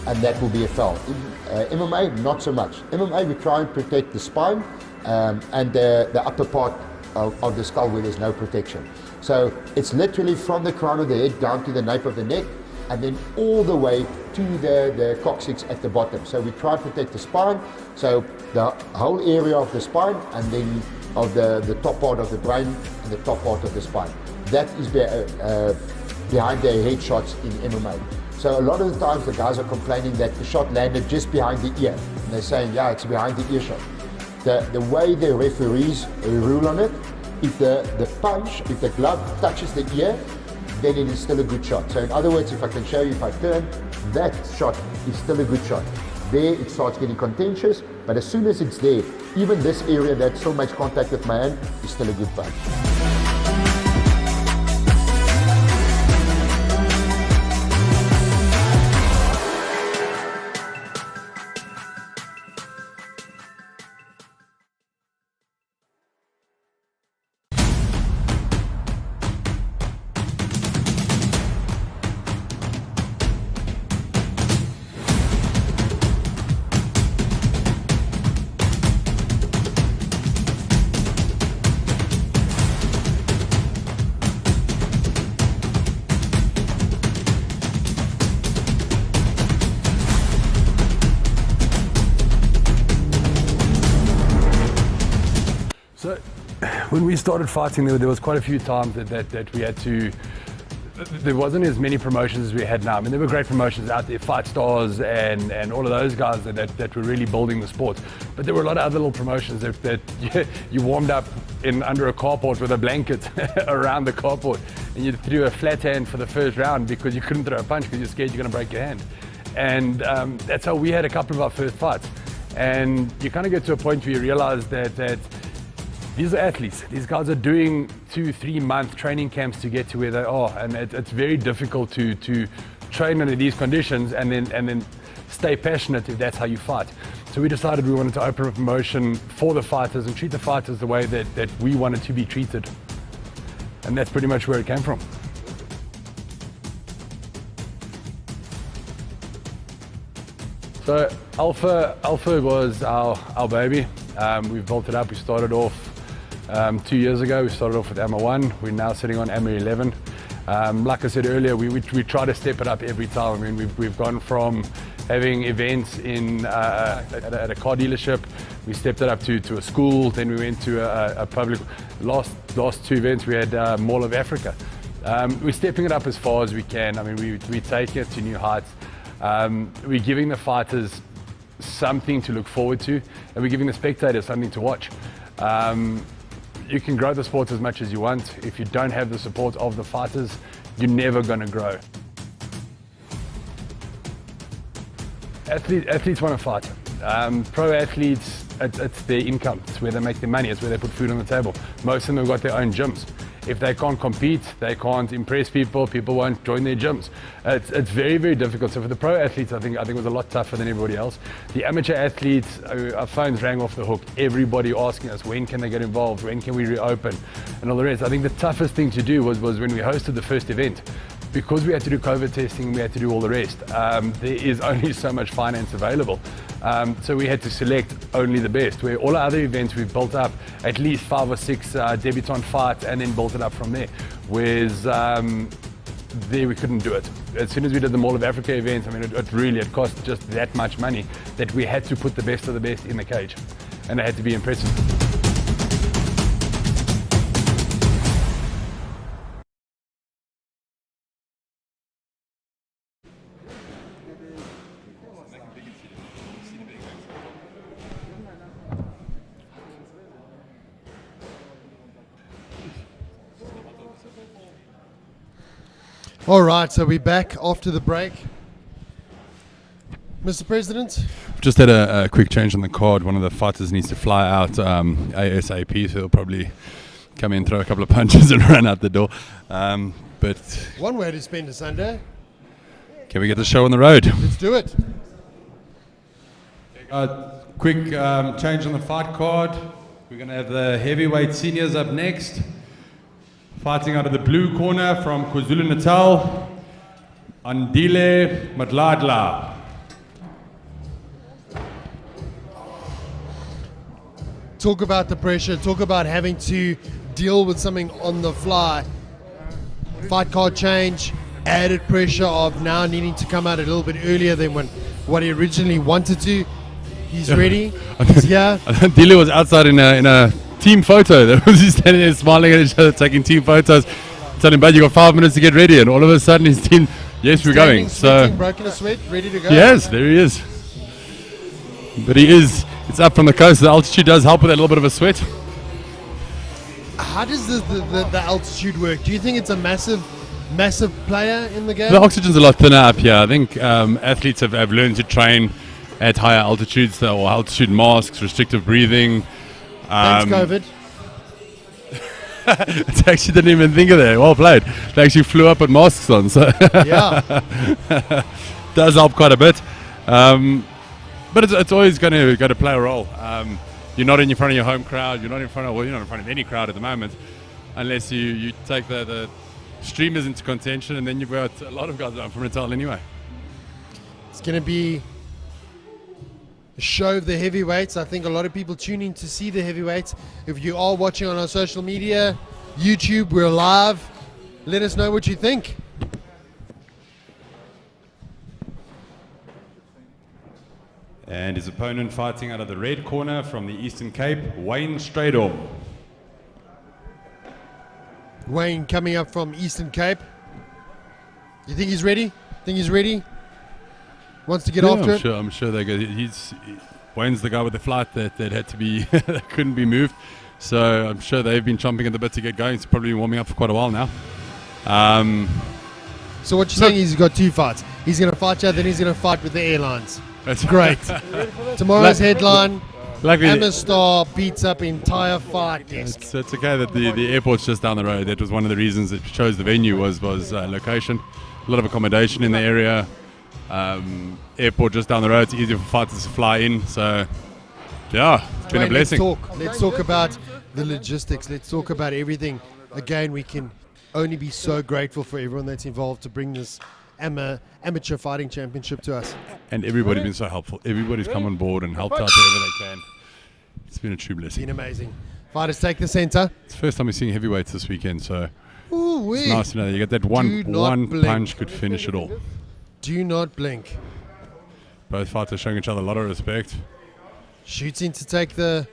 and that will be a foul. In MMA, not so much. MMA, we try and protect the spine and the upper part of the skull where there's no protection. So it's literally from the crown of the head down to the nape of the neck, and then all the way to the coccyx at the bottom. So we try and protect the spine, so the whole area of the spine, and then of the top part of the brain and the top part of the spine. That is behind their head shots in MMA. So a lot of the times the guys are complaining that the shot landed just behind the ear. And they're saying, yeah, it's behind the ear shot. The way the referees rule on it, if the punch, if the glove touches the ear, then it is still a good shot. So in other words, if I can show you, if I turn, that shot is still a good shot. There it starts getting contentious, but as soon as it's there, even this area that still makes contact with my hand is still a good punch. So when we started fighting, there was quite a few times that we had to, there wasn't as many promotions as we had now. I mean, there were great promotions out there, Fight Stars and all of those guys that were really building the sport. But there were a lot of other little promotions that you warmed up under a carport with a blanket around the carport, and you threw a flat hand for the first round because you couldn't throw a punch because you're scared you're going to break your hand. And that's how we had a couple of our first fights. And you kind of get to a point where you realize that these are athletes. These guys are doing 2-3 month training camps to get to where they are, and it's very difficult to train under these conditions and then stay passionate if that's how you fight. So we decided we wanted to open a promotion for the fighters and treat the fighters the way that we wanted to be treated, and that's pretty much where it came from. So Alpha was our baby. We built it up. We started off 2 years ago. We started off with AMA 1. We're now sitting on AMA 11. Like I said earlier, we try to step it up every time. I mean, we've gone from having events at a car dealership. We stepped it up to a school. Then we went to a public. Last 2 events we had Mall of Africa. We're stepping it up as far as we can. I mean, we take it to new heights. We're giving the fighters something to look forward to, and we're giving the spectators something to watch. You can grow the sport as much as you want. If you don't have the support of the fighters, you're never going to grow. Athletes want to fight. Pro athletes, it's their income. It's where they make their money. It's where they put food on the table. Most of them have got their own gyms. If they can't compete, they can't impress people, people won't join their gyms. It's very, very difficult. So for the pro athletes, I think it was a lot tougher than everybody else. The amateur athletes, our phones rang off the hook. Everybody asking us, when can they get involved? When can we reopen? And all the rest. I think the toughest thing to do was when we hosted the first event. Because we had to do COVID testing, we had to do all the rest. There is only so much finance available. So we had to select only the best. Where all our other events, we've built up at least 5 or 6 debutante fights and then built it up from there. Whereas there we couldn't do it. As soon as we did the Mall of Africa event, I mean, it cost just that much money that we had to put the best of the best in the cage. And they had to be impressive. All right, so we're back after the break. Mr. President? Just had a quick change on the card. One of the fighters needs to fly out ASAP, so he'll probably come in, throw a couple of punches and run out the door. But one way to spend a Sunday. Can we get the show on the road? Let's do it. Quick change on the fight card. We're going to have the heavyweight seniors up next. Fighting out of the blue corner from KwaZulu-Natal, Andile Madladla. Talk about the pressure, talk about having to deal with something on the fly. Fight card change, added pressure of now needing to come out a little bit earlier than what he originally wanted to. He's ready, he's here. Andile was outside in a team photo. There was he standing there smiling at each other, taking team photos, telling him, "Bud, you got 5 minutes to get ready," and all of a sudden his team, yes, we're going. So broken a sweat, ready to go. Yes, there he is. But it's up from the coast. The altitude does help with that little bit of a sweat. How does the altitude work? Do you think it's a massive player in the game? The oxygen's a lot thinner up here. I think athletes have learned to train at higher altitudes, or altitude masks, restrictive breathing. Thanks, COVID. It actually didn't even think of that. Well played. They actually flew up with masks on, so yeah, does help quite a bit. But it's always going to play a role. You're not in front of your home crowd. You're not in front of any crowd at the moment, unless you take the streamers into contention, and then you've got a lot of guys down from Natal anyway. It's going to be a show of the heavyweights. I think a lot of people tune in to see the heavyweights. If you are watching on our social media, YouTube, we're live. Let us know what you think. And his opponent fighting out of the red corner from the Eastern Cape, Wayne Stradom. Wayne coming up from Eastern Cape. You think he's ready? Wants to get after it? I'm sure they go. Wayne's the guy with the flight that had to be that couldn't be moved. So I'm sure they've been chomping at the bit to get going. It's probably been warming up for quite a while now. So what you're saying is he's got 2 fights. He's going to fight you, then he's going to fight with the airlines. That's great. Tomorrow's headline, Emma Star beats up entire fight desk. It's okay that the airport's just down the road. That was one of the reasons that chose the venue was location. A lot of accommodation in the area. Airport just down the road. It's easier for fighters to fly in. So, yeah, it's been a blessing. Let's talk about the logistics. Let's talk about everything. Again, we can only be so grateful for everyone that's involved to bring this amateur fighting championship to us. And everybody's been so helpful. Everybody's come on board and helped out wherever they can. It's been a true blessing. It's been amazing. Fighters take the center. It's the first time we're seeing heavyweights this weekend, so ooh-wee. It's nice to know that you get that one punch could finish it all. Do not blink. Both fighters showing each other a lot of respect. Shooting to take the...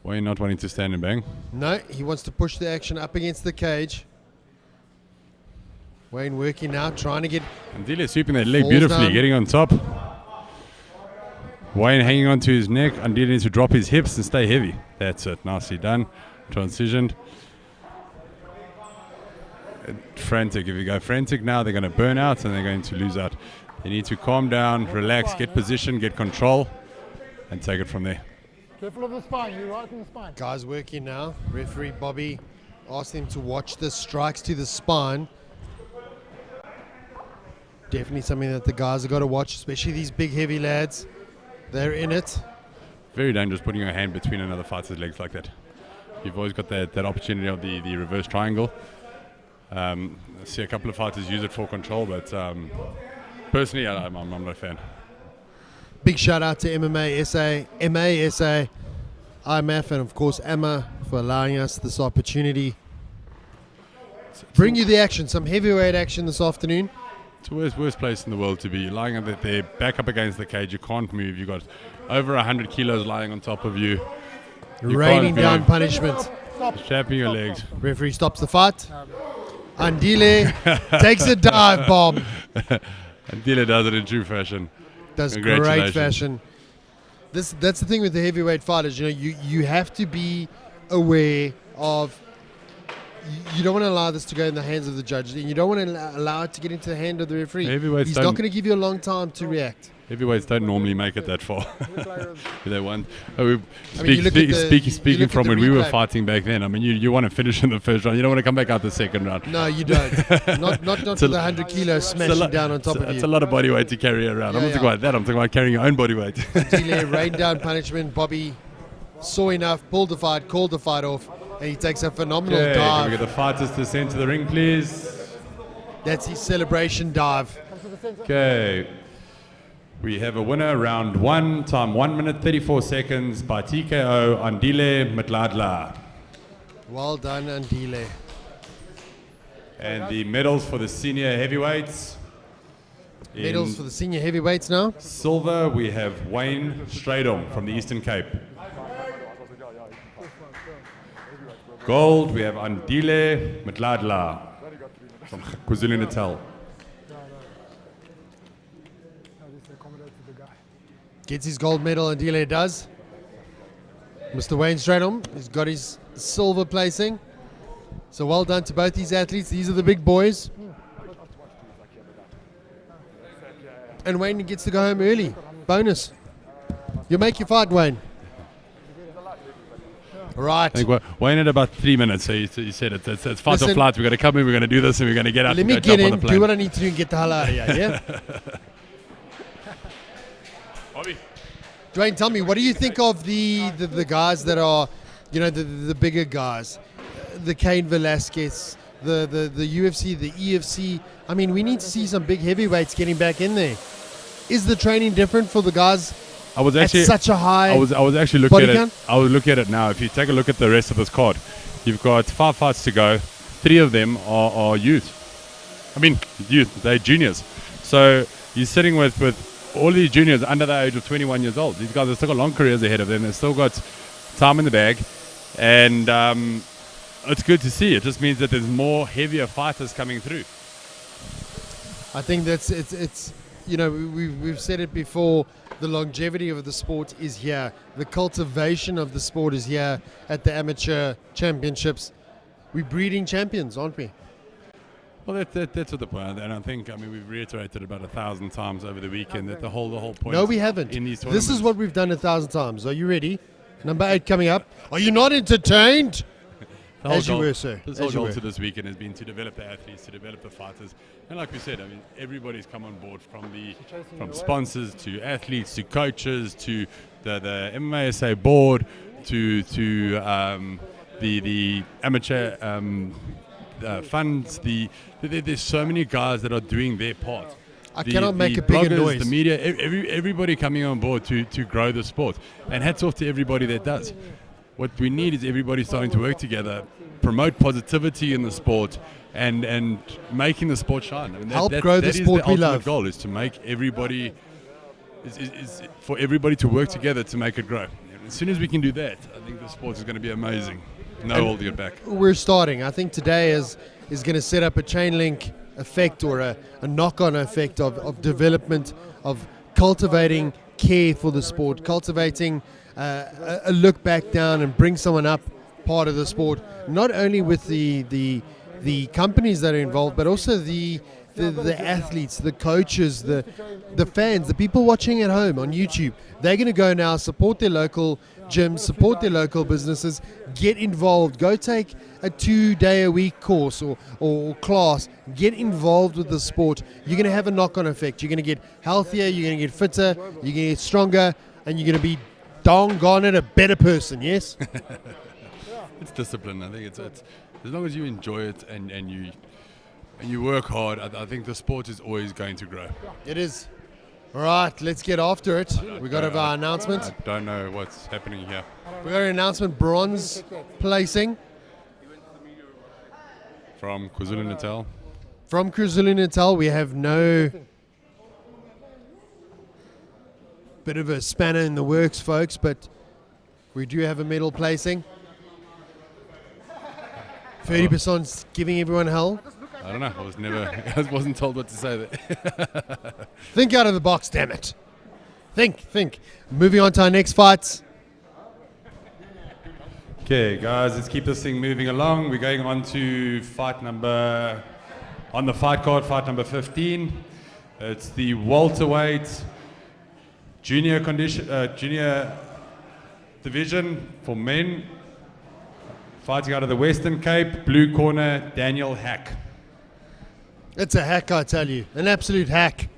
Wayne not wanting to stand and bang. No, he wants to push the action up against the cage. Wayne working now, trying to get... Andile sweeping that leg beautifully, down. Getting on top. Wayne hanging onto his neck. Andile needs to drop his hips and stay heavy. That's it. Nicely done. Transitioned. Frantic. If you go frantic now, they're going to burn out and they're going to lose out. They need to calm down, relax, get position, get control, and take it from there. Careful of the spine, you're right in the spine. Guys working now. Referee Bobby asked them to watch the strikes to the spine. Definitely something that the guys have got to watch, especially these big, heavy lads. They're in it. Very dangerous putting your hand between another fighter's legs like that. You've always got that opportunity of the reverse triangle. I see a couple of fighters use it for control, but personally, I'm not a fan. Big shout out to MMASA, IMF, and of course Emma for allowing us this opportunity. Bring you the action, some heavyweight action this afternoon. It's the worst place in the world to be. Lying there, back up against the cage, you can't move. You've got over 100 kilos lying on top of you. Raining down punishment. Strapping your legs. Referee stops the fight. Andile takes a dive bomb. Andile does it in true fashion. Does great fashion. That's the thing with the heavyweight fighters. You know, you have to be aware of. You don't want to allow this to go in the hands of the judge, and you don't want to allow it to get into the hand of the referee. He's not going to give you a long time to react. Heavyweights don't normally make it that far. They want. Speaking from when we were fighting back then, I mean, you want to finish in the first round. You don't want to come back out the second round. No, you don't. not with the 100 kilos smashing down on top of you. It's a lot of body weight to carry around. I'm not talking about that. I'm talking about carrying your own body weight. Delay, rain down punishment. Bobby saw enough, pulled the fight, called the fight off, and he takes a phenomenal dive. Can we get the fighters to center the ring, please? That's his celebration dive. Okay. We have a winner, round 1, time 1 minute 34 seconds by TKO, Andile Mdladla. Well done, Andile. And the medals for the senior heavyweights. Medals for the senior heavyweights now. Silver, we have Wayne Stradom from the Eastern Cape. Gold, we have Andile Mdladla from KwaZulu-Natal. Gets his gold medal, and Andile does. Mr. Wayne Stradom has got his silver placing. So well done to both these athletes. These are the big boys. And Wayne gets to go home early. Bonus. You make your fight, Wayne. Right. I think Wayne had about 3 minutes, so he said it's fight or flight. We're going to come in, we're going to do this, and we're going to get out. Let me get in, do what I need to do, and get the hell out of here, yeah? Bobby. Dwayne, tell me, what do you think of the guys that are, you know, the bigger guys? The Cain Velasquez, the UFC, the EFC. I mean, we need to see some big heavyweights getting back in there. Is the training different for the guys? I was actually at such a high. I was actually looking at it. I was looking at it now. If you take a look at the rest of this card, you've got 5 fights to go. 3 of them are youth. I mean, youth. They're juniors. So you're sitting with all these juniors under the age of 21 years old. These guys have still got long careers ahead of them. They've still got time in the bag, and it's good to see. It just means that there's more heavier fighters coming through. I think that's it's you know, we've said it before. The longevity of the sport is here. The cultivation of the sport is here at the amateur championships. We're breeding champions, aren't we? Well, that's what the point, and I think, I mean, we've reiterated about 1,000 times over the weekend that the whole point. No, we haven't. In these tournaments. This is what we've done 1,000 times. Are you ready? Number 8 coming up. Are you not entertained? As you were, sir. This whole goal to this weekend has been to develop the athletes, to develop the fighters, and like we said, I mean, everybody's come on board from sponsors to athletes to coaches to the MMASA board to the amateur funds. There's so many guys that are doing their part. I cannot make a bigger noise. The media, everybody coming on board to grow the sport, and hats off to everybody that does. What we need is everybody starting to work together, promote positivity in the sport, and making the sport shine. I mean, help grow the sport we love. The ultimate goal is to make everybody, is for everybody to work together to make it grow. As soon as we can do that, I think the sport is going to be amazing. No holding it back. We're starting. I think today is going to set up a chain link effect or a knock-on effect of development, of cultivating care for the sport, cultivating a look back down and bring someone up part of the sport, not only with the companies that are involved, but also the the athletes, the coaches, the fans, the people watching at home on YouTube, they're going to go now, support their local gyms, support their local businesses, get involved, go take a 2-day-a-week course or class, get involved with the sport. You're going to have a knock-on effect. You're going to get healthier, you're going to get fitter, you're going to get stronger, and you're going to be gone a better person, yes? It's discipline. I think it's as long as you enjoy it and you work hard, I think the sport is always going to grow. It is. All right, let's get after it. We got our announcement. I don't know what's happening here. We got an announcement, bronze placing. From KwaZulu-Natal. From KwaZulu-Natal, we have no... Bit of a spanner in the works, folks, but we do have a medal placing. 30% giving everyone hell. I don't know. I wasn't told what to say there. Think out of the box, damn it. Think. Moving on to our next fights. Okay, guys, let's keep this thing moving along. We're going on to on the fight card, fight number 15. It's the welterweight junior division for men. Fighting out of the Western Cape, blue corner, Daniel Hack. It's a hack, I tell you. An absolute hack.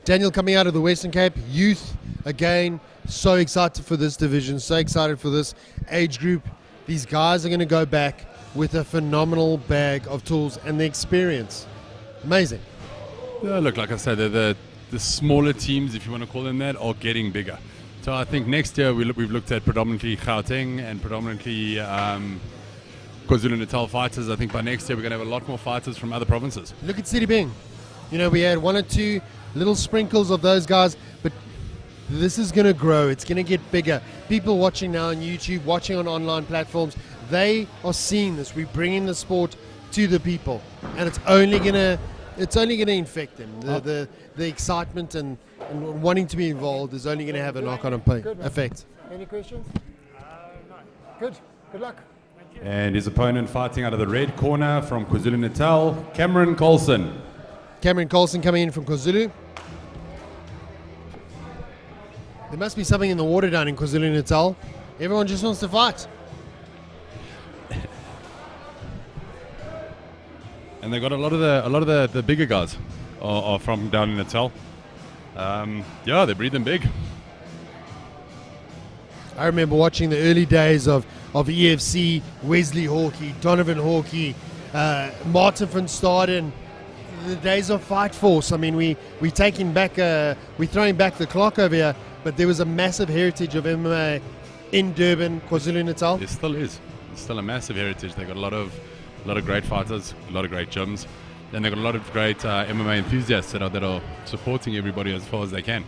Daniel coming out of the Western Cape, youth, again, so excited for this division, so excited for this age group. These guys are going to go back with a phenomenal bag of tools and the experience. Amazing. Yeah, look, like I said, the smaller teams, if you want to call them that, are getting bigger. So I think next year we've looked at predominantly Gauteng and predominantly KwaZulu-Natal fighters. I think by next year we're going to have a lot more fighters from other provinces. Look at City Bing. You know, we had one or two little sprinkles of those guys, but this is going to grow. It's going to get bigger. People watching now on YouTube, watching on online platforms, they are seeing this. We're bringing the sport to the people, and it's only going to infect them. The excitement and wanting to be involved is only going to have a knock-on effect. Any questions? No. Good luck. And his opponent fighting out of the red corner from KwaZulu-Natal, Cameron Colson. Cameron Colson coming in from KwaZulu. There must be something in the water down in KwaZulu-Natal. Everyone just wants to fight. And they got a lot of the bigger guys are from down in Natal. Yeah, they breed them big. I remember watching the early days of EFC, Wesley Hawkey, Donovan Hawkey, Martin van Staden, the days of Fight Force. I mean, we're throwing back the clock over here, but there was a massive heritage of MMA in Durban, KwaZulu-Natal. There still is. It's still a massive heritage. They got a lot of great fighters, a lot of great gyms, and they've got a lot of great MMA enthusiasts that are supporting everybody as far as they can.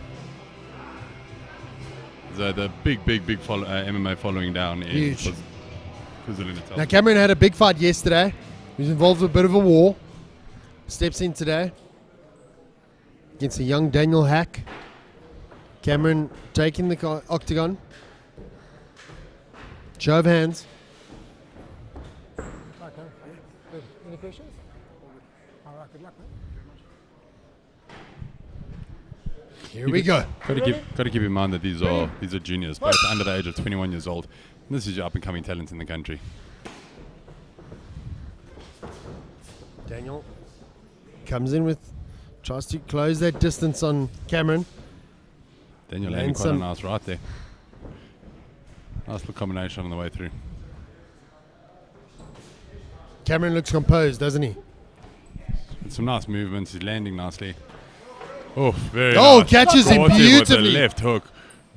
The big MMA following down in KwaZulu-Natal. Now, Cameron had a big fight yesterday. He was involved with a bit of a war. Steps in today against a young Daniel Hack. Cameron taking the octagon. Show of hands. Okay. Good. Any questions? All right. Good luck, man. Here we go. Got to keep in mind that these are juniors, both under the age of 21 years old. And this is your up and coming talent in the country. Daniel comes in tries to close that distance on Cameron. Daniel landing quite a nice right there. Nice little combination on the way through. Cameron looks composed, doesn't he? Some nice movements. He's landing nicely. Oh, very nice. Catches him beautifully. With the left hook.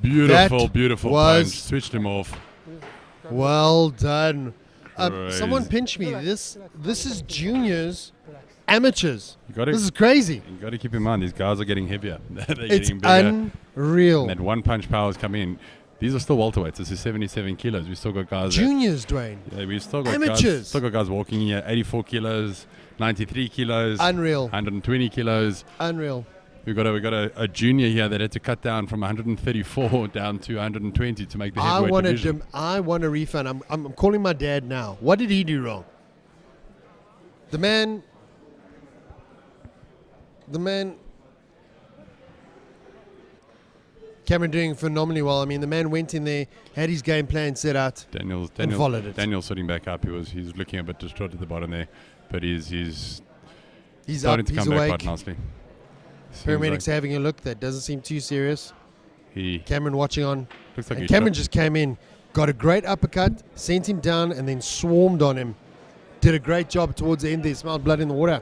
Beautiful punch. Switched him off. Well done. Someone pinch me. This is juniors, amateurs. This is crazy. You got to keep in mind these guys are getting heavier. They're it's getting bigger. Unreal. And that one punch powers come in. These are still welterweights. This is 77 kilos. We still got guys. Juniors, Dwayne. Yeah, we still got amateurs. Still got guys walking here. 84 kilos, 93 kilos. Unreal. 120 kilos. Unreal. We got a junior here that had to cut down from 134 down to 120 to make the heavyweight division. I want a refund. I'm calling my dad now. What did he do wrong? The man the man, Cameron doing phenomenally well. I mean, the man went in there, had his game plan set out, and followed it. Daniel's sitting back up. He's looking a bit distraught at the bottom there, but he's up, starting to he's come back awake. quite nicely. Paramedics having a look. That doesn't seem too serious. Cameron watching on. Looks like and Cameron just came in, got a great uppercut, sent him down, and then swarmed on him. Did a great job towards the end there. Smelled blood in the water.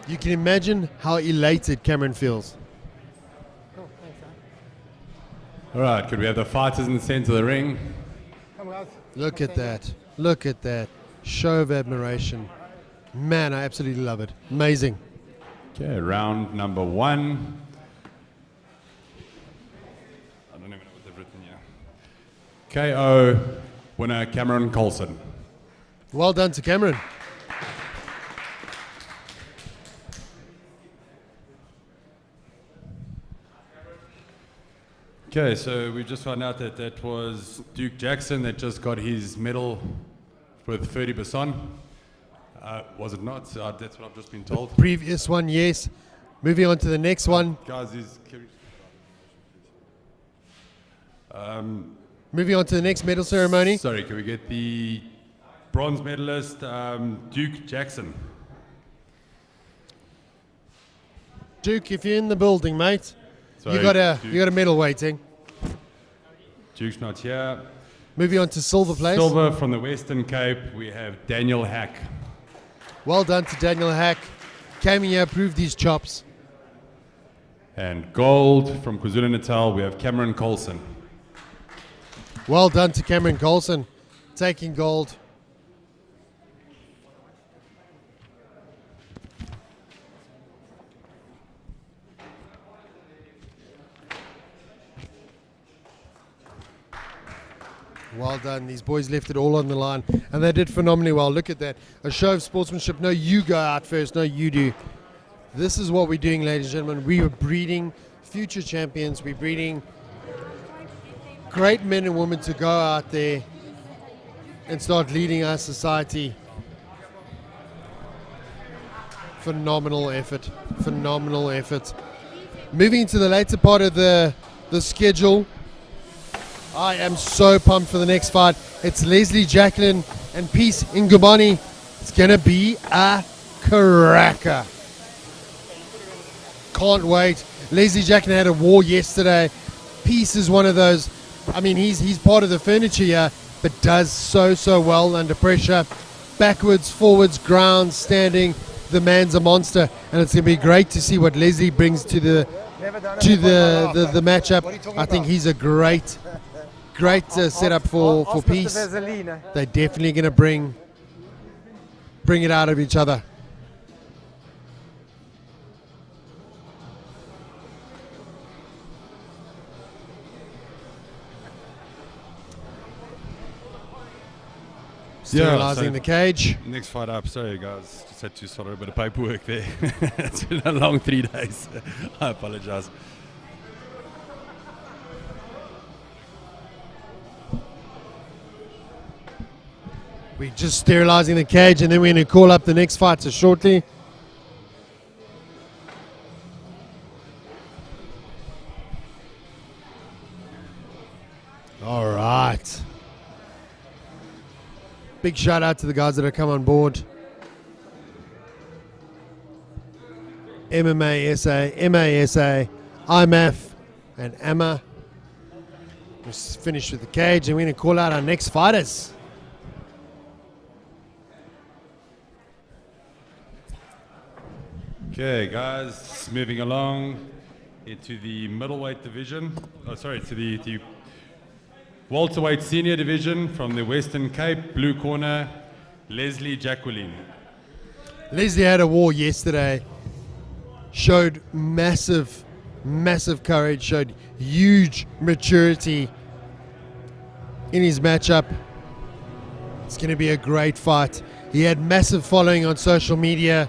You can imagine how elated Cameron feels. Cool, thanks, son. All right, could we have the fighters in the center of the ring? Come, guys. Look at that. Look at that. Show of admiration. Man, I absolutely love it. Amazing. Okay, round number 1. I don't even know what they've written here. KO winner Cameron Coulson. Well done to Cameron. Okay, so we just found out that that was Duke Jackson that just got his medal with 30%. Was it not? That's what I've just been told. Previous one, yes. Moving on to the next one. Guys, Moving on to the next medal ceremony. sorry, can we get the bronze medalist, Duke Jackson? Duke, if you're in the building, mate, Sorry, you got a Duke. medal waiting. Duke's not here. Moving on to silver place. Silver from the Western Cape, we have Daniel Hack. Well done to Daniel Hack. Came here, proved his chops. And gold from KwaZulu-Natal, we have Cameron Coulson. Well done to Cameron Coulson, taking gold. Well done. These boys left it all on the line, and they did phenomenally well. Look at that. A show of sportsmanship. No, you go out first. No, you do. This is what we're doing, ladies and gentlemen. We are breeding future champions. We're breeding great men and women to go out there and start leading our society. Phenomenal effort. Phenomenal effort. Moving into the later part of the schedule, I am so pumped for the next fight. It's Leslie Jacqueline and Peace Ngubani. It's going to be a cracker. Can't wait. Leslie Jacqueline had a war yesterday. Peace is one of those, I mean, he's part of the furniture here, but does so well under pressure. Backwards, forwards, ground, standing. The man's a monster, and it's going to be great to see what Leslie brings to the matchup. I think he's a great setup for Peace. They're definitely going to bring it out of each other. Sterilizing the cage. Next fight up. Sorry, guys. Just had to sort out a bit of paperwork there. It's been a long 3 days. I apologize. We're just sterilizing the cage, and then we're going to call up the next fighter shortly. All right. Big shout out to the guys that have come on board. MMASA, MASA, IMAF, and AMA. We're finished with the cage, and we're going to call out our next fighters. Okay, guys, moving along into the middleweight division. To the welterweight senior division from the Western Cape, blue corner, Leslie Jacqueline. Leslie had a war yesterday, showed massive courage, showed huge maturity in his matchup. It's going to be a great fight. He had massive following on social media,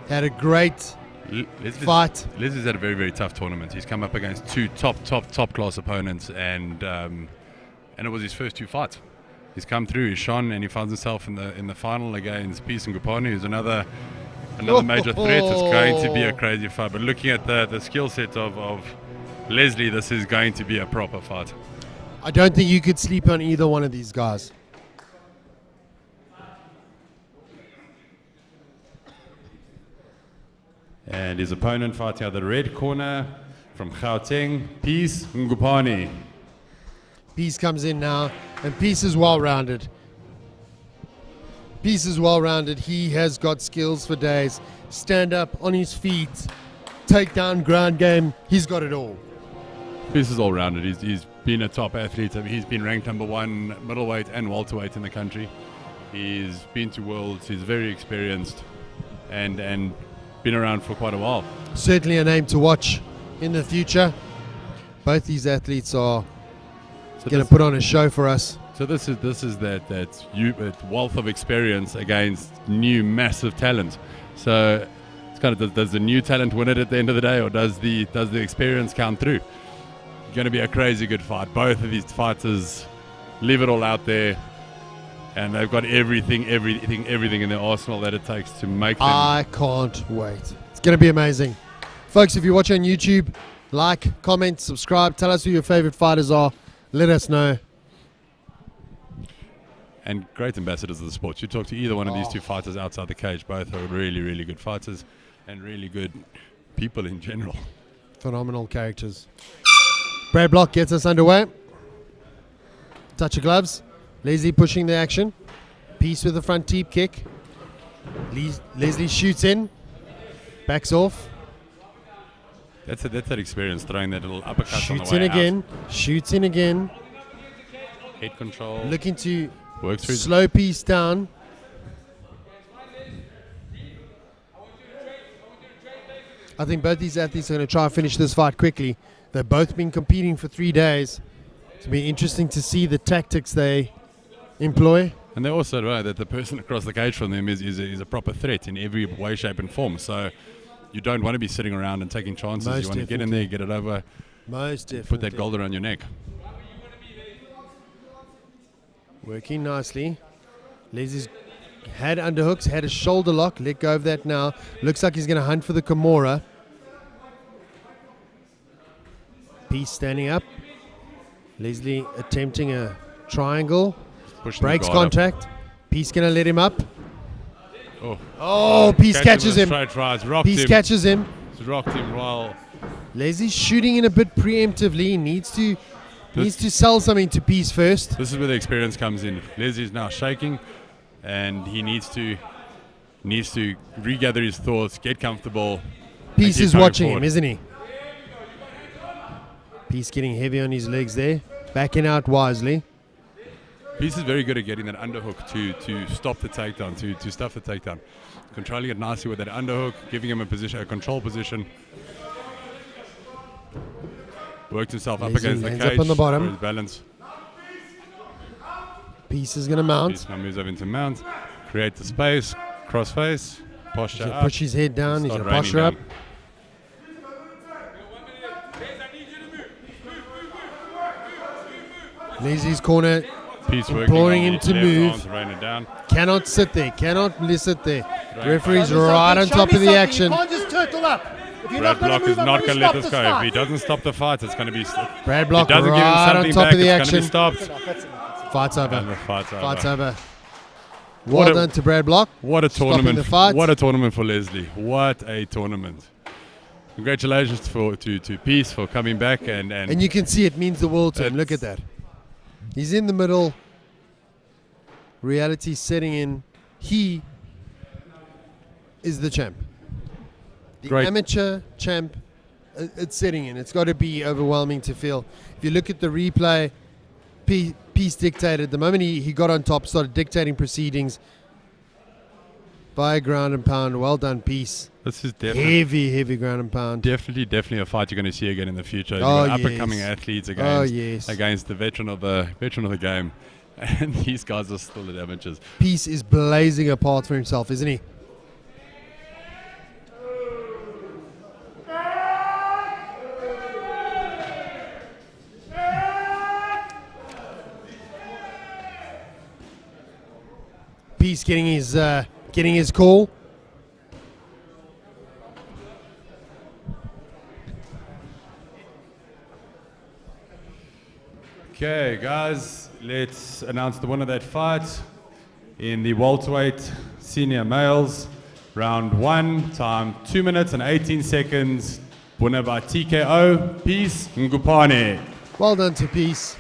had a great fight. Leslie's had a very, very tough tournament. He's come up against 2 top class opponents, and it was his first 2 fights. He's come through, he's shone, and he finds himself in the final against Peace Ngupane, who's another major threat. It's going to be a crazy fight. But looking at the skill set of Leslie, this is going to be a proper fight. I don't think you could sleep on either one of these guys. And his opponent fighting out the red corner from Gauteng, Peace Ngupane. Peace comes in now, and Peace is well-rounded. Peace is well-rounded. He has got skills for days. Stand up, on his feet, take down, ground game. He's got it all. Peace is all-rounded. He's been a top athlete. I mean, he's been ranked #1 middleweight and welterweight in the country. He's been to worlds. He's very experienced and been around for quite a while. Certainly a name to watch in the future. Both these athletes are going to put on a show for us. So this is that wealth of experience against new massive talent. So it's kind of, does the new talent win it at the end of the day, or does the experience count through? Going to be a crazy good fight. Both of these fighters leave it all out there, and they've got everything in their arsenal that it takes to make them. I can't wait. It's going to be amazing. Folks, if you're watching on YouTube, like, comment, subscribe. Tell us who your favorite fighters are. Let us know. And great ambassadors of the sport. You talk to either one of these two fighters outside the cage. Both are really, really good fighters and really good people in general. Phenomenal characters. Brad Block gets us underway. Touch of gloves. Leslie pushing the action. Peace with the front teep kick. Leslie shoots in. Backs off. That's that experience, throwing that little uppercut Shoots on the way in again. out. Shoots in again. Head control. Looking to Works through slow Peace down. I think both these athletes are going to try and finish this fight quickly. They've both been competing for 3 days. It'll be interesting to see the tactics they employ. And they also know that the person across the cage from them is a proper threat in every way, shape, and form. So you don't want to be sitting around and taking chances. Most you want to get in there, get it over, Most definitely. put that gold around your neck. Working nicely. Leslie's had underhooks, had a shoulder lock. Let go of that now. Looks like he's going to hunt for the Kimura. Peace standing up. Leslie attempting a triangle. Breaks contact. Peace going to let him up. Oh, Peace catches him. Peace catches him. Rocked him while Leslie's shooting in a bit preemptively. Needs to sell something to Peace first. This is where the experience comes in. Leslie's now shaking, and he needs to regather his thoughts, get comfortable. Peace and is keep watching going him, isn't he? Peace getting heavy on his legs there. Backing out wisely. Peace is very good at getting that underhook to stop the takedown, to stuff the takedown. Controlling it nicely with that underhook, giving him a control position. Worked himself up against the cage. Up on the bottom. For his balance. Peace is going to mount. Peace now moves over into mount. Create the space. Cross face. Posture up. Push his head down. He's Start going to posture raining up. Leslie's corner. Peace imploring him to move. To rain it down. Cannot sit there. Cannot sit there. Referee's right on top of the action. You can't just turtle up. If you're Brad not gonna Block move, is I'm not gonna going to let stop this this go. fight. If he doesn't stop the fight, it's going to be. Brad Block If he doesn't give him right on something top back, of the it's going to be action. stopped. Fight's over. And the fight's over. Fight's over. Well done to Brad Block. What a Stopping tournament! the fight. What a tournament for Leslie! What a tournament! Congratulations to Peace for coming back And you can see it means the world to him. Look at that. He's in the middle. Reality setting in. He is the champ. The Great. amateur champ. It's setting in. It's got to be overwhelming to feel. If you look at the replay, Peace dictated. The moment he got on top, started dictating proceedings. By ground and pound. Well done, Peace. This is definitely Heavy ground and pound. definitely a fight you're going to see again in the future. You've Oh, got yes. up-and-coming athletes Oh, against yes. against the veteran of the game, and these guys are still at amateurs. Peace is blazing a path for himself, isn't he? Peace getting his call. Okay, guys, let's announce the winner of that fight. In the welterweight senior males, round 1, time 2 minutes and 18 seconds. Winner by TKO, Peace Ngupane. Well done to Peace.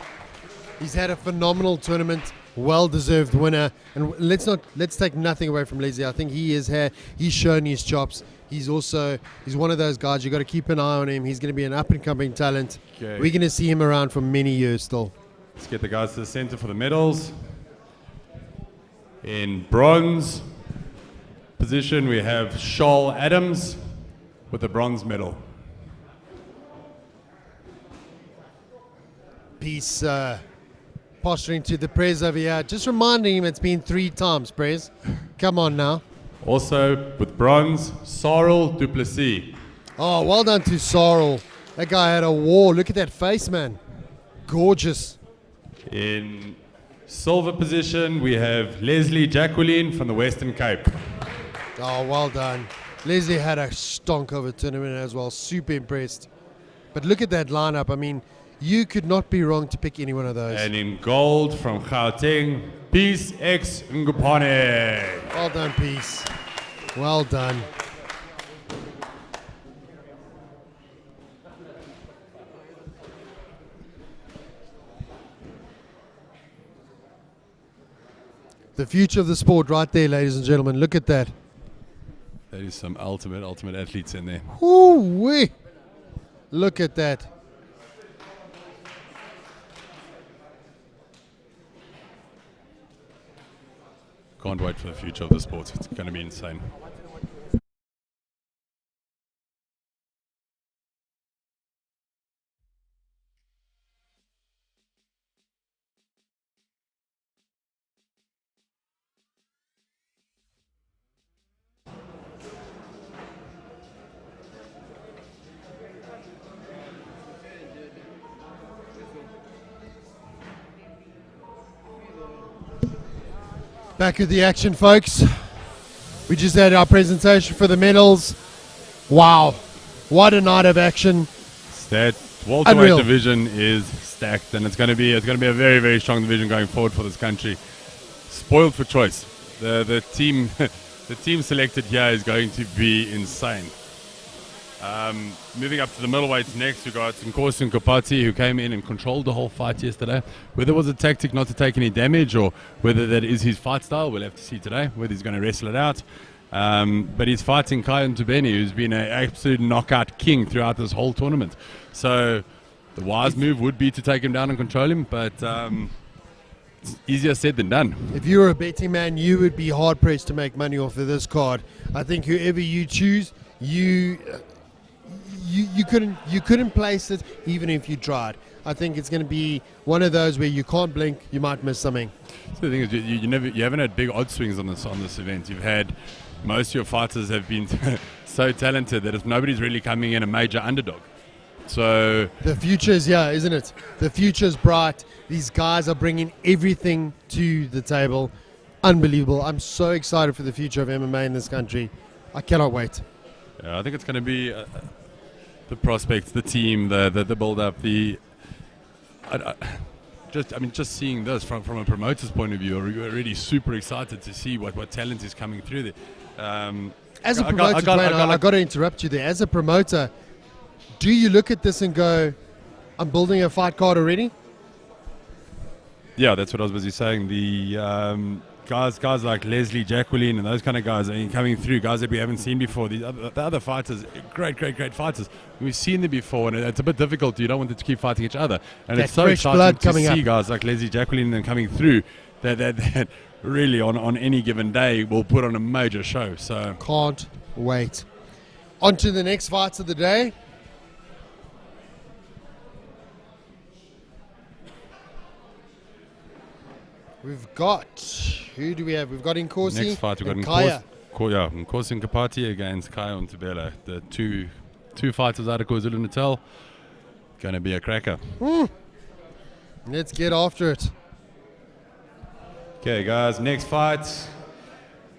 He's had a phenomenal tournament, well-deserved winner. And let's take nothing away from Leslie. I think he's shown his chops. He's one of those guys, you got to keep an eye on him. He's going to be an up-and-coming talent. Okay. We're going to see him around for many years still. Let's get the guys to the center for the medals. In bronze position, we have Shaul Adams with the bronze medal. Peace posturing to the Prez over here. Just reminding him it's been 3 times, Prez. Come on now. Also with bronze, Cyril Duplessis. Oh, well done to Sorrel. That guy had a war. Look at that face, man. Gorgeous. In silver position, we have Leslie Jacqueline from the Western Cape. Oh, well done. Leslie had a stonk of a tournament as well. Super impressed. But look at that lineup. I mean, you could not be wrong to pick any one of those. And in gold from Gauteng, Peace X Ngupane. Well done, Peace. Well done. The future of the sport right there, ladies and gentlemen. Look at that. That is some ultimate athletes in there. Ooh-wee. Look at that. Can't wait for the future of the sport. It's going to be insane. Back at the action, folks. We just had our presentation for the medals. Wow, what a night of action! That welterweight Unreal. division is stacked, and it's going to be a very, very strong division going forward for this country. Spoiled for choice. The team the team selected here is going to be insane. Moving up to the middleweights next, we got Nkosi Nkopati, who came in and controlled the whole fight yesterday. Whether it was a tactic not to take any damage or whether that is his fight style, we'll have to see today, whether he's going to wrestle it out. But he's fighting Kai Ntubeni, who's been an absolute knockout king throughout this whole tournament. So the wise move would be to take him down and control him, but it's easier said than done. If you were a betting man, you would be hard pressed to make money off of this card. I think whoever you choose, you couldn't place it even if you tried. I think it's going to be one of those where you can't blink, you might miss something. So the thing is, you haven't had big odd swings on this event. You've had most of your fighters have been so talented that if nobody's really coming in a major underdog. So the future is here, isn't it? The future is bright. These guys are bringing everything to the table. Unbelievable. I'm so excited for the future of MMA in this country. I cannot wait. Yeah, I think it's going to be the prospects, the team, the build-up, just seeing this from a promoter's point of view, you're really super excited to see what talent is coming through there. As a promoter, I got to interrupt you there. As a promoter, do you look at this and go, I'm building a fight card already? Yeah, that's what I was busy saying. The guys like Leslie Jacqueline and those kind of guys are coming through, guys that we haven't seen before. The other fighters, great fighters. We've seen them before, and it's a bit difficult. You don't want them to keep fighting each other. And that it's so exciting to see guys like Leslie Jacqueline and them coming through that really on any given day will put on a major show. So can't wait. On to the next fights of the day. We've got, who do we have? We've got Nkosi. Next fight, we've got Kaya. Nkosi Nkopati against Kai Ntubela. The two fighters out of KwaZulu-Natal. Going to be a cracker. Let's get after it. Okay, guys, next fight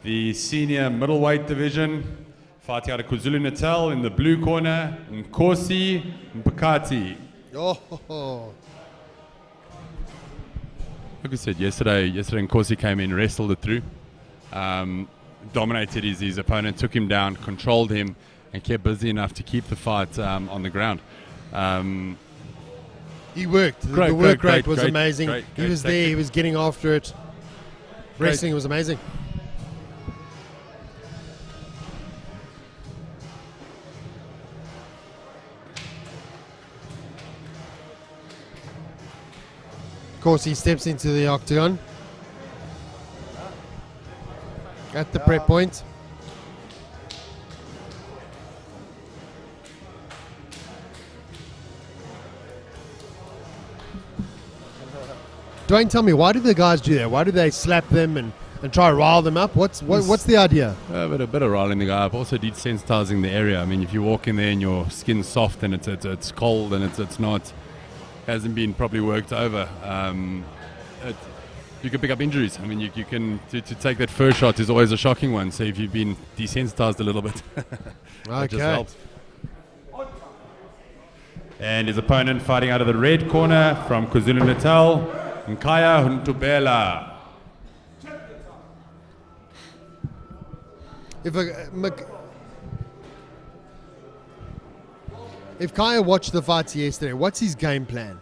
the senior middleweight division, fighting out of KwaZulu-Natal in the blue corner, Nkosi Mpakati. Oh, Like I said, yesterday Nkosi came in, wrestled it through, dominated his opponent, took him down, controlled him, and kept busy enough to keep the fight on the ground. he worked. The work rate was amazing. He was there. He was getting after it. Wrestling was amazing. Of course, he steps into the octagon at the prep point. Dwayne, tell me, why do the guys do that? Why do they slap them and try to rile them up? What's the idea? A bit of riling the guy up, also desensitizing the area. I mean, if you walk in there and your skin's soft and it's cold and it's not, hasn't been properly worked over, you can pick up injuries. I mean, you can to take that first shot is always a shocking one. So if you've been desensitized a little bit, that just helps. And his opponent fighting out of the red corner from KwaZulu-Natal, Nkaya Huntubela. If Kaya watched the fights yesterday, what's his game plan?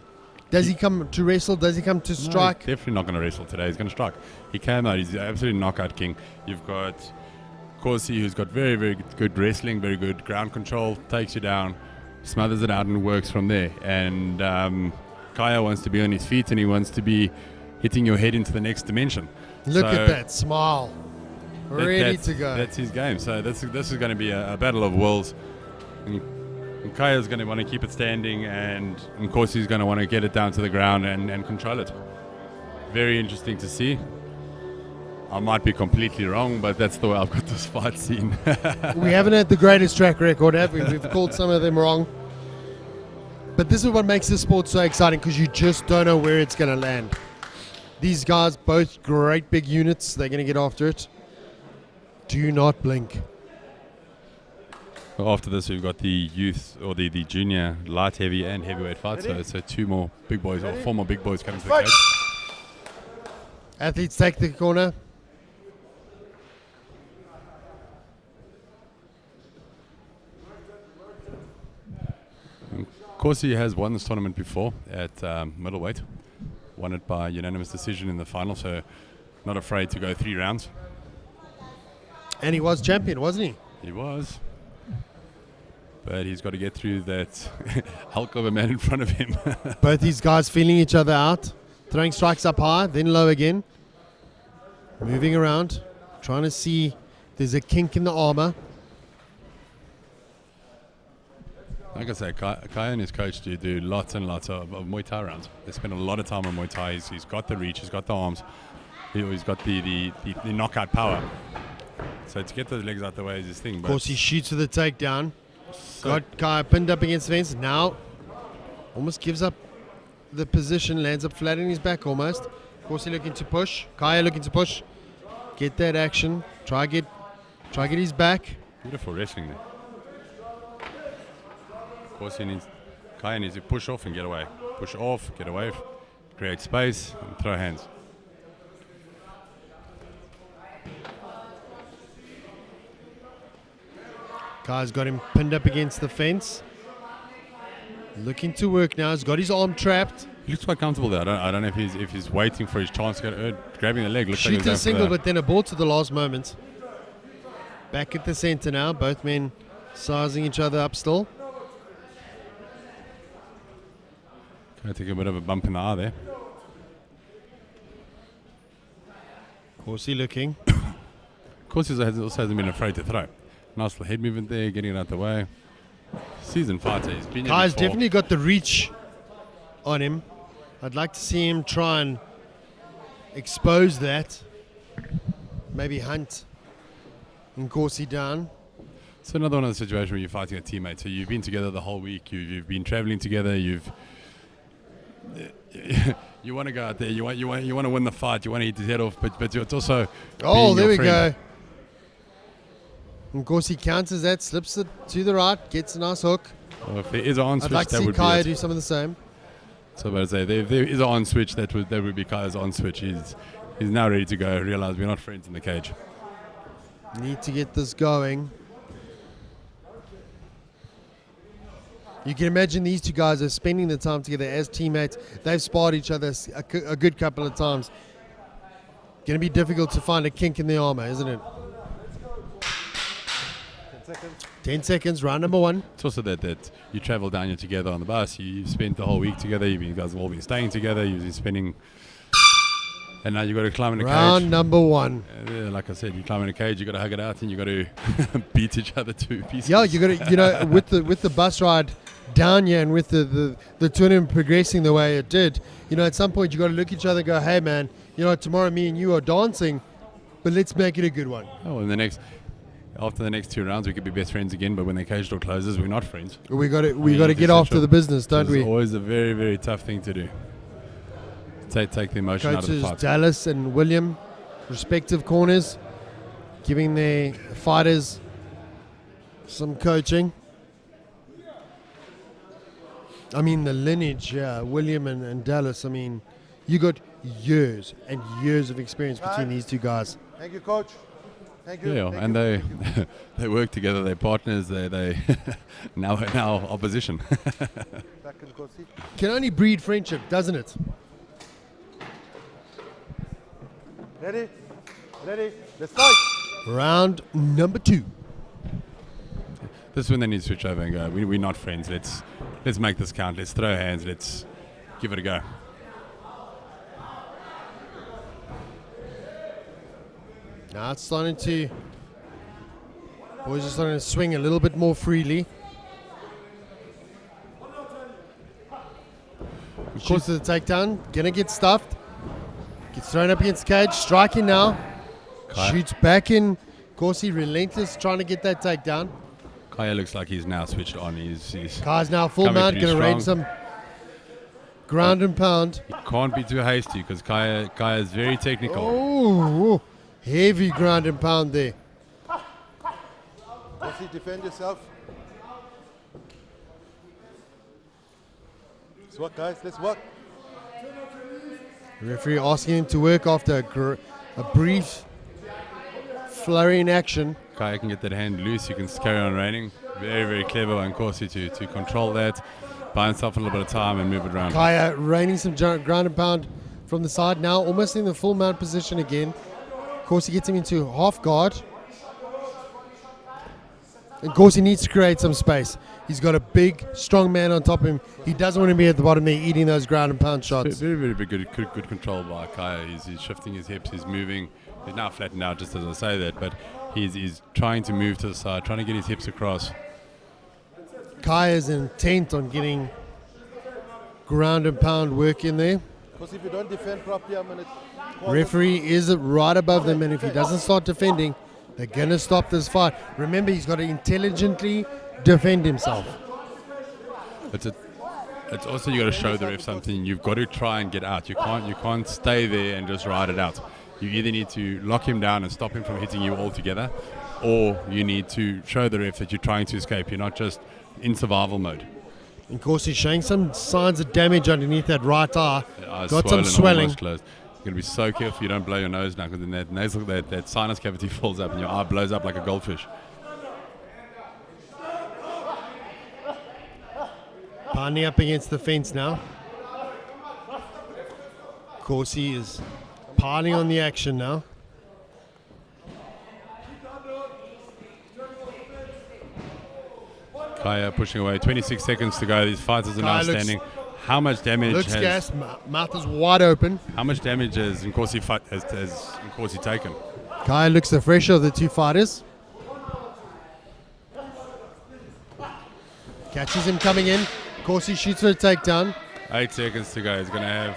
Does he come to wrestle? Does he come to strike? No, he's definitely not going to wrestle today. He's going to strike. He came out. He's absolutely knockout king. You've got Corsi, who's got very, very good wrestling, very good ground control, takes you down, smothers it out and works from there. And Kaya wants to be on his feet and he wants to be hitting your head into the next dimension. Look at that smile. Ready to go. That's his game. So this is going to be a battle of wills. And Kaya's going to want to keep it standing, and Nkosi's going to want to get it down to the ground and control it. Very interesting to see. I might be completely wrong, but that's the way I've got this fight seen. We haven't had the greatest track record, have we? We've called some of them wrong. But this is what makes this sport so exciting, because you just don't know where it's going to land. These guys, both great big units, they're going to get after it. Do not blink. After this, we've got the youth or the junior light heavy and heavyweight fights. So two more big boys or four more big boys coming to the cage. Athletes take the corner. Corsi has won this tournament before at middleweight. Won it by unanimous decision in the final, so not afraid to go 3 rounds. And he was champion, wasn't he? He was. But he's got to get through that hulk of a man in front of him. Both these guys feeling each other out. Throwing strikes up high, then low again. Moving around. Trying to see if there's a kink in the armor. Like I say, Kaya and his coach do lots and lots of Muay Thai rounds. They spend a lot of time on Muay Thai. He's got the reach, he's got the arms, he's got the knockout power. So to get those legs out the way is his thing. Of course, he shoots with the takedown. Got Kaya pinned up against the fence. Now, almost gives up the position, lands up flat on his back almost. Of course, he looking to push. Kaya looking to push. Get that action. Try get his back. Beautiful wrestling there. Of course, Kaya needs to push off and get away. Push off, get away, create space, and throw hands. Kaya's got him pinned up against the fence. Looking to work now. He's got his arm trapped. He looks quite comfortable there. I don't know if he's waiting for his chance to get grabbing the leg. Looks Shoots a single, but then a ball to the last moment. Back at the center now. Both men sizing each other up still. Going to take a bit of a bump in the eye there. Corsi looking. Corsi also hasn't been afraid to throw. Nice little head movement there, getting it out the way. Seasoned fighter. He's been Kai's definitely got the reach on him. I'd like to see him try and expose that. Maybe hunt Nkosi down. So another one of the situations where you're fighting a teammate. So you've been together the whole week. You've been traveling together. You want to go out there. You want to win the fight. You want to eat his head off. But it's also. Oh, there we go. And Corsi counters that, slips it to the right, gets a nice hook. Well, if there is an on I'd switch, like to that see would Kaya be do it. some of the same. So about to say, if there is an on switch, that would be Kaya's on switch. He's now ready to go. Realize we're not friends in the cage. Need to get this going. You can imagine these two guys are spending the time together as teammates. They've sparred each other a good couple of times. Going to be difficult to find a kink in the armor, isn't it? 10 seconds. 10 seconds, round number 1. It's also that you travel down here together on the bus. You've spent the whole week together. You guys have all been staying together. You've been spending, and now you got to climb in a Round cage. number 1. Like I said, you climb in a cage. You got to hug it out, and you got to beat each other to pieces. Yeah, you got to, with the bus ride down here and with the tournament progressing the way it did, at some point you got to look at each other and go, hey man, tomorrow me and you are dancing, but let's make it a good one. Oh, and after the next 2 rounds, we could be best friends again. But when the cage door closes, we're not friends. We got to get after the business, don't we? It's always a very, very tough thing to do. Take the emotion out of the Coaches fight. Dallas and William, respective corners, giving their fighters some coaching. I mean, the lineage, William and Dallas, I mean, you got years and years of experience between these two guys. Thank you, coach. Thank you. Yeah, Thank and you. they work together. They're partners. They now opposition. Back in Corsi. Can only breed friendship, doesn't it? Ready? Ready? Let's fight. Round number 2. This is when they need to switch over and go. We're not friends. Let's make this count. Let's throw hands. Let's give it a go. Now it's starting to, boys are starting to swing a little bit more freely. Of course, the takedown, gonna get stuffed. Gets thrown up against the cage, striking now. Kaya. Shoots back in. Corsi relentless, trying to get that takedown. Kaya looks like he's now switched on. He's Kai's now full coming mount, pretty gonna rain strong. some ground and pound. Can't be too hasty because Kaya is very technical. Oh, heavy ground and pound there. Corsi, defend yourself. Let's work, guys. Let's work. Referee asking him to work after a brief flurry in action. Kaya can get that hand loose. You can carry on raining. Very, very clever on Corsi to control that, buy himself a little bit of time and move it around. Kaya raining some ground and pound from the side now, almost in the full mount position again. Of course, he gets him into half guard. And of course, he needs to create some space. He's got a big, strong man on top of him. He doesn't want to be at the bottom there eating those ground and pound shots. Very, very, very good control by Kaya. He's shifting his hips. He's moving. He's now flattened out, just as I say that, but he's trying to move to the side, trying to get his hips across. Kaya's intent on getting ground and pound work in there. Because if you don't defend properly, I'm going to... Referee is right above them, and if he doesn't start defending, they're going to stop this fight. Remember, he's got to intelligently defend himself. It's also, you got to show the ref something. You've got to try and get out. You can't stay there and just ride it out. You either need to lock him down and stop him from hitting you altogether, or you need to show the ref that you're trying to escape. You're not just in survival mode. Of course, he's showing some signs of damage underneath that right eye. Got some Almost swelling. closed. You're going to be so careful you don't blow your nose now, because then that sinus cavity falls up and your eye blows up like a goldfish. Pounding up against the fence now. Of course, he is piling on the action now. Kaya pushing away. 26 seconds to go. These fighters are now Kaya looks- standing. How much damage Looks has... gassed, mouth is wide open. How much damage has Nkosi taken? Kaya looks the fresher of the two fighters. Catches him coming in. Of course, he shoots for a takedown. 8 seconds to go. He's going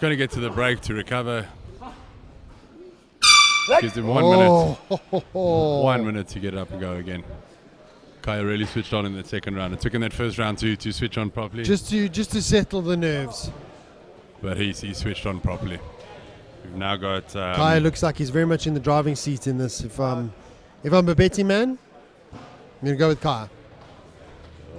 to get to the break to recover. Gives him 1 minute. 1 minute to get up and go again. Kaya really switched on in the second round. It took him that first round to switch on properly. Just to settle the nerves. But he switched on properly. We've now got Kaya looks like he's very much in the driving seat in this. If I'm a betting man, I'm going to go with Kaya.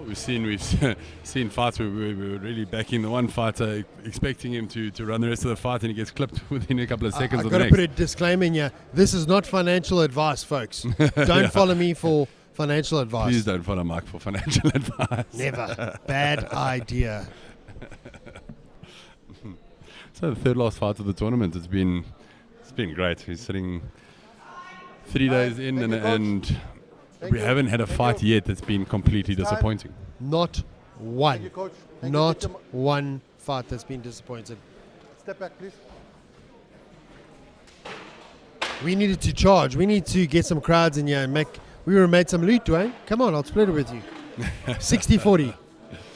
we've seen fights where we were really backing the one fighter, expecting him to run the rest of the fight, and he gets clipped within a couple of seconds I've of got the to next. put a disclaimer in here. This is not financial advice, folks. Don't follow me for financial advice. Please don't follow Mike for financial advice. Never. Bad idea. So the third last fight of the tournament, it's been great. He's sitting 3 days in, and we haven't had a fight yet that's been completely disappointing. Not one. Thank you, Coach. Not one fight that's been disappointed. Step back, please. We needed to charge. We need to get some crowds in here and make. We were made some loot, Dwayne. Come on, I'll split it with you. 60-40.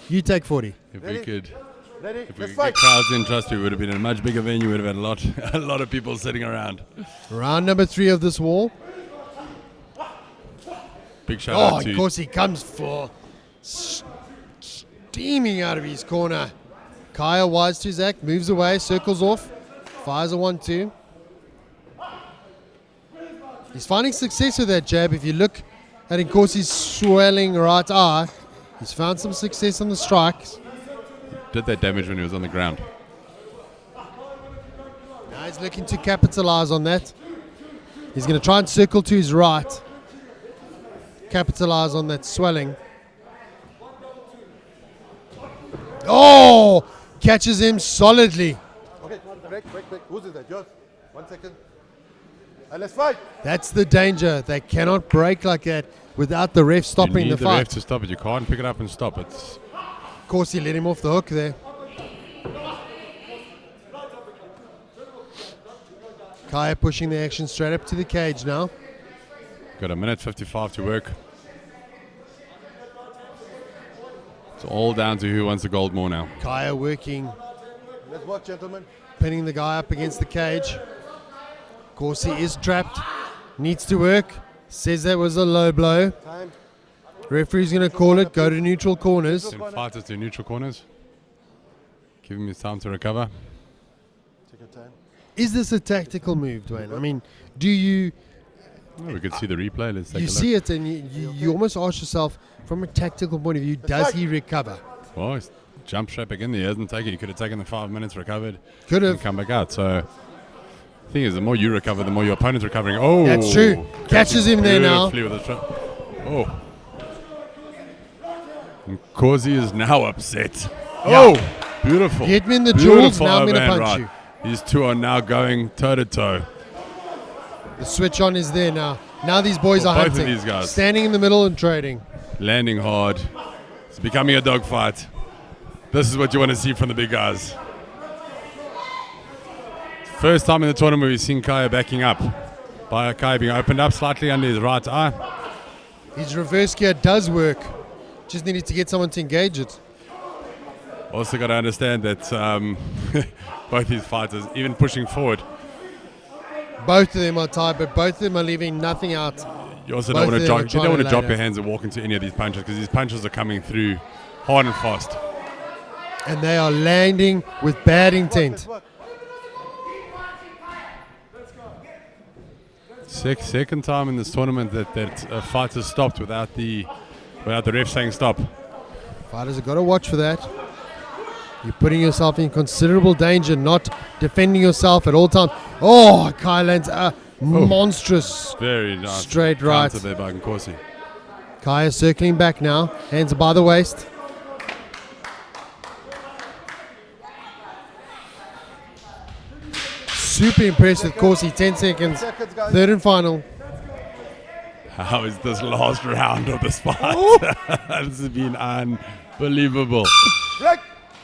You take 40. If we could Ready? If we Let's could fight. get crowds in, trust me, we would have been in a much bigger venue. We would have had a lot of people sitting around. Round number 3 of this wall. Big shout Oh, out to of course he comes for steaming out of his corner. Kaya wise to Zach, moves away, circles off, fires a 1-2. He's finding success with that jab. If you look at Nkosi's swelling right eye, he's found some success on the strikes. did that damage when he was on the ground. Now he's looking to capitalize on that. He's going to try and circle to his right. Capitalize on that swelling. Oh! Catches him solidly. Okay, break. Who's is that? Yours. 1 second. And let's fight. That's the danger. They cannot break like that without the ref stopping you need the the ref fight. to stop it. You can't pick it up and stop it. Of course, he let him off the hook there. Kaya pushing the action straight up to the cage now. Got a minute 55 to work. It's all down to who wants the gold more now. Kaya working, Let's work, gentlemen. pinning the guy up against the cage. Of course, he is trapped. Needs to work. Says that was a low blow. Time. Referee's going to call it. Go to neutral corners. Send fighters to neutral corners. Give him his time to recover. Take your time. Is this a tactical move, Dwayne? I mean, do you... Oh, we could see the replay. Let's take You a see look. it and you almost ask yourself, from a tactical point of view, does he recover? Well, he's jumped straight back in there. He hasn't taken. He could have taken the 5 minutes, recovered, Could and have. come back out. So the thing is, the more you recover, the more your opponent's recovering. Oh, That's true. Catches him there now. beautifully with a oh. And Causey is now upset. Oh, beautiful. Hit me in the Beautiful jewels, now I'm going to overhand punch right. you. These two are now going toe to toe. The switch on is there now. Now these boys For are both of hunting. these guys. Standing in the middle and trading. Landing hard. It's becoming a dogfight. This is what you want to see from the big guys. First time in the tournament we've seen Kaya backing up. By Kaya being opened up slightly under his right eye. His reverse gear does work. Just needed to get someone to engage it. Also got to understand that both these fighters, even pushing forward, Both of them are tired, but both of them are leaving nothing out. you also Both don't want of to them are drop. You trying don't want to to drop lay your down. hands and walk into any of these punches because these punches are coming through hard and fast. And they are landing with bad intent. Second time in this tournament that a fight has stopped without the ref saying stop. Fighters have got to watch for that. You're putting yourself in considerable danger, not defending yourself at all times. Oh, Kaya lands a monstrous Very nice. straight right. Counter there by Nkosi. Kaya circling back now, hands by the waist. Super impressed with Corsi, 10 seconds. Third and final. How is this last round of this fight? This has been unbelievable.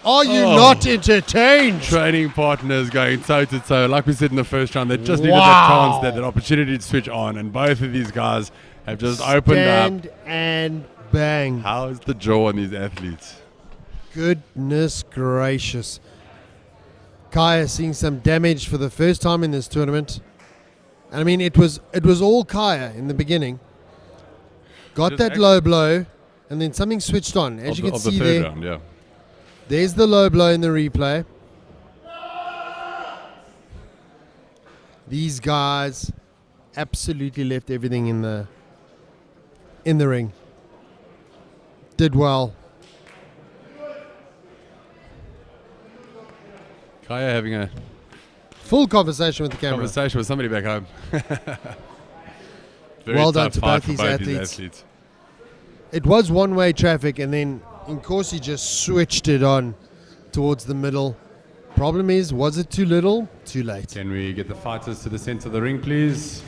Are you not entertained? Training partners going toe to toe. Like we said in the first round, they just needed Wow. that chance, that opportunity to switch on, and both of these guys have just opened Stand up. and bang. How is the jaw on these athletes? Goodness gracious. Kaya seeing some damage for the first time in this tournament. And I mean, it was all Kaya in the beginning. Got Just that act- low blow, and then something switched on. As you can Of the see third there, round, yeah. there's the low blow in the replay. These guys absolutely left everything in the ring. Did well. Kaya having a Full conversation with the camera. conversation with somebody back home. Very Well done tough to fight both for these athletes. It was one-way traffic, and then Nkosi just switched it on towards the middle. Problem is, was it too little? Too late. Can we get the fighters to the center of the ring, please?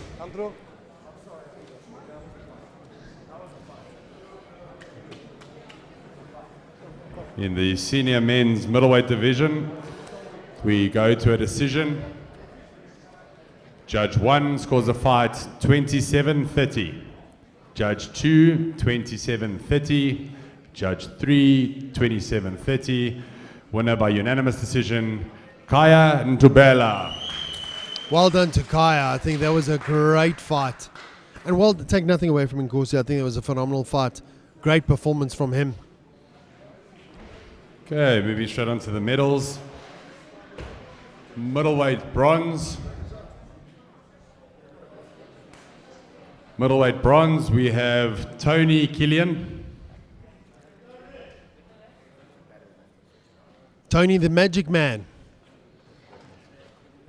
In the senior men's middleweight division, we go to a decision. Judge 1 scores the fight 27-30. Judge 2, 27-30. Judge 3, 27-30. Winner by unanimous decision, Kaya Ntubela. Well done to Kaya. I think that was a great fight. And well, take nothing away from Nkosi. I think it was a phenomenal fight. Great performance from him. Okay, moving straight on to the medals. Middleweight bronze. Middleweight bronze, we have Tony Killian. Tony the Magic Man.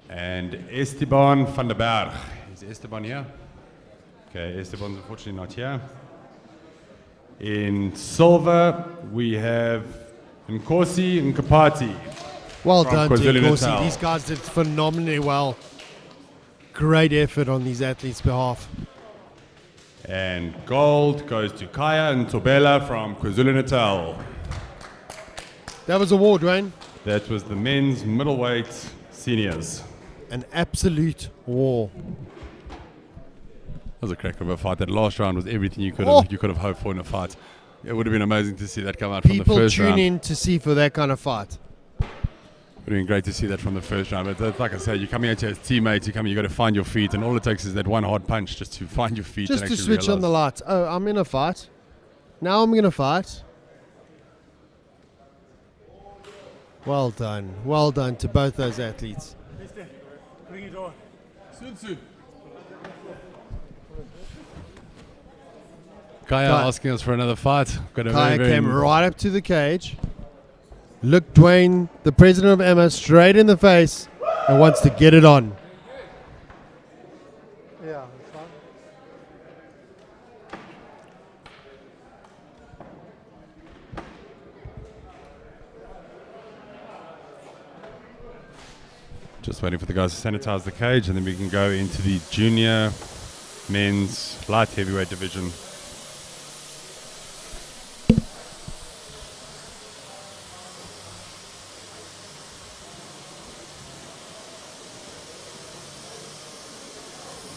And Esteban van der Berg. Is Esteban here? Okay, Esteban's unfortunately not here. In silver, we have Nkosi Nkapati. Well from done to KwaZulu-Natal. Nkosi. These guys did phenomenally well. Great effort on these athletes' behalf. And gold goes to Kaya Ntobela from KwaZulu-Natal. That was a war, Dwayne. That was the men's middleweight seniors. An absolute war. That was a cracker of a fight. That last round was everything you could have hoped for in a fight. It would have been amazing to see that come out from the People first round. tune in to see for that kind of fight. It would have been great to see that from the first round. But like I said, you're coming out here as teammates. You've got to find your feet, and all it takes is that one hard punch just to find your feet. Just and to actually switch on the realize. lights. Oh, I'm in a fight. Now I'm going to fight. Well done. Well done to both those athletes. Kaya asking us for another fight. Got a Kaya very, very came right up to the cage, looked Dwayne, the president of Emma, straight in the face and wants to get it on. Yeah, that's fine. Just waiting for the guys to sanitize the cage, and then we can go into the junior men's light heavyweight division.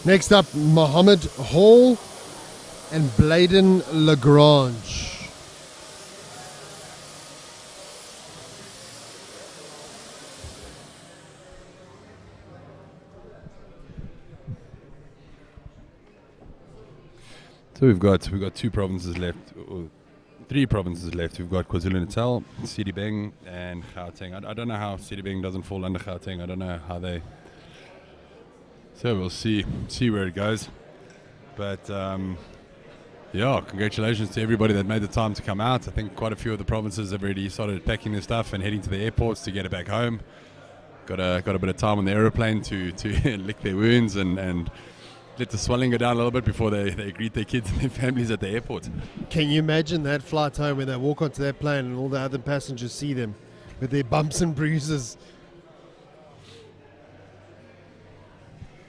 Next up, Mohammed Hall and Bladen Lagrange. So we've got 2 provinces left, or 3 provinces left. We've got KwaZulu-Natal, Sedibeng, and Gauteng. I don't know how Sedibeng doesn't fall under Gauteng. I don't know how they. So we'll see where it goes. But yeah, congratulations to everybody that made the time to come out. I think quite a few of the provinces have already started packing their stuff and heading to the airports to get it back home. Got a bit of time on the aeroplane to lick their wounds and let the swelling go down a little bit before they greet their kids and their families at the airport. Can you imagine that flight home when they walk onto that plane and all the other passengers see them with their bumps and bruises?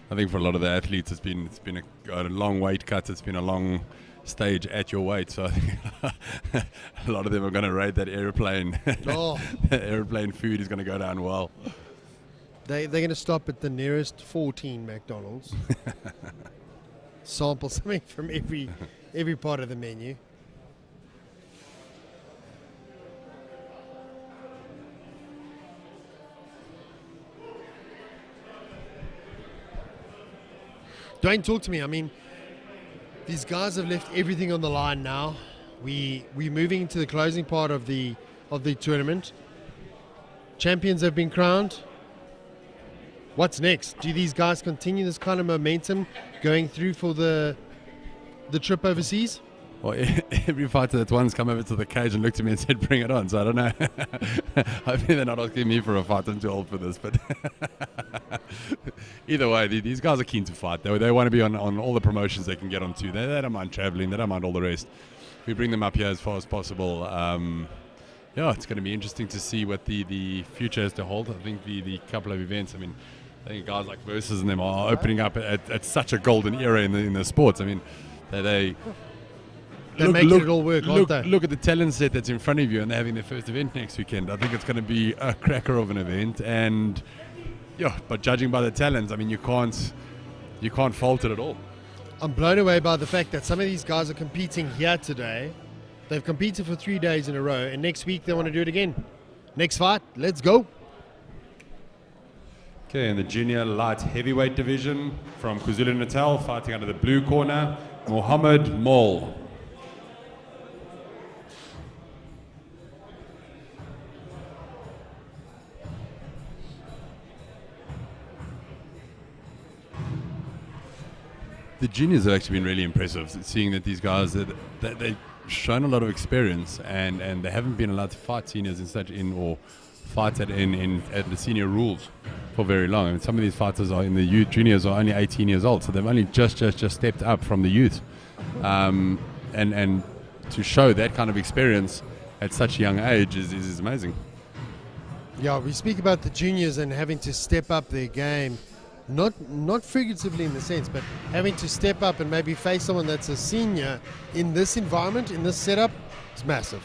I think for a lot of the athletes, it's been a long weight cut. It's been a long stage at your weight. So I think a lot of them are going to rate that airplane. Oh. Airplane food is going to go down well. They're going to stop at the nearest 14 McDonald's. Sample something from every part of the menu. Dwayne, talk to me. I mean, these guys have left everything on the line now. We're moving into the closing part of the tournament. Champions have been crowned. What's next? Do these guys continue this kind of momentum going through for the trip overseas? Well, every fighter that one's come over to the cage and looked at me and said, bring it on. So I don't know. Hopefully they're not asking me for a fight. I'm too old for this. But either way, these guys are keen to fight. They want to be on all the promotions they can get onto. They don't mind traveling. They don't mind all the rest. We bring them up here as far as possible. Yeah, it's going to be interesting to see what the future has to hold. I think the couple of events, I think guys like Versus and them are opening up at such a golden era in the sports. They're making it all work, aren't they? Look at the talent set that's in front of you, and they're having their first event next weekend. I think it's going to be a cracker of an event, and yeah, but judging by the talent, you can't fault it at all. I'm blown away by the fact that some of these guys are competing here today. They've competed for 3 days in a row, and next week they want to do it again. Next fight, let's go. Okay, in the junior light heavyweight division from KwaZulu-Natal, fighting under the blue corner, Mohammed Mol. The juniors have actually been really impressive, seeing that these guys they've shown a lot of experience, and they haven't been allowed to fight seniors or fight at the senior rules for very long. Some of these fighters are in the youth juniors are only 18 years old, so they've only just stepped up from the youth, and to show that kind of experience at such a young age is amazing. Yeah, we speak about the juniors and having to step up their game. Not figuratively in the sense, but having to step up and maybe face someone that's a senior in this environment, in this setup, is massive.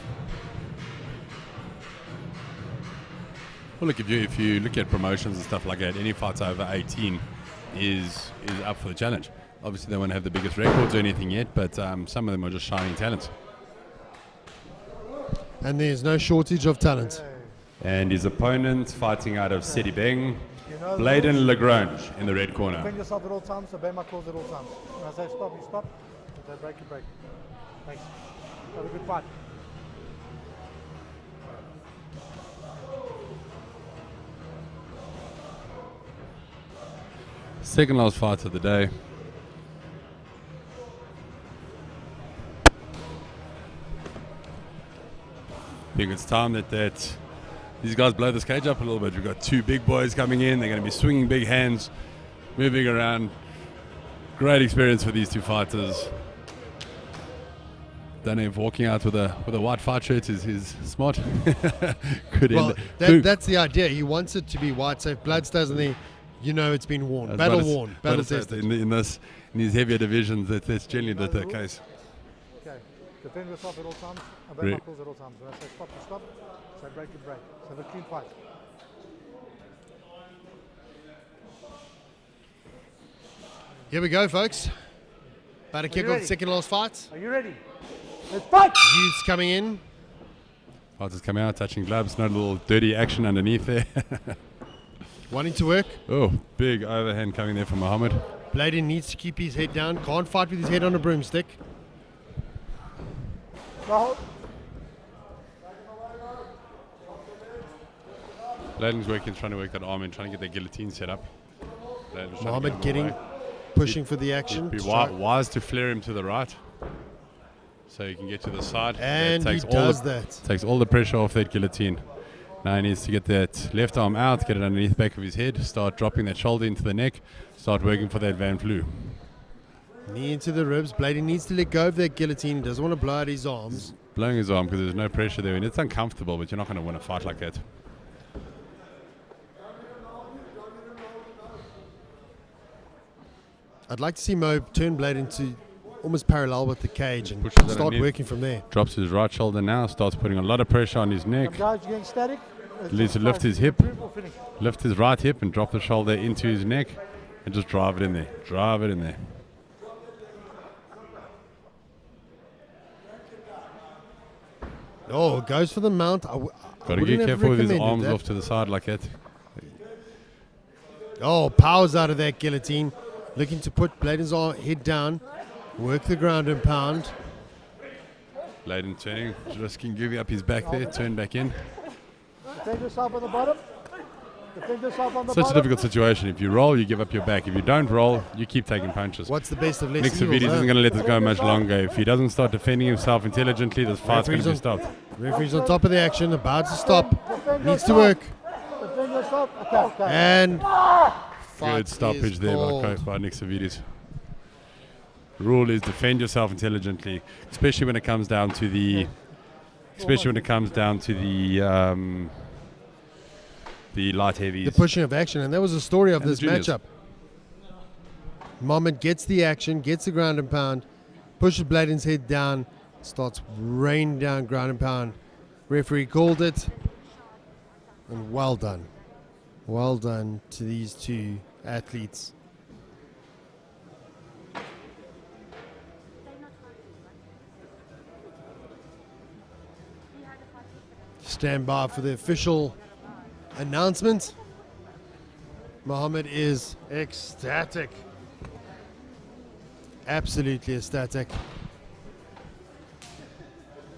Well, look, if you look at promotions and stuff like that, any fighter over 18 is up for the challenge. Obviously, they won't have the biggest records or anything yet, but some of them are just shining talents. And there's no shortage of talent. And his opponent, fighting out of Sedibeng, Bladen Lagrange in the red corner. Defend yourself at all times, obey my calls at all times. When I say stop, you stop. When I say break, you break. Thanks. Have a good fight. Second last fight of the day. I think it's time that these guys blow this cage up a little bit. We've got two big boys coming in. They're going to be swinging big hands, moving around. Great experience for these two fighters. Don't know if walking out with a white fight shirt is smart. That's the idea. He wants it to be white, so if blood stays in there, it's been worn, battle worn, battle tested. In these heavier divisions, that's generally the case. Okay, defend yourself at all times, obey my calls at all times. When I say stop, you stop. Say break, you break. So have a clean fight. Here we go, folks. About to kick off the second last fight. Are you ready? Let's fight! Youths coming in. Fighters coming out, touching gloves. No little dirty action underneath there. Wanting to work. Oh, big overhand coming there from Mohammed. Bladen needs to keep his head down. Can't fight with his head on a broomstick. No. Bladen's trying to work that arm and trying to get that guillotine set up. Mohammed pushing for the action. It'd be wise to flare him to the right, so he can get to the side. And he does that. Takes all the pressure off that guillotine. Now he needs to get that left arm out, get it underneath the back of his head, start dropping that shoulder into the neck, start working for that Van Vlue. Knee into the ribs. Bladen needs to let go of that guillotine. He doesn't want to blow out his arms. Blowing his arm because there's no pressure there, and it's uncomfortable, but you're not going to win a fight like that. I'd like to see Mo turn Bladen to almost parallel with the cage and start working from there. Drops his right shoulder now, starts putting a lot of pressure on his neck. Guys, you're getting static. Needs to lift his hip, lift his right hip and drop the shoulder into his neck and just drive it in there. Drive it in there. Oh, goes for the mount. Got to get careful with his arms off to the side like that. Oh, powers out of that guillotine. Looking to put Bladen's head down, work the ground and pound. Bladen turning, risking giving up his back there, turn back in. Take yourself at the bottom. Defend yourself on the Such a bottom. difficult situation. If you roll, you give up your back. If you don't roll, you keep taking punches. What's the best of less Nick evils, Savides huh? isn't going to let this go much longer. If he doesn't start defending himself intelligently, this fight's going to be stopped. Referee's on top of the action, about to stop. Needs to work. Defend yourself. Okay. And Good stoppage there by Nick Savides. Rule is defend yourself intelligently, especially when it comes down to the light heavies. the pushing of action, and that was the story of And the this juniors. matchup. Mohammed gets the action, gets the ground and pound, pushes Bladen's head down, starts raining down ground and pound. Referee called it, and well done. Well done to these two athletes. Stand by for the official announcement. Mohammed is ecstatic. Absolutely ecstatic.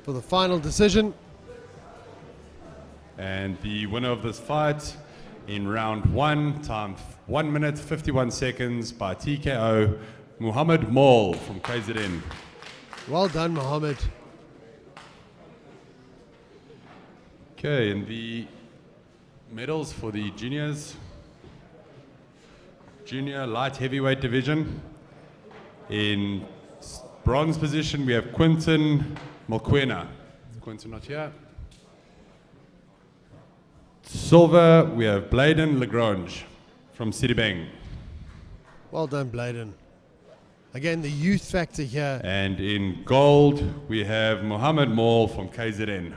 For the final decision. And the winner of this fight in round 1, time 1 minute 51 seconds by TKO, Muhammad Maul from KZN. Well done, Mohammed. Okay, and the medals for the junior light heavyweight division. In bronze position, we have Quinton Malquena. Quinton not here. Silver, we have Bladen Lagrange from Citibank. Well done, Bladen. Again, the youth factor here. And in gold, we have Muhammad Maul from KZN.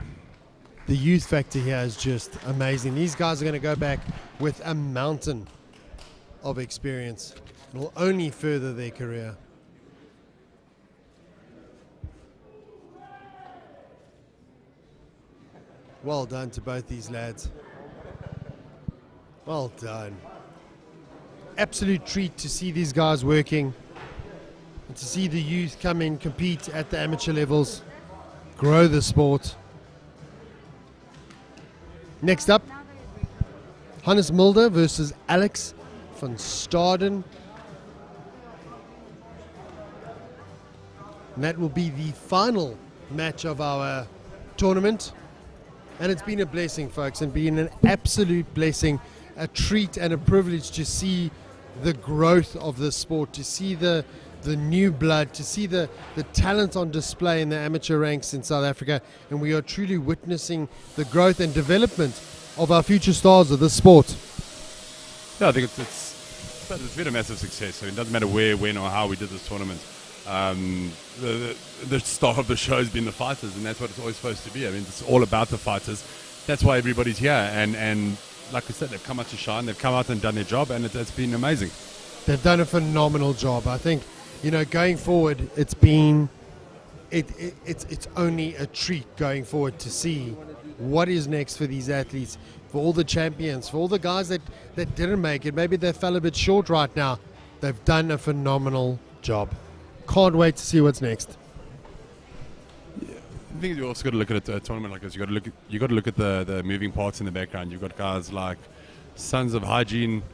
The youth factor here is just amazing. These guys are going to go back with a mountain of experience. It will only further their career. Well done to both these lads. Well done. Absolute treat to see these guys working and to see the youth come in, compete at the amateur levels, grow the sport. Next up, Hannes Mulder versus Alex van Staden. And that will be the final match of our tournament. And it's been a blessing, folks, and been an absolute blessing, a treat and a privilege to see the growth of the sport, to see the new blood, to see the talent on display in the amateur ranks in South Africa. And we are truly witnessing the growth and development of our future stars of the sport. Yeah, I think it's been a massive success. I mean, it doesn't matter where, when, or how we did this tournament. The star of the show has been the fighters, and that's what it's always supposed to be. I mean, it's all about the fighters. That's why everybody's here. And like I said, they've come out to shine. They've come out and done their job, and it's been amazing. They've done a phenomenal job. I think, going forward, it's only a treat going forward to see what is next for these athletes, for all the champions, for all the guys that didn't make it. Maybe they fell a bit short right now. They've done a phenomenal job. Can't wait to see what's next. I think you also got to look at a tournament like this. You got to look at the moving parts in the background. You've got guys like Sons of Hygiene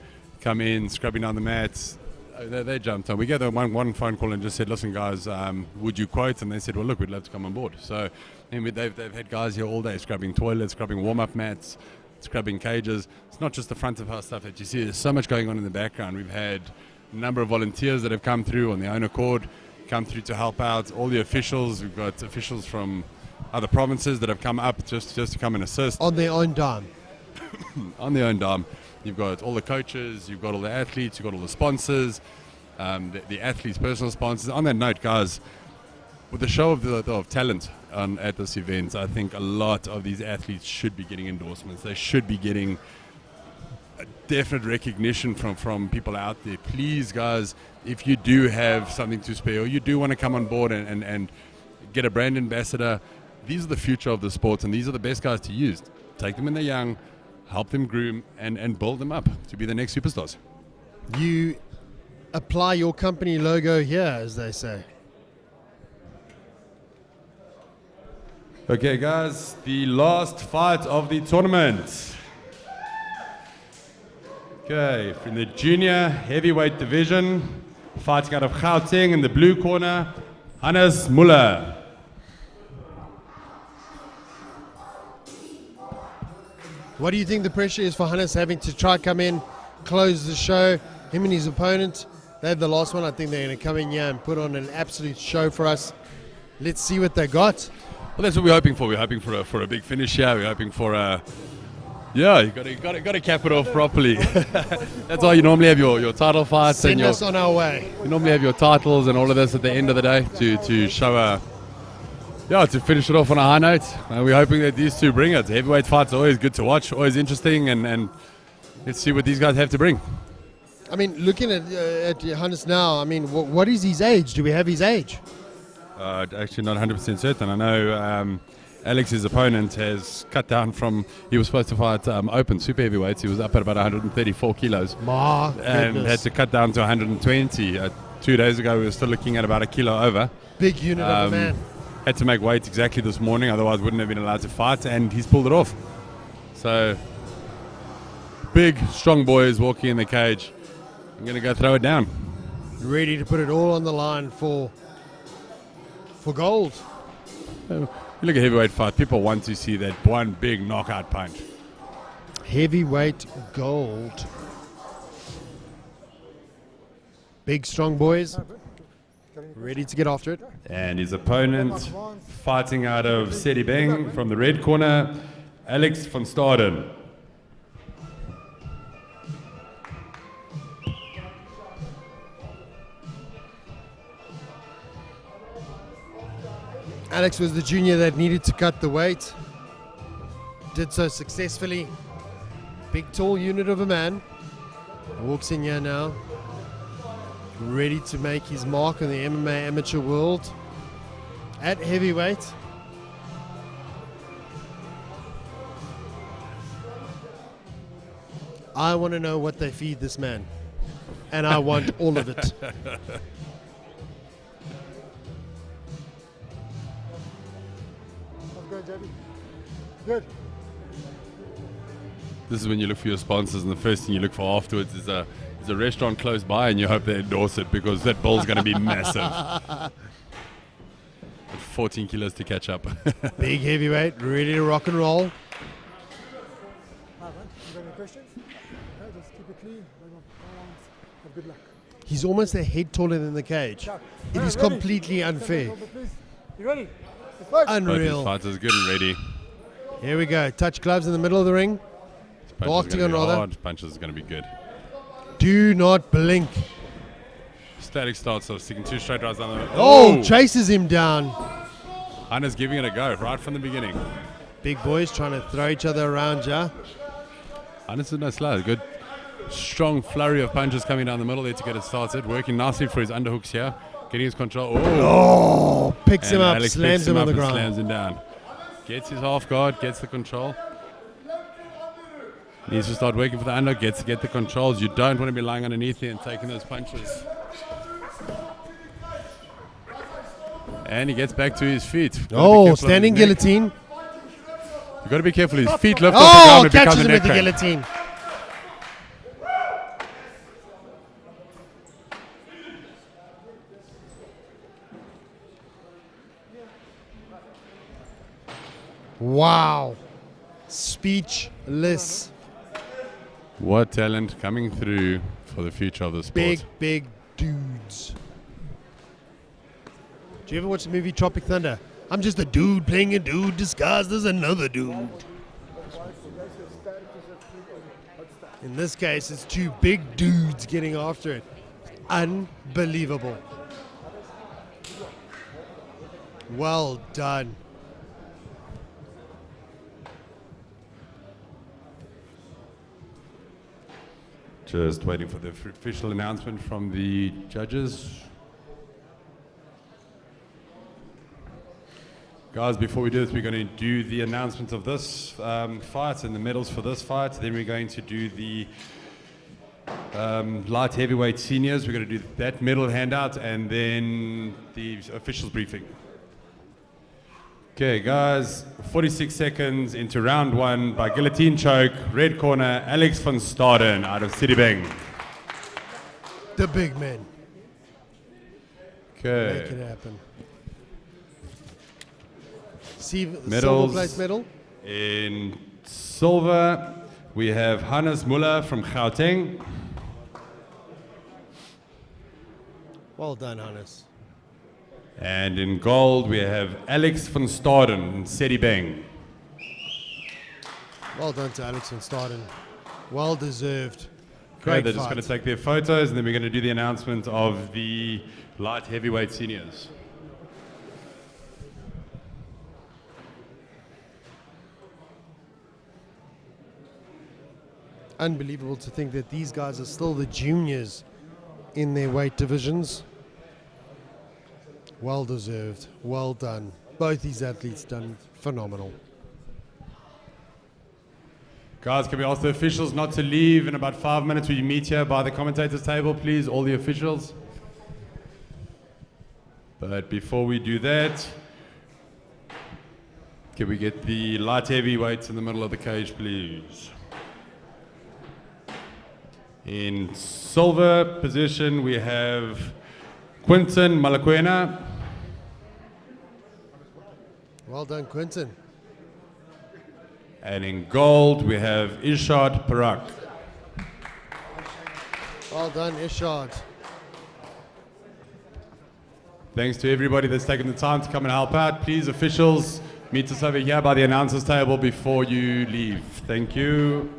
come in, scrubbing down the mats. They jumped on. We got one phone call and just said, "Listen, guys, would you quote?" And they said, "Well, look, we'd love to come on board." So they've had guys here all day scrubbing toilets, scrubbing warm-up mats, scrubbing cages. It's not just the front of house stuff that you see. There's so much going on in the background. We've had a number of volunteers that have come through on their own accord, come through to help out. All the officials, we've got officials from other provinces that have come up just to come and assist. On their own dime. On their own dime. You've got all the coaches, you've got all the athletes, you've got all the sponsors, the athletes' personal sponsors. On that note, guys, with the show of talent at this event, I think a lot of these athletes should be getting endorsements. They should be getting a definite recognition from people out there. Please, guys, if you do have something to spare or you do want to come on board and get a brand ambassador, these are the future of the sport and these are the best guys to use. Take them when they're young, help them groom and build them up to be the next superstars. You apply your company logo here, as they say. Okay, guys, the last fight of the tournament. Okay, from the junior heavyweight division, fighting out of Gauteng in the blue corner, Hannes Muller. What do you think the pressure is for Hannes having to try come in, close the show? Him and his opponent, they had the last one. I think they're going to come in here and put on an absolute show for us. Let's see what they got. Well, that's what we're hoping for. We're hoping for a big finish here. We're hoping for a... Yeah, you got to cap it off properly. That's why you normally have your title fights. Send and us on our way. You normally have your titles and all of this at the end of the day to show a... Yeah, to finish it off on a high note. And we're hoping that these two bring it. Heavyweight fights are always good to watch, always interesting, and let's see what these guys have to bring. I mean, looking at Hannes now, I mean, what is his age? Do we have his age? Actually, not 100% certain. I know Alex's opponent has cut down from... He was supposed to fight open super heavyweights. He was up at about 134 kilos. And had to cut down to 120. 2 days ago, we were still looking at about a kilo over. Big unit of a man. Had to make weight exactly this morning, otherwise wouldn't have been allowed to fight, and he's pulled it off. So, big, strong boys walking in the cage. I'm going to go throw it down. Ready to put it all on the line for gold. You look at heavyweight fight, people want to see that one big knockout punch. Heavyweight gold. Big, strong boys. Ready to get after it. And his opponent, fighting out of Sedibeng from the red corner, Alex van Staden. Alex was the junior that needed to cut the weight. Did so successfully. Big, tall unit of a man. Walks in here now. Ready to make his mark in the MMA amateur world at heavyweight. I want to know what they feed this man, and I want all of it. How's it going, JB? Good. This is when you look for your sponsors, and the first thing you look for afterwards is a restaurant close by, and you hope they endorse it because that bill's going to be massive. 14 kilos to catch up. Big heavyweight, ready to rock and roll. Hi, man. You got any questions? No, just keep it clean. Have good luck. He's almost a head taller than the cage. It is completely unfair. You ready? Unreal. Both fighters good and ready. Here we go. Touch gloves in the middle of the ring. Octagon rather. Punches is going to be good. Do not blink. Static starts off, sticking two straight rights down the... Oh, chases him down. Hannes giving it a go right from the beginning. Big boys trying to throw each other around, yeah. Hannes is no slow. Good, strong flurry of punches coming down the middle there to get it started. Working nicely for his underhooks here. Getting his control. Oh, picks him up, Alex slams picks him on the and ground. slams him down. Gets his half guard, gets the control. Needs to start working for the underhook, gets to get the controls. You don't want to be lying underneath here and taking those punches. And he gets back to his feet. Oh, standing guillotine. You've got to be careful. His feet lift off the ground and catches become him a with neck the crank. guillotine. Wow. Speechless. What talent coming through for the future of the sport. Big dudes. Do you ever watch the movie Tropic Thunder? I'm just a dude playing a dude disguised as another dude. In this case, it's two big dudes getting after it. Unbelievable. Well done. Just waiting for the official announcement from the judges. Guys, before we do this, we're going to do the announcement of this fight and the medals for this fight. Then we're going to do the light heavyweight seniors. We're going to do that medal handout and then the officials briefing. Okay, guys, 46 seconds into round one by guillotine choke. Red corner, Alex van Staden out of Citibank. The big man. Make Okay. it happen. Silver Medals. plate medal. In silver, we have Hannes Muller from Gauteng. Well done, Hannes. And in gold, we have Alex van Staden, Citibank. Well done to Alex van Staden. Well deserved. Okay, Great they're just fight. going to take their photos, and then we're going to do the announcement of the light heavyweight seniors. Unbelievable to think that these guys are still the juniors in their weight divisions. Well deserved. Well done. Both these athletes done phenomenal. Guys, can we ask the officials not to leave in about 5 minutes? We meet here by the commentators table, please, all the officials. But before we do that, can we get the light heavyweights in the middle of the cage, please? In silver position, we have Quinton Malaquena. Well done, Quinton. And in gold, we have Ishad Parak. Well done, Ishad. Thanks to everybody that's taken the time to come and help out. Please, officials, meet us over here by the announcers table before you leave. Thank you.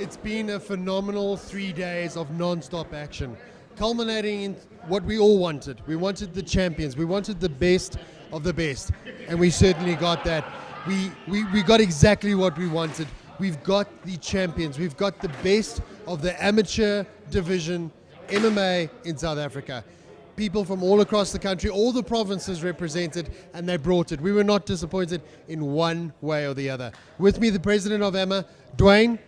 It's been a phenomenal 3 days of non-stop action, culminating in what we all wanted. We wanted the champions. We wanted the best of the best, and we certainly got that. We got exactly what we wanted. We've got the champions. We've got the best of the amateur division MMA in South Africa. People from all across the country, all the provinces represented, and they brought it. We were not disappointed in one way or the other. With me, the president of AMA, Dwayne.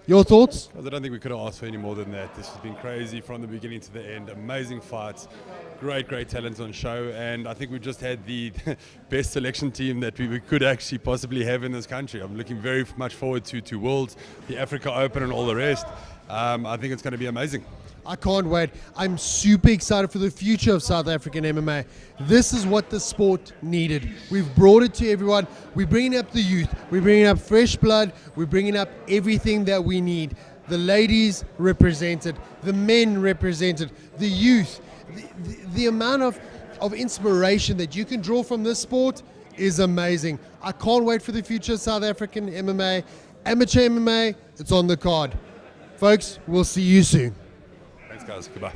Your thoughts? I don't think we could have asked for any more than that. This has been crazy from the beginning to the end. Amazing fights, great talent on show, and I think we just had the best selection team that we could actually possibly have in this country. I'm looking very much forward to Worlds, the Africa Open and all the rest. I think it's going to be amazing. I can't wait. I'm super excited for the future of South African MMA. This is what the sport needed. We've brought it to everyone. We're bringing up the youth. We're bringing up fresh blood. We're bringing up everything that we need. the ladies represented, the men represented, the youth. The amount of inspiration that you can draw from this sport is amazing. I can't wait for the future of South African MMA. Amateur MMA, it's on the card. Folks, we'll see you soon. Thanks, guys. Goodbye.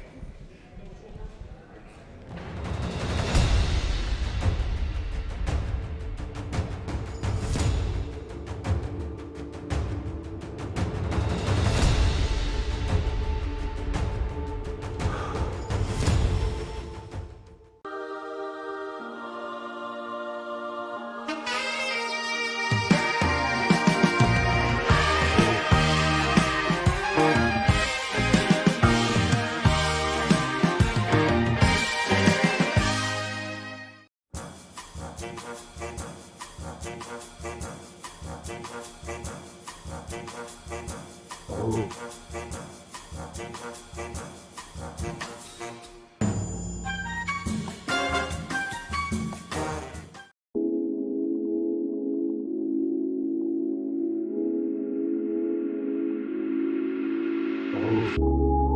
Oh.